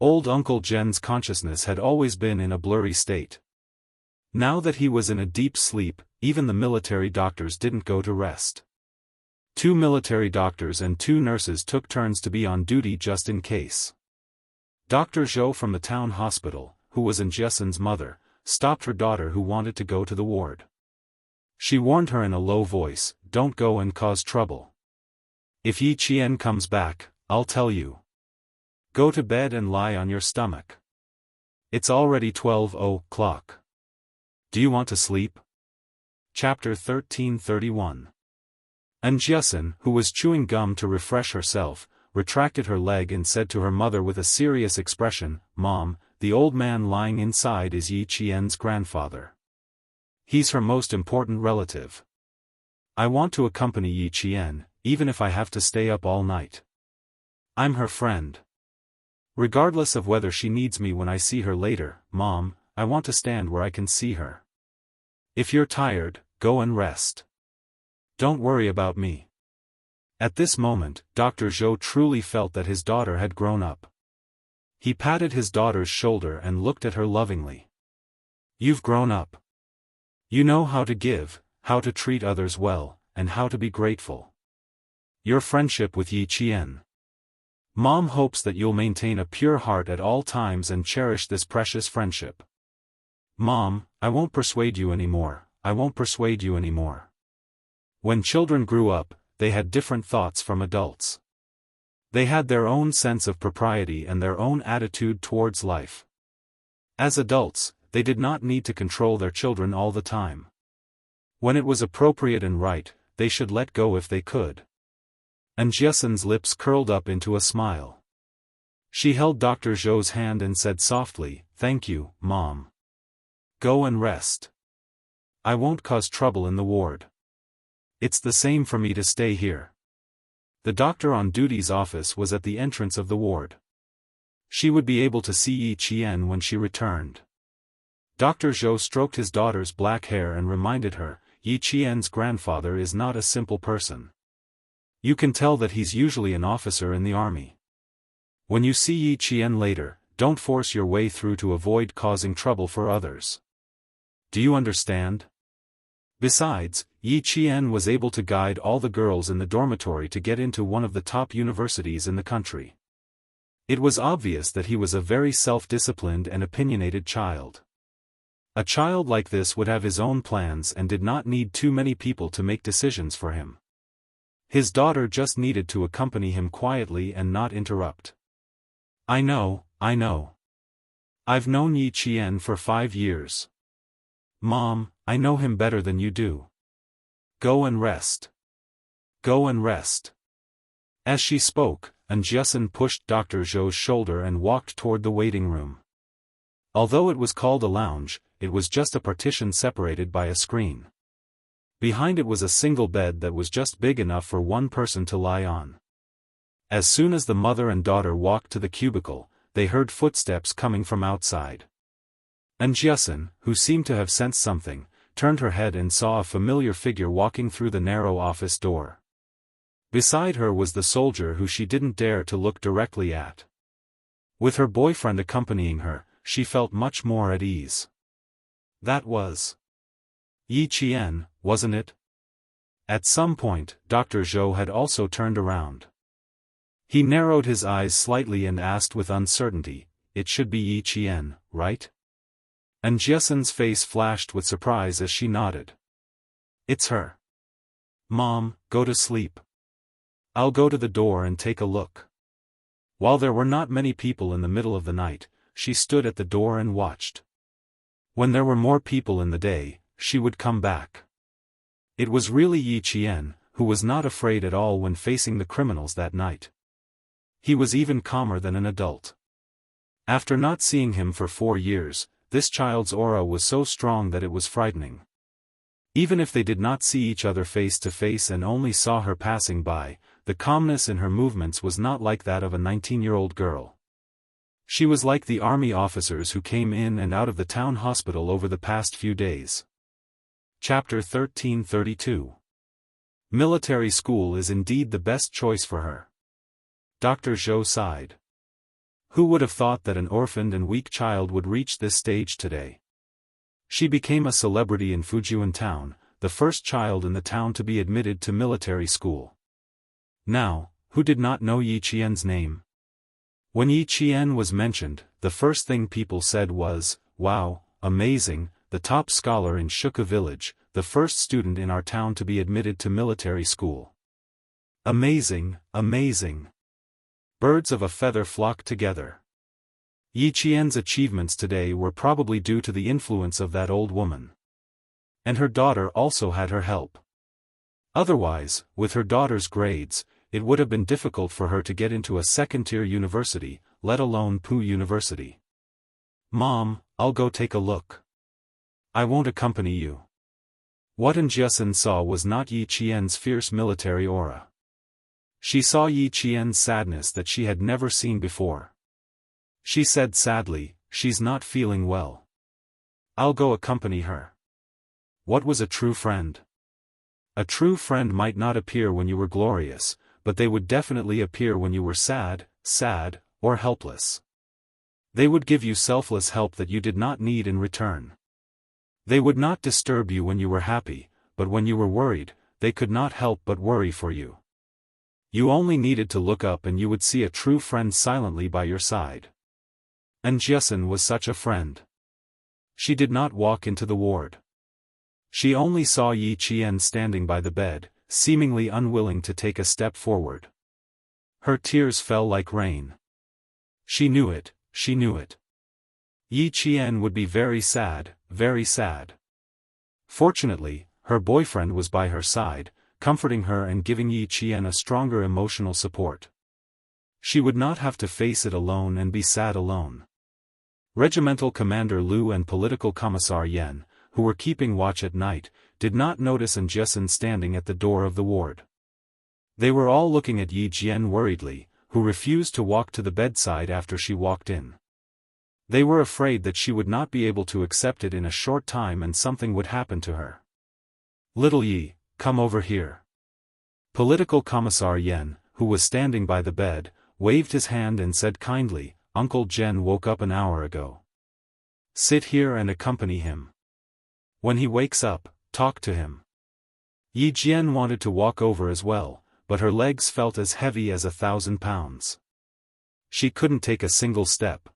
Old Uncle Jen's consciousness had always been in a blurry state. Now that he was in a deep sleep, even the military doctors didn't go to rest. 2 military doctors and 2 nurses took turns to be on duty just in case. Dr. Zhou from the town hospital, who was Jiasen's mother, stopped her daughter who wanted to go to the ward. She warned her in a low voice, "Don't go and cause trouble. If Yi Qian comes back, I'll tell you. Go to bed and lie on your stomach. It's already 12 o'clock. Do you want to sleep?" Chapter 1331. Jiasen, who was chewing gum to refresh herself, retracted her leg and said to her mother with a serious expression, "Mom, the old man lying inside is Yi Qian's grandfather. He's her most important relative. I want to accompany Yi Qian, even if I have to stay up all night. I'm her friend. Regardless of whether she needs me when I see her later, Mom, I want to stand where I can see her. If you're tired, go and rest. Don't worry about me." At this moment, Dr. Zhou truly felt that his daughter had grown up. He patted his daughter's shoulder and looked at her lovingly. "You've grown up. You know how to give, how to treat others well, and how to be grateful. Your friendship with Yi Qian. Mom hopes that you'll maintain a pure heart at all times and cherish this precious friendship. Mom, I won't persuade you anymore, I won't persuade you anymore." When children grew up, they had different thoughts from adults. They had their own sense of propriety and their own attitude towards life. As adults, they did not need to control their children all the time. When it was appropriate and right, they should let go if they could. Jiasen's lips curled up into a smile. She held Dr. Zhou's hand and said softly, "Thank you, Mom. Go and rest. I won't cause trouble in the ward. It's the same for me to stay here." The doctor on duty's office was at the entrance of the ward. She would be able to see Yi Qian when she returned. Dr. Zhou stroked his daughter's black hair and reminded her, "Yi Qian's grandfather is not a simple person. You can tell that he's usually an officer in the army. When you see Yi Qian later, don't force your way through to avoid causing trouble for others. Do you understand?" Besides, Yi Qian was able to guide all the girls in the dormitory to get into one of the top universities in the country. It was obvious that he was a very self-disciplined and opinionated child. A child like this would have his own plans and did not need too many people to make decisions for him. His daughter just needed to accompany him quietly and not interrupt. I know. I've known Yi Qian for 5 years. Mom, I know him better than you do. Go and rest. Go and rest. As she spoke, Jiasin pushed Dr. Zhou's shoulder and walked toward the waiting room. Although it was called a lounge, it was just a partition separated by a screen. Behind it was a single bed that was just big enough for one person to lie on. As soon as the mother and daughter walked to the cubicle, they heard footsteps coming from outside. Jiasin, who seemed to have sensed something, turned her head and saw a familiar figure walking through the narrow office door. Beside her was the soldier who she didn't dare to look directly at. With her boyfriend accompanying her, she felt much more at ease. That was Yi Qian, wasn't it? At some point, Dr. Zhou had also turned around. He narrowed his eyes slightly and asked with uncertainty, "It should be Yi Qian, right?" And Jiasin's face flashed with surprise as she nodded. "It's her." "Mom, go to sleep. I'll go to the door and take a look." While there were not many people in the middle of the night, she stood at the door and watched. When there were more people in the day, she would come back. It was really Yi Qian, who was not afraid at all when facing the criminals that night. He was even calmer than an adult. After not seeing him for 4 years, this child's aura was so strong that it was frightening. Even if they did not see each other face to face and only saw her passing by, the calmness in her movements was not like that of a 19-year-old girl. She was like the army officers who came in and out of the town hospital over the past few days. Chapter 1332. Military school is indeed the best choice for her. Dr. Zhou sighed. Who would have thought that an orphaned and weak child would reach this stage today? She became a celebrity in Fujian town, the first child in the town to be admitted to military school. Now, who did not know Yi Qian's name? When Yi Qian was mentioned, the first thing people said was, "Wow, amazing, the top scholar in Shuka village, the first student in our town to be admitted to military school. Amazing, amazing." Birds of a feather flocked together. Yi Qian's achievements today were probably due to the influence of that old woman. And her daughter also had her help. Otherwise, with her daughter's grades, it would have been difficult for her to get into a second-tier university, let alone Pu University. "Mom, I'll go take a look. I won't accompany you." What Jiasin saw was not Yi Qian's fierce military aura. She saw Yi Qian's sadness that she had never seen before. She said sadly, "She's not feeling well. I'll go accompany her." What was a true friend? A true friend might not appear when you were glorious, but they would definitely appear when you were sad, or helpless. They would give you selfless help that you did not need in return. They would not disturb you when you were happy, but when you were worried, they could not help but worry for you. You only needed to look up and you would see a true friend silently by your side. And Jiasin was such a friend. She did not walk into the ward. She only saw Yi Qian standing by the bed, seemingly unwilling to take a step forward. Her tears fell like rain. She knew it, she knew it. Yi Qian would be very sad, very sad. Fortunately, her boyfriend was by her side, comforting her and giving Yi Qian a stronger emotional support. She would not have to face it alone and be sad alone. Regimental Commander Liu and Political Commissar Yan, who were keeping watch at night, did not notice Jiasin standing at the door of the ward. They were all looking at Yi Qian worriedly, who refused to walk to the bedside after she walked in. They were afraid that she would not be able to accept it in a short time and something would happen to her. "Little Yi, come over here." Political Commissar Yan, who was standing by the bed, waved his hand and said kindly, "Uncle Zhen woke up an hour ago. Sit here and accompany him. When he wakes up, talk to him." Yi Qian wanted to walk over as well, but her legs felt as heavy as 1,000 pounds. She couldn't take a single step.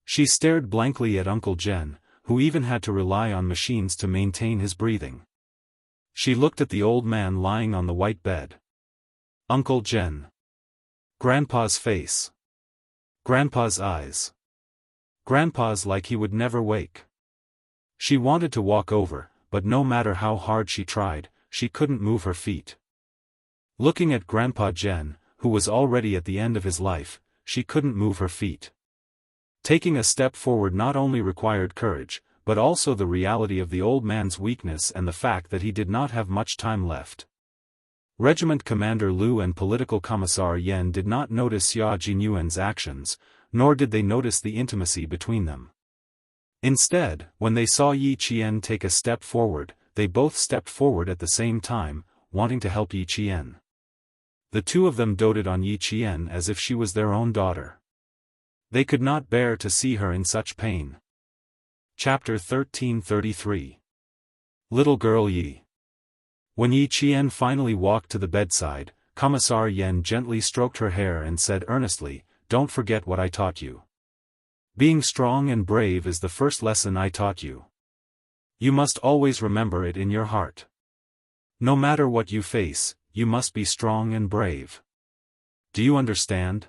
She stared blankly at Uncle Jen, who even had to rely on machines to maintain his breathing. She looked at the old man lying on the white bed. Uncle Jen. Grandpa's face. Grandpa's eyes. Grandpa's like he would never wake. She wanted to walk over, but no matter how hard she tried, she couldn't move her feet. Looking at Grandpa Jen, who was already at the end of his life, she couldn't move her feet. Taking a step forward not only required courage, but also the reality of the old man's weakness and the fact that he did not have much time left. Regiment Commander Lu and Political Commissar Yen did not notice Xia Jinyuan's actions, nor did they notice the intimacy between them. Instead, when they saw Yi Qian take a step forward, they both stepped forward at the same time, wanting to help Yi Qian. The two of them doted on Yi Qian as if she was their own daughter. They could not bear to see her in such pain. Chapter 1333. Little Girl Yi. When Yi Qian finally walked to the bedside, Commissar Yen gently stroked her hair and said earnestly, "Don't forget what I taught you. Being strong and brave is the first lesson I taught you. You must always remember it in your heart. No matter what you face, you must be strong and brave. Do you understand?"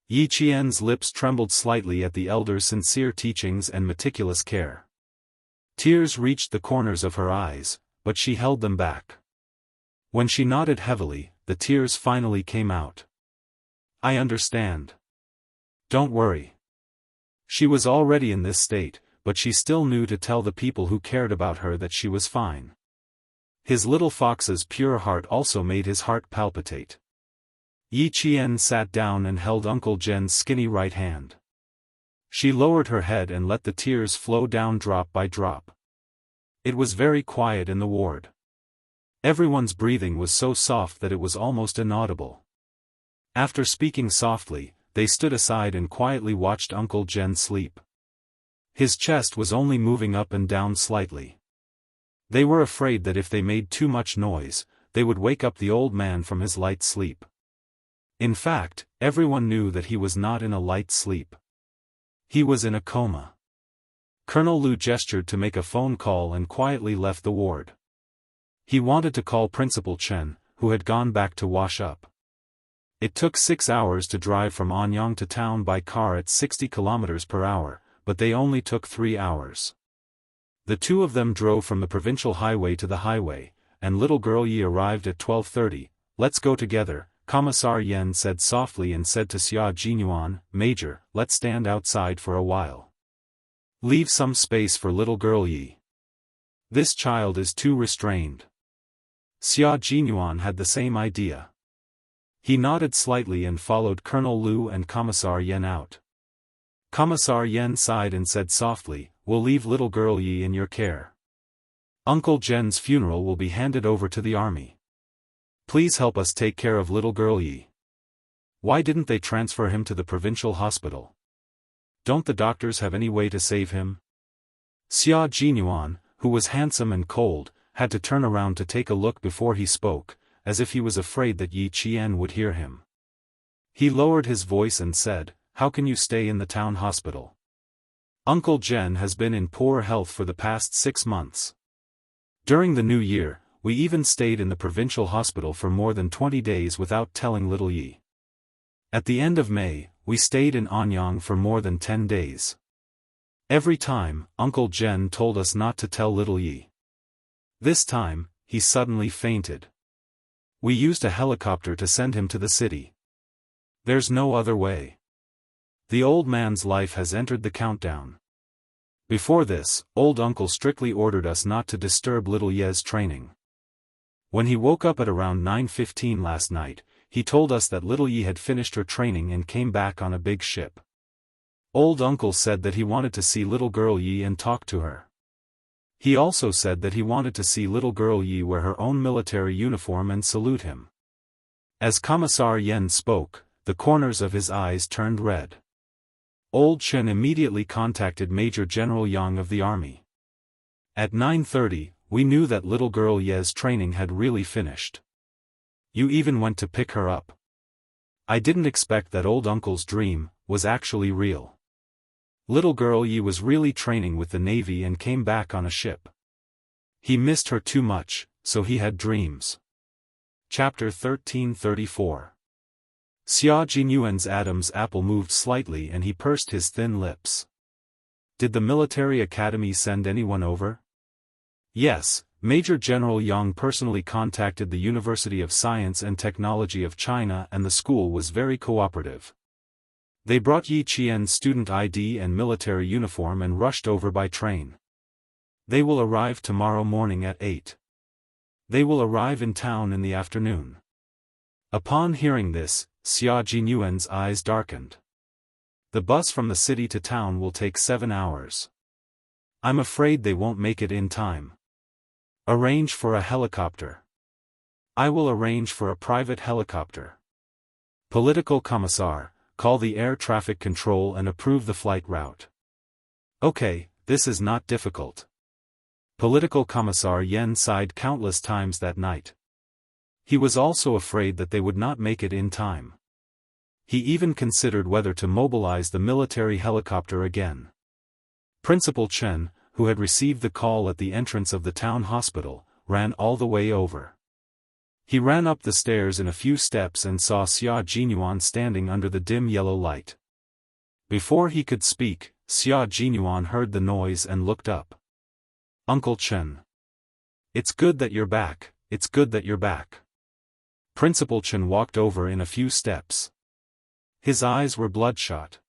Yi Qian's lips trembled slightly at the elder's sincere teachings and meticulous care. Tears reached the corners of her eyes, but she held them back. When she nodded heavily, the tears finally came out. "I understand. Don't worry." She was already in this state, but she still knew to tell the people who cared about her that she was fine. His little fox's pure heart also made his heart palpitate. Yi Qian sat down and held Uncle Jen's skinny right hand. She lowered her head and let the tears flow down drop by drop. It was very quiet in the ward. Everyone's breathing was so soft that it was almost inaudible. After speaking softly, they stood aside and quietly watched Uncle Jen sleep. His chest was only moving up and down slightly. They were afraid that if they made too much noise, they would wake up the old man from his light sleep. In fact, everyone knew that he was not in a light sleep. He was in a coma. Colonel Lu gestured to make a phone call and quietly left the ward. He wanted to call Principal Chen, who had gone back to wash up. It took 6 hours to drive from Anyang to town by car at 60 km per hour, but they only took 3 hours. The two of them drove from the provincial highway to the highway, and little girl Yi arrived at 12:30. "Let's go together," Commissar Yen said softly and said to Xia Jinyuan, "Major, let's stand outside for a while. Leave some space for little girl Yi. This child is too restrained." Xia Jinyuan had the same idea. He nodded slightly and followed Colonel Lu and Commissar Yen out. Commissar Yen sighed and said softly, "We'll leave little girl Yi in your care. Uncle Jen's funeral will be handed over to the army. Please help us take care of little girl Yi. Why didn't they transfer him to the provincial hospital? Don't the doctors have any way to save him?" Xia Jinyuan, who was handsome and cold, had to turn around to take a look before he spoke, as if he was afraid that Yi Qian would hear him. He lowered his voice and said, "How can you stay in the town hospital? Uncle Jen has been in poor health for the past 6 months. During the new year, we even stayed in the provincial hospital for more than 20 days without telling little Yi. At the end of May, we stayed in Anyang for more than 10 days. Every time, Uncle Jen told us not to tell little Yi. This time, he suddenly fainted. We used a helicopter to send him to the city. There's no other way. The old man's life has entered the countdown. Before this, old uncle strictly ordered us not to disturb little Ye's training. When he woke up at around 9:15 last night, he told us that little Yi had finished her training and came back on a big ship. Old uncle said that he wanted to see little girl Yi and talk to her. He also said that he wanted to see little girl Yi wear her own military uniform and salute him. As Commissar Yen spoke, the corners of his eyes turned red. Old Chen immediately contacted Major General Yang of the army. At 9:30, we knew that little girl Ye's training had really finished. You even went to pick her up. I didn't expect that old uncle's dream was actually real. Little girl Yi was really training with the Navy and came back on a ship. He missed her too much, so he had dreams. Chapter 1334. Xia Jinyuan's Adam's apple moved slightly and he pursed his thin lips. Did the military academy send anyone over? Yes, Major General Yang personally contacted the University of Science and Technology of China and the school was very cooperative. They brought Yi Qian's student ID and military uniform and rushed over by train. They will arrive tomorrow morning at 8. They will arrive in town in the afternoon. Upon hearing this, Xia Jinyuan's eyes darkened. The bus from the city to town will take 7 hours. I'm afraid they won't make it in time. Arrange for a helicopter. I will arrange for a private helicopter. Political Commissar, call the air traffic control and approve the flight route. Okay, this is not difficult. Political Commissar Yen sighed countless times that night. He was also afraid that they would not make it in time. He even considered whether to mobilize the military helicopter again. Principal Chen, who had received the call at the entrance of the town hospital, ran all the way over. He ran up the stairs in a few steps and saw Xia Jinyuan standing under the dim yellow light. Before he could speak, Xia Jinyuan heard the noise and looked up. Uncle Chen. It's good that you're back, it's good that you're back. Principal Chen walked over in a few steps. His eyes were bloodshot.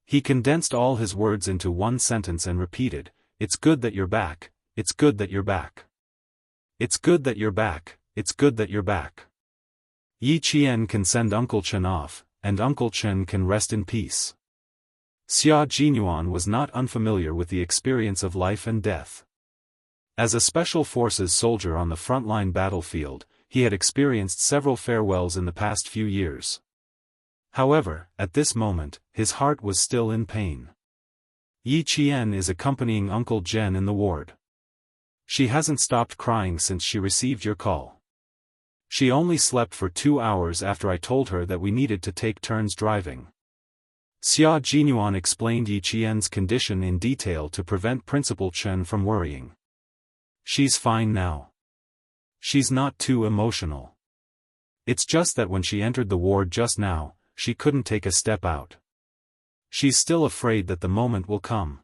He condensed all his words into one sentence and repeated, "It's good that you're back, it's good that you're back. It's good that you're back, it's good that you're back. Yi Qian can send Uncle Chen off, and Uncle Chen can rest in peace." Xia Jinyuan was not unfamiliar with the experience of life and death. As a Special Forces soldier on the frontline battlefield, he had experienced several farewells in the past few years. However, at this moment, his heart was still in pain. Yi Qian is accompanying Uncle Jen in the ward. She hasn't stopped crying since she received your call. She only slept for 2 hours after I told her that we needed to take turns driving. Xia Jinyuan explained Yi Qian's condition in detail to prevent Principal Chen from worrying. She's fine now. She's not too emotional. It's just that when she entered the ward just now, she couldn't take a step out. She's still afraid that the moment will come.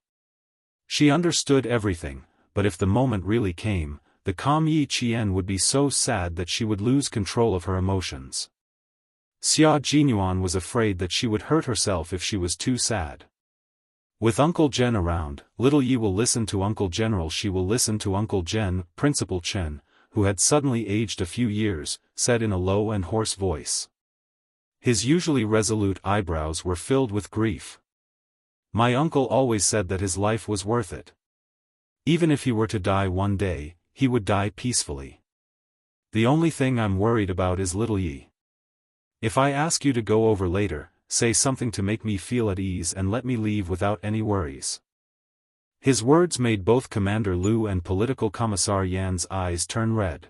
She understood everything, but if the moment really came, the calm Yi Qian would be so sad that she would lose control of her emotions. Xia Jinyuan was afraid that she would hurt herself if she was too sad. With Uncle Jen around, little Yi will listen to Uncle General. She will listen to Uncle Jen. Principal Chen, who had suddenly aged a few years, said in a low and hoarse voice. His usually resolute eyebrows were filled with grief. My uncle always said that his life was worth it. Even if he were to die one day, he would die peacefully. The only thing I'm worried about is little Yi. If I ask you to go over later, say something to make me feel at ease and let me leave without any worries. His words made both Commander Liu and Political Commissar Yan's eyes turn red.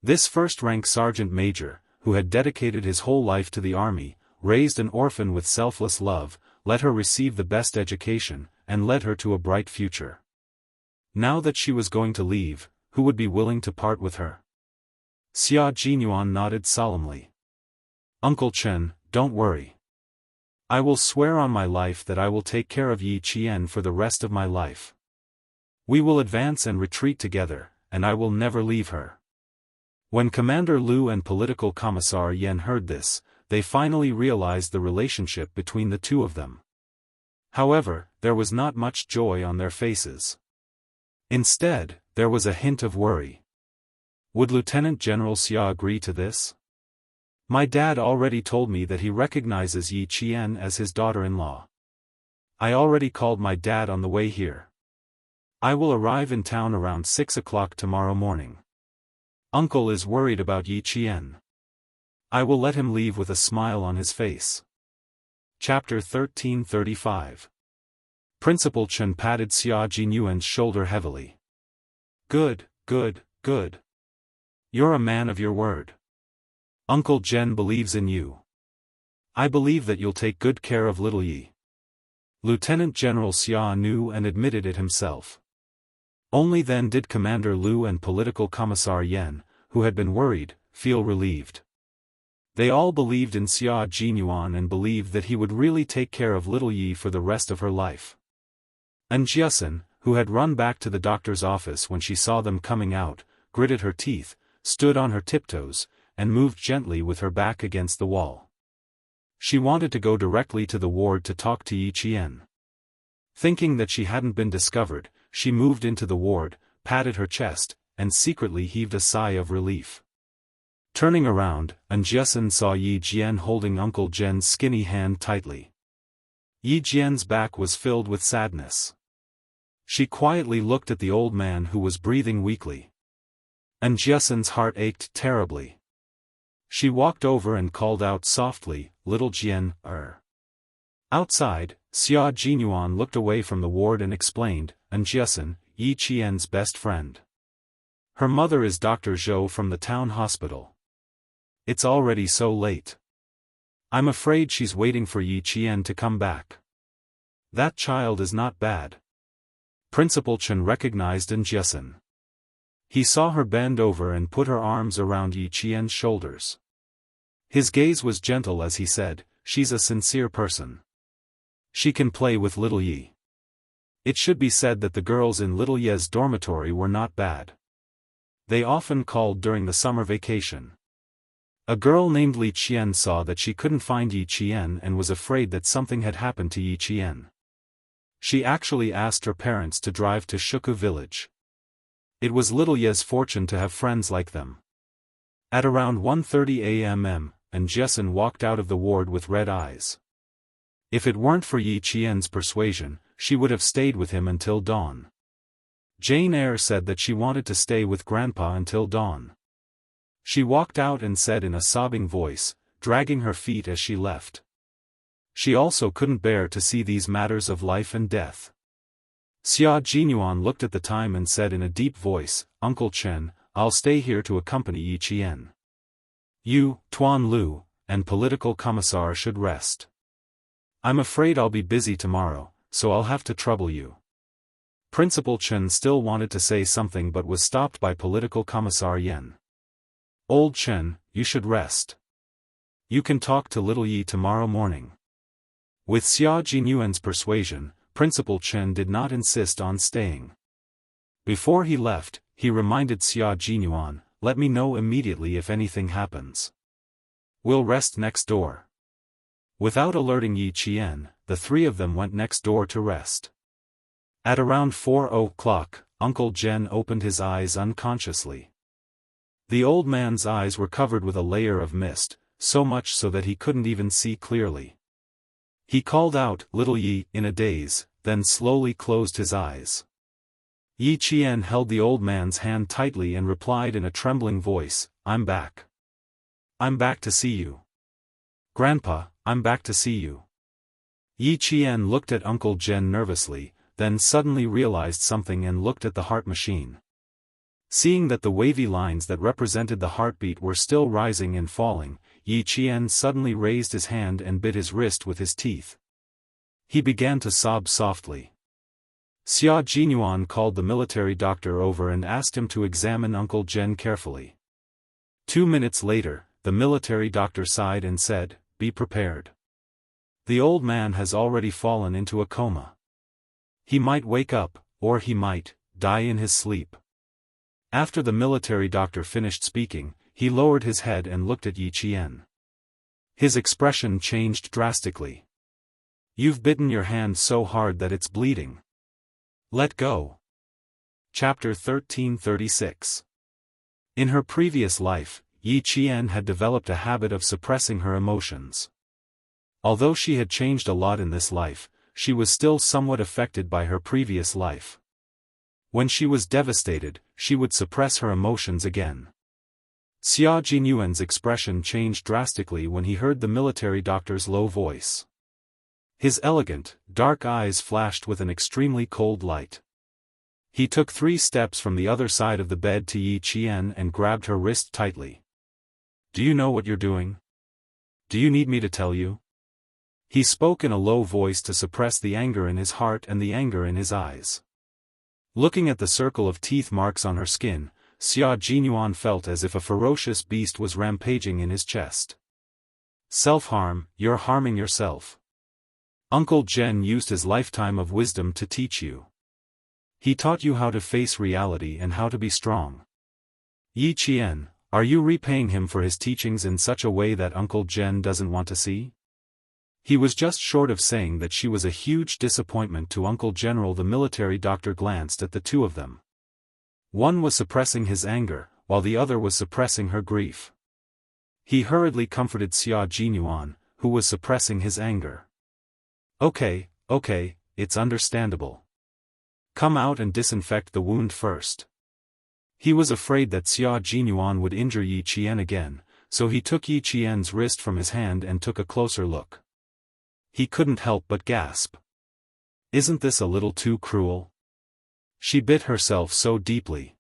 This first-rank sergeant major, who had dedicated his whole life to the army, raised an orphan with selfless love, let her receive the best education, and led her to a bright future. Now that she was going to leave, who would be willing to part with her? Xia Jinyuan nodded solemnly. Uncle Chen, don't worry. I will swear on my life that I will take care of Yi Qian for the rest of my life. We will advance and retreat together, and I will never leave her. When Commander Liu and Political Commissar Yan heard this, they finally realized the relationship between the two of them. However, there was not much joy on their faces. Instead, there was a hint of worry. Would Lieutenant General Xia agree to this? My dad already told me that he recognizes Yi Qian as his daughter-in-law. I already called my dad on the way here. I will arrive in town around 6 o'clock tomorrow morning. Uncle is worried about Yi Qian. I will let him leave with a smile on his face. Chapter 1335. Principal Chen patted Xia Jinyuan's shoulder heavily. Good, good, good. You're a man of your word. Uncle Jen believes in you. I believe that you'll take good care of little Yi. Lieutenant General Xia knew and admitted it himself. Only then did Commander Liu and Political Commissar Yan, who had been worried, feel relieved. They all believed in Xia Jinyuan and believed that he would really take care of little Yi for the rest of her life. And Jiasin, who had run back to the doctor's office when she saw them coming out, gritted her teeth, stood on her tiptoes, and moved gently with her back against the wall. She wanted to go directly to the ward to talk to Yi Qian. Thinking that she hadn't been discovered, she moved into the ward, patted her chest, and secretly heaved a sigh of relief. Turning around, Jiasin saw Yi Jian holding Uncle Zhen's skinny hand tightly. Yi Jian's back was filled with sadness. She quietly looked at the old man who was breathing weakly. Jiasin's heart ached terribly. She walked over and called out softly, "Little Jian, Outside, Xia Jinyuan looked away from the ward and explained, "Jiasin, Yi Qian's best friend. Her mother is Dr. Zhou from the town hospital. It's already so late. I'm afraid she's waiting for Yi Qian to come back. That child is not bad." Principal Chen recognized Jiasin. He saw her bend over and put her arms around Yi Qian's shoulders. His gaze was gentle as he said, "She's a sincere person. She can play with little Yi." It should be said that the girls in little Ye's dormitory were not bad. They often called during the summer vacation. A girl named Li Qian saw that she couldn't find Yi Qian and was afraid that something had happened to Yi Qian. She actually asked her parents to drive to Shuku village. It was little Ye's fortune to have friends like them. At around 1:30 a.m. Jiasin walked out of the ward with red eyes. If it weren't for Yi Qian's persuasion, she would have stayed with him until dawn. Jane Eyre said that she wanted to stay with Grandpa until dawn. She walked out and said in a sobbing voice, dragging her feet as she left. She also couldn't bear to see these matters of life and death. Xia Jinyuan looked at the time and said in a deep voice, "Uncle Chen, I'll stay here to accompany Yi Qian. You, Tuan Lu, and Political Commissar should rest. I'm afraid I'll be busy tomorrow, so I'll have to trouble you." Principal Chen still wanted to say something but was stopped by Political Commissar Yan. "Old Chen, you should rest. You can talk to little Yi tomorrow morning." With Xia Jinyuan's persuasion, Principal Chen did not insist on staying. Before he left, he reminded Xia Jinyuan, "Let me know immediately if anything happens. We'll rest next door." Without alerting Yi Qian, the three of them went next door to rest. At around 4 o'clock, Uncle Zhen opened his eyes unconsciously. The old man's eyes were covered with a layer of mist, so much so that he couldn't even see clearly. He called out, "Little Yi," in a daze, then slowly closed his eyes. Yi Qian held the old man's hand tightly and replied in a trembling voice, "I'm back. I'm back to see you. Grandpa, I'm back to see you." Yi Qian looked at Uncle Zhen nervously, then suddenly realized something and looked at the heart machine. Seeing that the wavy lines that represented the heartbeat were still rising and falling, Yi Qian suddenly raised his hand and bit his wrist with his teeth. He began to sob softly. Xia Jinyuan called the military doctor over and asked him to examine Uncle Zhen carefully. 2 minutes later, the military doctor sighed and said, "Be prepared. The old man has already fallen into a coma. He might wake up, or he might die in his sleep." After the military doctor finished speaking, he lowered his head and looked at Yi Qian. His expression changed drastically. "You've bitten your hand so hard that it's bleeding. Let go." Chapter 1336. In her previous life, Yi Qian had developed a habit of suppressing her emotions. Although she had changed a lot in this life, she was still somewhat affected by her previous life. When she was devastated, she would suppress her emotions again. Xia Jinyuan's expression changed drastically when he heard the military doctor's low voice. His elegant, dark eyes flashed with an extremely cold light. He took 3 steps from the other side of the bed to Yi Qian and grabbed her wrist tightly. "Do you know what you're doing? Do you need me to tell you?" He spoke in a low voice to suppress the anger in his heart and the anger in his eyes. Looking at the circle of teeth marks on her skin, Xianxia felt as if a ferocious beast was rampaging in his chest. Self-harm, you're harming yourself. Uncle Jen used his lifetime of wisdom to teach you. He taught you how to face reality and how to be strong. Yi Qian, are you repaying him for his teachings in such a way that Uncle Jen doesn't want to see? He was just short of saying that she was a huge disappointment to Uncle General. The military doctor glanced at the two of them. One was suppressing his anger, while the other was suppressing her grief. He hurriedly comforted Xianxia, who was suppressing his anger. Okay, it's understandable. Come out and disinfect the wound first. He was afraid that Xianxia would injure Yi Qian again, so he took Yi Qian's wrist from his hand and took a closer look. He couldn't help but gasp. Isn't this a little too cruel? She bit herself so deeply.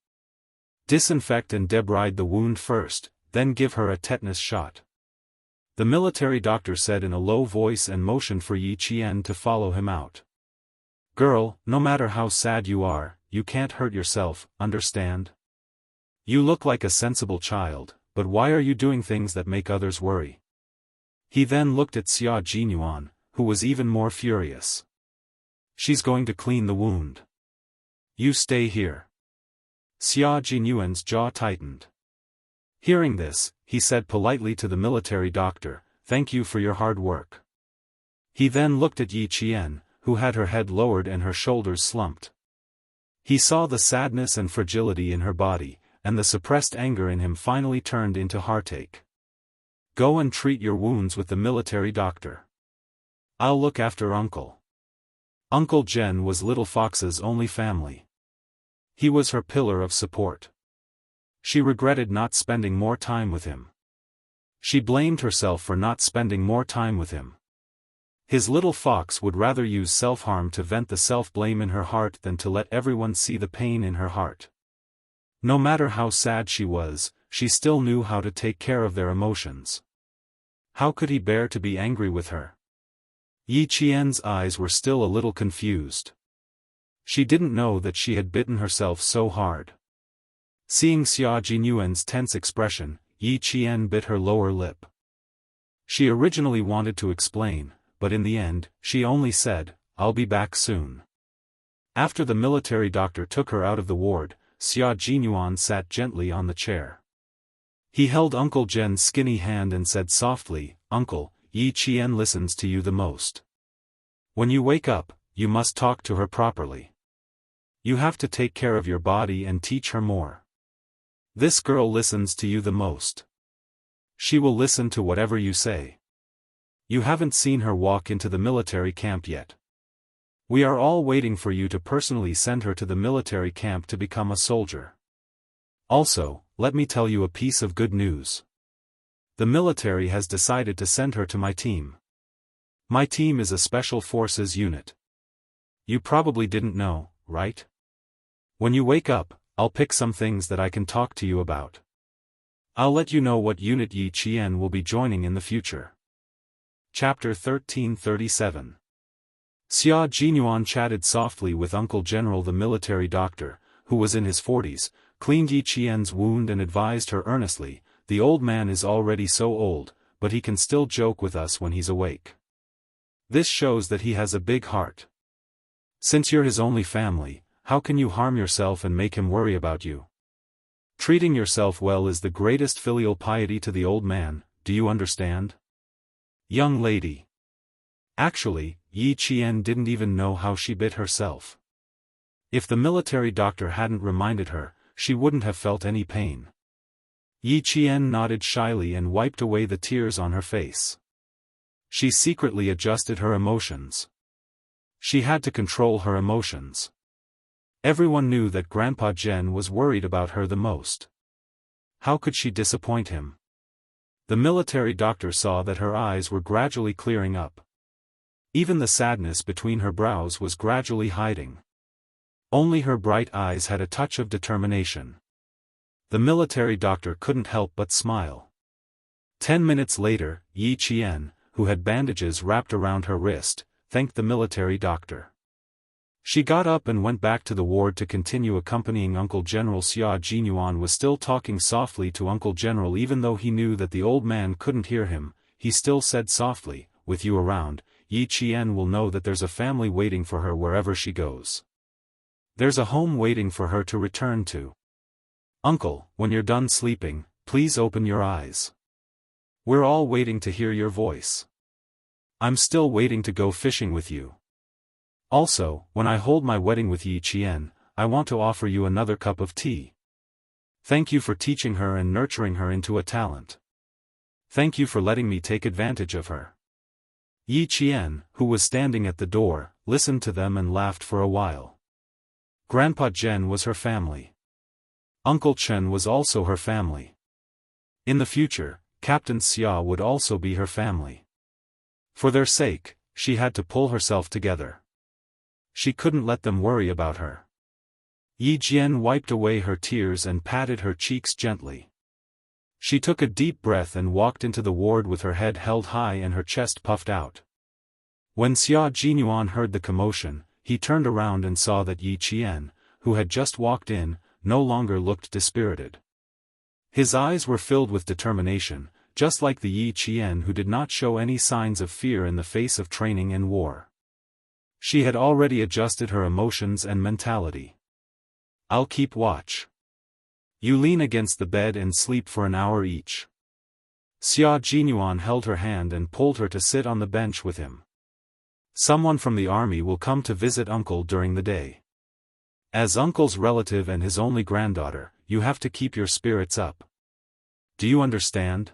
Disinfect and debride the wound first, then give her a tetanus shot. The military doctor said in a low voice and motioned for Yi Qian to follow him out. Girl, no matter how sad you are, you can't hurt yourself, understand? You look like a sensible child, but why are you doing things that make others worry? He then looked at Xianxia, who was even more furious. She's going to clean the wound. You stay here. Xianxia's jaw tightened. Hearing this, he said politely to the military doctor, "Thank you for your hard work." He then looked at Yi Qian, who had her head lowered and her shoulders slumped. He saw the sadness and fragility in her body, and the suppressed anger in him finally turned into heartache. Go and treat your wounds with the military doctor. I'll look after Uncle. Uncle Jen was Little Fox's only family. He was her pillar of support. She regretted not spending more time with him. She blamed herself for not spending more time with him. His little fox would rather use self-harm to vent the self-blame in her heart than to let everyone see the pain in her heart. No matter how sad she was, she still knew how to take care of their emotions. How could he bear to be angry with her? Yi Qian's eyes were still a little confused. She didn't know that she had bitten herself so hard. Seeing Xianxia's tense expression, Yi Qian bit her lower lip. She originally wanted to explain, but in the end, she only said, "I'll be back soon." After the military doctor took her out of the ward, Xianxia sat gently on the chair. He held Uncle Jen's skinny hand and said softly, "Uncle, Yi Qian listens to you the most. When you wake up, you must talk to her properly. You have to take care of your body and teach her more. This girl listens to you the most. She will listen to whatever you say. You haven't seen her walk into the military camp yet. We are all waiting for you to personally send her to the military camp to become a soldier. Also, let me tell you a piece of good news. The military has decided to send her to my team. My team is a special forces unit. You probably didn't know, right? When you wake up, I'll pick some things that I can talk to you about. I'll let you know what unit Yi Qian will be joining in the future." Chapter 1337. Xianxia chatted softly with Uncle General the military doctor, who was in his 40s, cleaned Yi Qian's wound and advised her earnestly, "The old man is already so old, but he can still joke with us when he's awake. This shows that he has a big heart. Since you're his only family, how can you harm yourself and make him worry about you? Treating yourself well is the greatest filial piety to the old man, do you understand? Young lady." Actually, Yi Qian didn't even know how she bit herself. If the military doctor hadn't reminded her, she wouldn't have felt any pain. Yi Qian nodded shyly and wiped away the tears on her face. She secretly adjusted her emotions. She had to control her emotions. Everyone knew that Grandpa Jen was worried about her the most. How could she disappoint him? The military doctor saw that her eyes were gradually clearing up. Even the sadness between her brows was gradually hiding. Only her bright eyes had a touch of determination. The military doctor couldn't help but smile. 10 minutes later, Yi Qian, who had bandages wrapped around her wrist, thanked the military doctor. She got up and went back to the ward to continue accompanying Uncle General. Xia Jinyuan was still talking softly to Uncle General. Even though he knew that the old man couldn't hear him, he still said softly, "With you around, Yi Qian will know that there's a family waiting for her wherever she goes. There's a home waiting for her to return to. Uncle, when you're done sleeping, please open your eyes. We're all waiting to hear your voice. I'm still waiting to go fishing with you. Also, when I hold my wedding with Yi Qian, I want to offer you another cup of tea. Thank you for teaching her and nurturing her into a talent. Thank you for letting me take advantage of her." Yi Qian, who was standing at the door, listened to them and laughed for a while. Grandpa Zhen was her family. Uncle Chen was also her family. In the future, Captain Xia would also be her family. For their sake, she had to pull herself together. She couldn't let them worry about her. Yi Jian wiped away her tears and patted her cheeks gently. She took a deep breath and walked into the ward with her head held high and her chest puffed out. When Xia Jinyuan heard the commotion, he turned around and saw that Yi Qian, who had just walked in, no longer looked dispirited. His eyes were filled with determination, just like the Yi Qian who did not show any signs of fear in the face of training and war. She had already adjusted her emotions and mentality. "I'll keep watch. You lean against the bed and sleep for an hour each." Xia Jinyuan held her hand and pulled her to sit on the bench with him. "Someone from the army will come to visit Uncle during the day. As Uncle's relative and his only granddaughter, you have to keep your spirits up. Do you understand?"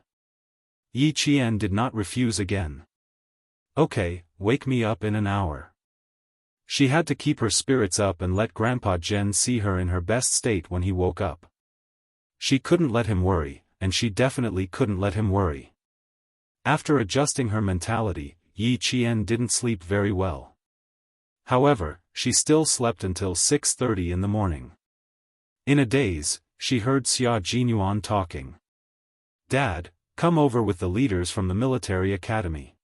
Yi Qian did not refuse again. "Okay, wake me up in an hour." She had to keep her spirits up and let Grandpa Zhen see her in her best state when he woke up. She couldn't let him worry, and she definitely couldn't let him worry. After adjusting her mentality, Yi Qian didn't sleep very well. However, she still slept until 6:30 in the morning. In a daze, she heard Xia Jinyuan talking. "Dad, come over with the leaders from the military academy.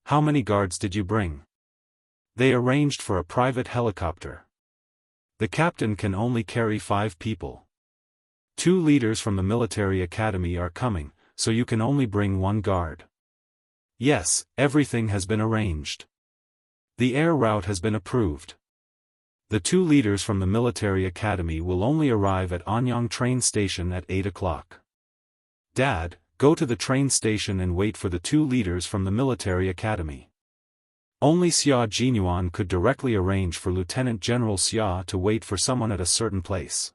How many guards did you bring?" They arranged for a private helicopter. The captain can only carry 5 people. 2 leaders from the military academy are coming, so you can only bring 1 guard. Yes, everything has been arranged. The air route has been approved. The 2 leaders from the military academy will only arrive at Anyang train station at 8 o'clock. Dad, go to the train station and wait for the 2 leaders from the military academy. Only Xia Jinyuan could directly arrange for Lieutenant General Xia to wait for someone at a certain place.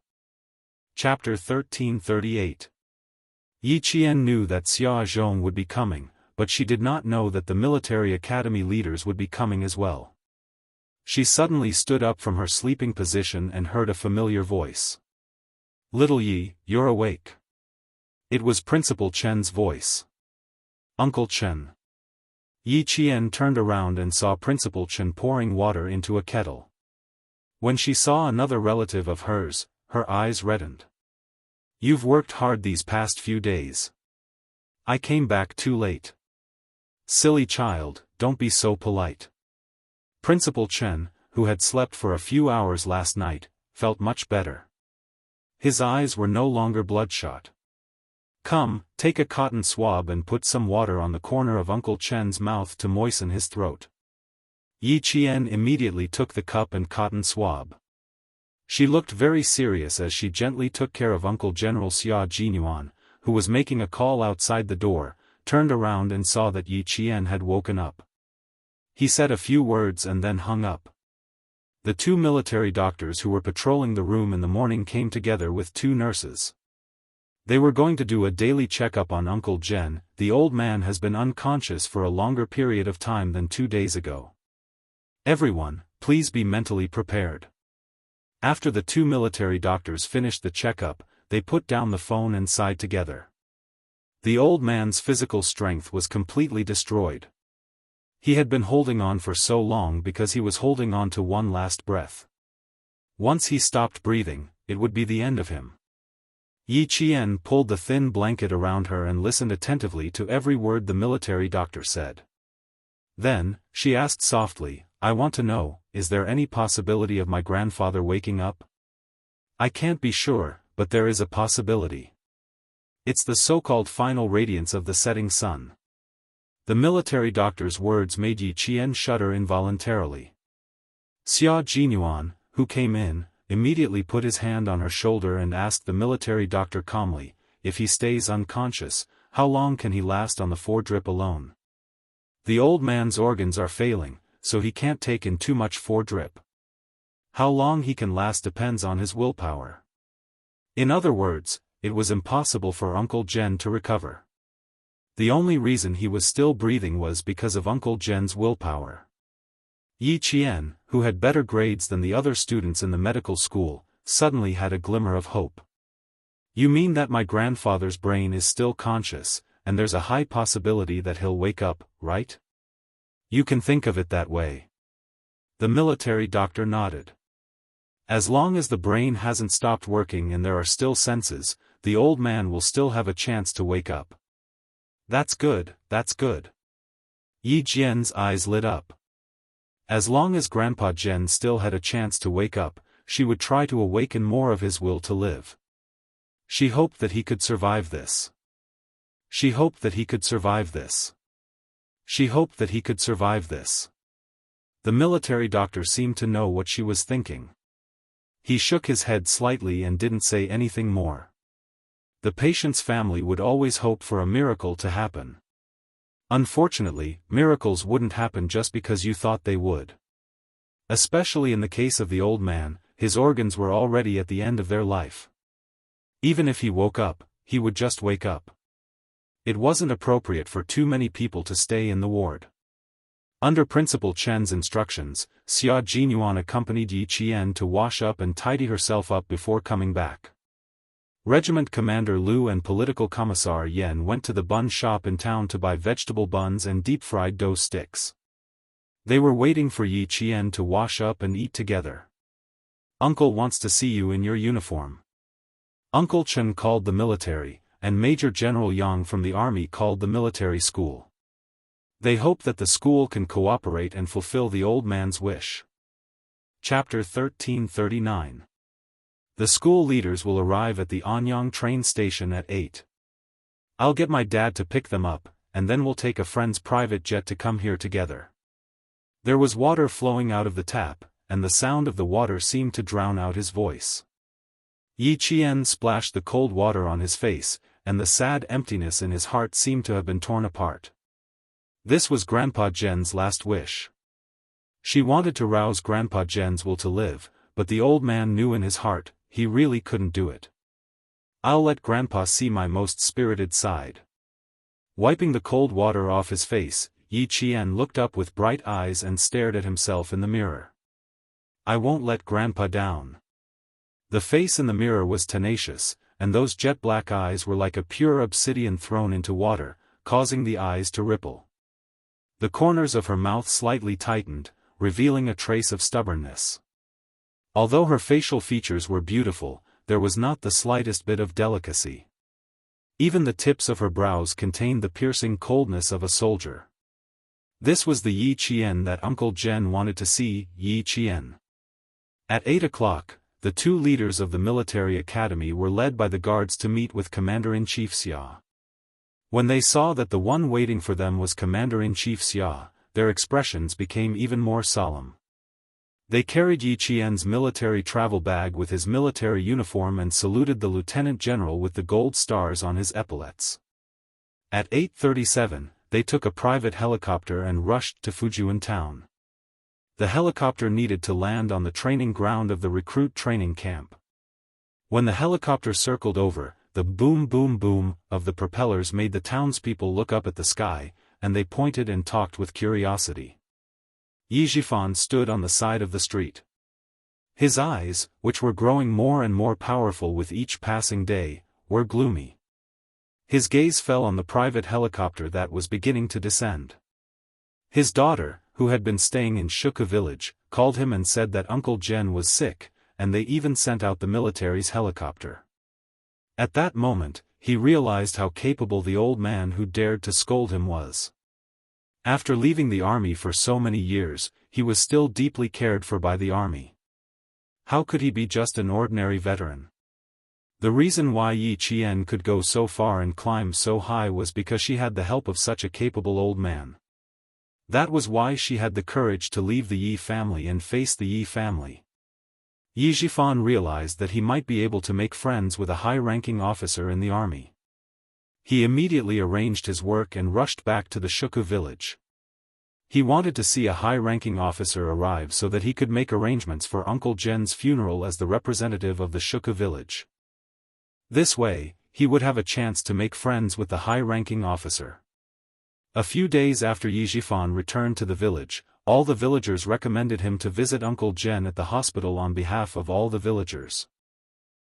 Chapter 1338. Yi Qian knew that Xia Zhong would be coming, but she did not know that the military academy leaders would be coming as well. She suddenly stood up from her sleeping position and heard a familiar voice. "Little Yi, you're awake." It was Principal Chen's voice. "Uncle Chen." Yi Qian turned around and saw Principal Chen pouring water into a kettle. When she saw another relative of hers, her eyes reddened. "You've worked hard these past few days. I came back too late." "Silly child, don't be so polite." Principal Chen, who had slept for a few hours last night, felt much better. His eyes were no longer bloodshot. "Come, take a cotton swab and put some water on the corner of Uncle Chen's mouth to moisten his throat." Yi Qian immediately took the cup and cotton swab. She looked very serious as she gently took care of Uncle General Xia Jinyuan, who was making a call outside the door, turned around and saw that Yi Qian had woken up. He said a few words and then hung up. The 2 military doctors who were patrolling the room in the morning came together with 2 nurses. They were going to do a daily checkup on Uncle Zhen. The old man has been unconscious for a longer period of time than 2 days ago. Everyone, please be mentally prepared. After the 2 military doctors finished the checkup, they put down the phone and sighed together. The old man's physical strength was completely destroyed. He had been holding on for so long because he was holding on to one last breath. Once he stopped breathing, it would be the end of him. Yi Qian pulled the thin blanket around her and listened attentively to every word the military doctor said. Then, she asked softly, "I want to know, is there any possibility of my grandfather waking up?" "I can't be sure, but there is a possibility. It's the so-called final radiance of the setting sun." The military doctor's words made Yi Qian shudder involuntarily. Xia Jinyuan, who came in, immediately put his hand on her shoulder and asked the military doctor calmly, "If he stays unconscious, how long can he last on the 4-drip alone?" "The old man's organs are failing, so he can't take in too much 4-drip. How long he can last depends on his willpower." In other words, it was impossible for Uncle Jen to recover. The only reason he was still breathing was because of Uncle Jen's willpower. Yi Qian, who had better grades than the other students in the medical school, suddenly had a glimmer of hope. "You mean that my grandfather's brain is still conscious, and there's a high possibility that he'll wake up, right?" "You can think of it that way." The military doctor nodded. "As long as the brain hasn't stopped working and there are still senses, the old man will still have a chance to wake up." "That's good, that's good." Yi Jian's eyes lit up. As long as Grandpa Jen still had a chance to wake up, she would try to awaken more of his will to live. She hoped that he could survive this. She hoped that he could survive this. She hoped that he could survive this. The military doctor seemed to know what she was thinking. He shook his head slightly and didn't say anything more. The patient's family would always hope for a miracle to happen. Unfortunately, miracles wouldn't happen just because you thought they would. Especially in the case of the old man, his organs were already at the end of their life. Even if he woke up, he would just wake up. It wasn't appropriate for too many people to stay in the ward. Under Principal Chen's instructions, Xia Jinyuan accompanied Yi Qian to wash up and tidy herself up before coming back. Regiment Commander Liu and Political Commissar Yen went to the bun shop in town to buy vegetable buns and deep-fried dough sticks. They were waiting for Yi Qian to wash up and eat together. "Uncle wants to see you in your uniform." Uncle Chen called the military, and Major General Yang from the army called the military school. They hope that the school can cooperate and fulfill the old man's wish. Chapter 1339. The school leaders will arrive at the Anyang train station at 8. I'll get my dad to pick them up, and then we'll take a friend's private jet to come here together. There was water flowing out of the tap, and the sound of the water seemed to drown out his voice. Yi Qian splashed the cold water on his face, and the sad emptiness in his heart seemed to have been torn apart. This was Grandpa Jen's last wish. She wanted to rouse Grandpa Jen's will to live, but the old man knew in his heart, he really couldn't do it. "I'll let Grandpa see my most spirited side." Wiping the cold water off his face, Yi Qian looked up with bright eyes and stared at himself in the mirror. "I won't let Grandpa down." The face in the mirror was tenacious, and those jet-black eyes were like a pure obsidian thrown into water, causing the eyes to ripple. The corners of her mouth slightly tightened, revealing a trace of stubbornness. Although her facial features were beautiful, there was not the slightest bit of delicacy. Even the tips of her brows contained the piercing coldness of a soldier. This was the Yi Qian that Uncle Jen wanted to see, Yi Qian. At 8 o'clock, the two leaders of the military academy were led by the guards to meet with Commander-in-Chief Xia. When they saw that the one waiting for them was Commander-in-Chief Xia, their expressions became even more solemn. They carried Yi Qian's military travel bag with his military uniform and saluted the lieutenant general with the gold stars on his epaulets. At 8:37, they took a private helicopter and rushed to Fujian town. The helicopter needed to land on the training ground of the recruit training camp. When the helicopter circled over, the boom boom boom of the propellers made the townspeople look up at the sky, and they pointed and talked with curiosity. Yi Zhifan stood on the side of the street. His eyes, which were growing more and more powerful with each passing day, were gloomy. His gaze fell on the private helicopter that was beginning to descend. His daughter, who had been staying in Shuka village, called him and said that Uncle Jen was sick, and they even sent out the military's helicopter. At that moment, he realized how capable the old man who dared to scold him was. After leaving the army for so many years, he was still deeply cared for by the army. How could he be just an ordinary veteran? The reason why Yi Qian could go so far and climb so high was because she had the help of such a capable old man. That was why she had the courage to leave the Yi family and face the Yi family. Yi Zhifan realized that he might be able to make friends with a high-ranking officer in the army. He immediately arranged his work and rushed back to the Shuku village. He wanted to see a high-ranking officer arrive so that he could make arrangements for Uncle Zhen's funeral as the representative of the Shuku village. This way, he would have a chance to make friends with the high-ranking officer. A few days after Yi Zhifan returned to the village, all the villagers recommended him to visit Uncle Zhen at the hospital on behalf of all the villagers.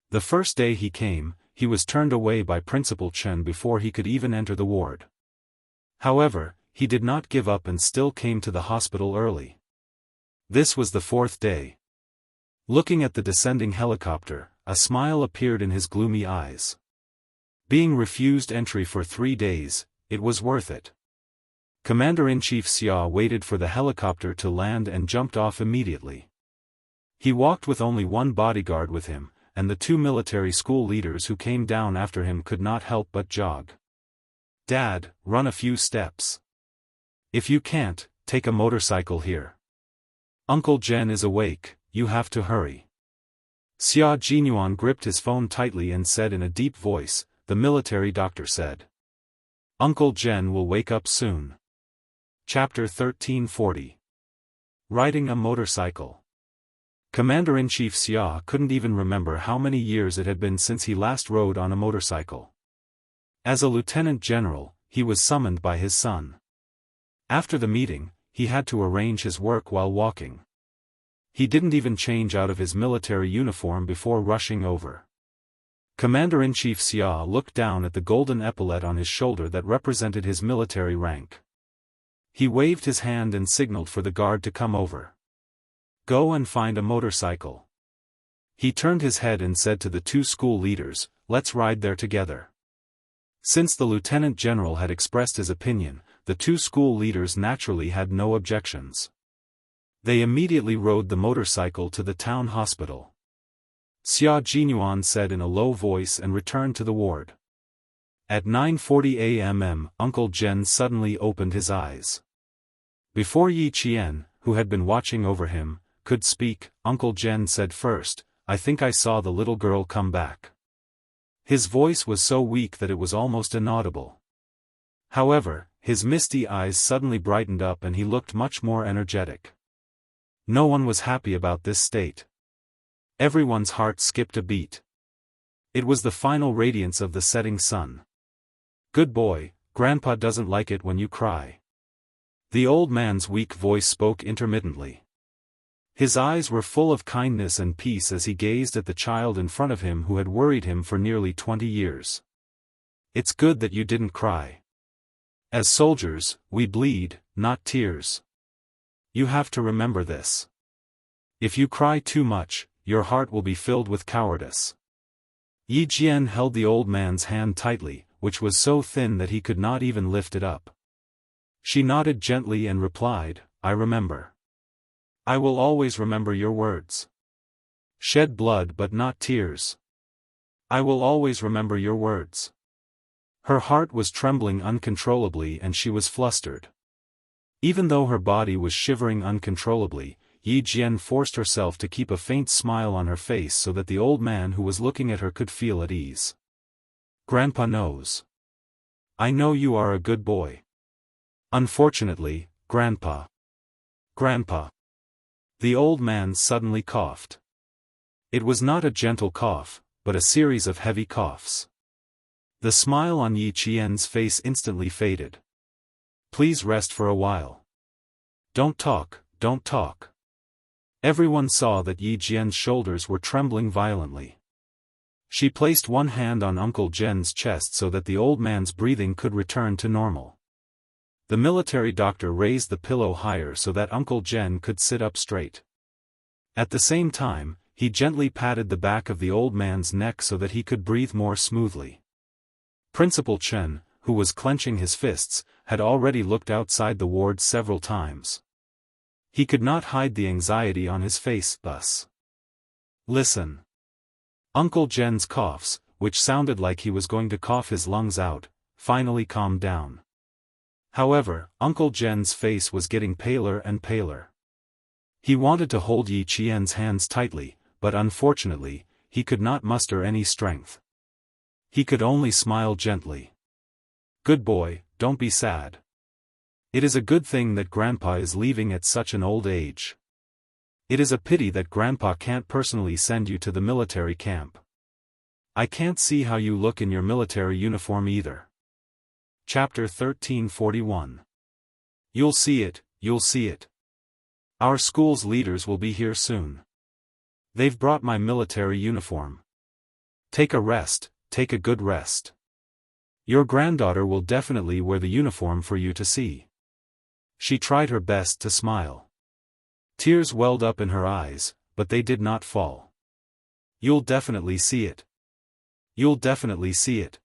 The first day he came, he was turned away by Principal Chen before he could even enter the ward. However, he did not give up and still came to the hospital early. This was the fourth day. Looking at the descending helicopter, a smile appeared in his gloomy eyes. Being refused entry for 3 days, it was worth it. Commander-in-Chief Xia waited for the helicopter to land and jumped off immediately. He walked with only one bodyguard with him, and the 2 military school leaders who came down after him could not help but jog. "Dad, run a few steps. If you can't, take a motorcycle here. Uncle Zhen is awake, you have to hurry." Xia Jinyuan gripped his phone tightly and said in a deep voice, "The military doctor said Uncle Zhen will wake up soon." Chapter 1340. Riding a motorcycle. Commander-in-Chief Xia couldn't even remember how many years it had been since he last rode on a motorcycle. As a lieutenant general, he was summoned by his son. After the meeting, he had to arrange his work while walking. He didn't even change out of his military uniform before rushing over. Commander-in-Chief Xia looked down at the golden epaulet on his shoulder that represented his military rank. He waved his hand and signaled for the guard to come over. "Go and find a motorcycle." He turned his head and said to the 2 school leaders, "Let's ride there together." Since the lieutenant general had expressed his opinion, the 2 school leaders naturally had no objections. They immediately rode the motorcycle to the town hospital. Xia Jinyuan said in a low voice and returned to the ward. At 9:40 a.m. Uncle Zhen suddenly opened his eyes. Before Yi Qian, who had been watching over him, could speak, Uncle Zhen said first, "I think I saw the little girl come back." His voice was so weak that it was almost inaudible. However, his misty eyes suddenly brightened up and he looked much more energetic. No one was happy about this state. Everyone's heart skipped a beat. It was the final radiance of the setting sun. "Good boy, Grandpa doesn't like it when you cry." The old man's weak voice spoke intermittently. His eyes were full of kindness and peace as he gazed at the child in front of him who had worried him for nearly 20 years. "It's good that you didn't cry. As soldiers, we bleed, not tears. You have to remember this. If you cry too much, your heart will be filled with cowardice." Yi Jian held the old man's hand tightly, which was so thin that he could not even lift it up. She nodded gently and replied, "I remember. I will always remember your words. Shed blood but not tears. I will always remember your words." Her heart was trembling uncontrollably and she was flustered. Even though her body was shivering uncontrollably, Yi Jian forced herself to keep a faint smile on her face so that the old man who was looking at her could feel at ease. "Grandpa knows. I know you are a good boy. Unfortunately, Grandpa. Grandpa." The old man suddenly coughed. It was not a gentle cough, but a series of heavy coughs. The smile on Yi Qian's face instantly faded. "Please rest for a while. Don't talk, don't talk." Everyone saw that Yi Jian's shoulders were trembling violently. She placed one hand on Uncle Zhen's chest so that the old man's breathing could return to normal. The military doctor raised the pillow higher so that Uncle Zhen could sit up straight. At the same time, he gently patted the back of the old man's neck so that he could breathe more smoothly. Principal Chen, who was clenching his fists, had already looked outside the ward several times. He could not hide the anxiety on his face thus. Listen. Uncle Jen's coughs, which sounded like he was going to cough his lungs out, finally calmed down. However, Uncle Jen's face was getting paler and paler. He wanted to hold Yi Qian's hands tightly, but unfortunately, he could not muster any strength. He could only smile gently. Good boy, don't be sad. It is a good thing that Grandpa is leaving at such an old age. It is a pity that Grandpa can't personally send you to the military camp. I can't see how you look in your military uniform either. Chapter 1341. You'll see it, you'll see it. Our school's leaders will be here soon. They've brought my military uniform. Take a rest, take a good rest. Your granddaughter will definitely wear the uniform for you to see. She tried her best to smile. Tears welled up in her eyes, but they did not fall. You'll definitely see it. You'll definitely see it.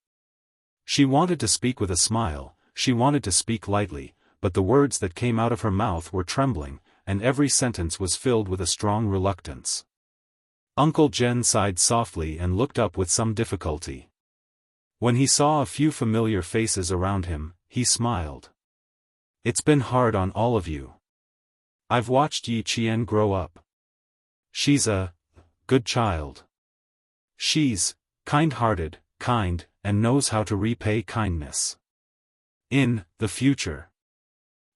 She wanted to speak with a smile, she wanted to speak lightly, but the words that came out of her mouth were trembling, and every sentence was filled with a strong reluctance. Uncle Jen sighed softly and looked up with some difficulty. When he saw a few familiar faces around him, he smiled. It's been hard on all of you. I've watched Yi Qian grow up. She's a good child. She's kind-hearted, kind, and knows how to repay kindness. In the future.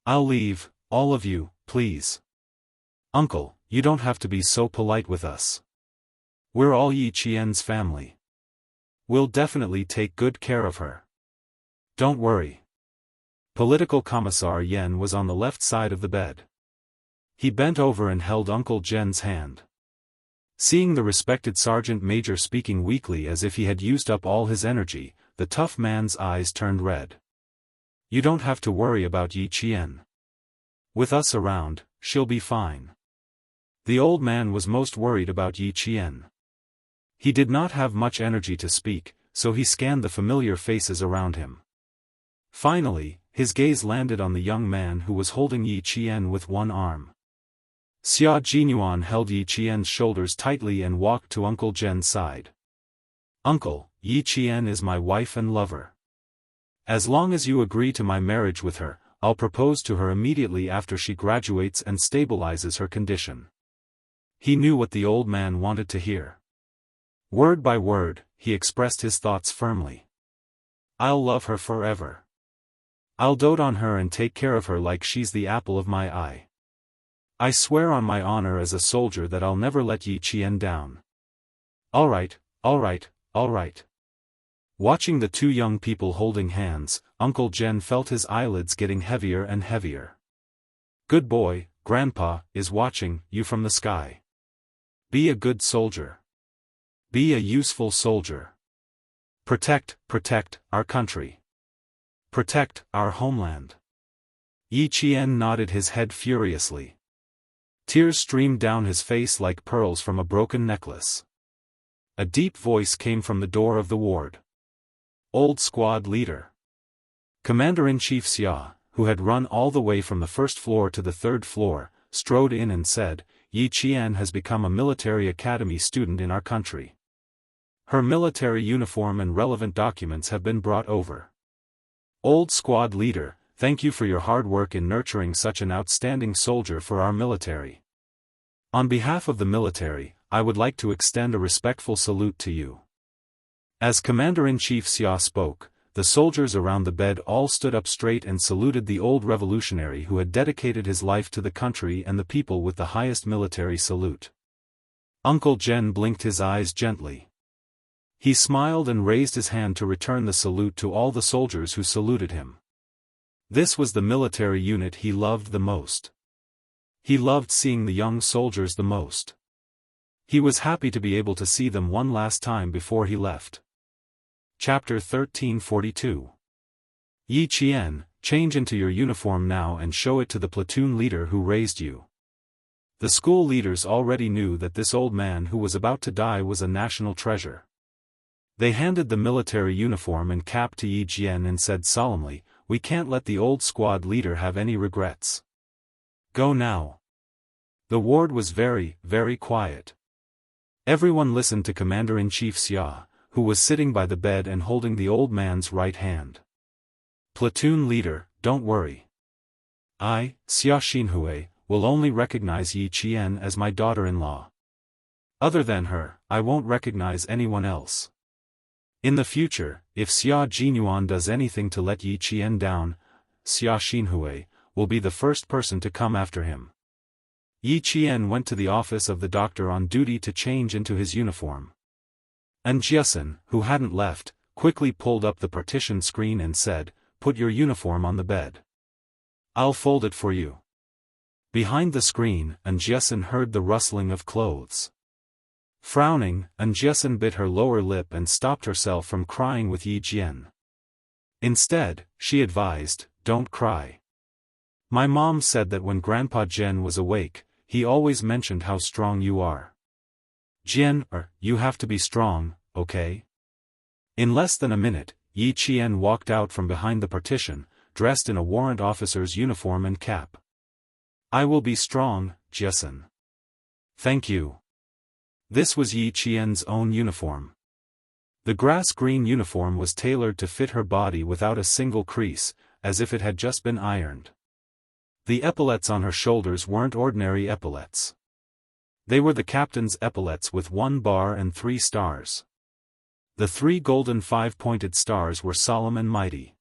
I'll leave, all of you, please. Uncle, you don't have to be so polite with us. We're all Yi Qian's family. We'll definitely take good care of her. Don't worry. Political Commissar Yen was on the left side of the bed. He bent over and held Uncle Jen's hand. Seeing the respected Sergeant Major speaking weakly as if he had used up all his energy, the tough man's eyes turned red. You don't have to worry about Yi Qian. With us around, she'll be fine. The old man was most worried about Yi Qian. He did not have much energy to speak, so he scanned the familiar faces around him. Finally, his gaze landed on the young man who was holding Yi Qian with one arm. Xia Jinyuan held Yi Qian's shoulders tightly and walked to Uncle Jen's side. Uncle, Yi Qian is my wife and lover. As long as you agree to my marriage with her, I'll propose to her immediately after she graduates and stabilizes her condition. He knew what the old man wanted to hear. Word by word, he expressed his thoughts firmly. I'll love her forever. I'll dote on her and take care of her like she's the apple of my eye. I swear on my honor as a soldier that I'll never let Yi Qian down. All right, all right, all right. Watching the two young people holding hands, Uncle Jen felt his eyelids getting heavier and heavier. Good boy, Grandpa is watching you from the sky. Be a good soldier. Be a useful soldier. Protect our country. Protect our homeland. Yi Qian nodded his head furiously. Tears streamed down his face like pearls from a broken necklace. A deep voice came from the door of the ward. Old squad leader. Commander-in-Chief Xia, who had run all the way from the first floor to the third floor, strode in and said, Yi Qian has become a military academy student in our country. Her military uniform and relevant documents have been brought over. Old squad leader, thank you for your hard work in nurturing such an outstanding soldier for our military. On behalf of the military, I would like to extend a respectful salute to you. As Commander-in-Chief Xia spoke, the soldiers around the bed all stood up straight and saluted the old revolutionary who had dedicated his life to the country and the people with the highest military salute. Uncle Jen blinked his eyes gently. He smiled and raised his hand to return the salute to all the soldiers who saluted him. This was the military unit he loved the most. He loved seeing the young soldiers the most. He was happy to be able to see them one last time before he left. Chapter 1342. Yi Qian, change into your uniform now and show it to the platoon leader who raised you. The school leaders already knew that this old man who was about to die was a national treasure. They handed the military uniform and cap to Yi Jian and said solemnly, "We can't let the old squad leader have any regrets. Go now." The ward was very, very quiet. Everyone listened to Commander-in-Chief Xia, who was sitting by the bed and holding the old man's right hand. "Platoon leader, don't worry. I, Xia Xinhui, will only recognize Yi Qian as my daughter-in-law. Other than her, I won't recognize anyone else. In the future, if Xia Jinyuan does anything to let Yi Qian down, Xia Xinhui will be the first person to come after him." Yi Qian went to the office of the doctor on duty to change into his uniform. Jiasun, who hadn't left, quickly pulled up the partition screen and said, "Put your uniform on the bed. I'll fold it for you." Behind the screen, Jiasun heard the rustling of clothes. Frowning, Jiasun bit her lower lip and stopped herself from crying with Yi Jian. Instead, she advised, "Don't cry. My mom said that when Grandpa Jian was awake, he always mentioned how strong you are. Jian, you have to be strong, okay?" In less than a minute, Yi Qian walked out from behind the partition, dressed in a warrant officer's uniform and cap. "I will be strong, Jiasun. Thank you." This was Yi Qian's own uniform. The grass-green uniform was tailored to fit her body without a single crease, as if it had just been ironed. The epaulets on her shoulders weren't ordinary epaulets. They were the captain's epaulets with 1 bar and 3 stars. The 3 golden 5-pointed stars were solemn and mighty.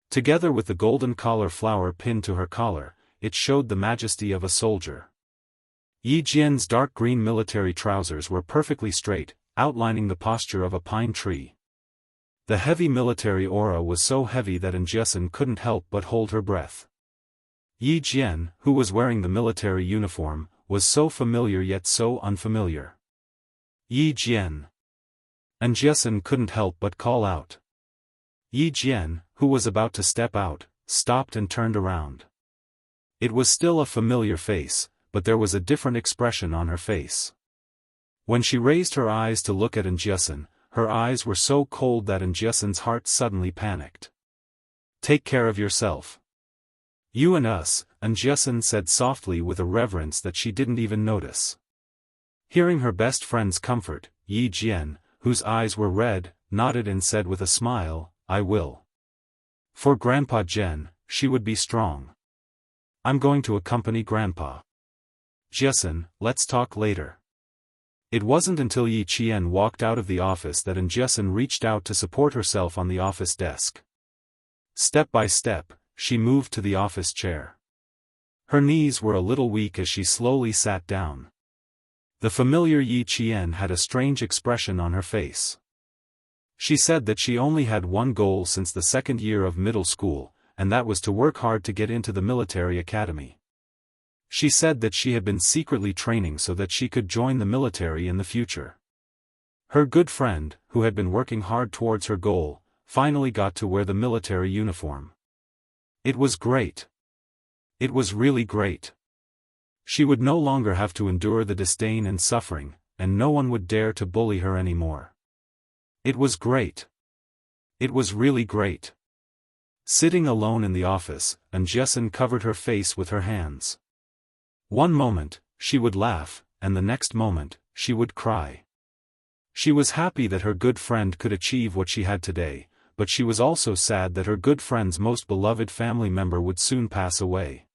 Together with the golden collar flower pinned to her collar, it showed the majesty of a soldier. Yi Jian's dark green military trousers were perfectly straight, outlining the posture of a pine tree. The heavy military aura was so heavy that Jiasun couldn't help but hold her breath. Yi Jian, who was wearing the military uniform, was so familiar yet so unfamiliar. "Yi Jian." Jiasun couldn't help but call out. Yi Jian, who was about to step out, stopped and turned around. It was still a familiar face, but there was a different expression on her face. When she raised her eyes to look at Jiasun, her eyes were so cold that Jiasun's heart suddenly panicked. "Take care of yourself. You and us," Jiasun said softly with a reverence that she didn't even notice. Hearing her best friend's comfort, Yi Jian, whose eyes were red, nodded and said with a smile, "I will. For Grandpa Jian, she would be strong. I'm going to accompany Grandpa. Jiasun, let's talk later." It wasn't until Yi Qian walked out of the office that Jiasun reached out to support herself on the office desk. Step by step, she moved to the office chair. Her knees were a little weak as she slowly sat down. The familiar Yi Qian had a strange expression on her face. She said that she only had one goal since the second year of middle school, and that was to work hard to get into the military academy. She said that she had been secretly training so that she could join the military in the future. Her good friend, who had been working hard towards her goal, finally got to wear the military uniform. It was great. It was really great. She would no longer have to endure the disdain and suffering, and no one would dare to bully her anymore. It was great. It was really great. Sitting alone in the office, Jiasun covered her face with her hands. One moment, she would laugh, and the next moment, she would cry. She was happy that her good friend could achieve what she had today, but she was also sad that her good friend's most beloved family member would soon pass away.